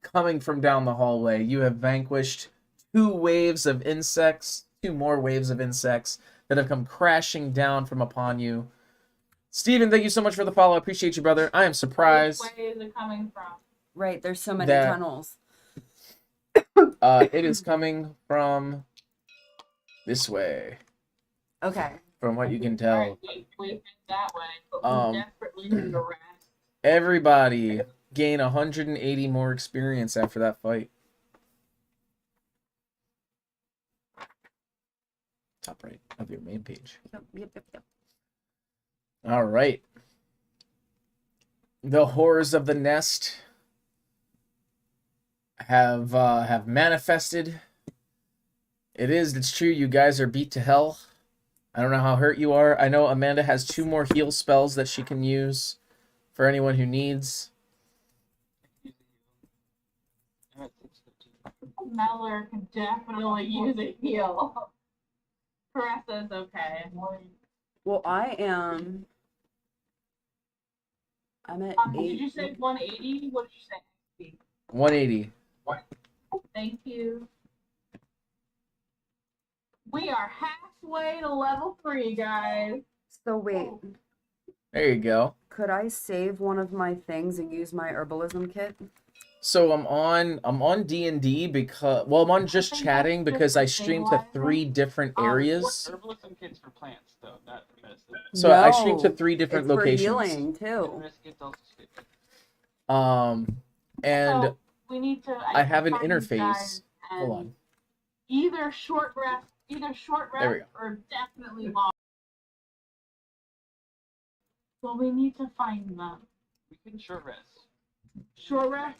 [SPEAKER 2] coming from down the hallway. You have vanquished 2 waves of insects, 2 more waves of insects that have come crashing down from upon you. Steven, thank you so much for the follow. I appreciate you, brother. I am surprised.
[SPEAKER 9] Which way is it coming from?
[SPEAKER 8] Right, there's so many
[SPEAKER 2] That-
[SPEAKER 8] tunnels.
[SPEAKER 2] It is coming from this way,
[SPEAKER 8] Okay.
[SPEAKER 2] from what you can tell.
[SPEAKER 9] Alright, we went that way, but we desperately need the rest.
[SPEAKER 2] Everybody gain 180 more experience after that fight. Top right of your main page.
[SPEAKER 8] Yep.
[SPEAKER 2] All right. The horrors of the nest have manifested. It's true, you guys are beat to hell. I don't know how hurt you are. I know Amanda has 2 more heal spells that she can use for anyone who needs.
[SPEAKER 9] Mellor can definitely use a heal. Caressa's okay.
[SPEAKER 8] Well, I'm at 8.
[SPEAKER 9] Did you say 180? What did you say?
[SPEAKER 2] 180.
[SPEAKER 9] Thank you. We are halfway to level 3, guys.
[SPEAKER 8] So wait,
[SPEAKER 2] There you go.
[SPEAKER 8] could I save one of my things and use my herbalism kit?
[SPEAKER 2] So I'm on D&D because, well, I'm on just chatting because I stream to 3 different areas.
[SPEAKER 7] Herbalism kits for plants, though, not for medicine.
[SPEAKER 2] So I stream to
[SPEAKER 8] No,
[SPEAKER 2] 3 different
[SPEAKER 8] it's for
[SPEAKER 2] locations.
[SPEAKER 8] healing too.
[SPEAKER 7] Medicine kits also good.
[SPEAKER 2] And
[SPEAKER 9] So we need to.
[SPEAKER 2] I have an
[SPEAKER 9] find these
[SPEAKER 2] interface.
[SPEAKER 9] guys
[SPEAKER 2] Hold
[SPEAKER 9] and
[SPEAKER 2] on.
[SPEAKER 9] Either short rest
[SPEAKER 2] There we go.
[SPEAKER 9] or definitely long. Well, we need to find them.
[SPEAKER 7] We can short rest.
[SPEAKER 9] Short rest?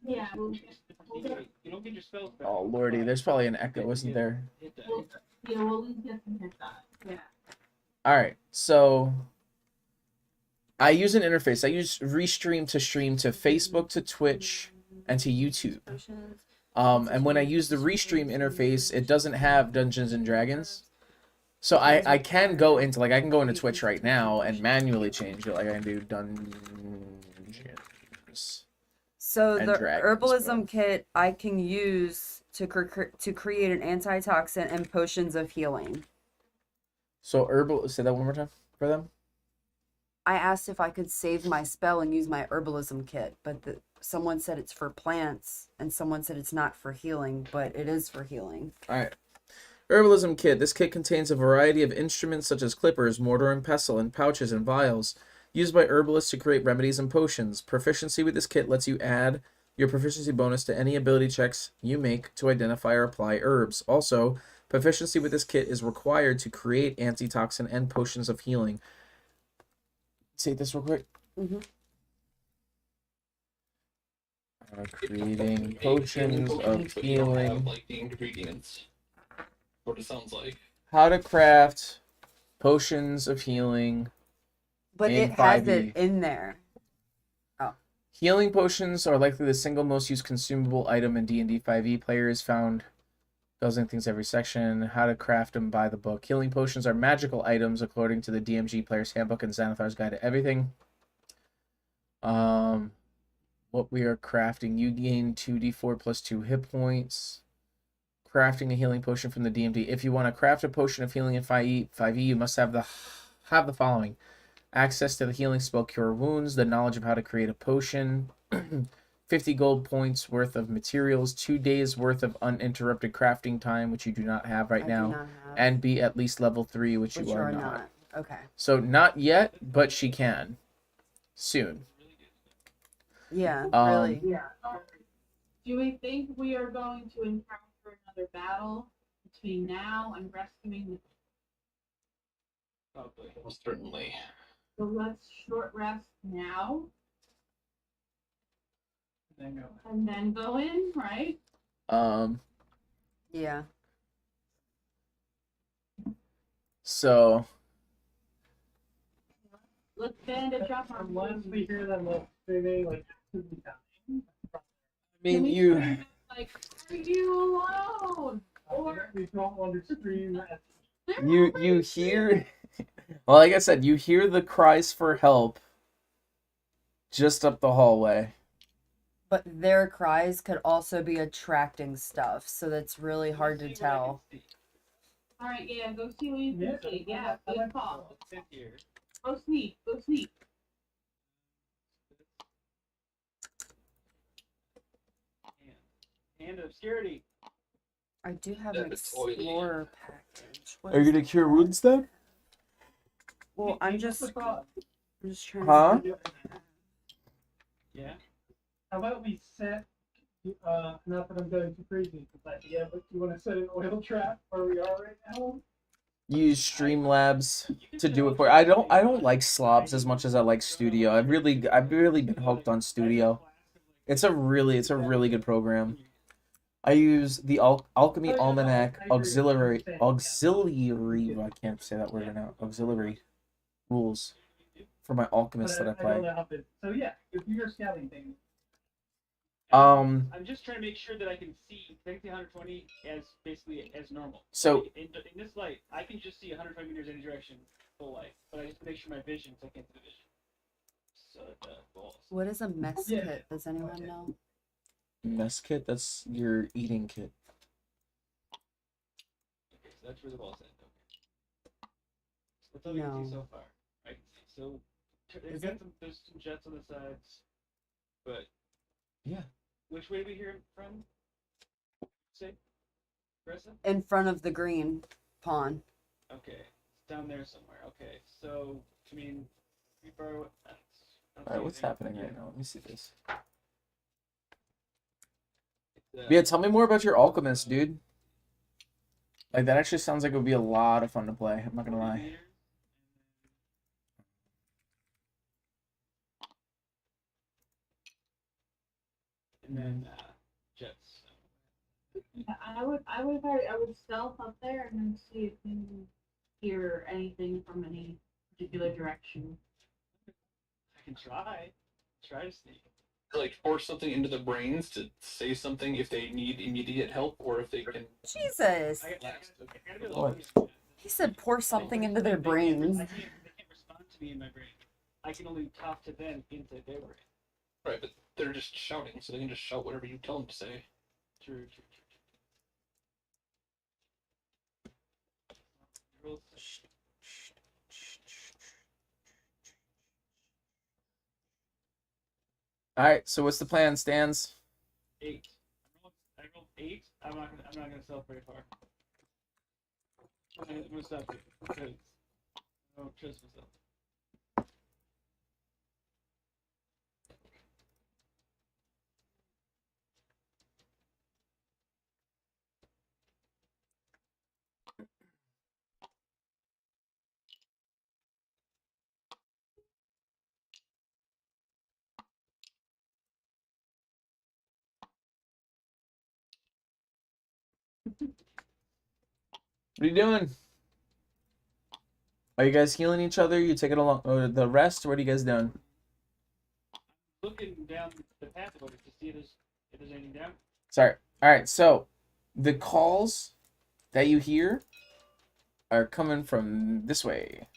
[SPEAKER 9] Yeah.
[SPEAKER 7] You don't get your spells back.
[SPEAKER 2] Oh lordy, there's probably an echo, isn't there?
[SPEAKER 7] Hit that.
[SPEAKER 9] Yeah, we'll leave this and hit that. Yeah.
[SPEAKER 2] All right, so I use an interface. I use Restream to stream to Facebook, to Twitch, and to YouTube. And when I use the Restream interface, it doesn't have Dungeons and Dragons. So I can go into I can go into Twitch right now and manually change it. Like I can do dungeons.
[SPEAKER 8] So
[SPEAKER 2] And
[SPEAKER 8] the
[SPEAKER 2] dragons,
[SPEAKER 8] herbalism
[SPEAKER 2] but-
[SPEAKER 8] kit I can use to create an antitoxin and potions of healing.
[SPEAKER 2] So say that one more time for them.
[SPEAKER 8] I asked if I could save my spell and use my herbalism kit, but someone said it's for plants and someone said it's not for healing, but it is for healing.
[SPEAKER 2] All right. Herbalism kit. This kit contains a variety of instruments such as clippers, mortar and pestle, and pouches and vials used by herbalists to create remedies and potions. Proficiency with this kit lets you add your proficiency bonus to any ability checks you make to identify or apply herbs. Also, proficiency with this kit is required to create antitoxin and potions of healing. Say this real quick.
[SPEAKER 8] Mm-hmm.
[SPEAKER 2] Creating potions of healing.
[SPEAKER 6] Like the ingredients. What it sounds like.
[SPEAKER 2] How to craft potions of healing.
[SPEAKER 8] But
[SPEAKER 2] in
[SPEAKER 8] it has
[SPEAKER 2] 5e.
[SPEAKER 8] it in there.
[SPEAKER 2] Healing potions are likely the single most used consumable item in D&D 5e. Players found dozen things every section. How to craft them by the book. Healing potions are magical items according to the DMG Player's Handbook and Xanathar's Guide to Everything. What we are crafting. You gain 2d4 plus 2 hit points. Crafting a healing potion from the DMD. If you want to craft a potion of healing in 5e, you must have the following: access to the healing spell Cure Wounds, the knowledge of how to create a potion, 50 gold points worth of materials, 2 days worth of uninterrupted crafting time, which you do not have right
[SPEAKER 8] I do
[SPEAKER 2] now,
[SPEAKER 8] not have.
[SPEAKER 2] and be at least level 3, which you
[SPEAKER 8] Which
[SPEAKER 2] are
[SPEAKER 8] are
[SPEAKER 2] not.
[SPEAKER 8] not. Okay.
[SPEAKER 2] So not yet, but she can. Soon.
[SPEAKER 8] Yeah,
[SPEAKER 2] Um,
[SPEAKER 8] really.
[SPEAKER 9] Do we think we are going to encounter another battle between now and rescuing the...
[SPEAKER 6] Probably. Most certainly.
[SPEAKER 9] So let's short rest now
[SPEAKER 3] Then go.
[SPEAKER 9] and then go in, right?
[SPEAKER 8] Yeah.
[SPEAKER 2] So
[SPEAKER 9] Let's bandage up our
[SPEAKER 3] Unless we hear them like screaming like to be coming.
[SPEAKER 2] I mean, you
[SPEAKER 9] like, are you alone? Or
[SPEAKER 3] We don't want to scream at
[SPEAKER 2] you hear well, like I said, you hear the cries for help just up the hallway.
[SPEAKER 8] But their cries could also be attracting stuff, so that's really hard to tell.
[SPEAKER 9] all right, yeah, go see what you
[SPEAKER 3] Yeah,
[SPEAKER 9] can see. Yeah,
[SPEAKER 3] I
[SPEAKER 9] good
[SPEAKER 3] like
[SPEAKER 9] call.
[SPEAKER 7] Sit here.
[SPEAKER 9] Go sneak, go sneak.
[SPEAKER 7] Hand of obscurity.
[SPEAKER 8] I do have an
[SPEAKER 6] That's oily.
[SPEAKER 8] explorer package. What
[SPEAKER 2] Are you
[SPEAKER 8] is
[SPEAKER 2] gonna
[SPEAKER 8] that?
[SPEAKER 2] cure wounds then?
[SPEAKER 8] Well, I'm
[SPEAKER 3] What's the
[SPEAKER 8] just
[SPEAKER 3] thought?
[SPEAKER 8] trying
[SPEAKER 2] Huh?
[SPEAKER 8] to...
[SPEAKER 7] Yeah.
[SPEAKER 3] How about we set not that I'm going too crazy, but yeah, but you want to set an oil trap where we are right now?
[SPEAKER 2] Use Streamlabs to do it for I don't like slobs as much as I like Studio. I've really been hooked on Studio. It's a really good program. I use the Alchemy Almanac auxiliary I can't say that word right now. Auxiliary rules for my alchemists that I
[SPEAKER 3] I don't
[SPEAKER 2] play.
[SPEAKER 3] know how big. So yeah, if you're scouting things,
[SPEAKER 2] Um
[SPEAKER 7] I'm just trying to make sure that I can see 120 as basically as normal.
[SPEAKER 2] So-
[SPEAKER 7] Like, in this light, I can just see 120 meters any direction, full light. But I just make sure my vision, so I can't see the vision. So balls.
[SPEAKER 8] What is a mess
[SPEAKER 3] Yeah.
[SPEAKER 8] kit? Does anyone know?
[SPEAKER 2] mess kit, that's your eating kit.
[SPEAKER 7] Okay, so that's where the ball's at. Okay. That's all we can see so far. I can see. So
[SPEAKER 8] Is
[SPEAKER 7] there's
[SPEAKER 8] it?
[SPEAKER 7] there's some jets on the sides, but
[SPEAKER 2] Yeah.
[SPEAKER 7] which way do we hear him from? Say, Carissa?
[SPEAKER 8] In front of the green pawn.
[SPEAKER 7] Okay, it's down there somewhere. Okay, so I mean, we borrow.
[SPEAKER 2] Alright, what's happening right now? Let me see this.
[SPEAKER 7] Uh,
[SPEAKER 2] Yeah, tell me more about your alchemist, dude. Like that actually sounds like it would be a lot of fun to play, I'm not gonna lie.
[SPEAKER 7] And then jets.
[SPEAKER 9] I would stealth up there and then see if you hear anything from any particular direction.
[SPEAKER 7] I can try. Try to sneak.
[SPEAKER 6] Like force something into the brains to say something if they need immediate help or if they can.
[SPEAKER 8] Jesus.
[SPEAKER 7] I gotta be a
[SPEAKER 2] What?
[SPEAKER 7] little
[SPEAKER 8] He said pour something into their
[SPEAKER 7] They
[SPEAKER 8] brains.
[SPEAKER 7] can't respond to me in my brain. I can only talk to them inside their brain.
[SPEAKER 6] Right, but they're just shouting, so they can just shout whatever you tell them to say.
[SPEAKER 7] True. Roll
[SPEAKER 2] All right. So what's the plan, Stans?
[SPEAKER 7] 8. I rolled 8. I'm not gonna sell very far. I'm gonna stop it because I don't trust myself.
[SPEAKER 2] What are you doing? Are you guys healing each other? You taking along the rest? What are you guys doing?
[SPEAKER 7] Looking down the path a little to see if there's anything down.
[SPEAKER 2] Sorry. All right. So the calls that you hear are coming from this way.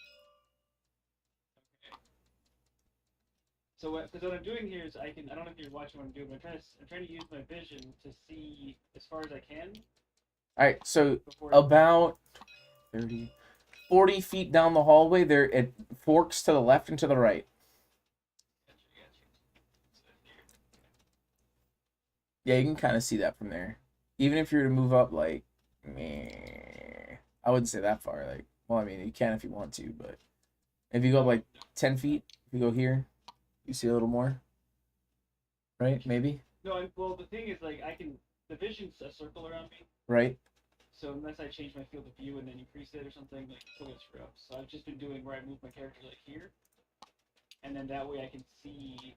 [SPEAKER 7] So what I'm doing here is I don't know if you're watching what I'm doing, but I'm trying to use my vision to see as far as I can.
[SPEAKER 2] All right. So
[SPEAKER 7] Before
[SPEAKER 2] about 40 feet down the hallway, there it forks to the left and to the right. Yeah, you can kind of see that from there. Even if you were to move up, like, meh, I wouldn't say that far. Like, well, I mean, you can if you want to, but if you go up like 10 feet, if you go here, you see a little more, right? Maybe,
[SPEAKER 7] No, well, the thing is, like, the vision's a circle around me,
[SPEAKER 2] right?
[SPEAKER 7] so unless I change my field of view and then increase it or something, like, it's still gonna screw up. So I've just been doing where I move my character, like, here, and then that way I can see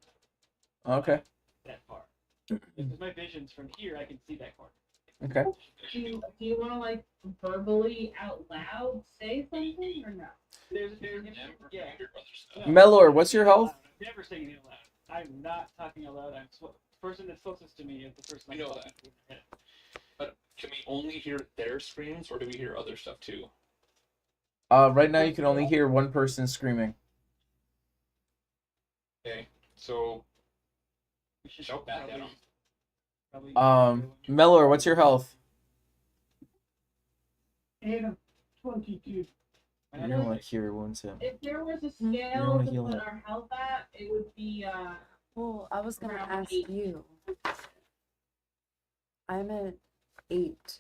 [SPEAKER 2] Okay.
[SPEAKER 7] that far. Because my vision's from here, I can see that corner.
[SPEAKER 2] Okay.
[SPEAKER 9] Do you want to like verbally out loud say something or no?
[SPEAKER 7] There's yeah. No,
[SPEAKER 2] Melor, what's your health?
[SPEAKER 7] I'm never saying it out loud. I'm not talking out loud. The person that's closest to me is the person
[SPEAKER 6] I
[SPEAKER 7] I'm
[SPEAKER 6] know
[SPEAKER 7] talking
[SPEAKER 6] that.
[SPEAKER 7] to in my head.
[SPEAKER 6] But can we only hear their screams, or do we hear other stuff too?
[SPEAKER 2] Right now you can only hear one person screaming.
[SPEAKER 6] Okay, so
[SPEAKER 7] We should
[SPEAKER 6] shout back at them.
[SPEAKER 7] probably
[SPEAKER 2] Melor, what's your health?
[SPEAKER 3] 8 of 22.
[SPEAKER 2] You're gonna want to hear wounds him.
[SPEAKER 9] If there was a
[SPEAKER 2] You don't
[SPEAKER 9] scale
[SPEAKER 2] wanna
[SPEAKER 9] to
[SPEAKER 2] heal
[SPEAKER 9] put
[SPEAKER 2] him.
[SPEAKER 9] our health at, it would be
[SPEAKER 8] Well, I was gonna
[SPEAKER 9] Around
[SPEAKER 8] ask
[SPEAKER 9] 8.
[SPEAKER 8] you. I'm at 8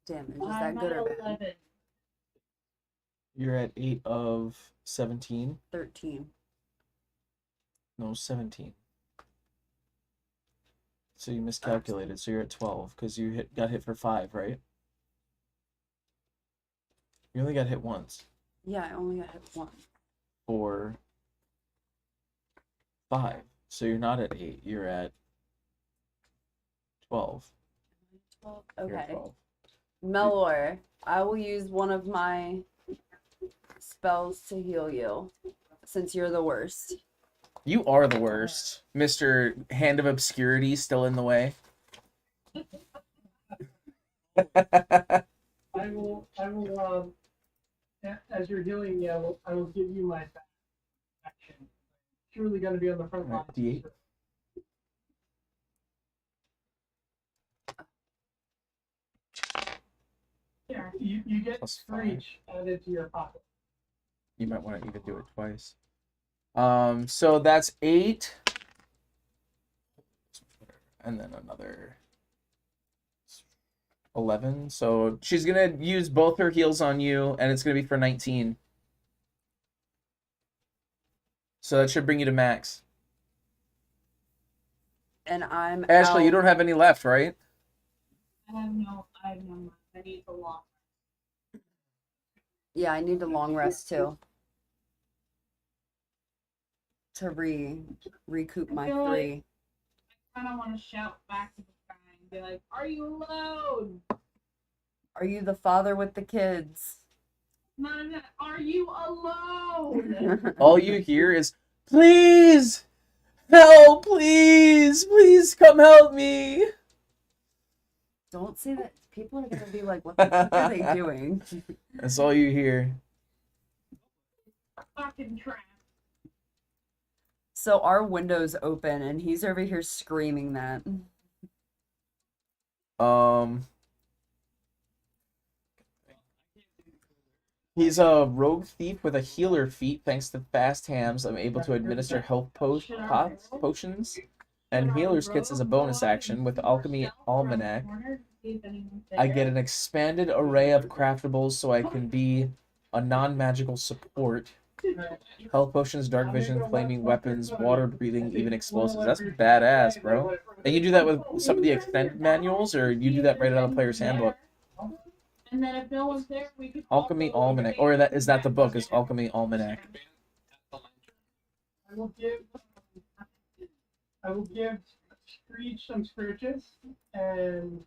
[SPEAKER 8] damage. Is
[SPEAKER 9] I'm
[SPEAKER 8] that good
[SPEAKER 9] at
[SPEAKER 8] or bad?
[SPEAKER 9] 11.
[SPEAKER 2] You're at 8 of 17.
[SPEAKER 8] 13.
[SPEAKER 2] No, 17. So you miscalculated. So you're at 12 because you got hit for 5, right? You only got hit once
[SPEAKER 8] Yeah, I only got hit once.
[SPEAKER 2] for 5. So you're not at 8. You're at 12.
[SPEAKER 8] 12.
[SPEAKER 2] You're at
[SPEAKER 8] Okay.
[SPEAKER 2] 12.
[SPEAKER 8] Melor, I will use one of my spells to heal you since you're the worst.
[SPEAKER 2] You are the worst, Mr. Hand of Obscurity, still in the way.
[SPEAKER 3] I will, as you're healing me, I will give you my action. Truly going to be on the front line.
[SPEAKER 2] Alright, D8.
[SPEAKER 3] Yeah, you get
[SPEAKER 2] Plus 5.
[SPEAKER 3] screech added to your pocket.
[SPEAKER 2] You might want to even do it twice. So that's 8. And then another 11. So she's gonna use both her heals on you, and it's gonna be for 19. So that should bring you to max.
[SPEAKER 8] And I'm
[SPEAKER 2] Ashley,
[SPEAKER 8] out.
[SPEAKER 2] you don't have any left, right?
[SPEAKER 9] I have no I need the long.
[SPEAKER 8] Yeah, I need a long rest too. To recoup my
[SPEAKER 9] feel like-
[SPEAKER 8] 3.
[SPEAKER 9] I kind of want to shout back to the guy and be like, "Are you alone?
[SPEAKER 8] Are you the father with the kids?
[SPEAKER 9] Not even that. Are you alone?"
[SPEAKER 2] All you hear is, please, help, please, please come help me.
[SPEAKER 8] Don't say that. People are gonna be like, what the fuck are they doing?
[SPEAKER 2] That's all you hear.
[SPEAKER 9] Fucking trap.
[SPEAKER 8] So our window's open and he's over here screaming that.
[SPEAKER 2] He's a rogue thief with a healer feat. Thanks to fast hands, I'm able to administer health potions and healer's kits as a bonus action. With Alchemy Almanac, I get an expanded array of craftables so I can be a non-magical support. Health potions, dark vision, flaming weapons, water breathing, even explosives. That's badass, bro. And you do that with some of the extended manuals, or you do that right out of Player's Handbook?
[SPEAKER 9] And then if no one's there, we could
[SPEAKER 2] Alchemy Almanac, or is that the book? Is Alchemy Almanac?
[SPEAKER 3] I will give Screech some scritches and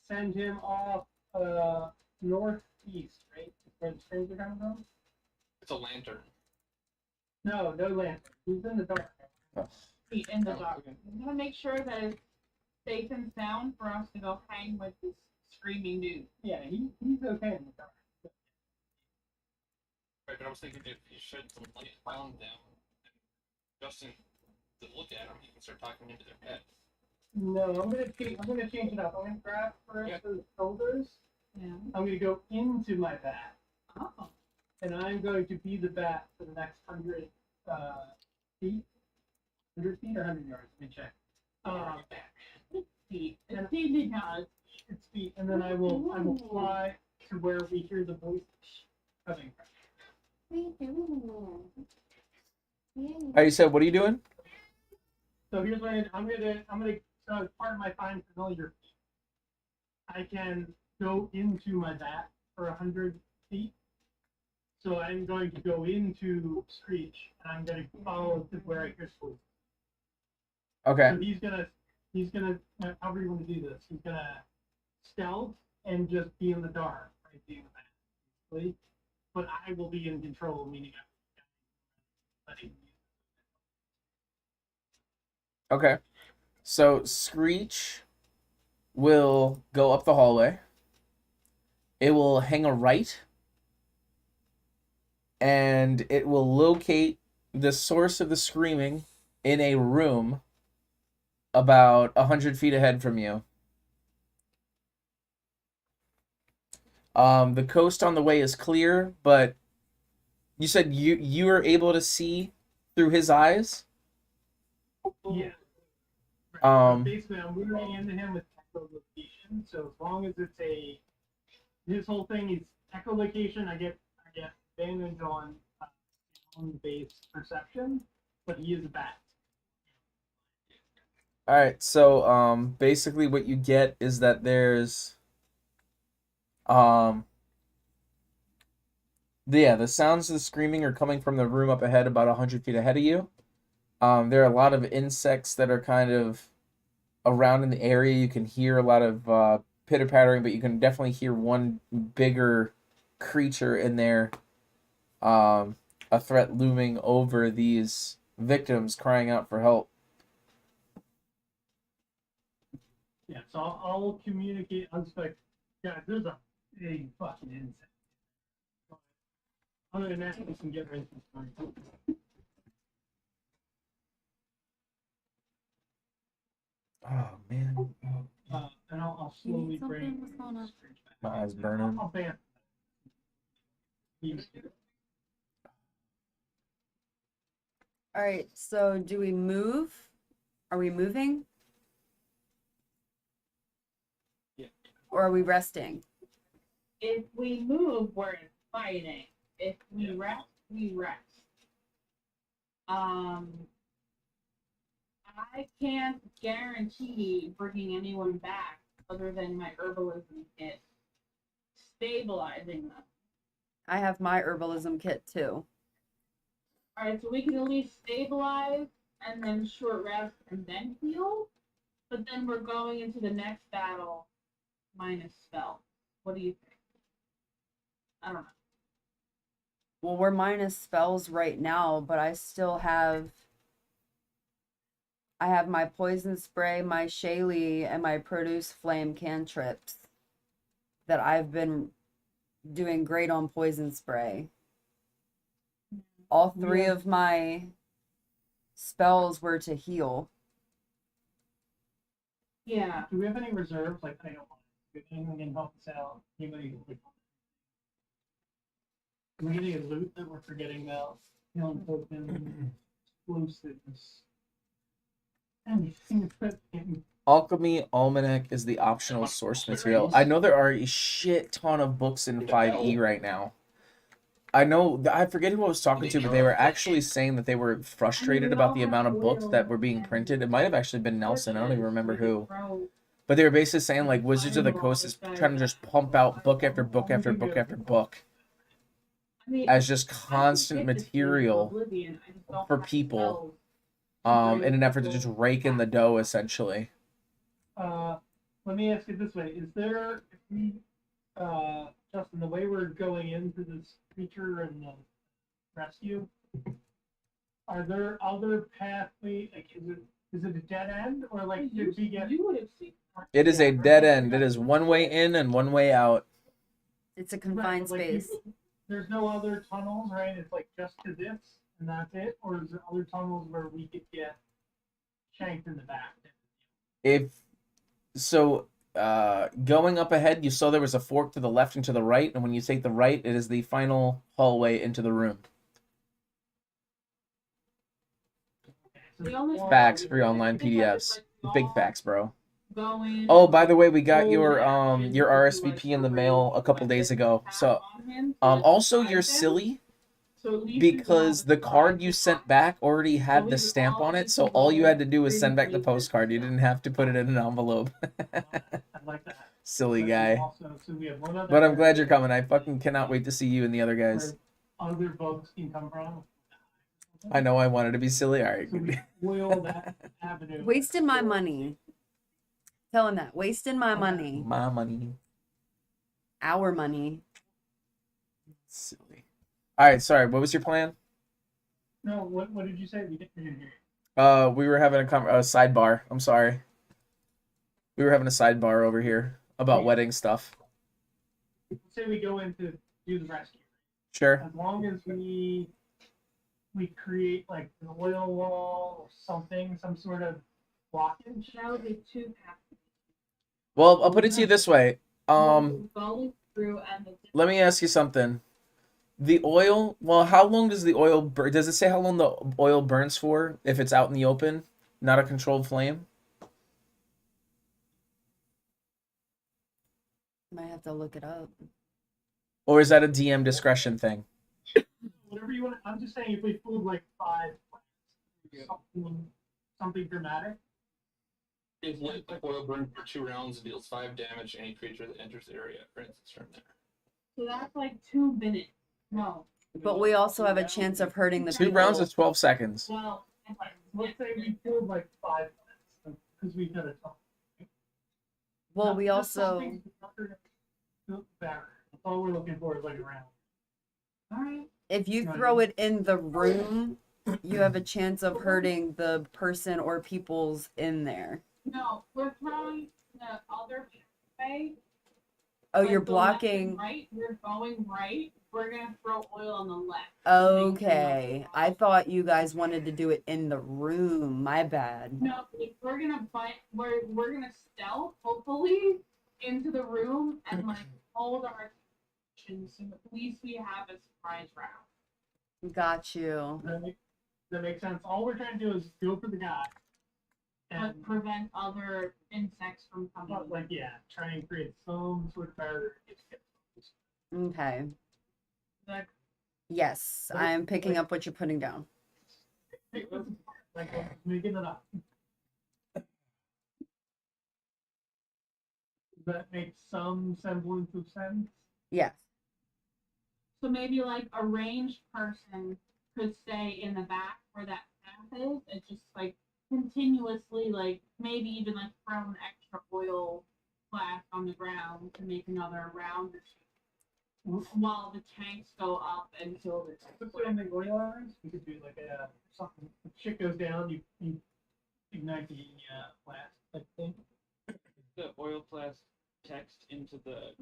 [SPEAKER 3] send him off northeast, right? Where the screams are coming from?
[SPEAKER 6] It's a lantern.
[SPEAKER 3] No lantern. He's in the dark.
[SPEAKER 9] be in the dark. I'm gonna make sure that it's safe and sound for us to go hang with this screaming dude.
[SPEAKER 3] Yeah, he's okay in the dark.
[SPEAKER 6] Right, but I was thinking if you shed some light around them, Justin to look at them, he can start talking into their heads.
[SPEAKER 3] No, I'm gonna change it up. I'm gonna grab first the shoulders.
[SPEAKER 9] Yeah.
[SPEAKER 3] I'm gonna go into my bat.
[SPEAKER 9] Oh.
[SPEAKER 3] And I'm going to be the bat for the next 100 feet. 100 feet or 100 yards? Let me check.
[SPEAKER 9] Feet. It's feet because
[SPEAKER 3] It's feet, and then I will fly to where we hear the voice coming from.
[SPEAKER 2] You said, what are you doing?
[SPEAKER 3] So here's what I'm gonna part of my find familiar feat. I can go into my bat for 100 feet. So I'm going to go into Screech, and I'm going to follow to where I hear voice.
[SPEAKER 2] Okay.
[SPEAKER 3] So he's gonna however you want to do this. He's gonna stealth and just be in the dark, right? Be in the back, basically. But I will be in control, meaning I'm letting.
[SPEAKER 2] Okay. So Screech will go up the hallway. It will hang a right. And it will locate the source of the screaming in a room about 100 feet ahead from you. The coast on the way is clear, but you said you were able to see through his eyes?
[SPEAKER 3] Yeah. Basically, I'm moving into him with echolocation. So as long as it's his whole thing is echolocation, I get advantage on base perception, but he is a bat.
[SPEAKER 2] All right. So basically, what you get is that there's the sounds of the screaming are coming from the room up ahead, about 100 feet ahead of you. There are a lot of insects that are kind of around in the area. You can hear a lot of pitter-pattering, but you can definitely hear one bigger creature in there, a threat looming over these victims crying out for help.
[SPEAKER 3] Yeah, so I'll communicate. Guys, there's a big fucking insect. Other than that, we can get rid of this.
[SPEAKER 2] Oh, man.
[SPEAKER 3] And I'll slowly bring.
[SPEAKER 8] What's going on?
[SPEAKER 2] My eyes burning.
[SPEAKER 3] I'll ban.
[SPEAKER 8] All right, so do we move? Are we moving?
[SPEAKER 3] Yeah.
[SPEAKER 8] Or are we resting?
[SPEAKER 9] if we move, we're fighting. If we rest, we rest. I can't guarantee bringing anyone back other than my herbalism kit stabilizing them.
[SPEAKER 8] I have my herbalism kit too.
[SPEAKER 9] Alright, so we can at least stabilize and then short rest and then heal. But then we're going into the next battle minus spell. What do you think? I don't know.
[SPEAKER 8] Well, we're minus spells right now, but I still have... I have my poison spray, my Shaylee, and my produce flame cantrips. that I've been doing great on poison spray. All three of my spells were to heal.
[SPEAKER 9] Yeah.
[SPEAKER 3] Do we have any reserves? Like, I don't want if anyone can help us out. Anybody? Are we getting a loot that we're forgetting about? Healing token, explosives. Anything equipping.
[SPEAKER 2] Alchemy Almanac is the optional source material. I know there are a shit ton of books in 5e right now. I know, I forget who I was talking to, but they were actually saying that they were frustrated about the amount of books that were being printed. It might have actually been Nelson. I don't even remember who. But they were basically saying, like, Wizards of the Coast is trying to just pump out book after book after book after book as just constant material for people in an effort to just rake in the dough, essentially.
[SPEAKER 3] Let me ask it this way: is there, if we, Justin, the way we're going into this creature and rescue, are there other pathways? Like, is it a dead end, or like did we get?
[SPEAKER 9] You would have seen.
[SPEAKER 2] It is a dead end. It is one way in and one way out.
[SPEAKER 8] It's a confined space.
[SPEAKER 3] There's no other tunnels, right? It's like just to this, and that's it, or is there other tunnels where we could get shanked in the back?
[SPEAKER 2] If so, going up ahead, you saw there was a fork to the left and to the right, and when you take the right, it is the final hallway into the room. Facts, free online PDFs. Big facts, bro. Oh, by the way, we got your RSVP in the mail a couple days ago. So, also you're silly because the card you sent back already had the stamp on it, so all you had to do was send back the postcard. You didn't have to put it in an envelope. Silly guy. But I'm glad you're coming. I fucking cannot wait to see you and the other guys.
[SPEAKER 3] Other folks can come from.
[SPEAKER 2] I know I wanted to be silly. All right.
[SPEAKER 3] So we will that avenue.
[SPEAKER 8] Wasting my money. Tell him that. Wasting my money.
[SPEAKER 2] My money.
[SPEAKER 8] Our money.
[SPEAKER 2] Silly. All right. Sorry. What was your plan?
[SPEAKER 3] No. What did you say? We didn't hear.
[SPEAKER 2] We were having a sidebar. I'm sorry. We were having a sidebar over here about wedding stuff.
[SPEAKER 3] Say we go in to do the rescue.
[SPEAKER 2] Sure.
[SPEAKER 3] As long as we create like an oil wall or something, some sort of blockage.
[SPEAKER 9] That would be two paths.
[SPEAKER 2] Well, I'll put it to you this way.
[SPEAKER 9] Going through and
[SPEAKER 2] Let me ask you something. The oil, well, how long does the oil burn? Does it say how long the oil burns for if it's out in the open, not a controlled flame?
[SPEAKER 8] Might have to look it up.
[SPEAKER 2] Or is that a DM discretion thing?
[SPEAKER 3] Whatever you want. I'm just saying if we fooled like 5 something dramatic.
[SPEAKER 6] If lit like oil burn for 2 rounds, it deals 5 damage to any creature that enters the area. For instance, from there.
[SPEAKER 9] So that's like 2 minutes. No.
[SPEAKER 8] But we also have a chance of hurting the
[SPEAKER 2] 2
[SPEAKER 8] people.
[SPEAKER 2] rounds is 12 seconds.
[SPEAKER 9] Well,
[SPEAKER 3] Let's say we fooled like 5 minutes because we got a ton.
[SPEAKER 8] Well, we also.
[SPEAKER 3] That's all we're looking for is like a round.
[SPEAKER 9] all right.
[SPEAKER 8] If you throw it in the room, you have a chance of hurting the person or people's in there.
[SPEAKER 9] No, we're throwing the other way.
[SPEAKER 8] Oh,
[SPEAKER 9] like
[SPEAKER 8] you're
[SPEAKER 9] the left and
[SPEAKER 8] blocking.
[SPEAKER 9] Right, we're going right. We're gonna throw oil on the left.
[SPEAKER 8] Okay. I thought you guys wanted to do it in the room. My bad.
[SPEAKER 9] No, we're gonna we're gonna stealth, hopefully, into the room and like hold our attention so at least we have a surprise round.
[SPEAKER 8] Got you.
[SPEAKER 3] That makes sense. All we're trying to do is go for the guy.
[SPEAKER 9] But
[SPEAKER 3] And
[SPEAKER 9] prevent other insects from coming.
[SPEAKER 3] like try and create some sort of barrier.
[SPEAKER 8] Okay.
[SPEAKER 9] Like,
[SPEAKER 8] Yes, I'm picking up what you're putting down.
[SPEAKER 3] Like making it up. Does that make some semblance of sense?
[SPEAKER 8] Yes.
[SPEAKER 9] so maybe like a ranged person could stay in the back where that path is. It's just like continuously, like maybe even like throw an extra oil flask on the ground to make another round or two, while the tanks go up until the
[SPEAKER 3] Put in the oil irons. We could do like a something. The shit goes down. You ignite the flask type thing.
[SPEAKER 7] The oil flask text into the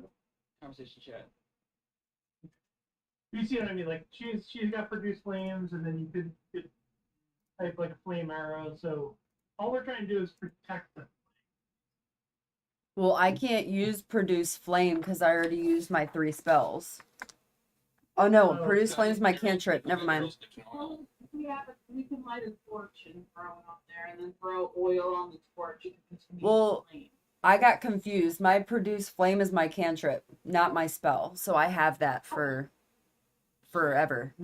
[SPEAKER 7] conversation chat.
[SPEAKER 3] You see what I mean? Like she's got produce flames, and then you could type like a flame arrow. So all we're trying to do is protect them.
[SPEAKER 8] Well, I can't use produce flame because I already used my 3 spells. Oh no,
[SPEAKER 3] Oh,
[SPEAKER 8] produce
[SPEAKER 6] So
[SPEAKER 8] flame's my
[SPEAKER 6] arrows
[SPEAKER 8] cantrip.
[SPEAKER 6] dipped-
[SPEAKER 8] Never mind.
[SPEAKER 6] arrows dipped in oil.
[SPEAKER 9] Well, we can light a torch and throw it on there, and then throw oil on the torch. It can continue
[SPEAKER 8] Well,
[SPEAKER 9] flame.
[SPEAKER 8] I got confused. My produce flame is my cantrip, not my spell. So I have that for forever.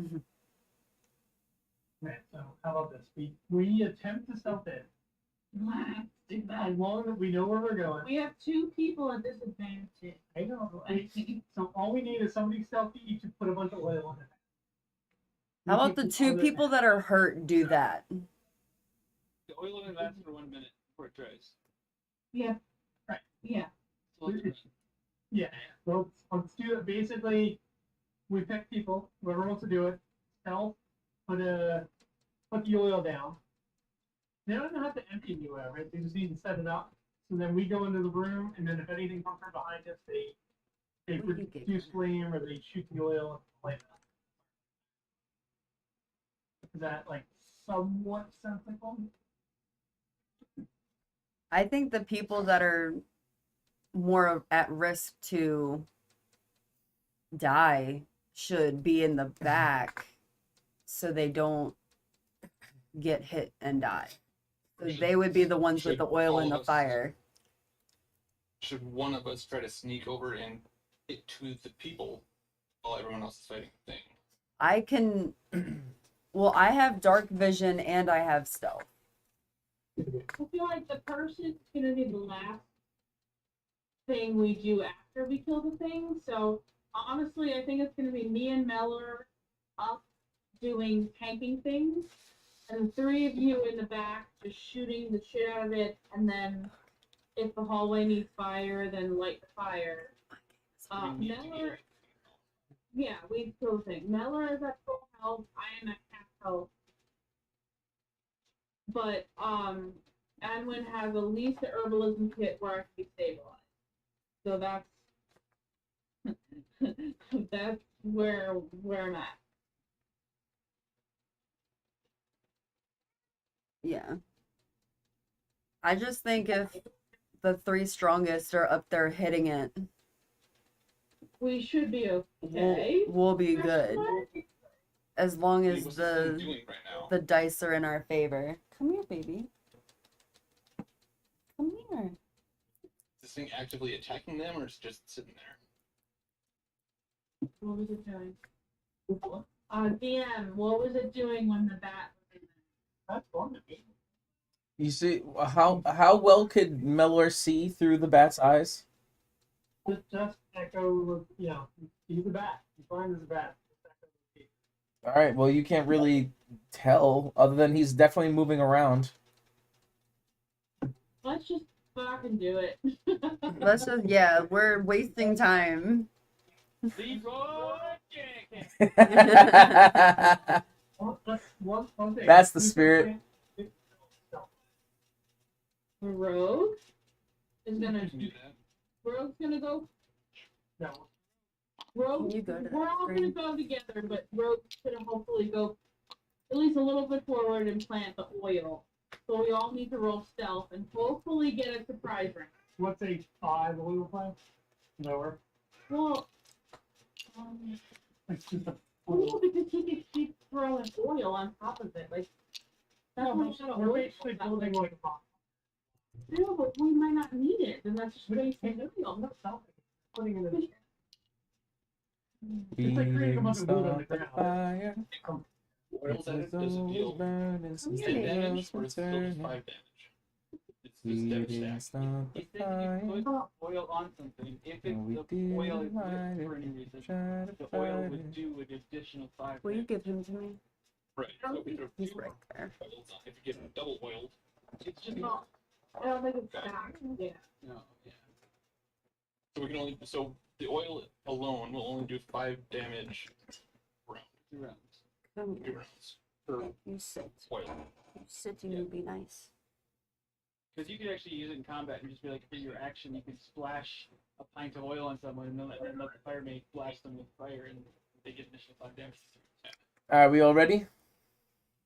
[SPEAKER 3] Right. So how about this? We attempt to stealth in.
[SPEAKER 9] Let's do that.
[SPEAKER 3] As long as we know where we're going.
[SPEAKER 9] We have 2 people at disadvantage.
[SPEAKER 3] I know. So all we need is somebody stealthy to put a bunch of oil on it.
[SPEAKER 8] How about the 2 people that are hurt do that?
[SPEAKER 7] The oil only lasts for 1 minute before it dries.
[SPEAKER 9] Yeah.
[SPEAKER 3] Right.
[SPEAKER 9] Yeah.
[SPEAKER 7] So let's
[SPEAKER 3] Yeah. So let's do it. Basically, we pick people, whoever wants to do it. Stealth, put the oil down. They don't have to empty the oil, right? They just need to set it up. So then we go into the room, and then if anything comes from behind us, they
[SPEAKER 8] What do you get?
[SPEAKER 3] produce flame or they shoot the oil and light it up. Is that like somewhat sensible?
[SPEAKER 8] I think the people that are more at risk to die should be in the back so they don't get hit and die. So they would be the ones with the oil and the fire.
[SPEAKER 6] Should one of us try to sneak over and get to the people while everyone else is fighting the thing?
[SPEAKER 8] I can. Well, I have dark vision and I have stealth.
[SPEAKER 9] I feel like the person's gonna be the last thing we do after we kill the thing. So honestly, I think it's gonna be me and Mellor up doing tanking things, and the 3 of you in the back just shooting the shit out of it. And then if the hallway needs fire, then light the fire. Mellor, yeah, we kill the thing. Mellor is at full health. I am at half health. But Anwin has at least the herbalism kit where I can be stabilized. So that's where I'm at.
[SPEAKER 8] Yeah. I just think if the 3 strongest are up there hitting it,
[SPEAKER 9] We should be okay.
[SPEAKER 8] we'll be good. As long
[SPEAKER 6] Wait,
[SPEAKER 8] as
[SPEAKER 6] what's this thing
[SPEAKER 8] the
[SPEAKER 6] doing right now?
[SPEAKER 8] the dice are in our favor. Come here, baby. Come here.
[SPEAKER 6] Is this thing actively attacking them, or is it just sitting there?
[SPEAKER 9] What was it doing? DM, what was it doing when the bat was in there?
[SPEAKER 3] That's fun to me.
[SPEAKER 2] You see how well could Mellor see through the bat's eyes?
[SPEAKER 3] Just echo, he's a bat. He's fine as a bat.
[SPEAKER 2] All right. Well, you can't really tell, other than he's definitely moving around.
[SPEAKER 9] Let's just fucking do it.
[SPEAKER 8] Let's just, yeah, we're wasting time.
[SPEAKER 7] Leroy Jenkins.
[SPEAKER 3] One thing.
[SPEAKER 2] That's the spirit.
[SPEAKER 9] Rogue is gonna
[SPEAKER 6] You can do that.
[SPEAKER 9] Rogue's gonna go.
[SPEAKER 3] No.
[SPEAKER 9] Rogue.
[SPEAKER 8] Can you go to
[SPEAKER 9] We're
[SPEAKER 8] that
[SPEAKER 9] all gonna
[SPEAKER 8] screen?
[SPEAKER 9] go together, but Rogue's gonna hopefully go at least a little bit forward and plant the oil. So we all need to roll stealth and hopefully get a surprise round.
[SPEAKER 3] What's a 5 oil plant? Lower.
[SPEAKER 9] Well,
[SPEAKER 3] It's just a.
[SPEAKER 9] no, because he can keep throwing oil on top of it. Like that's why you gotta
[SPEAKER 3] We're
[SPEAKER 9] oil
[SPEAKER 3] basically
[SPEAKER 9] that
[SPEAKER 3] building
[SPEAKER 9] way.
[SPEAKER 3] like a box.
[SPEAKER 9] No, but we might not need it. Then that's just wasting oil.
[SPEAKER 3] Putting it in.
[SPEAKER 2] We
[SPEAKER 3] It's like creating a bunch of wood on the
[SPEAKER 2] start the
[SPEAKER 3] ground.
[SPEAKER 2] fire.
[SPEAKER 6] Oil does it deal
[SPEAKER 2] burning,
[SPEAKER 6] 10 damage, or is it still just 5 damage? It's damage stack.
[SPEAKER 7] He said you could put oil on something if the oil is lit for any reason. The oil would do an additional 5
[SPEAKER 8] Will you
[SPEAKER 7] damage.
[SPEAKER 8] give him to me?
[SPEAKER 6] Right. So if we throw
[SPEAKER 8] He's
[SPEAKER 6] 2
[SPEAKER 8] right there.
[SPEAKER 6] oils on, if you get double oiled,
[SPEAKER 7] It's just
[SPEAKER 9] not. I don't think it's stacked. Yeah.
[SPEAKER 7] no, yeah.
[SPEAKER 6] so we can only the oil alone will only do 5 damage round.
[SPEAKER 7] 2 rounds.
[SPEAKER 8] Come
[SPEAKER 6] 2
[SPEAKER 8] here.
[SPEAKER 6] rounds per
[SPEAKER 8] You sit.
[SPEAKER 6] oil.
[SPEAKER 8] You sit and you be nice.
[SPEAKER 7] Because you could actually use it in combat and just be like, for your action, you can splash a pint of oil on someone and then let the fire mate blast them with fire and they get initial 5 damage.
[SPEAKER 2] Are we all ready?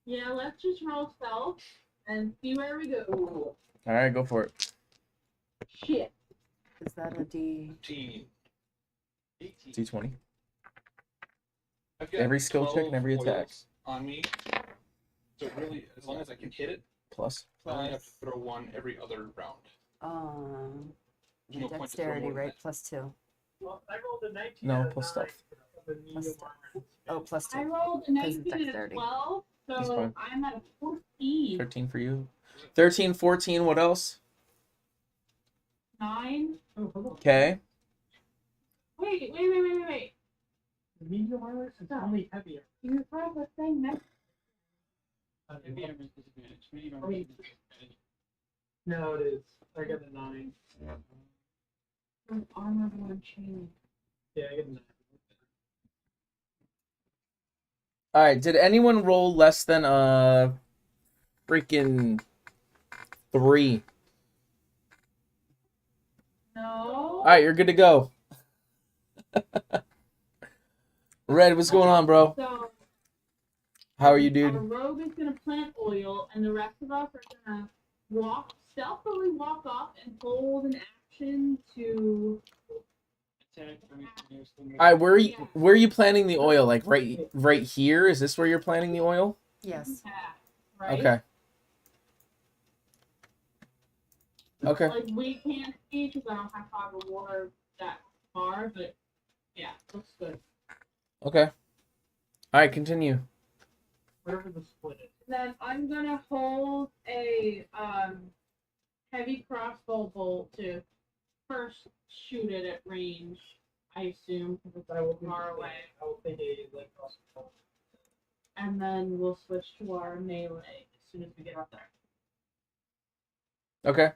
[SPEAKER 9] Yeah, let's just roll stealth and see where we go.
[SPEAKER 2] All right, go for it.
[SPEAKER 9] Shit.
[SPEAKER 8] Is that a D?
[SPEAKER 6] 18.
[SPEAKER 2] D20.
[SPEAKER 6] I've got
[SPEAKER 2] Every skill check and
[SPEAKER 6] 12
[SPEAKER 2] every attack.
[SPEAKER 6] oils on me. So really, as long as I can hit it,
[SPEAKER 2] Plus.
[SPEAKER 6] I only have to throw one every other round. There's no point to throw
[SPEAKER 8] Dexterity,
[SPEAKER 6] more than
[SPEAKER 8] right?
[SPEAKER 6] that.
[SPEAKER 8] +2.
[SPEAKER 3] Well, I rolled a 19.
[SPEAKER 2] No,
[SPEAKER 3] and a
[SPEAKER 2] plus
[SPEAKER 3] 9
[SPEAKER 2] stuff.
[SPEAKER 3] for the medium
[SPEAKER 8] Plus
[SPEAKER 3] armor.
[SPEAKER 8] Oh, +2.
[SPEAKER 9] I rolled a
[SPEAKER 8] Because it's
[SPEAKER 9] 19 and a
[SPEAKER 8] dexterity.
[SPEAKER 9] 12,
[SPEAKER 2] That's
[SPEAKER 9] so
[SPEAKER 2] fine.
[SPEAKER 9] I'm at a 14.
[SPEAKER 2] 13 for you. 13, 14, what else?
[SPEAKER 9] 9.
[SPEAKER 2] Okay.
[SPEAKER 9] Wait.
[SPEAKER 3] The medium armor is only heavier.
[SPEAKER 9] You have a thing next.
[SPEAKER 7] Heavy armor is disadvantage. Medium
[SPEAKER 3] I
[SPEAKER 7] armor is
[SPEAKER 3] mean,
[SPEAKER 7] disadvantage.
[SPEAKER 3] no, it is. I got a 9.
[SPEAKER 9] Armor one chain.
[SPEAKER 3] Yeah, I got a 9.
[SPEAKER 2] All right, did anyone roll less than freaking 3?
[SPEAKER 9] No.
[SPEAKER 2] All right, you're good to go. Red, what's going on, bro?
[SPEAKER 9] So
[SPEAKER 2] How are you,
[SPEAKER 9] our
[SPEAKER 2] dude?
[SPEAKER 9] rogue is gonna plant oil, and the rest of us are gonna stealthily walk up and hold an action to.
[SPEAKER 7] Attack from each thing.
[SPEAKER 2] All right, where are you planting the oil? Like right here? Is this where you're planting the oil?
[SPEAKER 8] Yes.
[SPEAKER 9] attack, right?
[SPEAKER 2] Okay. Okay.
[SPEAKER 9] Like we can't see because I don't have fog of war that far, but yeah, looks good.
[SPEAKER 2] Okay. All right, continue.
[SPEAKER 3] Wherever the split is.
[SPEAKER 9] Then I'm gonna hold a heavy crossbow bolt to first shoot it at range. I assume because
[SPEAKER 3] I will
[SPEAKER 9] it's far away,
[SPEAKER 3] I will take a like crossbow.
[SPEAKER 9] and then we'll switch to our melee as soon as we get up there.
[SPEAKER 2] Okay.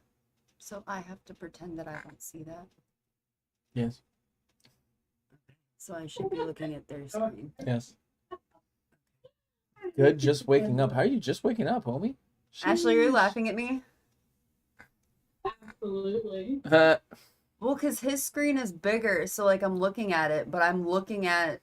[SPEAKER 8] So I have to pretend that I don't see that.
[SPEAKER 2] Yes.
[SPEAKER 8] So I should be looking at their screen.
[SPEAKER 2] Yes. Good. Just waking up. How are you just waking up, homie?
[SPEAKER 8] Ashley, are you
[SPEAKER 2] Sheesh.
[SPEAKER 8] laughing at me?
[SPEAKER 9] Absolutely.
[SPEAKER 8] Well, because his screen is bigger, so like I'm looking at it, but I'm looking at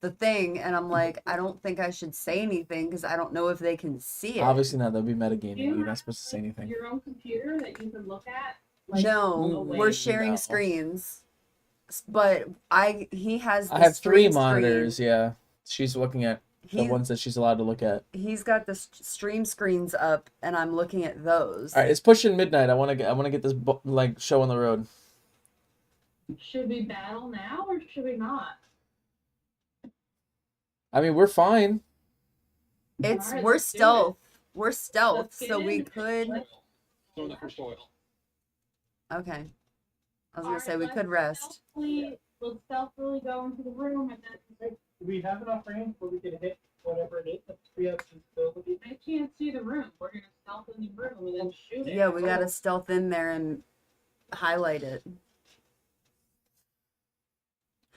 [SPEAKER 8] the thing, and I'm like, I don't think I should say anything because I don't know if they can see it.
[SPEAKER 2] Obviously not. That'll be metagaming.
[SPEAKER 9] Do you
[SPEAKER 2] You're not
[SPEAKER 9] have,
[SPEAKER 2] supposed to say
[SPEAKER 9] like,
[SPEAKER 2] anything.
[SPEAKER 9] Your own computer that you can look at. Like,
[SPEAKER 8] No,
[SPEAKER 9] away.
[SPEAKER 8] we're sharing
[SPEAKER 2] No.
[SPEAKER 8] screens, but he has.
[SPEAKER 2] I
[SPEAKER 8] the
[SPEAKER 2] have 3
[SPEAKER 8] stream
[SPEAKER 2] monitors.
[SPEAKER 8] screen.
[SPEAKER 2] Yeah. She's looking at the
[SPEAKER 8] He's-
[SPEAKER 2] ones that she's allowed to look at.
[SPEAKER 8] He's got the stream screens up, and I'm looking at those.
[SPEAKER 2] All right, it's pushing midnight. I want to get this like show on the road.
[SPEAKER 9] Should we battle now or should we not?
[SPEAKER 2] I mean, we're fine.
[SPEAKER 8] It's
[SPEAKER 9] Alright,
[SPEAKER 8] we're
[SPEAKER 9] let's do it.
[SPEAKER 8] stealth. We're stealth,
[SPEAKER 9] Let's get
[SPEAKER 8] so we
[SPEAKER 9] in.
[SPEAKER 8] could.
[SPEAKER 6] Throw the first oil.
[SPEAKER 8] Okay. I was gonna
[SPEAKER 9] Alright,
[SPEAKER 8] say we
[SPEAKER 9] let's
[SPEAKER 8] could rest.
[SPEAKER 9] Let's stealthily go into the room and then.
[SPEAKER 3] Do we have enough range where we can hit whatever it is? We have some ability.
[SPEAKER 9] I can't see the room. We're gonna stealth in the room and then shoot it.
[SPEAKER 8] Yeah, we gotta stealth in there and highlight it.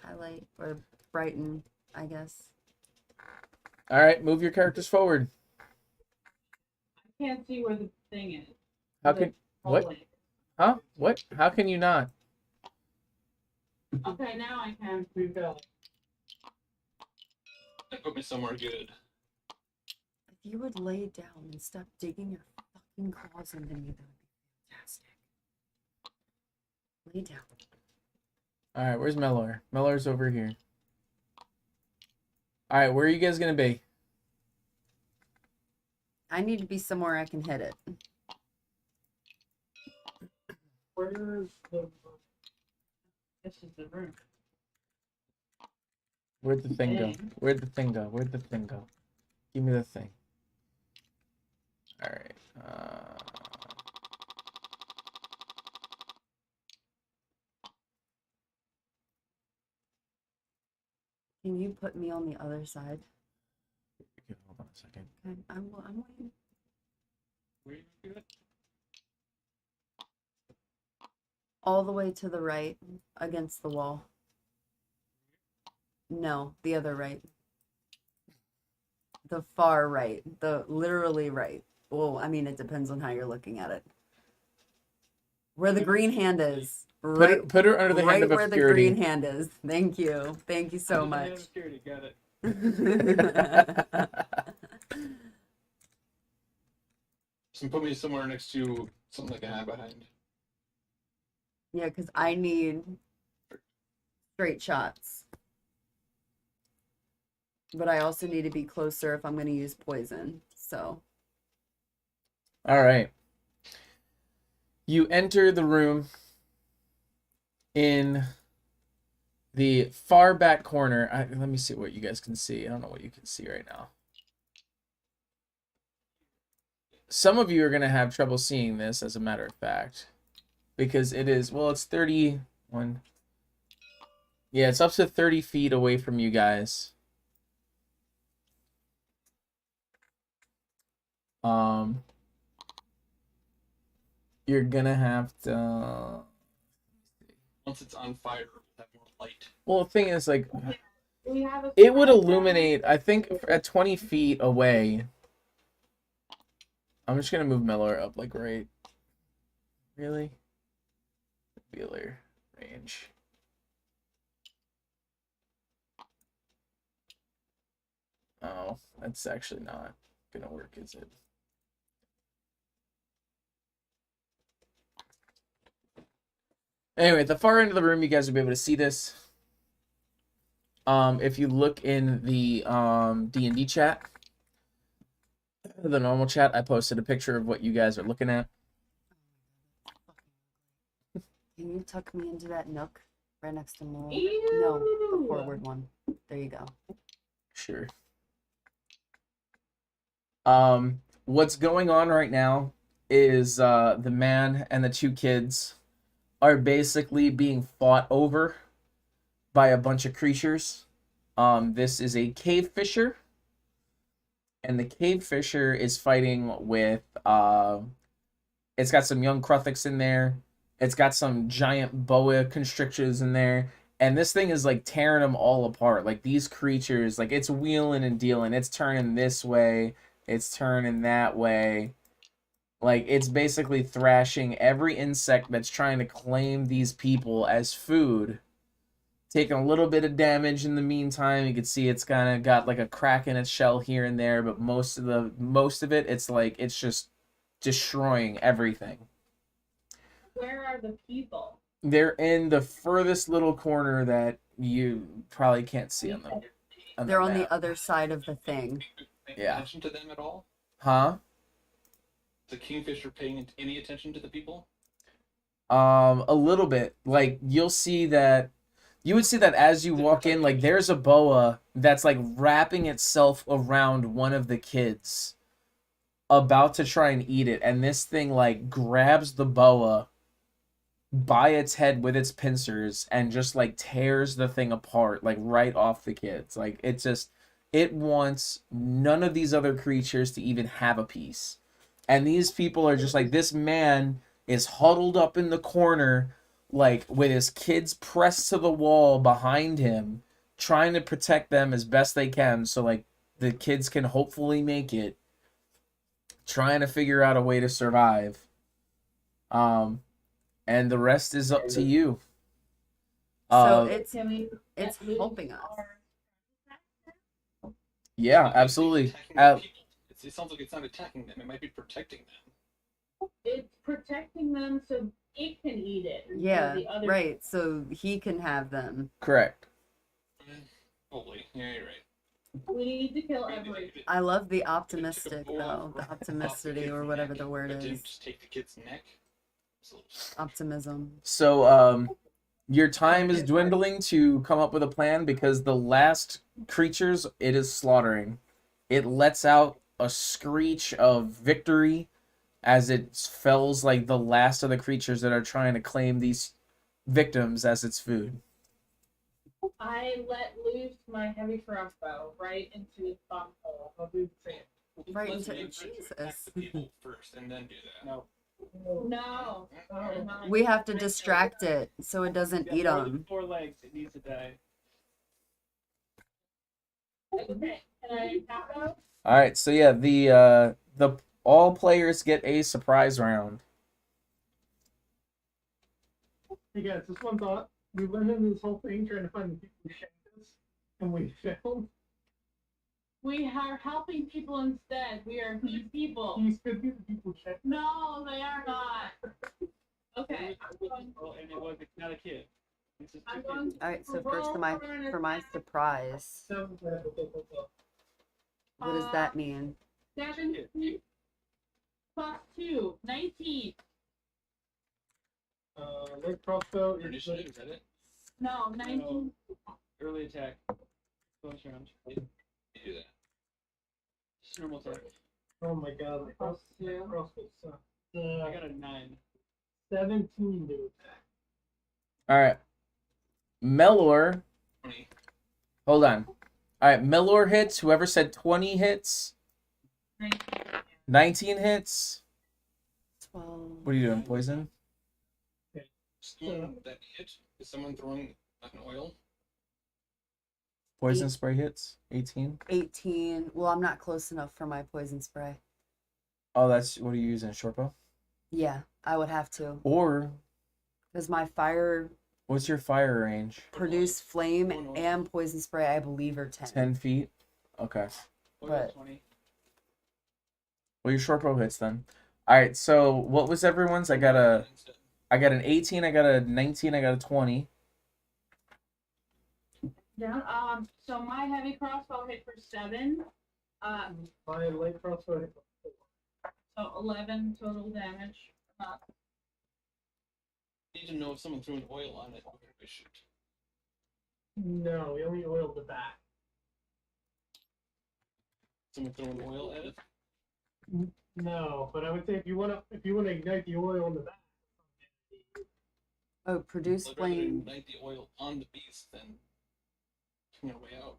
[SPEAKER 8] Highlight or brighten, I guess.
[SPEAKER 2] All right, move your characters forward.
[SPEAKER 9] I can't see where the thing is.
[SPEAKER 2] How
[SPEAKER 9] The
[SPEAKER 2] can what?
[SPEAKER 9] hallway.
[SPEAKER 2] Huh? What? How can you not?
[SPEAKER 9] Okay, now I can.
[SPEAKER 3] We've got
[SPEAKER 6] That put me somewhere good.
[SPEAKER 8] If you would lay down and stop digging your fucking claws into me, that would be fantastic. Lay down.
[SPEAKER 2] All right, where's Mellor? Mellor's over here. All right, where are you guys gonna be?
[SPEAKER 8] I need to be somewhere I can hit it.
[SPEAKER 3] where's the
[SPEAKER 9] This is the room.
[SPEAKER 2] Where'd the thing go?
[SPEAKER 9] Dang.
[SPEAKER 2] Where'd the thing go? Where'd the thing go? Give me the thing. All right.
[SPEAKER 8] Can you put me on the other side?
[SPEAKER 2] Hold on a second.
[SPEAKER 8] Okay, I'm waiting.
[SPEAKER 7] Where you do it?
[SPEAKER 8] All the way to the right, against the wall. No, the other right. The far right. The literally right. Well, I mean, it depends on how you're looking at it. Where the green hand is. Right,
[SPEAKER 2] Put her under the hand
[SPEAKER 8] right
[SPEAKER 2] of
[SPEAKER 8] where the
[SPEAKER 2] obscurity.
[SPEAKER 8] green hand is. Thank you. Thank you so much.
[SPEAKER 7] Security, got it.
[SPEAKER 6] So put me somewhere next to something like a hide behind.
[SPEAKER 8] Yeah, because I need straight shots. But I also need to be closer if I'm going to use poison. So.
[SPEAKER 2] All right. You enter the room in the far back corner. Let me see what you guys can see. I don't know what you can see right now. Some of you are going to have trouble seeing this, as a matter of fact, because it is, well, it's 31. Yeah, it's up to 30 feet away from you guys. You're going to have to...
[SPEAKER 6] Once it's on fire, it'll have more light.
[SPEAKER 2] Well, the thing is, like,
[SPEAKER 9] We have a
[SPEAKER 2] it would illuminate, I think, at 20 feet away. I'm just going to move Miller up, like, right. Really? Wheeler range. Oh, that's actually not going to work, is it? Anyway, at the far end of the room, you guys will be able to see this. If you look in the D&D chat, the normal chat, I posted a picture of what you guys are looking at.
[SPEAKER 8] Can you tuck me into that nook right next to Moral?
[SPEAKER 9] Ew.
[SPEAKER 8] No, the forward one. There you go.
[SPEAKER 2] Sure. What's going on right now is the man and the two kids are basically being fought over by a bunch of creatures. This is a cave fisher, and the cave fisher is fighting with it's got some young Kruthiks in there. It's got some giant boa constrictors in there, and this thing is like tearing them all apart. Like these creatures, like it's wheeling and dealing. It's turning this way, it's turning that way. Like it's basically thrashing every insect that's trying to claim these people as food. Taking a little bit of damage in the meantime. You can see it's kind of got like a crack in its shell here and there, but most of it, it's like it's just destroying everything.
[SPEAKER 9] Where are the people?
[SPEAKER 2] They're in the furthest little corner that you probably can't see on them.
[SPEAKER 8] They're on the other side of the thing.
[SPEAKER 6] Paying
[SPEAKER 2] Yeah.
[SPEAKER 6] attention to them at all?
[SPEAKER 2] Huh?
[SPEAKER 6] Is the kingfisher paying any attention to the people?
[SPEAKER 2] A little bit. Like you would see that as you walk in, like there's a boa that's like wrapping itself around one of the kids, about to try and eat it, and this thing like grabs the boa by its head with its pincers and just like tears the thing apart, like right off the kids. Like it wants none of these other creatures to even have a piece. And these people are just like, this man is huddled up in the corner, like with his kids pressed to the wall behind him, trying to protect them as best they can so like the kids can hopefully make it, trying to figure out a way to survive. And the rest is up to you.
[SPEAKER 8] So it's
[SPEAKER 9] Can we
[SPEAKER 8] helping us.
[SPEAKER 2] Yeah, absolutely.
[SPEAKER 6] Attacking the people. It sounds like it's not attacking them. It might be protecting them.
[SPEAKER 9] It's protecting them so it can eat it. and so
[SPEAKER 8] Yeah,
[SPEAKER 9] the other
[SPEAKER 8] right. So he can have them.
[SPEAKER 2] Correct.
[SPEAKER 6] Probably. Yeah, you're right.
[SPEAKER 9] We need to kill everything.
[SPEAKER 8] I love the optimistic though, the optimisticity or whatever the word
[SPEAKER 6] But didn't
[SPEAKER 8] is.
[SPEAKER 6] just take the kid's neck.
[SPEAKER 8] Optimism.
[SPEAKER 2] So, your time is dwindling to come up with a plan because the last creatures it is slaughtering, it lets out a screech of victory as it fells like the last of the creatures that are trying to claim these victims as its food.
[SPEAKER 9] I let loose my heavy crossbow right into its bum hole.
[SPEAKER 8] Right
[SPEAKER 6] Let's
[SPEAKER 8] into
[SPEAKER 6] make sure to attack
[SPEAKER 8] Jesus.
[SPEAKER 6] the people first and then do that.
[SPEAKER 7] No.
[SPEAKER 9] No.
[SPEAKER 8] We have to distract it so it doesn't eat
[SPEAKER 7] More than
[SPEAKER 8] them.
[SPEAKER 7] 4 legs, it needs to die.
[SPEAKER 9] Okay. Can I tap out?
[SPEAKER 2] All right, so yeah, the all players get a surprise round.
[SPEAKER 3] Hey guys, just one thought. We went into this whole thing trying to find the people who shanked us, and we failed.
[SPEAKER 9] We are helping people instead. We are good people.
[SPEAKER 3] These could be the people who shanked us.
[SPEAKER 9] No, they are not. Okay.
[SPEAKER 7] Oh, and it was not a kid. This is
[SPEAKER 9] I'm
[SPEAKER 7] two
[SPEAKER 9] going
[SPEAKER 7] kids.
[SPEAKER 8] All right, so
[SPEAKER 9] to
[SPEAKER 8] first
[SPEAKER 9] roll
[SPEAKER 8] for my surprise, what does that mean?
[SPEAKER 9] 17 plus 2, 19.
[SPEAKER 3] Light crossbow
[SPEAKER 6] Your
[SPEAKER 3] is
[SPEAKER 6] initiative, is that it?
[SPEAKER 9] No, 19.
[SPEAKER 7] Early attack. Bonus round.
[SPEAKER 6] You do that.
[SPEAKER 7] Just normal attack.
[SPEAKER 3] oh my god, the crossbow sucks.
[SPEAKER 7] I got a 9.
[SPEAKER 3] 17 to attack.
[SPEAKER 2] All right. Melor.
[SPEAKER 6] 20.
[SPEAKER 2] Hold on. All right, Melor hits. Whoever said 20 hits. 19 hits.
[SPEAKER 8] 12.
[SPEAKER 2] What are you doing? Poison?
[SPEAKER 6] Someone that hit, is someone throwing an oil?
[SPEAKER 2] Poison spray hits. 18.
[SPEAKER 8] 18. Well, I'm not close enough for my poison spray.
[SPEAKER 2] Oh, that's what are you using? Short bow?
[SPEAKER 8] Yeah, I would have to.
[SPEAKER 2] Or
[SPEAKER 8] Because my fire
[SPEAKER 2] what's your fire range?
[SPEAKER 8] produce flame and poison spray, I believe, are 10.
[SPEAKER 2] 10 feet? Okay.
[SPEAKER 8] But
[SPEAKER 7] 20.
[SPEAKER 2] Well, your short bow hits then. All right, so what was everyone's? I got an 18, I got a 19, I got a 20.
[SPEAKER 9] Yeah. So my heavy crossbow hit for 7.
[SPEAKER 3] My light crossbow hit for 4.
[SPEAKER 9] So 11 total damage.
[SPEAKER 6] Need to know if someone threw an oil on it. Where do we shoot?
[SPEAKER 3] No, we only oiled the back.
[SPEAKER 6] Someone threw an oil at it?
[SPEAKER 3] No, but I would say if you wanna ignite the oil in the back.
[SPEAKER 8] oh, produce
[SPEAKER 6] I'd rather
[SPEAKER 8] flame.
[SPEAKER 6] ignite the oil on the beast than swing our way out.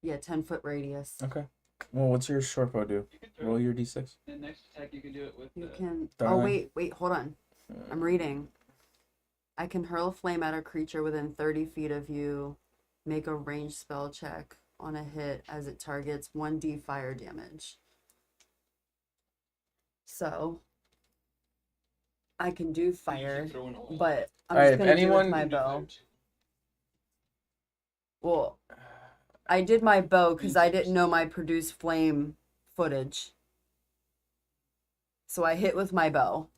[SPEAKER 8] Yeah, 10-foot radius.
[SPEAKER 2] Okay. Well, what's your short bow do?
[SPEAKER 7] You can throw
[SPEAKER 2] Roll your d6.
[SPEAKER 7] the next attack. You can do it with
[SPEAKER 8] You
[SPEAKER 7] the.
[SPEAKER 8] can.
[SPEAKER 2] Darling.
[SPEAKER 8] Oh wait, hold on. I'm reading. I can hurl flame at a creature within 30 feet of you. Make a ranged spell check on a hit as it targets 1d fire damage. So I can do
[SPEAKER 6] You
[SPEAKER 8] fire,
[SPEAKER 6] can throw an oil.
[SPEAKER 8] but I'm
[SPEAKER 2] Alright,
[SPEAKER 8] just
[SPEAKER 2] if
[SPEAKER 8] gonna do it
[SPEAKER 2] anyone-
[SPEAKER 8] with my
[SPEAKER 6] You can do
[SPEAKER 8] bow.
[SPEAKER 6] fire too.
[SPEAKER 8] Well, I did my bow because I didn't know my produce flame footage. So I hit with my bow.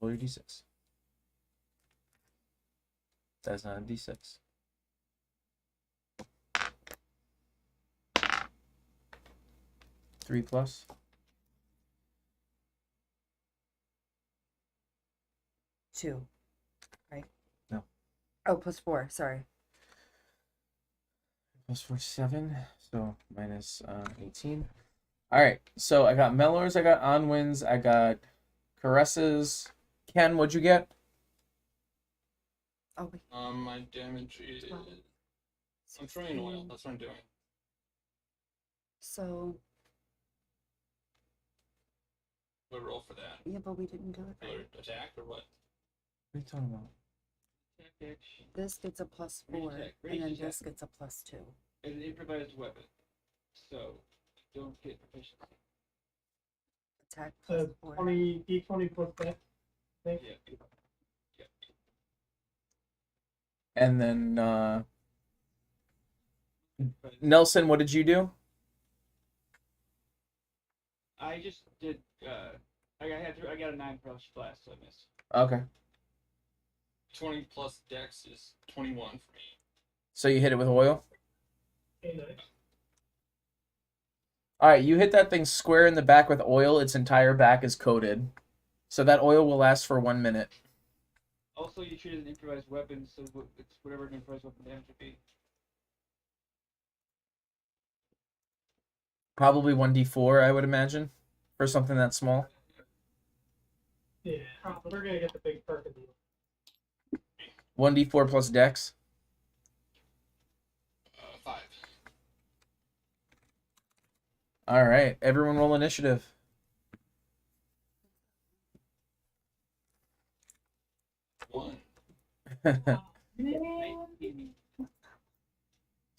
[SPEAKER 2] Roll your d6. That's not a d6. Three plus.
[SPEAKER 8] Two. Right?
[SPEAKER 2] No.
[SPEAKER 8] Oh, plus 4. Sorry.
[SPEAKER 2] Plus 4, 7. So minus 18. All right. So I got Mellors, I got Onwinds, I got Caresses. Ken, what'd you get?
[SPEAKER 8] Oh, wait.
[SPEAKER 6] My damage is. I'm throwing an oil. That's what I'm doing.
[SPEAKER 8] So,
[SPEAKER 6] We'll roll for that.
[SPEAKER 8] yeah, but we didn't do it.
[SPEAKER 6] Regular attack or what?
[SPEAKER 2] What are you talking about?
[SPEAKER 7] Attack
[SPEAKER 8] This gets a plus
[SPEAKER 7] Range
[SPEAKER 8] 4,
[SPEAKER 7] attack,
[SPEAKER 8] and
[SPEAKER 7] range
[SPEAKER 8] then
[SPEAKER 7] attack.
[SPEAKER 8] this gets a plus 2.
[SPEAKER 7] is an improvised weapon, so you don't get proficiency.
[SPEAKER 8] Attack plus 4.
[SPEAKER 3] 20 d20 plus that.
[SPEAKER 7] Yeah.
[SPEAKER 2] And then Nelson, what did you do?
[SPEAKER 7] I just did. I got a 9 plus blast, so I missed.
[SPEAKER 2] Okay.
[SPEAKER 6] 20 plus dex is 21 for me.
[SPEAKER 2] So you hit it with oil?
[SPEAKER 3] Okay, nice.
[SPEAKER 2] All right, you hit that thing square in the back with oil. Its entire back is coated. So that oil will last for 1 minute.
[SPEAKER 7] Also, you treat it as an improvised weapon, so it's whatever an improvised weapon damage would be.
[SPEAKER 2] Probably 1d4, I would imagine, for something that small.
[SPEAKER 3] Yeah, we're gonna get the big perk of the
[SPEAKER 2] 1d4 plus dex.
[SPEAKER 6] 5.
[SPEAKER 2] All right, everyone roll initiative.
[SPEAKER 6] One.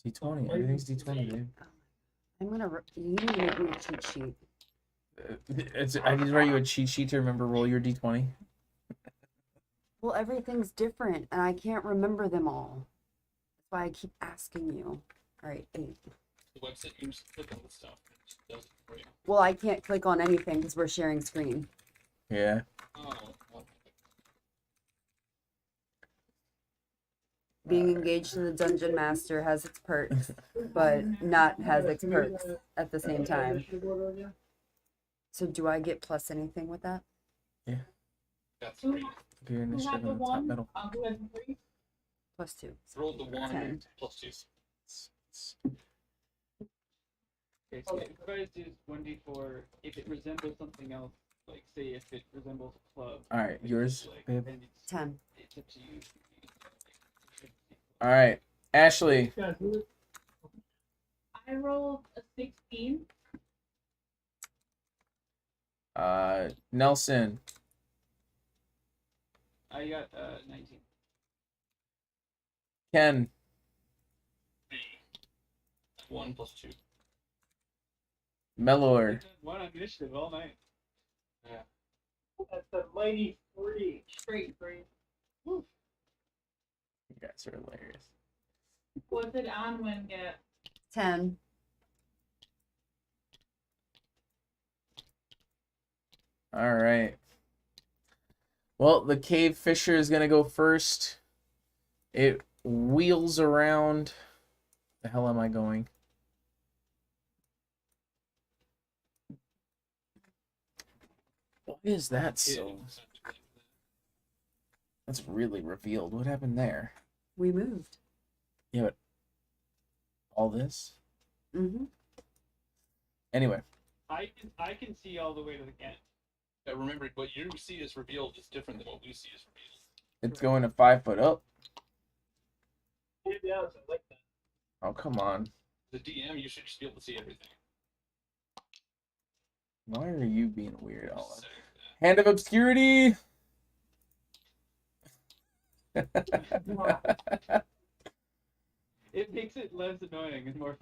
[SPEAKER 2] D20. Everything's D20, dude.
[SPEAKER 8] I'm gonna. You need to make me a cheat sheet.
[SPEAKER 2] I need to write you a cheat sheet to remember roll your d20.
[SPEAKER 8] Well, everything's different, and I can't remember them all. That's why I keep asking you. All right, 8.
[SPEAKER 6] The website, you just click on the stuff. It just does it for you.
[SPEAKER 8] Well, I can't click on anything because we're sharing screen.
[SPEAKER 2] Yeah.
[SPEAKER 6] Oh, well,
[SPEAKER 8] Being engaged to the dungeon master has its perks, but not has its perks at the same time. So do I get plus anything with that?
[SPEAKER 6] that's
[SPEAKER 9] Who
[SPEAKER 6] great.
[SPEAKER 2] Do your
[SPEAKER 9] who
[SPEAKER 2] initiative
[SPEAKER 9] had
[SPEAKER 2] in
[SPEAKER 9] the
[SPEAKER 2] the top
[SPEAKER 9] one?
[SPEAKER 2] middle.
[SPEAKER 9] Who had the 3?
[SPEAKER 8] Plus 2.
[SPEAKER 6] Roll the 1
[SPEAKER 8] 10.
[SPEAKER 6] plus 2.
[SPEAKER 7] Okay, so if you guys do 1d4, if it resembles something else, like say if it resembles a club.
[SPEAKER 2] All right, yours,
[SPEAKER 7] like,
[SPEAKER 2] babe.
[SPEAKER 7] then
[SPEAKER 8] 10.
[SPEAKER 7] it's up to you.
[SPEAKER 2] All right, Ashley.
[SPEAKER 9] I rolled a 16.
[SPEAKER 2] Nelson.
[SPEAKER 7] I got 19.
[SPEAKER 2] Ken.
[SPEAKER 6] 1 plus 2.
[SPEAKER 2] Mellor.
[SPEAKER 7] One on initiative all night.
[SPEAKER 3] That's a mighty 3.
[SPEAKER 9] Straight 3.
[SPEAKER 2] You guys are hilarious.
[SPEAKER 9] What did Anwen get?
[SPEAKER 8] 10.
[SPEAKER 2] All right. Well, the cave fisher is gonna go first. It wheels around. The hell am I going? Why is that so? That's really revealed. What happened there?
[SPEAKER 8] We moved.
[SPEAKER 2] Yeah, but all this?
[SPEAKER 8] Mm-hmm.
[SPEAKER 2] Anyway.
[SPEAKER 7] I can see all the way to the end.
[SPEAKER 6] Yeah, remember, what you see is revealed is different than what we see is revealed.
[SPEAKER 2] It's going to 5 foot up.
[SPEAKER 3] Yeah, I like that.
[SPEAKER 2] Oh, come on.
[SPEAKER 6] The DM, you should just be able to see everything.
[SPEAKER 2] Why are you being weird? Oh,
[SPEAKER 6] So,
[SPEAKER 2] Hand of Obscurity!
[SPEAKER 7] It makes it less annoying and more.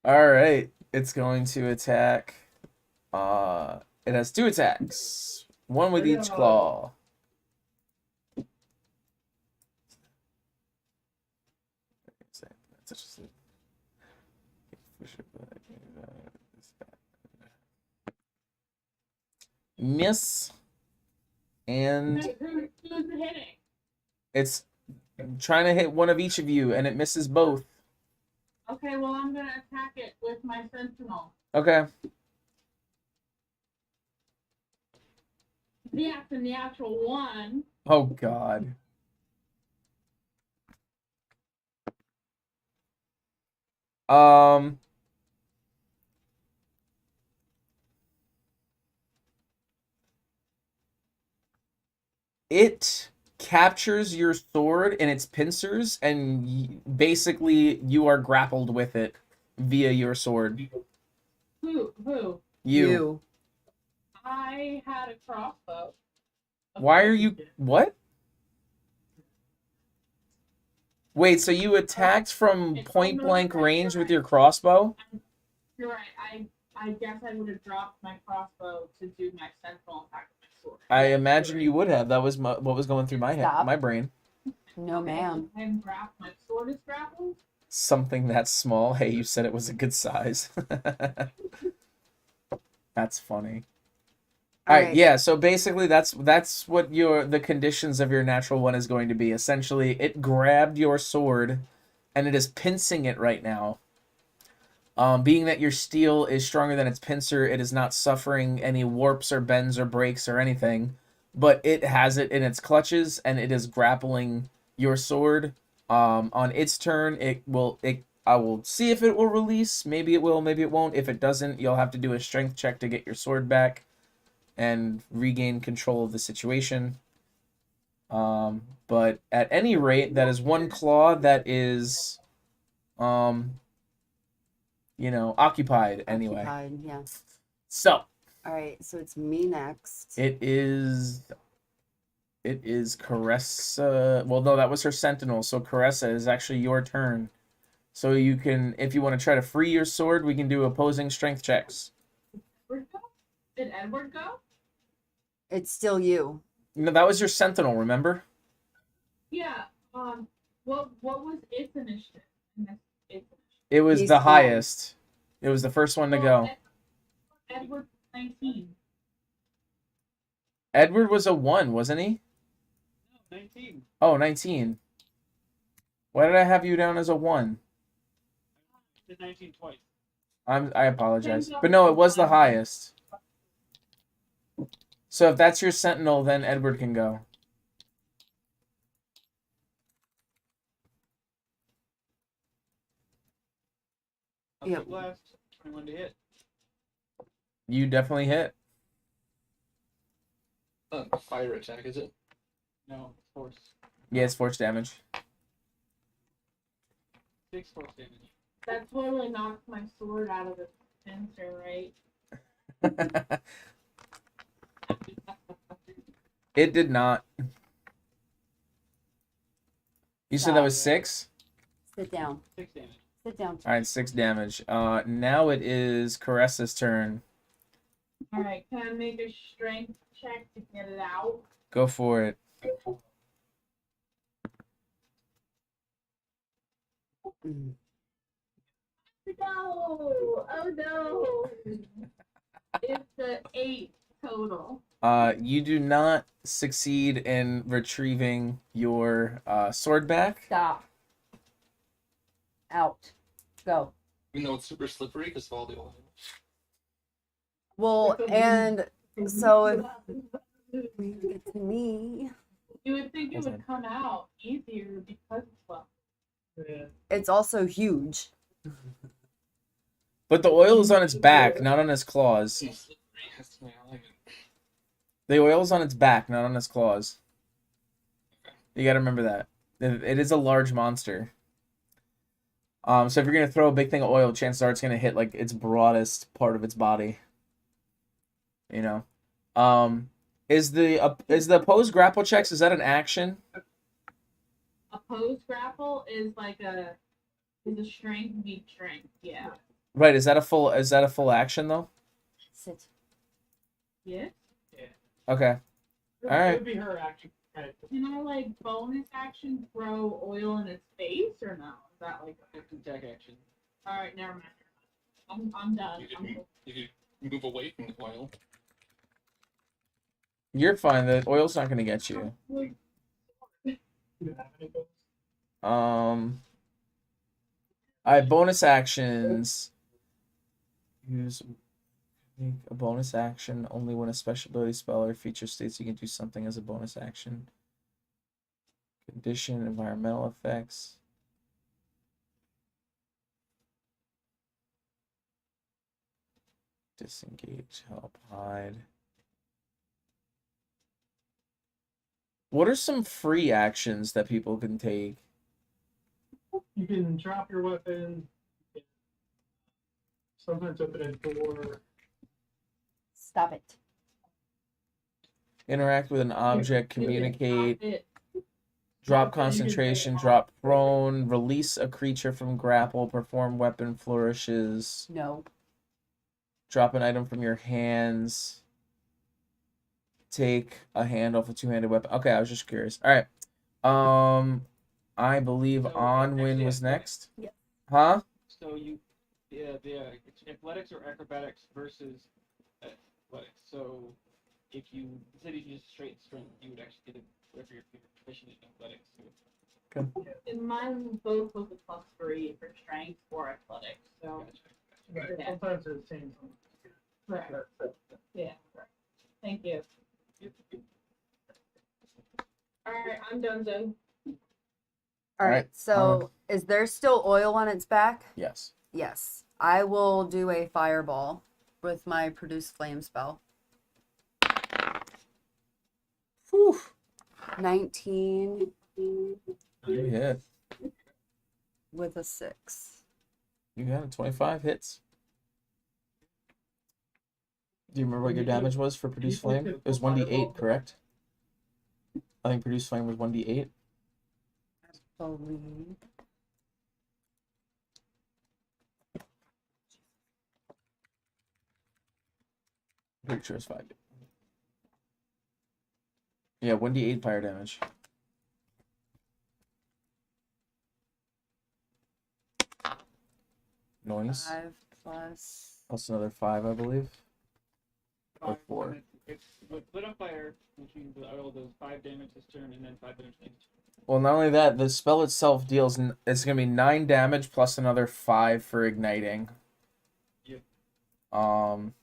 [SPEAKER 2] Alright. It's going to attack. It has 2 attacks. One with each claw. Miss. And
[SPEAKER 9] Who's hitting?
[SPEAKER 2] it's trying to hit one of each of you, and it misses both.
[SPEAKER 9] Okay, well, I'm going to attack it with my sentinel.
[SPEAKER 2] Okay.
[SPEAKER 9] Yeah, it's a natural 1.
[SPEAKER 2] Oh, God. It captures your sword in its pincers, and basically you are grappled with it via your sword.
[SPEAKER 9] Who?
[SPEAKER 2] You.
[SPEAKER 9] I had a crossbow.
[SPEAKER 2] Why are you... What? Wait, so you attacked from point blank range with your crossbow?
[SPEAKER 9] You're right. I guess I would have dropped my crossbow to do my sentinel attack with my sword.
[SPEAKER 2] I imagine you would have. That was what was going through my head,
[SPEAKER 8] Stop.
[SPEAKER 2] my brain.
[SPEAKER 8] No, ma'am.
[SPEAKER 9] I'm grappled. My sword is grappled.
[SPEAKER 2] Something that small. Hey, you said it was a good size. That's funny. All right, yeah. So basically, that's what the conditions of your natural 1 is going to be. Essentially, it grabbed your sword, and it is pincing it right now. Being that your steel is stronger than its pincer, it is not suffering any warps or bends or breaks or anything, but it has it in its clutches, and it is grappling your sword. On its turn, I will see if it will release. Maybe it will, maybe it won't. If it doesn't, you'll have to do a strength check to get your sword back and regain control of the situation. But at any rate, that is 1 claw that is, occupied anyway.
[SPEAKER 8] Occupied, yeah.
[SPEAKER 2] So.
[SPEAKER 8] All right, so it's me next.
[SPEAKER 2] It is Caressa. Well, no, that was her sentinel. So Caressa is actually your turn. So you can, if you want to try to free your sword, we can do opposing strength checks.
[SPEAKER 9] Edward go? Did Edward go?
[SPEAKER 8] It's still you.
[SPEAKER 2] No, that was your sentinel, remember?
[SPEAKER 9] Yeah. What was its initiative?
[SPEAKER 2] It was
[SPEAKER 8] He's
[SPEAKER 2] the
[SPEAKER 8] fine.
[SPEAKER 2] highest. It was the first one to go.
[SPEAKER 9] Edward 19.
[SPEAKER 2] Edward was a 1, wasn't he?
[SPEAKER 7] No, 19.
[SPEAKER 2] Oh, 19. Why did I have you down as a 1?
[SPEAKER 7] Did 19 twice.
[SPEAKER 2] I apologize. But no, it was the highest. So if that's your sentinel, then Edward can go.
[SPEAKER 8] Yep.
[SPEAKER 7] Blast. 21 to hit.
[SPEAKER 2] You definitely hit.
[SPEAKER 6] Fire attack, is it?
[SPEAKER 7] No, force.
[SPEAKER 2] Yeah, it's force damage.
[SPEAKER 7] 6 force damage.
[SPEAKER 9] That totally knocked my sword out of the sensor, right?
[SPEAKER 2] It did not. You said that was 6?
[SPEAKER 8] Sit down.
[SPEAKER 7] 6 damage.
[SPEAKER 8] Sit down.
[SPEAKER 2] All right, 6 damage. Now it is Caressa's turn.
[SPEAKER 9] Alright, can I make a strength check to get it out?
[SPEAKER 2] Go for it.
[SPEAKER 8] Mm.
[SPEAKER 9] No! Oh no! It's a 8 total.
[SPEAKER 2] You do not succeed in retrieving your sword back.
[SPEAKER 8] Stop. Out. Go.
[SPEAKER 6] Even though it's super slippery because of all the oil.
[SPEAKER 8] Well, and so if it's me,
[SPEAKER 9] You would think it would come out easier because it's well.
[SPEAKER 8] it's also huge.
[SPEAKER 2] But the oil is on its back, not on its claws.
[SPEAKER 6] It's slippery. That's why I like it.
[SPEAKER 2] The oil is on its back, not on its claws. You gotta remember that. It is a large monster. So if you're gonna throw a big thing of oil, chances are it's gonna hit like its broadest part of its body. You know. Is the opposed grapple checks, is that an action?
[SPEAKER 9] Opposed grapple is like a strength beat strength, yeah.
[SPEAKER 2] Right, is that a full action though?
[SPEAKER 8] Sit.
[SPEAKER 9] Yeah.
[SPEAKER 2] Okay.
[SPEAKER 3] It
[SPEAKER 2] Alright.
[SPEAKER 3] would be her action. Right.
[SPEAKER 9] Can I like bonus action throw oil in its face or no? Is that like
[SPEAKER 7] Attack action.
[SPEAKER 9] alright, never mind. I'm done.
[SPEAKER 6] You could move away from the oil.
[SPEAKER 2] You're fine, the oil's not gonna get you. I have bonus actions. Use a bonus action only when a special ability spell or feature states you can do something as a bonus action. Condition, environmental effects. Disengage, help, hide. What are some free actions that people can take?
[SPEAKER 3] You can drop your weapon. Sometimes open a door.
[SPEAKER 8] Stop it.
[SPEAKER 2] Interact with an object, communicate,
[SPEAKER 9] It.
[SPEAKER 2] drop concentration, drop prone, release a creature from grapple, perform weapon flourishes,
[SPEAKER 8] No.
[SPEAKER 2] drop an item from your hands, take a hand off a two-handed weapon. Okay, I was just curious. All right. I believe
[SPEAKER 7] So,
[SPEAKER 2] Onwin
[SPEAKER 7] actually,
[SPEAKER 2] was next.
[SPEAKER 8] Yeah.
[SPEAKER 2] Huh?
[SPEAKER 7] So it's athletics or acrobatics versus athletics. So if you instead of just straight strength, you would actually get whatever you're proficient in athletics.
[SPEAKER 9] In mine both was a +3 for strength or athletics. So
[SPEAKER 3] Right.
[SPEAKER 9] Yeah.
[SPEAKER 3] Sometimes they're the same.
[SPEAKER 9] correct. Yeah, correct. Thank you. Alright, I'm done then.
[SPEAKER 8] All right.
[SPEAKER 2] Alright,
[SPEAKER 8] So is there still oil on its back?
[SPEAKER 2] Yes.
[SPEAKER 8] Yes. I will do a fireball with my produce flame spell.
[SPEAKER 2] Whew.
[SPEAKER 8] 19
[SPEAKER 2] You hit.
[SPEAKER 8] with a 6.
[SPEAKER 2] You got it. 25 hits. Do you remember what your damage was for Produce Flame? It was 1d8, correct? I think Produce Flame was 1d8.
[SPEAKER 8] Believe.
[SPEAKER 2] Pretty sure it's 5. Yeah, 1d8 fire damage. Noise.
[SPEAKER 8] 5 plus.
[SPEAKER 2] Plus another 5, I believe. Or
[SPEAKER 7] 5,
[SPEAKER 2] 4.
[SPEAKER 7] and it's lit on fire, which means the oil does 5 damage this turn, and then 5 damage next.
[SPEAKER 2] Well, not only that, the spell itself deals. It's gonna be 9 damage plus another 5 for igniting.
[SPEAKER 7] Yep.
[SPEAKER 2] 9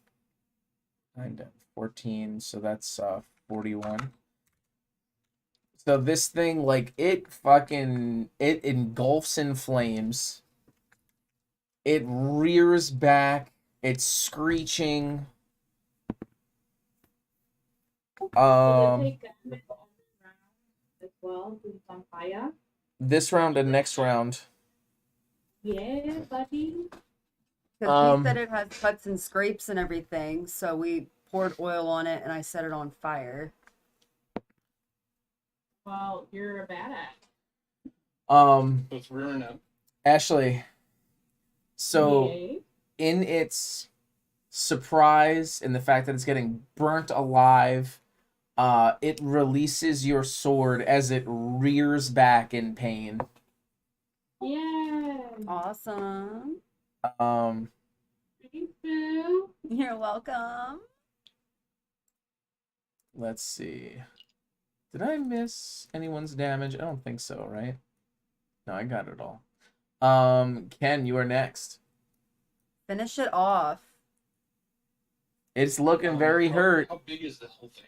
[SPEAKER 2] 14, so that's 41. So this thing, like, it engulfs in flames. It rears back. It's screeching.
[SPEAKER 9] Will it take damage on this round as well since it's on fire?
[SPEAKER 2] This round and next round.
[SPEAKER 9] Yeah, buddy.
[SPEAKER 8] Because he said it has cuts and scrapes and everything, so we poured oil on it and I set it on fire.
[SPEAKER 9] Well, you're a badass.
[SPEAKER 6] So it's rearing up.
[SPEAKER 2] Ashley. So
[SPEAKER 9] Yay.
[SPEAKER 2] in its surprise and the fact that it's getting burnt alive, it releases your sword as it rears back in pain.
[SPEAKER 9] Yeah.
[SPEAKER 8] Awesome.
[SPEAKER 9] Thanks, Boo.
[SPEAKER 8] You're welcome.
[SPEAKER 2] Let's see. Did I miss anyone's damage? I don't think so, right? No, I got it all. Ken, you are next.
[SPEAKER 8] Finish it off.
[SPEAKER 2] It's looking very hurt.
[SPEAKER 6] How big is the whole thing?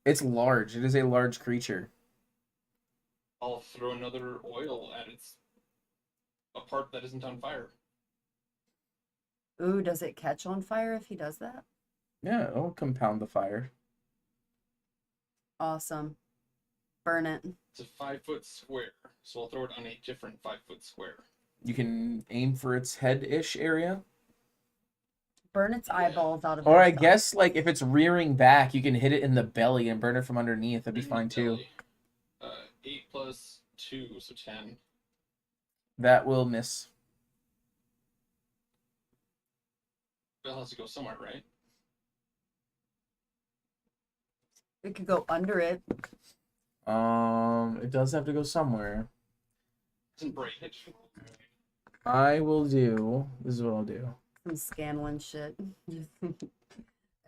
[SPEAKER 2] It's large. It is a large creature.
[SPEAKER 6] I'll throw another oil at a part that isn't on fire.
[SPEAKER 8] Ooh, does it catch on fire if he does that?
[SPEAKER 2] Yeah, it'll compound the fire.
[SPEAKER 8] Awesome. Burn it.
[SPEAKER 6] It's a 5-foot square, so I'll throw it on a different 5-foot square.
[SPEAKER 2] You can aim for its head-ish area.
[SPEAKER 8] Burn its eyeballs out of
[SPEAKER 2] Or I
[SPEAKER 8] stuff.
[SPEAKER 2] guess, like, if it's rearing back, you can hit it in the belly and burn it from underneath. That'd be fine, too.
[SPEAKER 6] 8 plus 2, so 10.
[SPEAKER 2] That will miss.
[SPEAKER 6] Bell has to go somewhere, right?
[SPEAKER 8] It could go under it.
[SPEAKER 2] It does have to go somewhere.
[SPEAKER 6] Doesn't break it.
[SPEAKER 2] I will do... This is what I'll do.
[SPEAKER 8] Some Scanlan shit.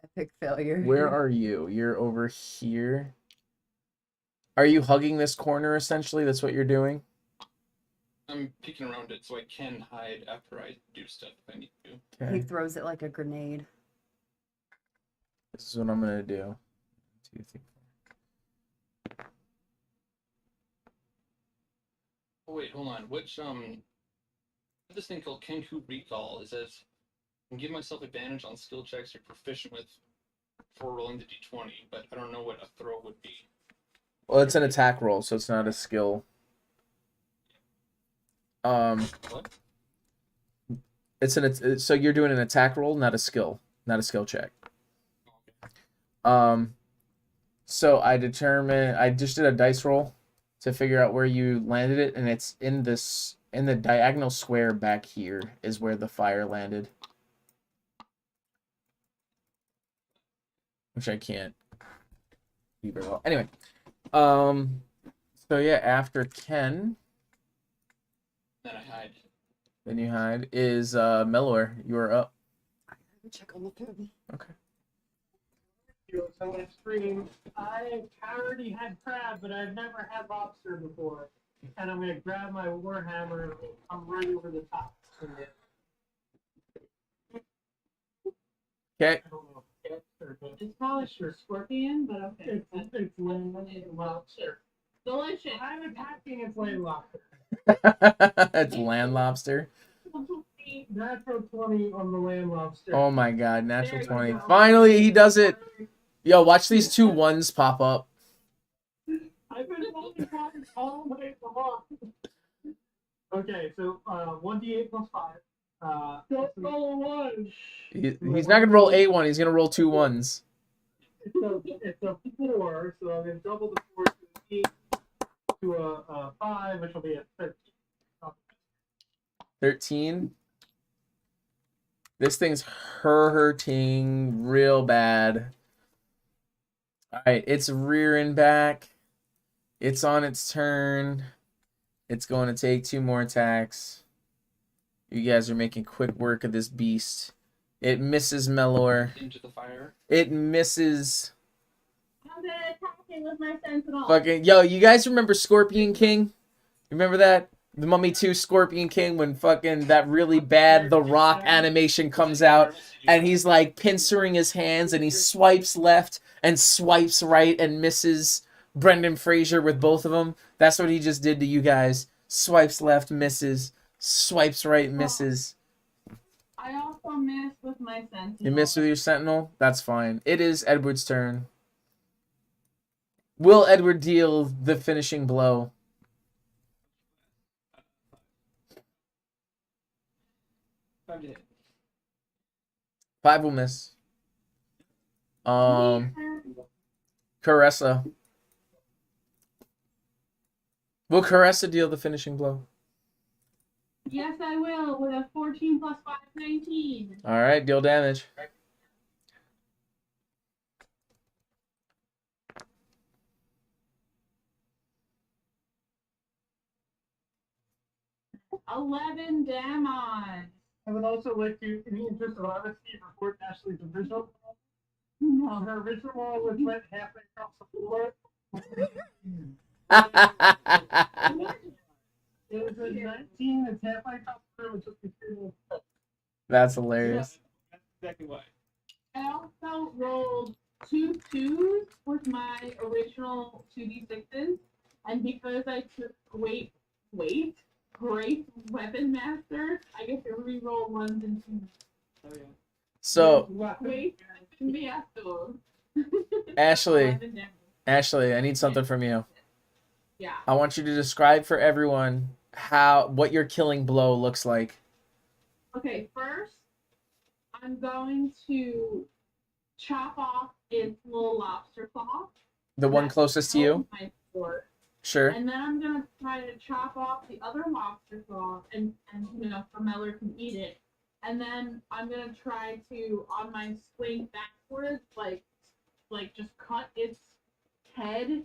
[SPEAKER 8] Epic failure.
[SPEAKER 2] Where are you? You're over here. Are you hugging this corner, essentially? That's what you're doing?
[SPEAKER 6] I'm peeking around it so I can hide after I do stuff if I need to.
[SPEAKER 2] Okay.
[SPEAKER 8] He throws it like a grenade.
[SPEAKER 2] This is what I'm going to do. 2, 3, 4.
[SPEAKER 6] Oh wait, hold on. Which this thing called Kenku Recall is as I can give myself advantage on skill checks you're proficient with for rolling the d20, but I don't know what a throw would be.
[SPEAKER 2] Well, it's an attack roll, so it's not a skill.
[SPEAKER 6] What?
[SPEAKER 2] So you're doing an attack roll, not a skill check. So I just did a dice roll to figure out where you landed it, and it's in the diagonal square back here is where the fire landed. Which I can't do very well. Anyway, so yeah, after Ken,
[SPEAKER 6] Then I hide.
[SPEAKER 2] then you hide, is Melor. You are up.
[SPEAKER 8] Check on the food.
[SPEAKER 2] Okay.
[SPEAKER 3] So I'm gonna scream, I already had crab, but I've never had lobster before. And I'm gonna grab my warhammer and come right over the top.
[SPEAKER 2] Okay.
[SPEAKER 3] I don't know if it's or not.
[SPEAKER 9] It's probably a scorpion, but okay.
[SPEAKER 3] It's lobster.
[SPEAKER 9] Delicious.
[SPEAKER 3] I'm attacking its land lobster.
[SPEAKER 2] It's land lobster.
[SPEAKER 3] Natural 20 on the land lobster.
[SPEAKER 2] Oh my god, natural
[SPEAKER 3] There you
[SPEAKER 2] 20.
[SPEAKER 3] go.
[SPEAKER 2] Finally, he does it. Yo, watch these 2 1s pop up.
[SPEAKER 3] I've been holding copies all the way along. Okay, so 1d8 plus 5. Don't roll a 1.
[SPEAKER 2] He's not going to roll 8-1. He's going to roll 2 1s.
[SPEAKER 3] It's a 4, so I'm going to double the 4 to an 8 to a 5, which will be a 13.
[SPEAKER 2] 13. This thing's hurting real bad. Alright, it's rearing back. It's on its turn. It's going to take 2 more attacks. You guys are making quick work of this beast. It misses Melor.
[SPEAKER 6] Into the fire.
[SPEAKER 2] It misses.
[SPEAKER 9] I'm gonna attack it with my sentinel.
[SPEAKER 2] Fucking yo, you guys remember Scorpion King? Remember that? The Mummy 2 Scorpion King, when fucking that really bad The Rock animation comes out and he's like pincering his hands and he swipes left and swipes right and misses Brendan Fraser with both of them. That's what he just did to you guys. Swipes left, misses. Swipes right, misses.
[SPEAKER 9] I also missed with my sentinel.
[SPEAKER 2] You missed with your sentinel? That's fine. It is Edward's turn. Will Edward deal the finishing blow?
[SPEAKER 7] Time to hit.
[SPEAKER 2] 5 will miss. Caressa. Will Caressa deal the finishing blow?
[SPEAKER 9] Yes, I will, with a 14 plus 5, 19.
[SPEAKER 2] Alright, deal damage.
[SPEAKER 9] 11 damage.
[SPEAKER 3] I would also like to, in the interest of honesty, report Ashley's original.
[SPEAKER 9] No.
[SPEAKER 3] Her original roll was went halfway across the floor. It was a 19, it's halfway across the room, it took me 3 minutes.
[SPEAKER 2] That's hilarious.
[SPEAKER 7] That's exactly why.
[SPEAKER 9] I also rolled 2 2s with my original 2d6s, and because I took great weapon master, I get to reroll 1s and 2s.
[SPEAKER 7] Oh yeah.
[SPEAKER 2] So,
[SPEAKER 9] Great master.
[SPEAKER 2] Ashley,
[SPEAKER 9] 11 damage.
[SPEAKER 2] Ashley, I need something from you.
[SPEAKER 9] Yeah.
[SPEAKER 2] I want you to describe for everyone what your killing blow looks like.
[SPEAKER 9] Okay, first, I'm going to chop off its little lobster claw.
[SPEAKER 2] The one closest to you?
[SPEAKER 9] My sword.
[SPEAKER 2] Sure.
[SPEAKER 9] And then I'm gonna try to chop off the other lobster claw, and so Meller can eat it. And then I'm gonna try to, on my swing backwards, like just cut its head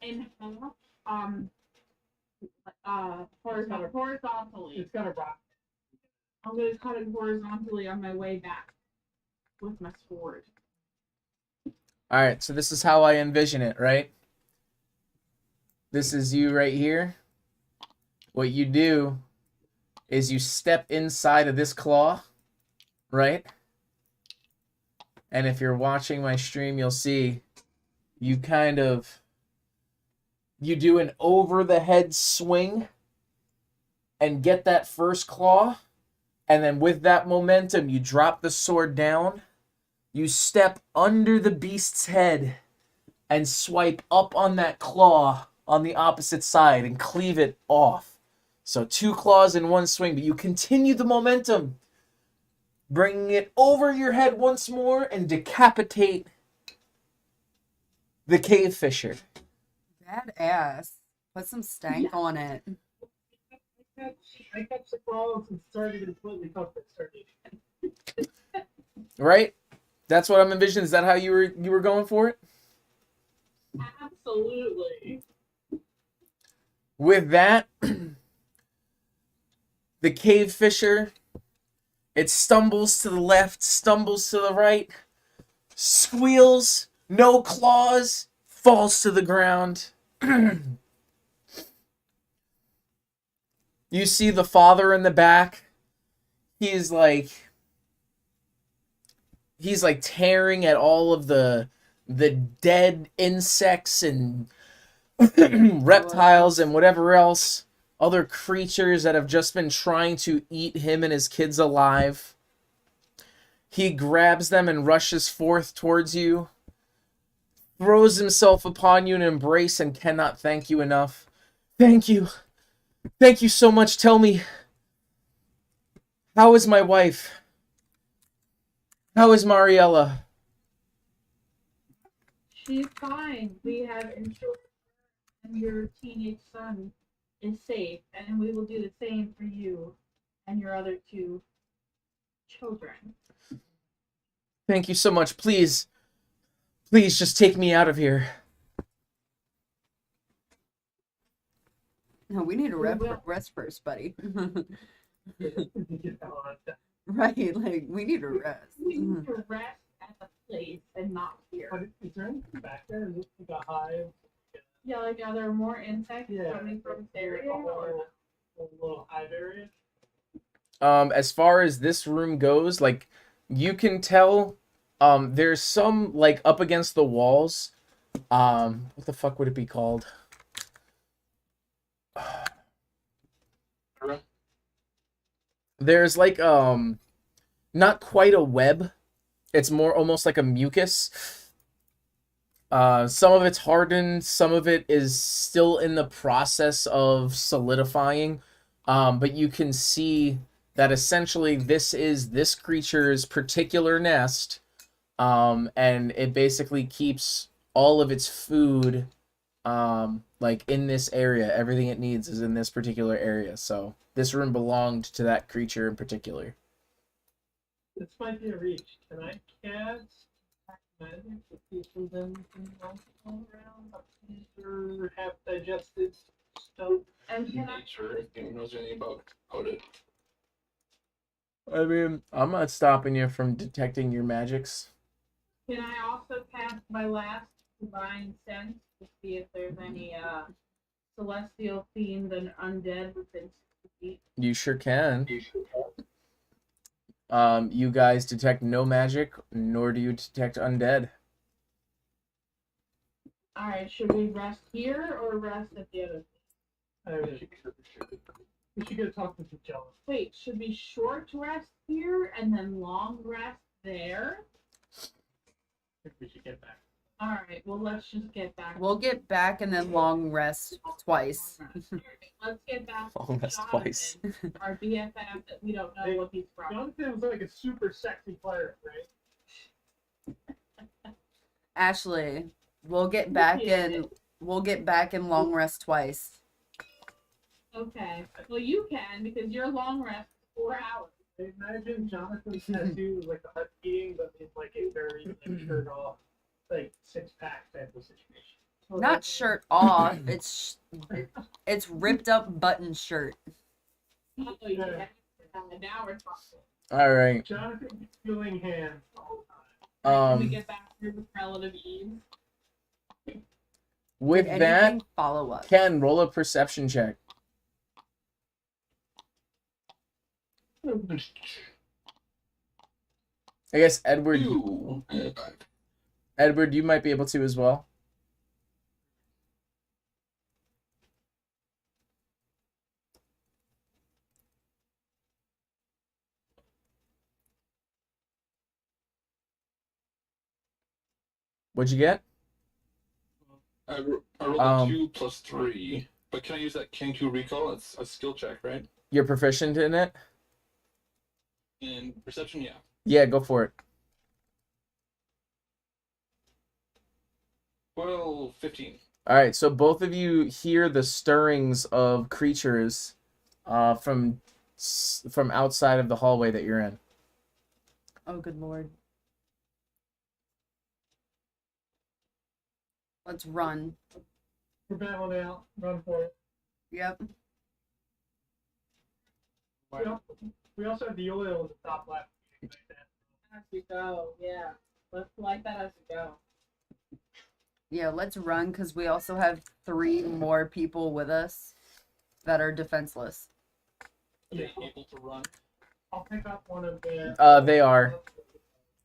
[SPEAKER 9] in half. Horizontally.
[SPEAKER 3] It's got a rock.
[SPEAKER 9] I'm gonna cut it horizontally on my way back with my sword.
[SPEAKER 2] Alright, so this is how I envision it, right? This is you right here. What you do is you step inside of this claw, right? And if you're watching my stream, you'll see you do an over the head swing and get that first claw, and then with that momentum you drop the sword down, you step under the beast's head and swipe up on that claw on the opposite side and cleave it off. So 2 claws in one swing, but you continue the momentum, bringing it over your head once more and decapitate the cave fisher.
[SPEAKER 8] Badass. Put some stank on it.
[SPEAKER 3] I catch the claws and started completely tough at starting.
[SPEAKER 2] Right? That's what I'm envisioning. Is that how you were going for it?
[SPEAKER 9] Absolutely.
[SPEAKER 2] With that, the cave fisher, it stumbles to the left, stumbles to the right, squeals, no claws, falls to the ground. You see the father in the back. He's like tearing at all of the dead insects and reptiles and whatever else, other creatures that have just been trying to eat him and his kids alive. He grabs them and rushes forth towards you, throws himself upon you in an embrace, and cannot thank you enough. Thank you. Thank you so much. Tell me, how is my wife? How is Mariella?
[SPEAKER 9] She's fine. We have ensured and your teenage son is safe, and we will do the same for you and your other 2 children.
[SPEAKER 2] Thank you so much. Please just take me out of here.
[SPEAKER 8] No, we need to rest first, buddy. Right, like we need to rest.
[SPEAKER 9] We need to rest at the place and not here.
[SPEAKER 3] But is there anything back there? Is it like a hive?
[SPEAKER 9] Yeah, like are there more insects coming from this area? Or...
[SPEAKER 3] A little hive area?
[SPEAKER 2] As far as this room goes, like you can tell, there's some like up against the walls. What the fuck would it be called? There's like not quite a web. It's more almost like a mucus. Some of it's hardened, some of it is still in the process of solidifying. But you can see that essentially this is this creature's particular nest. And it basically keeps all of its food like in this area. Everything it needs is in this particular area. So this room belonged to that creature in particular.
[SPEAKER 3] This might be a reach. Can I cast magic to see if there's anything else going around? Or have digested stuff?
[SPEAKER 9] And can I,
[SPEAKER 6] Nature, if anyone knows anything about it.
[SPEAKER 2] I mean, I'm not stopping you from detecting your magics.
[SPEAKER 9] can I also cast my last divine sense to see if there's any celestial fiend and undead within 60 feet?
[SPEAKER 2] You sure can. You guys detect no magic, nor do you detect undead.
[SPEAKER 9] Alright, should we rest here or rest at the other?
[SPEAKER 3] We should go talk to each other.
[SPEAKER 9] Wait, should we short rest here and then long rest there?
[SPEAKER 3] I think we should get back.
[SPEAKER 9] Alright, well let's just get back.
[SPEAKER 8] We'll get back and then long rest twice.
[SPEAKER 9] Let's get back to
[SPEAKER 2] Long rest twice.
[SPEAKER 9] Jonathan, our BFF that we don't know what he's from.
[SPEAKER 3] Jonathan was like a super sexy player, right?
[SPEAKER 8] Ashley, we'll get back and long rest twice.
[SPEAKER 9] Okay. Well, you can because your long rest is 4 hours.
[SPEAKER 3] Imagine Jonathan's tattoo was like a heart beating, but it's like a very like, shirt off, like 6-pack type of situation.
[SPEAKER 8] Not shirt off. It's ripped up button shirt.
[SPEAKER 9] Oh, yeah. Now we're talking.
[SPEAKER 2] All right.
[SPEAKER 3] Jonathan feeling hands all
[SPEAKER 9] Can we
[SPEAKER 2] Um,
[SPEAKER 9] get back here with relative ease?
[SPEAKER 2] with
[SPEAKER 8] Did
[SPEAKER 2] that,
[SPEAKER 8] anything follow up.
[SPEAKER 2] Ken, roll a perception check. I guess Edward, you might be able to as well. What'd you get?
[SPEAKER 6] I rolled a 2 plus 3, but can I use that King 2 recall? It's a skill check, right?
[SPEAKER 2] You're proficient in it?
[SPEAKER 6] In perception, yeah.
[SPEAKER 2] Yeah, go for it.
[SPEAKER 6] 12, 15.
[SPEAKER 2] All right, so both of you hear the stirrings of creatures from outside of the hallway that you're in.
[SPEAKER 8] Oh, good lord. Let's run.
[SPEAKER 3] We're battling out. Run for it.
[SPEAKER 8] Yep.
[SPEAKER 3] We also have the oil at the top left.
[SPEAKER 9] As we go, yeah. Let's light that as we go.
[SPEAKER 8] Yeah, let's run because we also have 3 more people with us that are defenseless.
[SPEAKER 6] Yeah. Able to run.
[SPEAKER 3] I'll pick up one of the.
[SPEAKER 2] They are.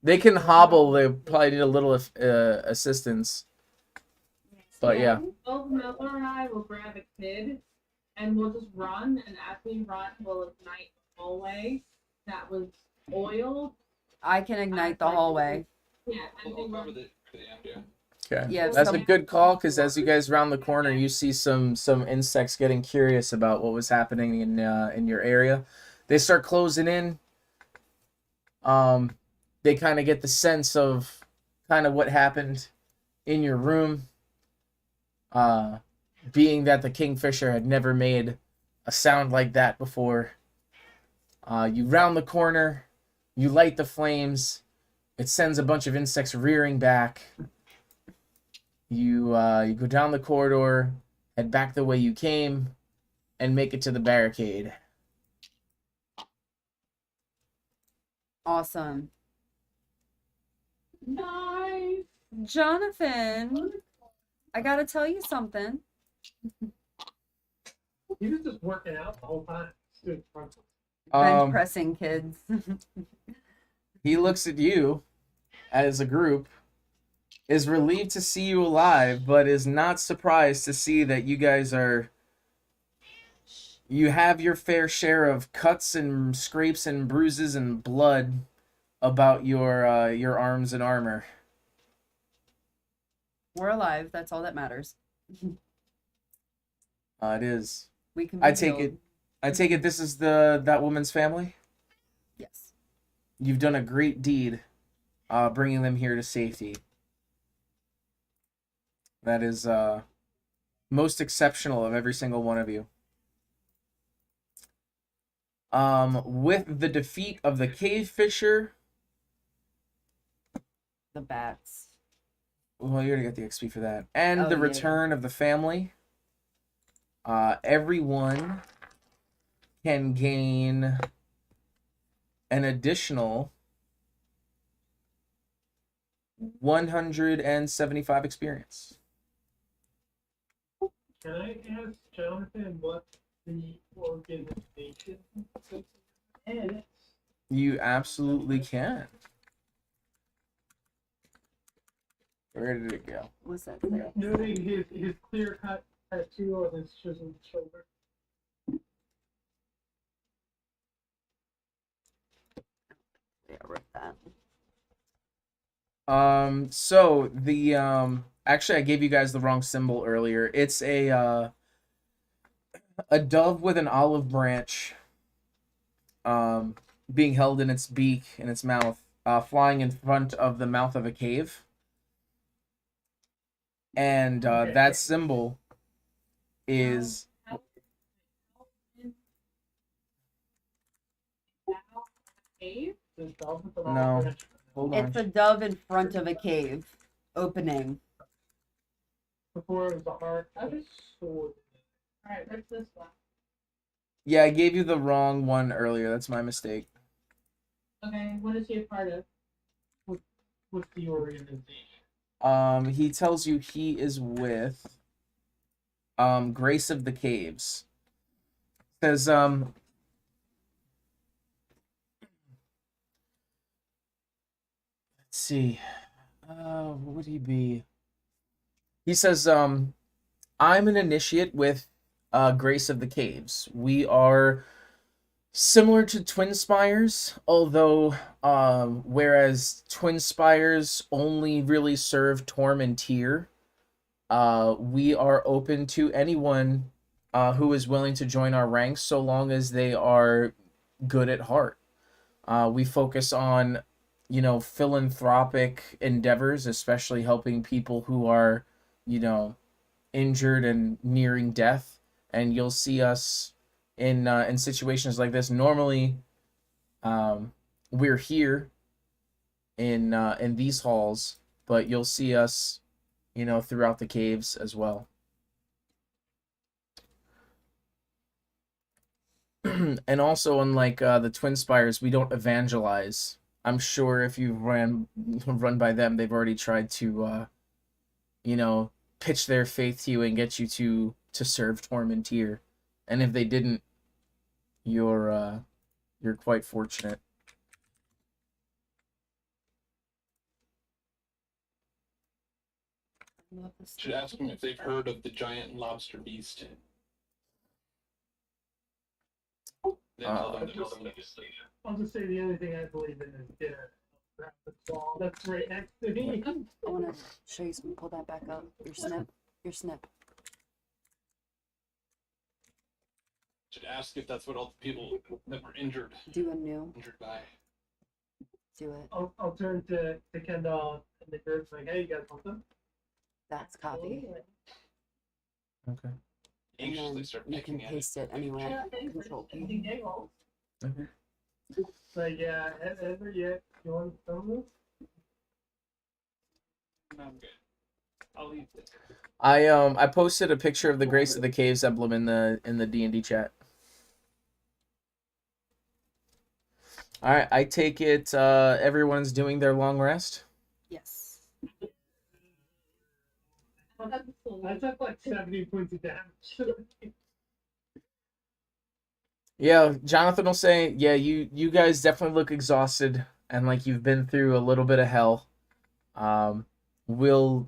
[SPEAKER 2] They can hobble. They probably need a little assistance. But yeah.
[SPEAKER 9] Both Miller and I will grab a kid and we'll just run, and as we run, we'll ignite the hallway that was oiled.
[SPEAKER 8] I can ignite the hallway.
[SPEAKER 9] Yeah, and we
[SPEAKER 6] I'll
[SPEAKER 9] run.
[SPEAKER 6] cover the end, yeah.
[SPEAKER 2] Okay.
[SPEAKER 8] Yeah,
[SPEAKER 2] That's a
[SPEAKER 8] some-
[SPEAKER 2] good call because as you guys round the corner, you see some insects getting curious about what was happening in your area. They start closing in. They kind of get the sense of kind of what happened in your room. Being that the kingfisher had never made a sound like that before. You round the corner, You light the flames. It sends a bunch of insects rearing back. You go down the corridor, head back the way you came, and make it to the barricade.
[SPEAKER 8] Awesome.
[SPEAKER 9] Nice.
[SPEAKER 8] Jonathan, I gotta tell you something.
[SPEAKER 3] He was just working out the whole time. Stood in front of us.
[SPEAKER 8] Bench pressing, kids.
[SPEAKER 2] He looks at you as a group, is relieved to see you alive, but is not surprised to see that you guys you have your fair share of cuts and scrapes and bruises and blood about your arms and armor.
[SPEAKER 8] We're alive. That's all that matters.
[SPEAKER 2] It is.
[SPEAKER 8] We can.
[SPEAKER 2] I take it this is that woman's family?
[SPEAKER 8] Yes.
[SPEAKER 2] You've done a great deed bringing them here to safety. That is most exceptional of every single one of you. With the defeat of the cave fisher,
[SPEAKER 8] The bats.
[SPEAKER 2] well, you already got the XP for that, and
[SPEAKER 8] Oh,
[SPEAKER 2] the
[SPEAKER 8] yeah.
[SPEAKER 2] return of the family, everyone can gain an additional 175 experience.
[SPEAKER 3] Can I ask Jonathan what the organization is?
[SPEAKER 2] You absolutely can. Where did it go?
[SPEAKER 8] What's that say?
[SPEAKER 3] Noting his clear cut tattoo on his chiseled shoulder.
[SPEAKER 8] Yeah, I wrote that.
[SPEAKER 2] So the actually I gave you guys the wrong symbol earlier. It's a dove with an olive branch being held in its beak, in its mouth, flying in front of the mouth of a cave. And that symbol is no. Hold on.
[SPEAKER 8] It's a dove in front of a cave opening.
[SPEAKER 3] Before it was a heart, I was sword.
[SPEAKER 9] Alright, where's this one?
[SPEAKER 2] Yeah, I gave you the wrong one earlier. That's my mistake.
[SPEAKER 9] Okay, what is he a part of?
[SPEAKER 3] What's the organization?
[SPEAKER 2] He tells you he is with Grace of the Caves. Says let's see. What would he be? He says I'm an initiate with Grace of the Caves. We are similar to Twin Spires, although whereas Twin Spires only really serve Torm and Tyr, we are open to anyone who is willing to join our ranks so long as they are good at heart. We focus on, philanthropic endeavors, especially helping people who are, injured and nearing death. And you'll see us in situations like this. Normally, we're here in these halls, but you'll see us, throughout the caves as well. And also, unlike the Twin Spires, we don't evangelize. I'm sure if you run by them, they've already tried to, pitch their faith to you and get you to serve Torm and Tyr. And if they didn't, you're quite fortunate.
[SPEAKER 6] Should ask them if they've heard of the giant lobster beast. Then tell them that
[SPEAKER 3] I'll just say the only thing I believe in is dinner. That's all. That's right next to me.
[SPEAKER 8] I want to show you something. Pull that back up. Your snip. Your snip.
[SPEAKER 6] should ask if that's what all the people that were injured
[SPEAKER 8] Do a new.
[SPEAKER 6] by.
[SPEAKER 8] Do it.
[SPEAKER 3] I'll turn to Kendall and the group like, hey, you guys want them?
[SPEAKER 8] That's copy.
[SPEAKER 2] Okay.
[SPEAKER 8] And
[SPEAKER 6] Anxiously
[SPEAKER 8] then
[SPEAKER 6] start
[SPEAKER 8] you can
[SPEAKER 6] picking at
[SPEAKER 8] paste it anywhere. Control P.
[SPEAKER 2] Okay.
[SPEAKER 3] Like, yeah, ever yet? You want some of
[SPEAKER 7] I'm good. I'll leave this.
[SPEAKER 2] I posted a picture of the Grace of the Caves emblem in the D&D chat. All right, I take it everyone's doing their long rest.
[SPEAKER 8] Yes.
[SPEAKER 3] I took like 70 points of damage.
[SPEAKER 2] Yeah, Jonathan will say, yeah, you guys definitely look exhausted and like you've been through a little bit of hell. Will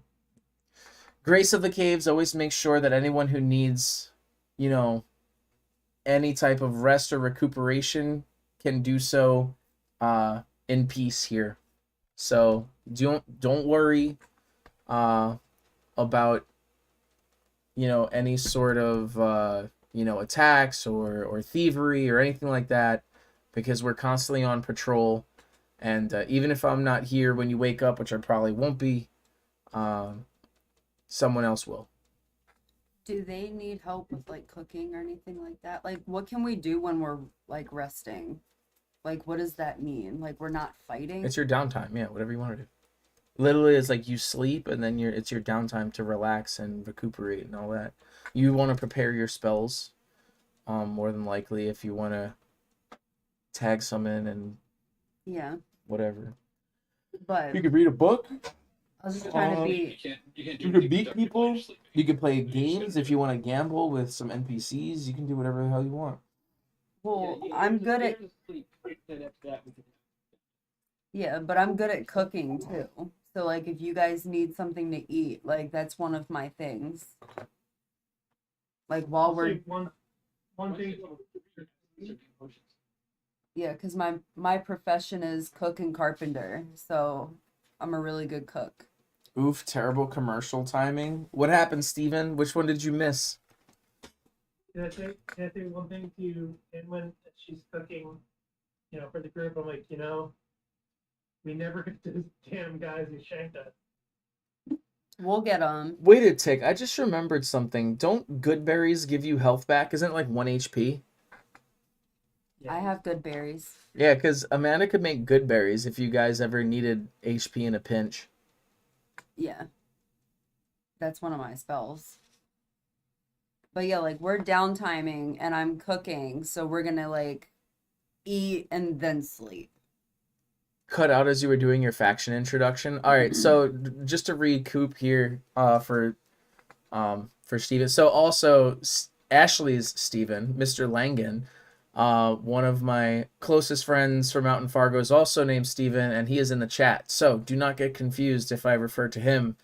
[SPEAKER 2] Grace of the Caves always make sure that anyone who needs, you know, any type of rest or recuperation can do so in peace here. So don't worry about any sort of attacks or thievery or anything like that, because we're constantly on patrol, and even if I'm not here when you wake up, which I probably won't be, someone else will.
[SPEAKER 8] Do they need help with like cooking or anything like that? Like, what can we do when we're like resting? Like, what does that mean? Like, we're not fighting?
[SPEAKER 2] It's your downtime, yeah, whatever you want to do. Literally, it's like you sleep, and then it's your downtime to relax and recuperate and all that. You want to prepare your spells, more than likely, if you want to tag some in and
[SPEAKER 8] Yeah,
[SPEAKER 2] whatever.
[SPEAKER 8] but
[SPEAKER 2] You could read a book.
[SPEAKER 8] I was just trying to
[SPEAKER 6] You
[SPEAKER 8] be.
[SPEAKER 6] can't do
[SPEAKER 2] You
[SPEAKER 6] anything
[SPEAKER 2] could beat
[SPEAKER 6] productive
[SPEAKER 2] people.
[SPEAKER 6] while you're sleeping.
[SPEAKER 2] You could play
[SPEAKER 6] You're just
[SPEAKER 2] games
[SPEAKER 6] gonna
[SPEAKER 2] if you want to gamble with some NPCs. You can do whatever the hell you want.
[SPEAKER 8] Well,
[SPEAKER 7] Yeah,
[SPEAKER 8] I'm good at.
[SPEAKER 7] sleep. Then after that, we can.
[SPEAKER 8] Yeah, but I'm good at cooking too. So like, if you guys need something to eat, like that's one of my things. Like while
[SPEAKER 3] I'll
[SPEAKER 8] we're
[SPEAKER 3] say one thing.
[SPEAKER 8] yeah, because my profession is cook and carpenter, so I'm a really good cook.
[SPEAKER 2] Oof, terrible commercial timing. What happened, Steven? Which one did you miss?
[SPEAKER 3] Can I say one thing to you? And when she's cooking, for the group, I'm like, we never get those damn guys who shanked us.
[SPEAKER 8] We'll get them.
[SPEAKER 2] Wait a tick. I just remembered something. Don't good berries give you health back? Isn't it like 1 HP?
[SPEAKER 3] Yeah.
[SPEAKER 8] I have good berries.
[SPEAKER 2] Yeah, because Amanda could make good berries if you guys ever needed HP in a pinch.
[SPEAKER 8] Yeah. That's one of my spells. But yeah, like we're downtiming and I'm cooking, so we're gonna like eat and then sleep.
[SPEAKER 2] Cut out as you were doing your faction introduction. All right, so just to recoup here for Steven. So also Ashley's Steven, Mr. Langan, one of my closest friends from out in Fargo, is also named Steven, and he is in the chat. So do not get confused if I refer to him,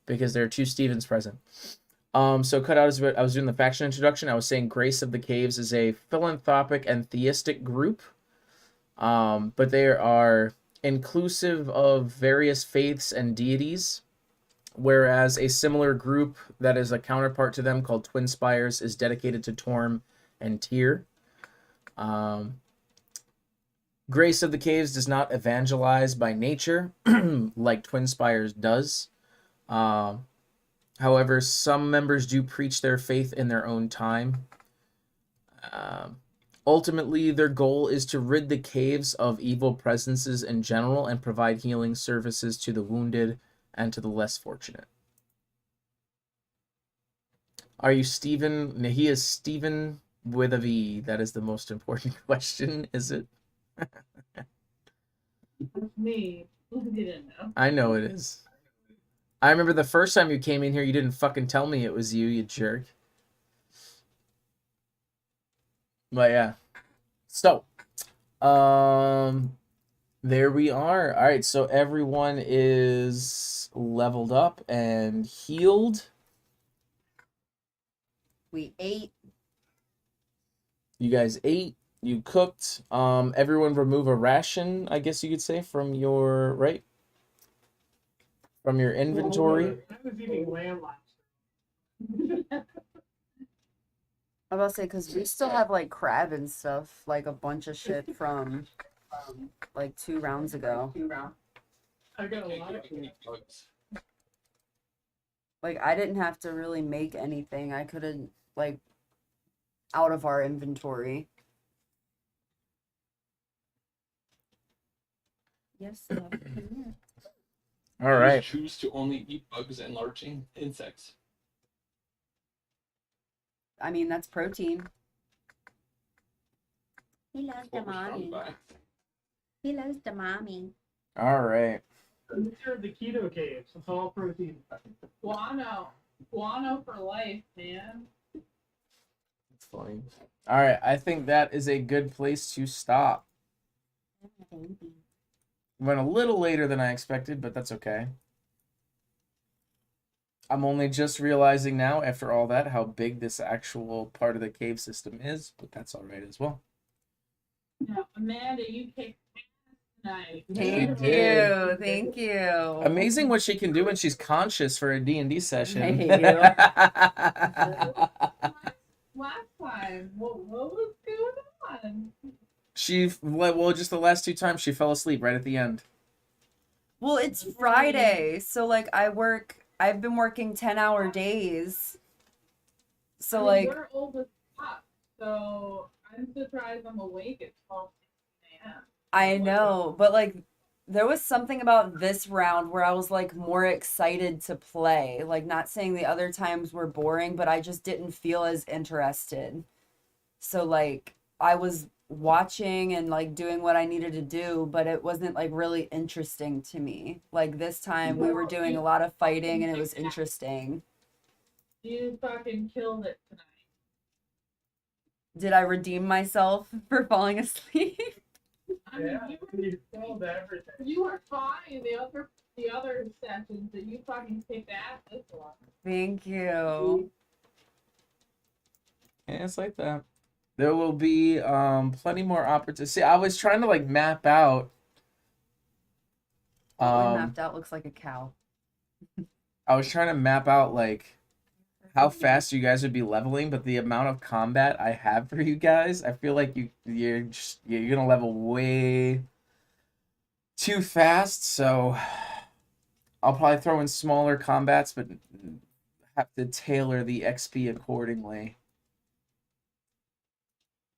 [SPEAKER 2] because there are two Stevens present. So cut out as I was doing the faction introduction. I was saying Grace of the Caves is a philanthropic and theistic group, but they are inclusive of various faiths and deities, whereas a similar group that is a counterpart to them called Twin Spires is dedicated to Torm and Tyr. Grace of the Caves does not evangelize by nature like Twin Spires does. However, some members do preach their faith in their own time. Ultimately, their goal is to rid the caves of evil presences in general and provide healing services to the wounded and to the less fortunate. Are you Stephen? He is Stephen with a V. That is the most important question, is it?
[SPEAKER 9] That's me. You didn't know.
[SPEAKER 2] I know it is. I remember the first time you came in here, you didn't fucking tell me it was you, you jerk. But yeah. So, there we are. All right, so everyone is leveled up and healed.
[SPEAKER 8] We ate.
[SPEAKER 2] You guys ate. You cooked. Everyone remove a ration, I guess you could say, from your from your inventory.
[SPEAKER 3] I was eating lamb lobster.
[SPEAKER 8] I was about to say, because we still have like crab and stuff, like a bunch of shit from like 2 rounds ago.
[SPEAKER 3] I got a lot of
[SPEAKER 8] Like I didn't have to really make anything. I couldn't like out of our inventory. Yes, love. Come here.
[SPEAKER 2] All right.
[SPEAKER 6] Choose to only eat bugs and large insects.
[SPEAKER 8] I mean, that's protein.
[SPEAKER 10] He loves the
[SPEAKER 6] What we're surrounded
[SPEAKER 10] mommy.
[SPEAKER 6] by.
[SPEAKER 10] He loves the mommy.
[SPEAKER 2] All right.
[SPEAKER 3] These are the keto caves. It's all protein.
[SPEAKER 9] Guano. Guano for life, man.
[SPEAKER 2] It's funny. All right. I think that is a good place to stop. Went a little later than I expected, but that's okay. I'm only just realizing now, after all that, how big this actual part of the cave system is, but that's all right as well.
[SPEAKER 9] Now, Amanda, you kicked ass tonight.
[SPEAKER 8] Thank
[SPEAKER 2] did.
[SPEAKER 8] you. Thank you.
[SPEAKER 2] Amazing what she can do when she's conscious for a D&D session.
[SPEAKER 8] Thank you.
[SPEAKER 9] Last time, what was going on?
[SPEAKER 2] Well, just the last 2 times she fell asleep right at the end.
[SPEAKER 8] Well, it's Friday, so like I've been working 10-hour days. So
[SPEAKER 9] I mean,
[SPEAKER 8] like
[SPEAKER 9] we're old as fuck, so I'm surprised I'm awake at 12 a.m.
[SPEAKER 8] I know, but like there was something about this round where I was like more excited to play. Like not saying the other times were boring, but I just didn't feel as interested. So like I was watching and like doing what I needed to do, but it wasn't like really interesting to me. Like this time we were doing a lot of fighting and it was interesting.
[SPEAKER 9] You fucking killed it tonight.
[SPEAKER 8] Did I redeem myself for falling asleep?
[SPEAKER 9] I mean,
[SPEAKER 3] Yeah, you killed everything.
[SPEAKER 9] you were fine the other sessions, but you fucking kicked ass this one.
[SPEAKER 8] Thank you.
[SPEAKER 2] Yeah, it's like that. There will be plenty more opportunities. See, I was trying to like map out.
[SPEAKER 8] What we mapped out looks like a cow.
[SPEAKER 2] I was trying to map out like how fast you guys would be leveling, but the amount of combat I have for you guys, I feel like you're gonna level way too fast. So I'll probably throw in smaller combats, but have to tailor the XP accordingly.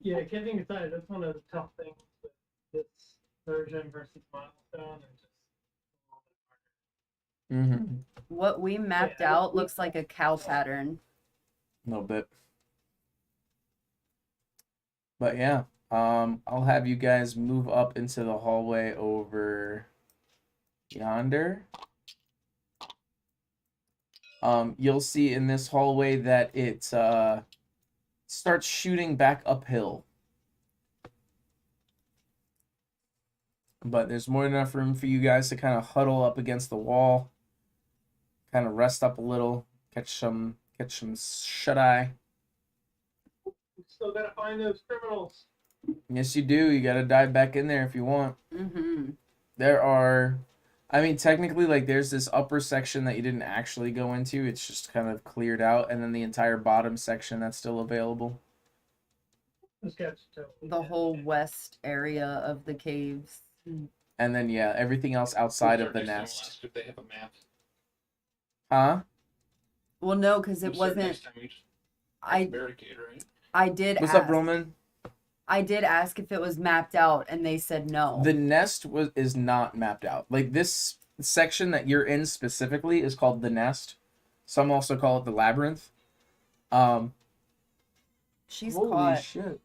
[SPEAKER 3] Yeah, kidding aside, that's one of the tough things with this version versus Milestone. It's just a little bit harder.
[SPEAKER 2] Mm-hmm.
[SPEAKER 8] What we mapped out looks like a cow pattern.
[SPEAKER 2] A little bit. But yeah, I'll have you guys move up into the hallway over yonder. You'll see in this hallway that it starts shooting back uphill. But there's more than enough room for you guys to kind of huddle up against the wall, kind of rest up a little, catch some shut-eye.
[SPEAKER 3] Still gotta find those criminals.
[SPEAKER 2] Yes, you do. You gotta dive back in there if you want.
[SPEAKER 8] Mm-hmm.
[SPEAKER 2] There are, I mean, technically, like, there's this upper section that you didn't actually go into. It's just kind of cleared out, and then the entire bottom section that's still available.
[SPEAKER 3] Those guys are totally
[SPEAKER 8] The
[SPEAKER 3] dead.
[SPEAKER 8] whole west area of the caves.
[SPEAKER 2] And then, yeah, everything else outside of the
[SPEAKER 6] Who
[SPEAKER 2] nest.
[SPEAKER 6] asked if they have a map?
[SPEAKER 2] Huh?
[SPEAKER 8] Well, no, because it
[SPEAKER 6] Who said
[SPEAKER 8] wasn't.
[SPEAKER 6] next time we just
[SPEAKER 8] I
[SPEAKER 6] barricade, right?
[SPEAKER 8] I did
[SPEAKER 2] What's
[SPEAKER 8] ask.
[SPEAKER 2] up, Roman?
[SPEAKER 8] I did ask if it was mapped out, and they said no.
[SPEAKER 2] The nest is not mapped out. Like, this section that you're in specifically is called the nest. Some also call it the labyrinth.
[SPEAKER 8] She's
[SPEAKER 2] Holy
[SPEAKER 8] caught.
[SPEAKER 2] shit.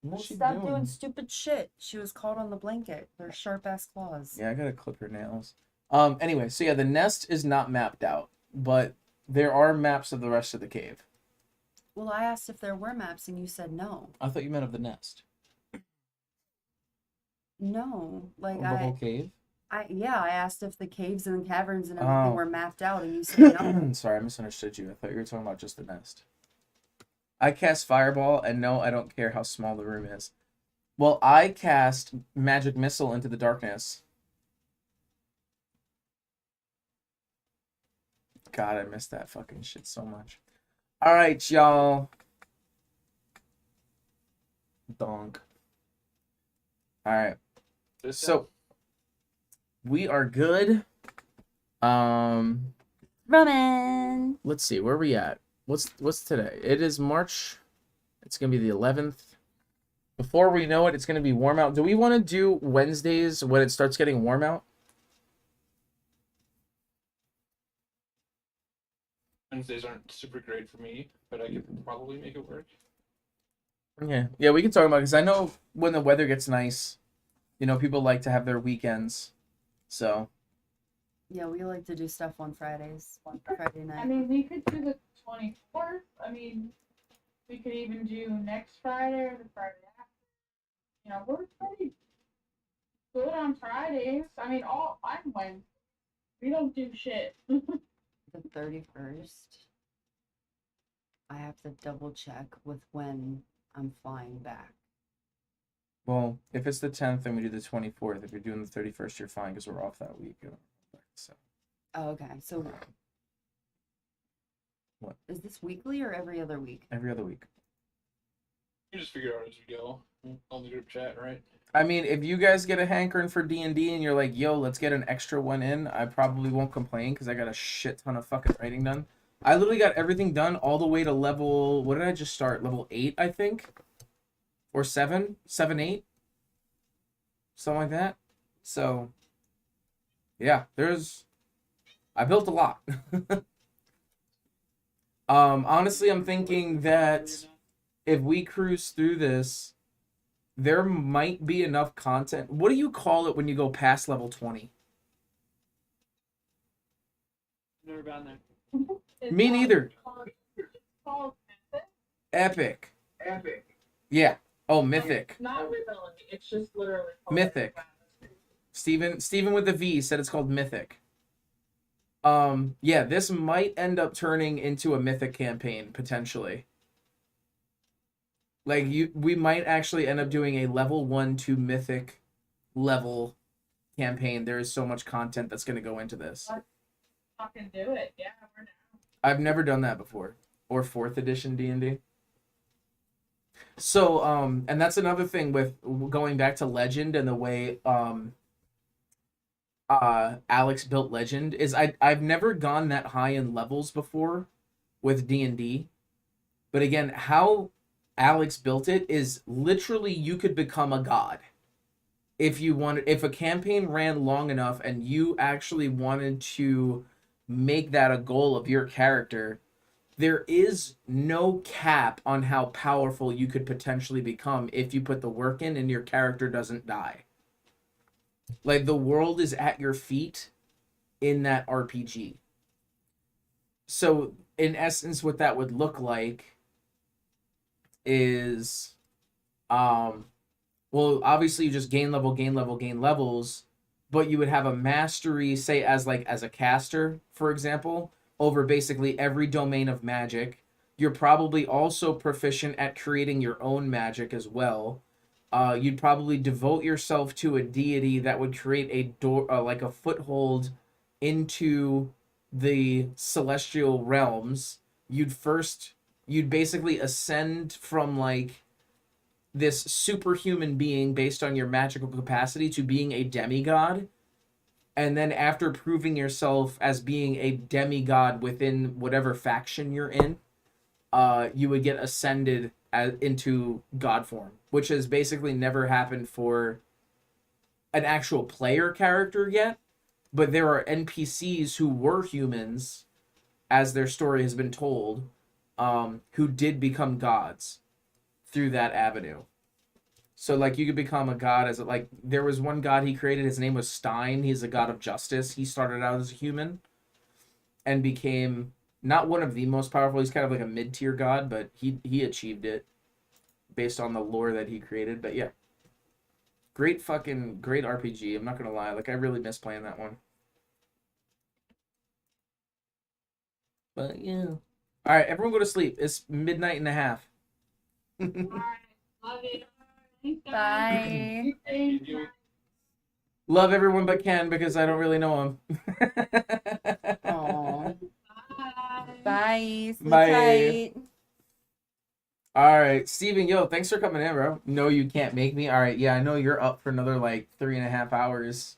[SPEAKER 2] What's she
[SPEAKER 8] Stop
[SPEAKER 2] doing?
[SPEAKER 8] doing stupid shit. She was caught on the blanket. Their sharp ass claws.
[SPEAKER 2] Yeah, I gotta clip her nails. Anyway, so yeah, the nest is not mapped out, but there are maps of the rest of the cave.
[SPEAKER 8] Well, I asked if there were maps, and you said no.
[SPEAKER 2] I thought you meant of the nest.
[SPEAKER 8] No, like
[SPEAKER 2] Of the whole cave?
[SPEAKER 8] I asked if the caves and the caverns and everything
[SPEAKER 2] Oh.
[SPEAKER 8] were mapped out, and you said no.
[SPEAKER 2] Sorry, I misunderstood you. I thought you were talking about just the nest. I cast Fireball, and no, I don't care how small the room is. Well, I cast Magic Missile into the darkness. God, I missed that fucking shit so much. All right, y'all. Donk. All right. So we are good.
[SPEAKER 8] Roman.
[SPEAKER 2] Let's see, where are we at? What's today? It is March. It's gonna be the 11th. Before we know it, it's going to be warm out. Do we want to do Wednesdays when it starts getting warm out?
[SPEAKER 6] Wednesdays aren't super great for me, but I could probably make it work.
[SPEAKER 2] Yeah, we can talk about it because I know when the weather gets nice, you know, people like to have their weekends. So.
[SPEAKER 8] Yeah, we like to do stuff on Fridays, on Friday night.
[SPEAKER 9] I mean, we could do the 24th. I mean, we could even do next Friday or the Friday after. You know, we're pretty good on Fridays. I mean, I'm Wednesday. We don't do shit.
[SPEAKER 8] The 31st. I have to double check with when I'm flying back.
[SPEAKER 2] Well, if it's the 10th, then we do the 24th. If you're doing the 31st, you're fine because we're off that week. So.
[SPEAKER 8] Oh, okay. So,
[SPEAKER 2] what?
[SPEAKER 8] Is this weekly or every other week?
[SPEAKER 2] Every other week.
[SPEAKER 6] You just figure it out as we go on the group chat, right?
[SPEAKER 2] I mean, if you guys get a hankering for D&D and you're like, yo, let's get an extra one in, I probably won't complain because I got a shit ton of fucking writing done. I literally got everything done all the way to level, what did I just start? Level 8, I think? Or 7? 7, 8? Something like that. So, yeah, I built a lot. Honestly, I'm thinking that if we cruise through this, there might be enough content. What do you call it when you go past level 20?
[SPEAKER 7] Never gone there.
[SPEAKER 2] Me neither.
[SPEAKER 9] Called
[SPEAKER 2] Epic. Yeah. Oh, mythic.
[SPEAKER 9] not really. It's just literally called
[SPEAKER 2] Mythic. Steven with the V said it's called mythic. Yeah, this might end up turning into a mythic campaign potentially. Like we might actually end up doing a level 1 to mythic level campaign. There is so much content that's going to go into this.
[SPEAKER 9] Let's fucking do it. Yeah, we're down.
[SPEAKER 2] I've never done that before, or 4th edition D&D. So, and that's another thing with going back to Legend and the way Alex built Legend is I've never gone that high in levels before with D&D. But again, how Alex built it is literally you could become a god. If a campaign ran long enough and you actually wanted to make that a goal of your character, there is no cap on how powerful you could potentially become if you put the work in and your character doesn't die. Like, the world is at your feet in that RPG. So, in essence, what that would look like is, well, obviously you just gain levels, but you would have a mastery, say, as a caster, for example, over basically every domain of magic. You're probably also proficient at creating your own magic as well. You'd probably devote yourself to a deity that would create a door, like a foothold into the celestial realms. You'd basically ascend from like this superhuman being based on your magical capacity to being a demigod. And then after proving yourself as being a demigod within whatever faction you're in, you would get ascended into god form, which has basically never happened for an actual player character yet. But there are NPCs who were humans, as their story has been told, who did become gods through that avenue. So, like, you could become a god as, like, there was one god he created, his name was Stein. He's a god of justice. He started out as a human and became not one of the most powerful. He's kind of like a mid-tier god, but he achieved it based on the lore that he created. But yeah, great RPG. I'm not going to lie. Like, I really miss playing that one. But yeah. All right, everyone go to sleep. It's 12:30.
[SPEAKER 9] All right. Love you.
[SPEAKER 8] Bye.
[SPEAKER 2] Love everyone but Ken because I don't really know him.
[SPEAKER 8] Aww. Bye. Sleep
[SPEAKER 2] Bye.
[SPEAKER 8] tight.
[SPEAKER 2] All right, Steven, yo, thanks for coming in, bro. No, you can't make me. All right, yeah, I know you're up for another like 3.5 hours.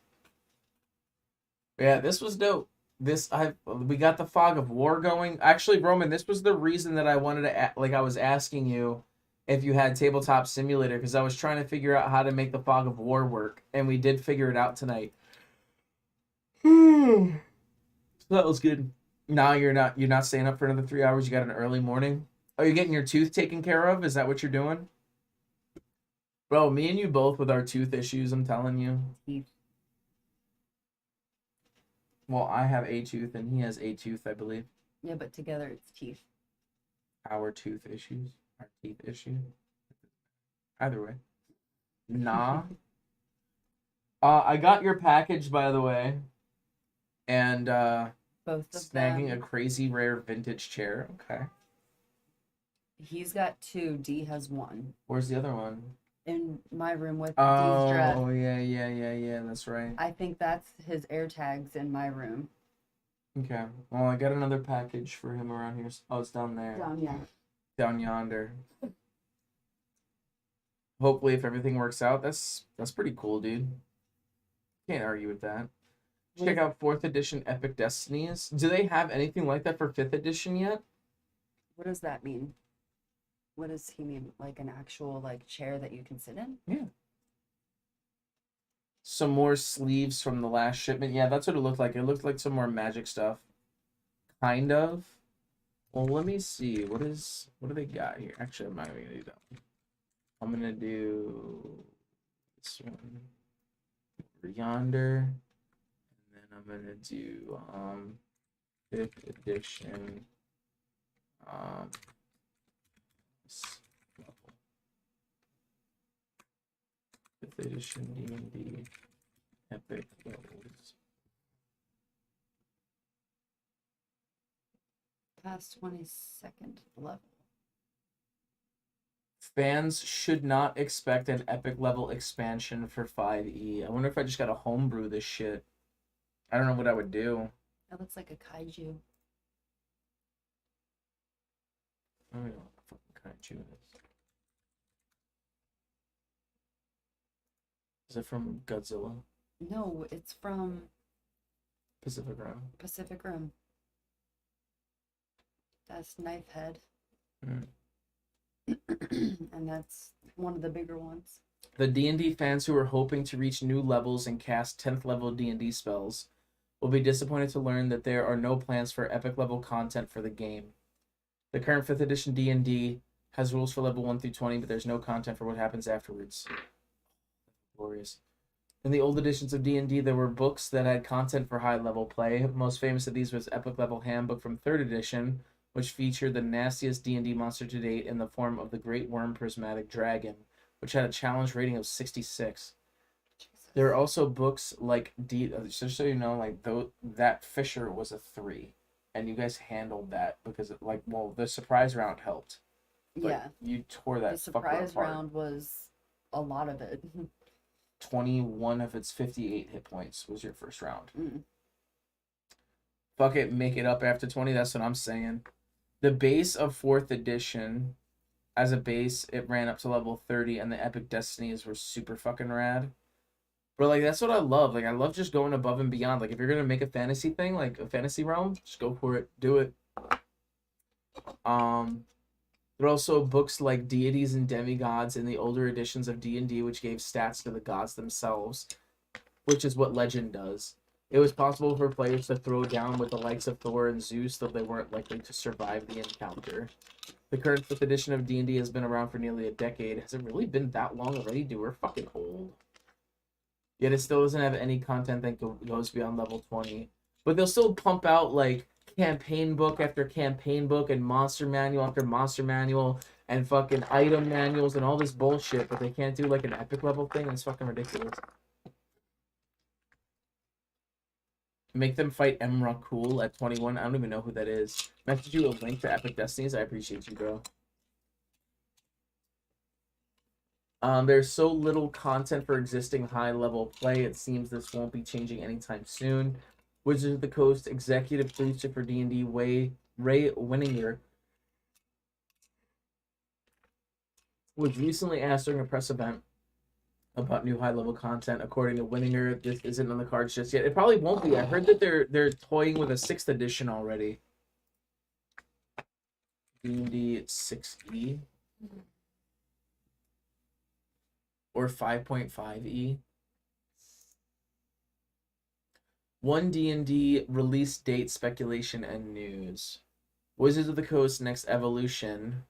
[SPEAKER 2] Yeah, this was dope. We got the fog of war going. Actually, Roman, this was the reason that I wanted to I was asking you if you had Tabletop Simulator, because I was trying to figure out how to make the Fog of War work, and we did figure it out tonight. So that was good. Now you're not staying up for another 3 hours. You got an early morning. Are you getting your tooth taken care of? Is that what you're doing? Bro, me and you both with our tooth issues, I'm telling you.
[SPEAKER 8] Teeth.
[SPEAKER 2] Well, I have a tooth and he has a tooth, I believe.
[SPEAKER 8] Yeah, but together it's teeth.
[SPEAKER 2] Our tooth issues. Our teeth issue. Either way. Nah. I got your package, by the way. And
[SPEAKER 8] Both of
[SPEAKER 2] snagging
[SPEAKER 8] them.
[SPEAKER 2] a crazy rare vintage chair. Okay.
[SPEAKER 8] He's got 2. D has 1.
[SPEAKER 2] Where's the other one?
[SPEAKER 8] In my room with D's
[SPEAKER 2] Oh,
[SPEAKER 8] dress.
[SPEAKER 2] yeah. That's right.
[SPEAKER 8] I think that's his air tags in my room.
[SPEAKER 2] Okay. Well, I got another package for him around here. Oh, it's down there. Down yonder. Hopefully, if everything works out, that's pretty cool, dude. Can't argue with that. Check out 4th edition Epic Destinies. Do they have anything like that for 5th edition yet?
[SPEAKER 8] What does that mean? What does he mean? Like an actual like chair that you can sit in?
[SPEAKER 2] Yeah. Some more sleeves from the last shipment. Yeah, that's what it looked like. It looked like some more magic stuff. Kind of. Well, let me see. What do they got here? Actually, I'm not gonna do that one. I'm gonna do this one over yonder. And then I'm gonna do 5th edition level. 5th edition D&D epic levels.
[SPEAKER 8] Past 22nd level.
[SPEAKER 2] Fans should not expect an epic level expansion for 5e. I wonder if I just gotta homebrew this shit. I don't know what I would do.
[SPEAKER 8] That looks like a kaiju.
[SPEAKER 2] I don't know what the fucking kaiju is. Is it from Godzilla?
[SPEAKER 8] No, it's from
[SPEAKER 2] Pacific Rim.
[SPEAKER 8] Pacific Rim. That's Knife Head.
[SPEAKER 2] Mm.
[SPEAKER 8] And that's one of the bigger ones.
[SPEAKER 2] The D&D fans who are hoping to reach new levels and cast 10th level D&D spells will be disappointed to learn that there are no plans for epic level content for the game. The current 5th edition D&D has rules for level 1 through 20, but there's no content for what happens afterwards. Glorious. In the old editions of D&D, there were books that had content for high level play. Most famous of these was Epic Level Handbook from 3rd edition, which featured the nastiest D&D monster to date in the form of the Great Worm Prismatic Dragon, which had a challenge rating of 66. There are also books like just so you know, like that Fisher was a 3, and you guys handled that because the surprise round helped. But
[SPEAKER 8] yeah,
[SPEAKER 2] you tore that.
[SPEAKER 8] The surprise round was a lot of it.
[SPEAKER 2] 21 of its 58 hit points was your first round.
[SPEAKER 8] Mm.
[SPEAKER 2] Fuck it, make it up after 20. That's what I'm saying. The base of 4th edition, as a base, it ran up to level 30, and the Epic Destinies were super fucking rad. But, like, that's what I love. Like, I love just going above and beyond. Like, if you're going to make a fantasy thing, like a fantasy realm, just go for it. Do it. There are also books like Deities and Demigods in the older editions of D&D, which gave stats to the gods themselves, which is what Legend does. It was possible for players to throw down with the likes of Thor and Zeus, though they weren't likely to survive the encounter. The current 5th edition of D&D has been around for nearly a decade. Has it really been that long already? Dude, we're fucking old. Yet it still doesn't have any content that goes beyond level 20. But they'll still pump out, like, campaign book after campaign book and monster manual after monster manual and fucking item manuals and all this bullshit, but they can't do, like, an epic level thing. It's fucking ridiculous. Make them fight Emra Cool at 21. I don't even know who that is. Message you a link to Epic Destinies. I appreciate you, bro. There's so little content for existing high-level play. It seems this won't be changing anytime soon. Wizards of the Coast executive producer for D&D, Ray Winninger, was recently asked during a press event about new high-level content. According to Winninger, this isn't on the cards just yet. It probably won't be. I heard that they're toying with a 6th edition already. D&D 6e. or 5.5e. One D&D release date speculation and news. Wizards of the Coast next evolution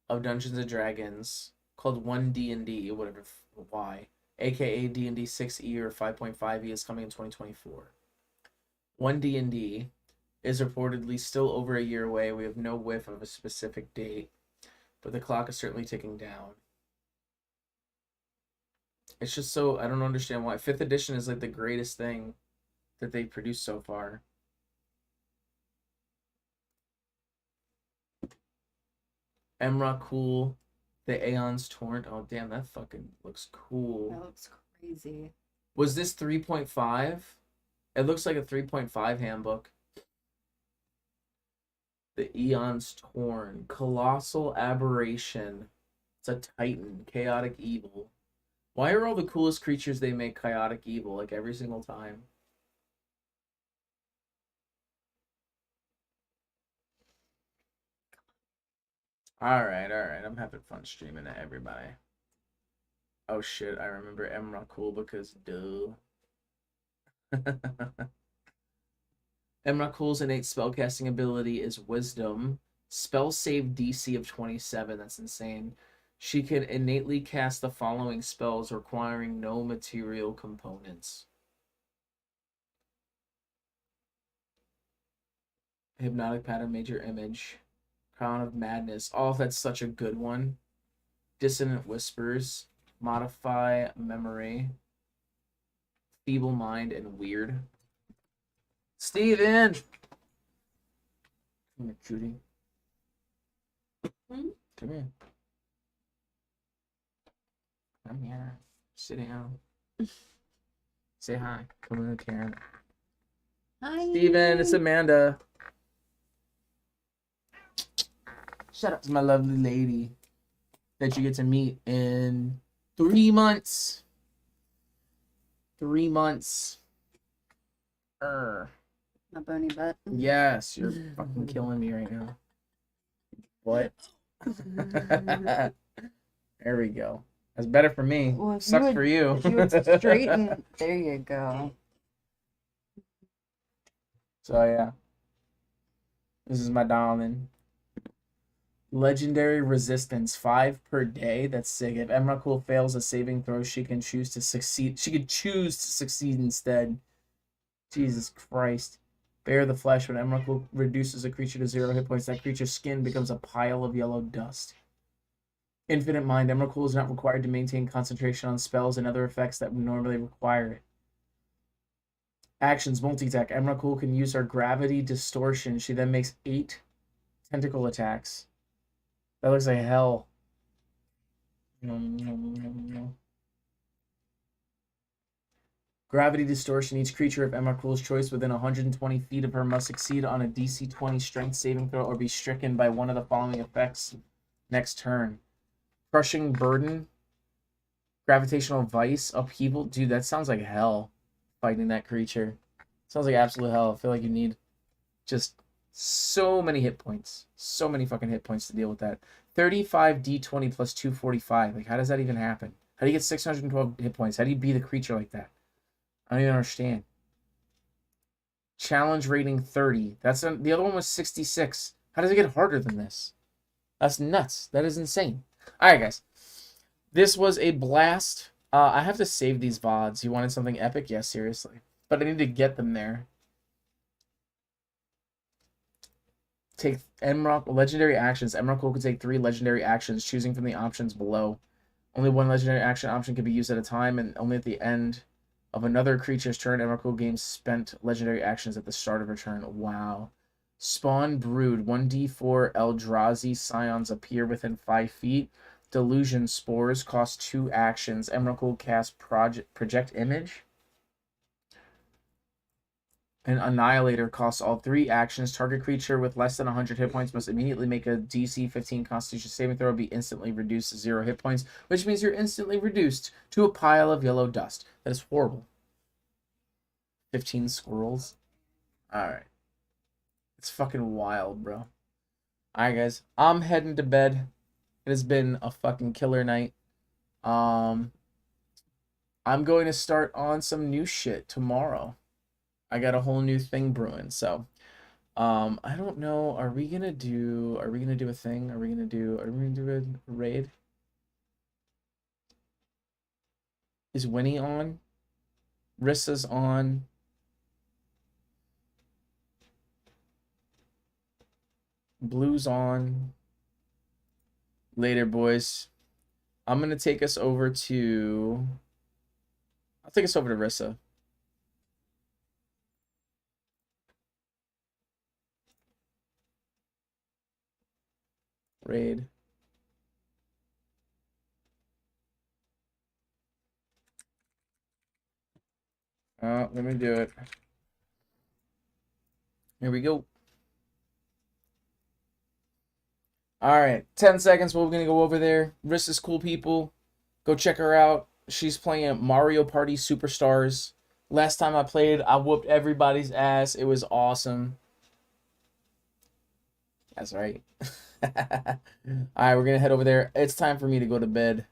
[SPEAKER 2] of Dungeons and Dragons called 1 D&D, whatever, why, aka D&D 6e or 5.5e is coming in 2024. 1 D&D is reportedly still over a year away. We have no whiff of a specific date, but the clock is certainly ticking down. It's just so, I don't understand why. 5th edition is like the greatest thing that they've produced so far. Emrakul, the Aeon's Torrent. Oh, damn, that fucking looks cool.
[SPEAKER 8] That looks crazy.
[SPEAKER 2] Was this 3.5? It looks like a 3.5 handbook. The Aeon's Torn. Colossal Aberration. It's a Titan. Chaotic Evil. Why are all the coolest creatures they make chaotic evil, like every single time? Alright. I'm having fun streaming to everybody. Oh shit, I remember Emrakul because duh. Emrakul's innate spellcasting ability is Wisdom. Spell save DC of 27. That's insane. She can innately cast the following spells requiring no material components. Hypnotic Pattern, Major Image. Crown of Madness. Oh, that's such a good one. Dissonant Whispers. Modify Memory. Feeble Mind, and Weird. Steven! Come here, Judy. Come here. Come here. Sit down. Say hi. Come here, Karen.
[SPEAKER 8] Hi.
[SPEAKER 2] Steven, it's Amanda.
[SPEAKER 8] Shut up.
[SPEAKER 2] It's my lovely lady that you get to meet in 3 months. 3 months.
[SPEAKER 8] My bony butt.
[SPEAKER 2] Yes, you're fucking killing me right now. What? There we go. That's better for me.
[SPEAKER 8] Well, if
[SPEAKER 2] Sucks for you.
[SPEAKER 8] If you would straighten, there you go.
[SPEAKER 2] So yeah. This is my darling. Legendary resistance 5 per day. That's sick. If Emrakul fails a saving throw, she can choose to succeed. She could choose to succeed instead. Jesus Christ. Bear the flesh. When Emrakul reduces a creature to 0 hit points, that creature's skin becomes a pile of yellow dust. Infinite Mind. Emrakul is not required to maintain concentration on spells and other effects that would normally require it. Actions. Multi-attack. Emrakul can use her Gravity Distortion. She then makes 8 tentacle attacks. That looks like hell. Gravity Distortion. Each creature of Emrakul's choice within 120 feet of her must succeed on a DC 20 strength saving throw or be stricken by one of the following effects next turn. Crushing Burden. Gravitational Vice. Upheaval. Dude, that sounds like hell. Fighting that creature. Sounds like absolute hell. I feel like you need just so many hit points. So many fucking hit points to deal with that. 35 D20 plus 245. Like, how does that even happen? How do you get 612 hit points? How do you beat a creature like that? I don't even understand. Challenge rating 30. The other one was 66. How does it get harder than this? That's nuts. That is insane. Alright, guys. This was a blast. I have to save these VODs. You wanted something epic? Yes, seriously. But I need to get them there. Take legendary actions. Emrakul can take 3 legendary actions, choosing from the options below. Only 1 legendary action option can be used at a time, and only at the end of another creature's turn, Emrakul gains spent legendary actions at the start of her turn. Wow. Spawn Brood. 1d4 Eldrazi scions appear within 5 feet. Delusion Spores cost 2 actions. Emrakul casts Project Image. An Annihilator costs all 3 actions. Target creature with less than 100 hit points must immediately make a DC 15 Constitution saving throw, be instantly reduced to 0 hit points, which means you're instantly reduced to a pile of yellow dust. That is horrible. 15 squirrels. Alright. It's fucking wild, bro. Alright, guys. I'm heading to bed. It has been a fucking killer night. I'm going to start on some new shit tomorrow. I got a whole new thing brewing. So, I don't know. Are we gonna do a thing? Are we gonna do a raid? Is Winnie on? Rissa's on. Blue's on. Later, boys. I'm gonna take us over to. I'll take us over to Rissa. Raid. Let me do it. Here we go. All right, 10 seconds. We're gonna go over there. Rissa's cool people. Go check her out. She's playing at Mario Party Superstars. Last time I played, I whooped everybody's ass. It was awesome. That's right. All right, we're gonna head over there. It's time for me to go to bed.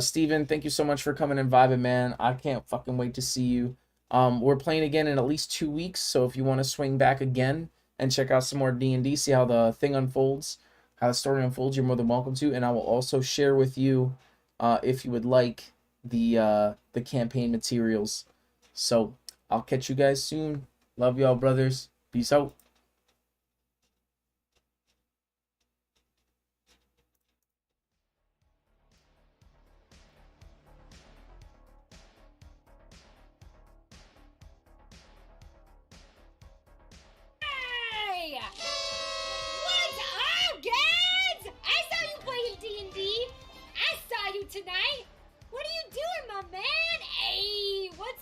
[SPEAKER 2] Steven, thank you so much for coming and vibing, man. I can't fucking wait to see you. We're playing again in at least 2 weeks, so if you want to swing back again and check out some more D&D, see how the thing unfolds, how the story unfolds, you're more than welcome to. And I will also share with you, if you would like, the campaign materials. So I'll catch you guys soon. Love y'all, brothers. Peace out.
[SPEAKER 12] Hey! What's up, Gads? I saw you playing D&D. I saw you tonight. What are you doing, my man? Hey, what's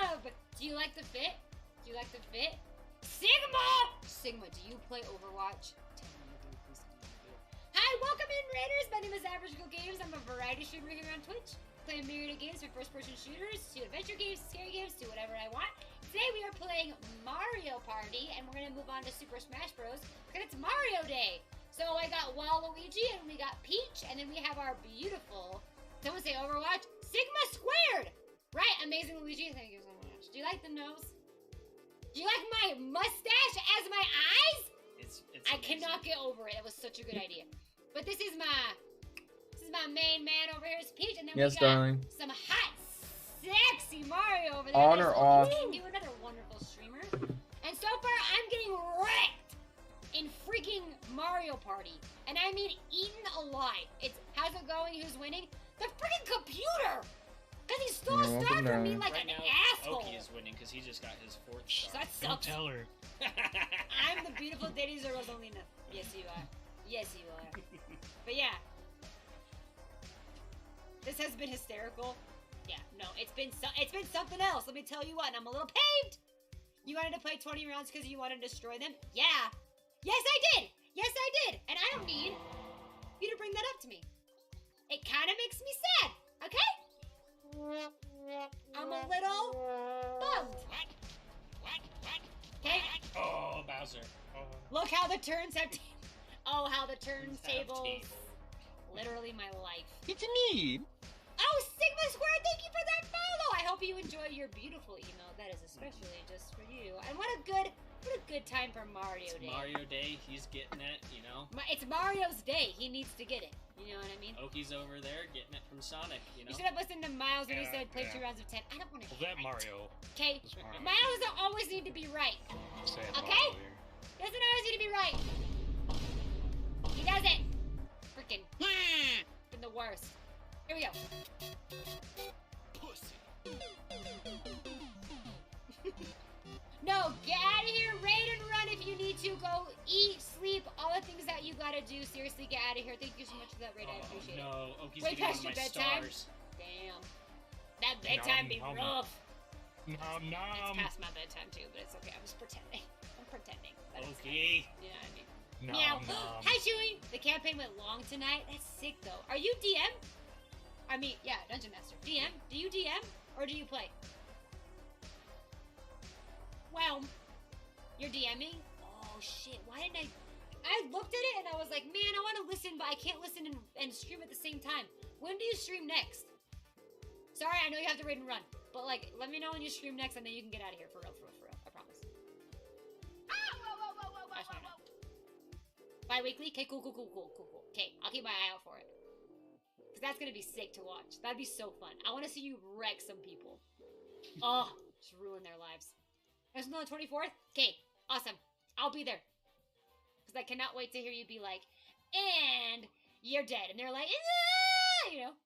[SPEAKER 12] up? Do you like the fit? Do you like the fit? Sigma! Sigma, do you play Overwatch? Tell me you do, please tell me you do. Hi, welcome in, Raiders. My name is Average Go Games. I'm a variety streamer here on Twitch. Play a myriad of games from first-person shooters to adventure games, scary games, to whatever I want. Today we are playing Mario Party, and we're gonna move on to Super Smash Bros. Because it's Mario Day. So I got Waluigi, and we got Peach, and then we have our beautiful, someone say Overwatch, Sigma Squared! Right, amazing Luigi, thank you so much. Do you like the nose? Do you like my mustache as my eyes? I cannot get over it. It was such a good idea. But this is my main man over here is Peach, and then
[SPEAKER 2] Yes,
[SPEAKER 12] we got
[SPEAKER 2] darling.
[SPEAKER 12] some hot, sexy Mario over there.
[SPEAKER 2] On or off?
[SPEAKER 12] You another wonderful streamer. And so far, I'm getting wrecked in freaking Mario Party, and I mean eaten alive. It's how's it going? Who's winning? The freaking computer. Because he stole a star from me like an asshole.
[SPEAKER 13] Oki is winning because he just got his 4th star.
[SPEAKER 12] That sucks.
[SPEAKER 13] Don't tell her.
[SPEAKER 12] I'm the beautiful Daddy Rosalina. Yes, you are. Yes, you are. But yeah. This has been hysterical. Yeah, no, it's been something else. Let me tell you what, and I'm a little paved. You wanted to play 20 rounds because you wanted to destroy them? Yeah. Yes, I did. Yes, I did. And I don't need you to bring that up to me. It kind of makes me sad, okay? I'm a little bummed. Okay?
[SPEAKER 13] Oh, Bowser. Oh.
[SPEAKER 12] Look how the turns have... how the turntables... Literally my life.
[SPEAKER 13] It's me.
[SPEAKER 12] Oh, Sigma Square, thank you for that follow. I hope you enjoy your beautiful email. That is especially just for you. And what a good time for Mario Day.
[SPEAKER 13] Mario Day, he's getting it, you know.
[SPEAKER 12] It's Mario's day. He needs to get it. You know what I mean?
[SPEAKER 13] Oki's over there getting it from Sonic, you know.
[SPEAKER 12] You should have listened to Miles when he said play 2 rounds of 10. I don't want to hear
[SPEAKER 14] that Mario.
[SPEAKER 12] Okay? Miles doesn't always need to be right. Okay? Doesn't always need to be right. He doesn't. Freaking. Been the worst. Here we go.
[SPEAKER 13] Pussy.
[SPEAKER 12] No, get out of here, raid and run if you need to. Go eat, sleep, all the things that you gotta do. Seriously, get out of here. Thank you so much for that raid. I appreciate it.
[SPEAKER 13] No, Oki's
[SPEAKER 12] Way
[SPEAKER 13] getting
[SPEAKER 12] past
[SPEAKER 13] one
[SPEAKER 12] your
[SPEAKER 13] of my
[SPEAKER 12] bedtime.
[SPEAKER 13] stars.
[SPEAKER 12] Damn. That bedtime be rough.
[SPEAKER 14] Nom nom.
[SPEAKER 12] It's past my bedtime too, but it's okay. I'm just pretending. I'm pretending. That it's
[SPEAKER 13] Okay.
[SPEAKER 12] fine. You know what I mean?
[SPEAKER 14] Nom
[SPEAKER 12] Meow.
[SPEAKER 14] nom.
[SPEAKER 12] Hi, Chewy. The campaign went long tonight. That's sick, though. Are you DM? I mean, yeah, Dungeon Master. DM? Do you DM? Or do you play? Well, you're DMing? Oh, shit. Why didn't I looked at it and I was like, man, I want to listen, but I can't listen and stream at the same time. When do you stream next? Sorry, I know you have to raid and run. But, like, let me know when you stream next, and then you can get out of here. For real, for real, for real. I promise. Bi-weekly? Okay, cool. Okay, I'll keep my eye out for it. Because that's going to be sick to watch. That'd be so fun. I want to see you wreck some people. Oh, just ruin their lives. There's on the 24th? Okay, awesome. I'll be there. Because I cannot wait to hear you be like, and you're dead. And they're like, ah! You know?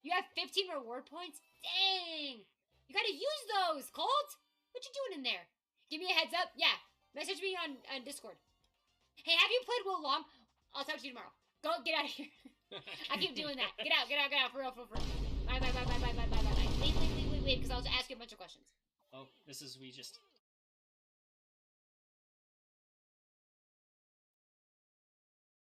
[SPEAKER 12] You have 15 reward points? Dang! You gotta use those, Colt! What you doing in there? Give me a heads up. Yeah, message me on Discord. Hey, have you played Will Long? I'll talk to you tomorrow. Go, get out of here. I keep doing that. Get out, for real. Bye. Wait, because I'll ask you a bunch of questions.
[SPEAKER 13] Oh, this is we just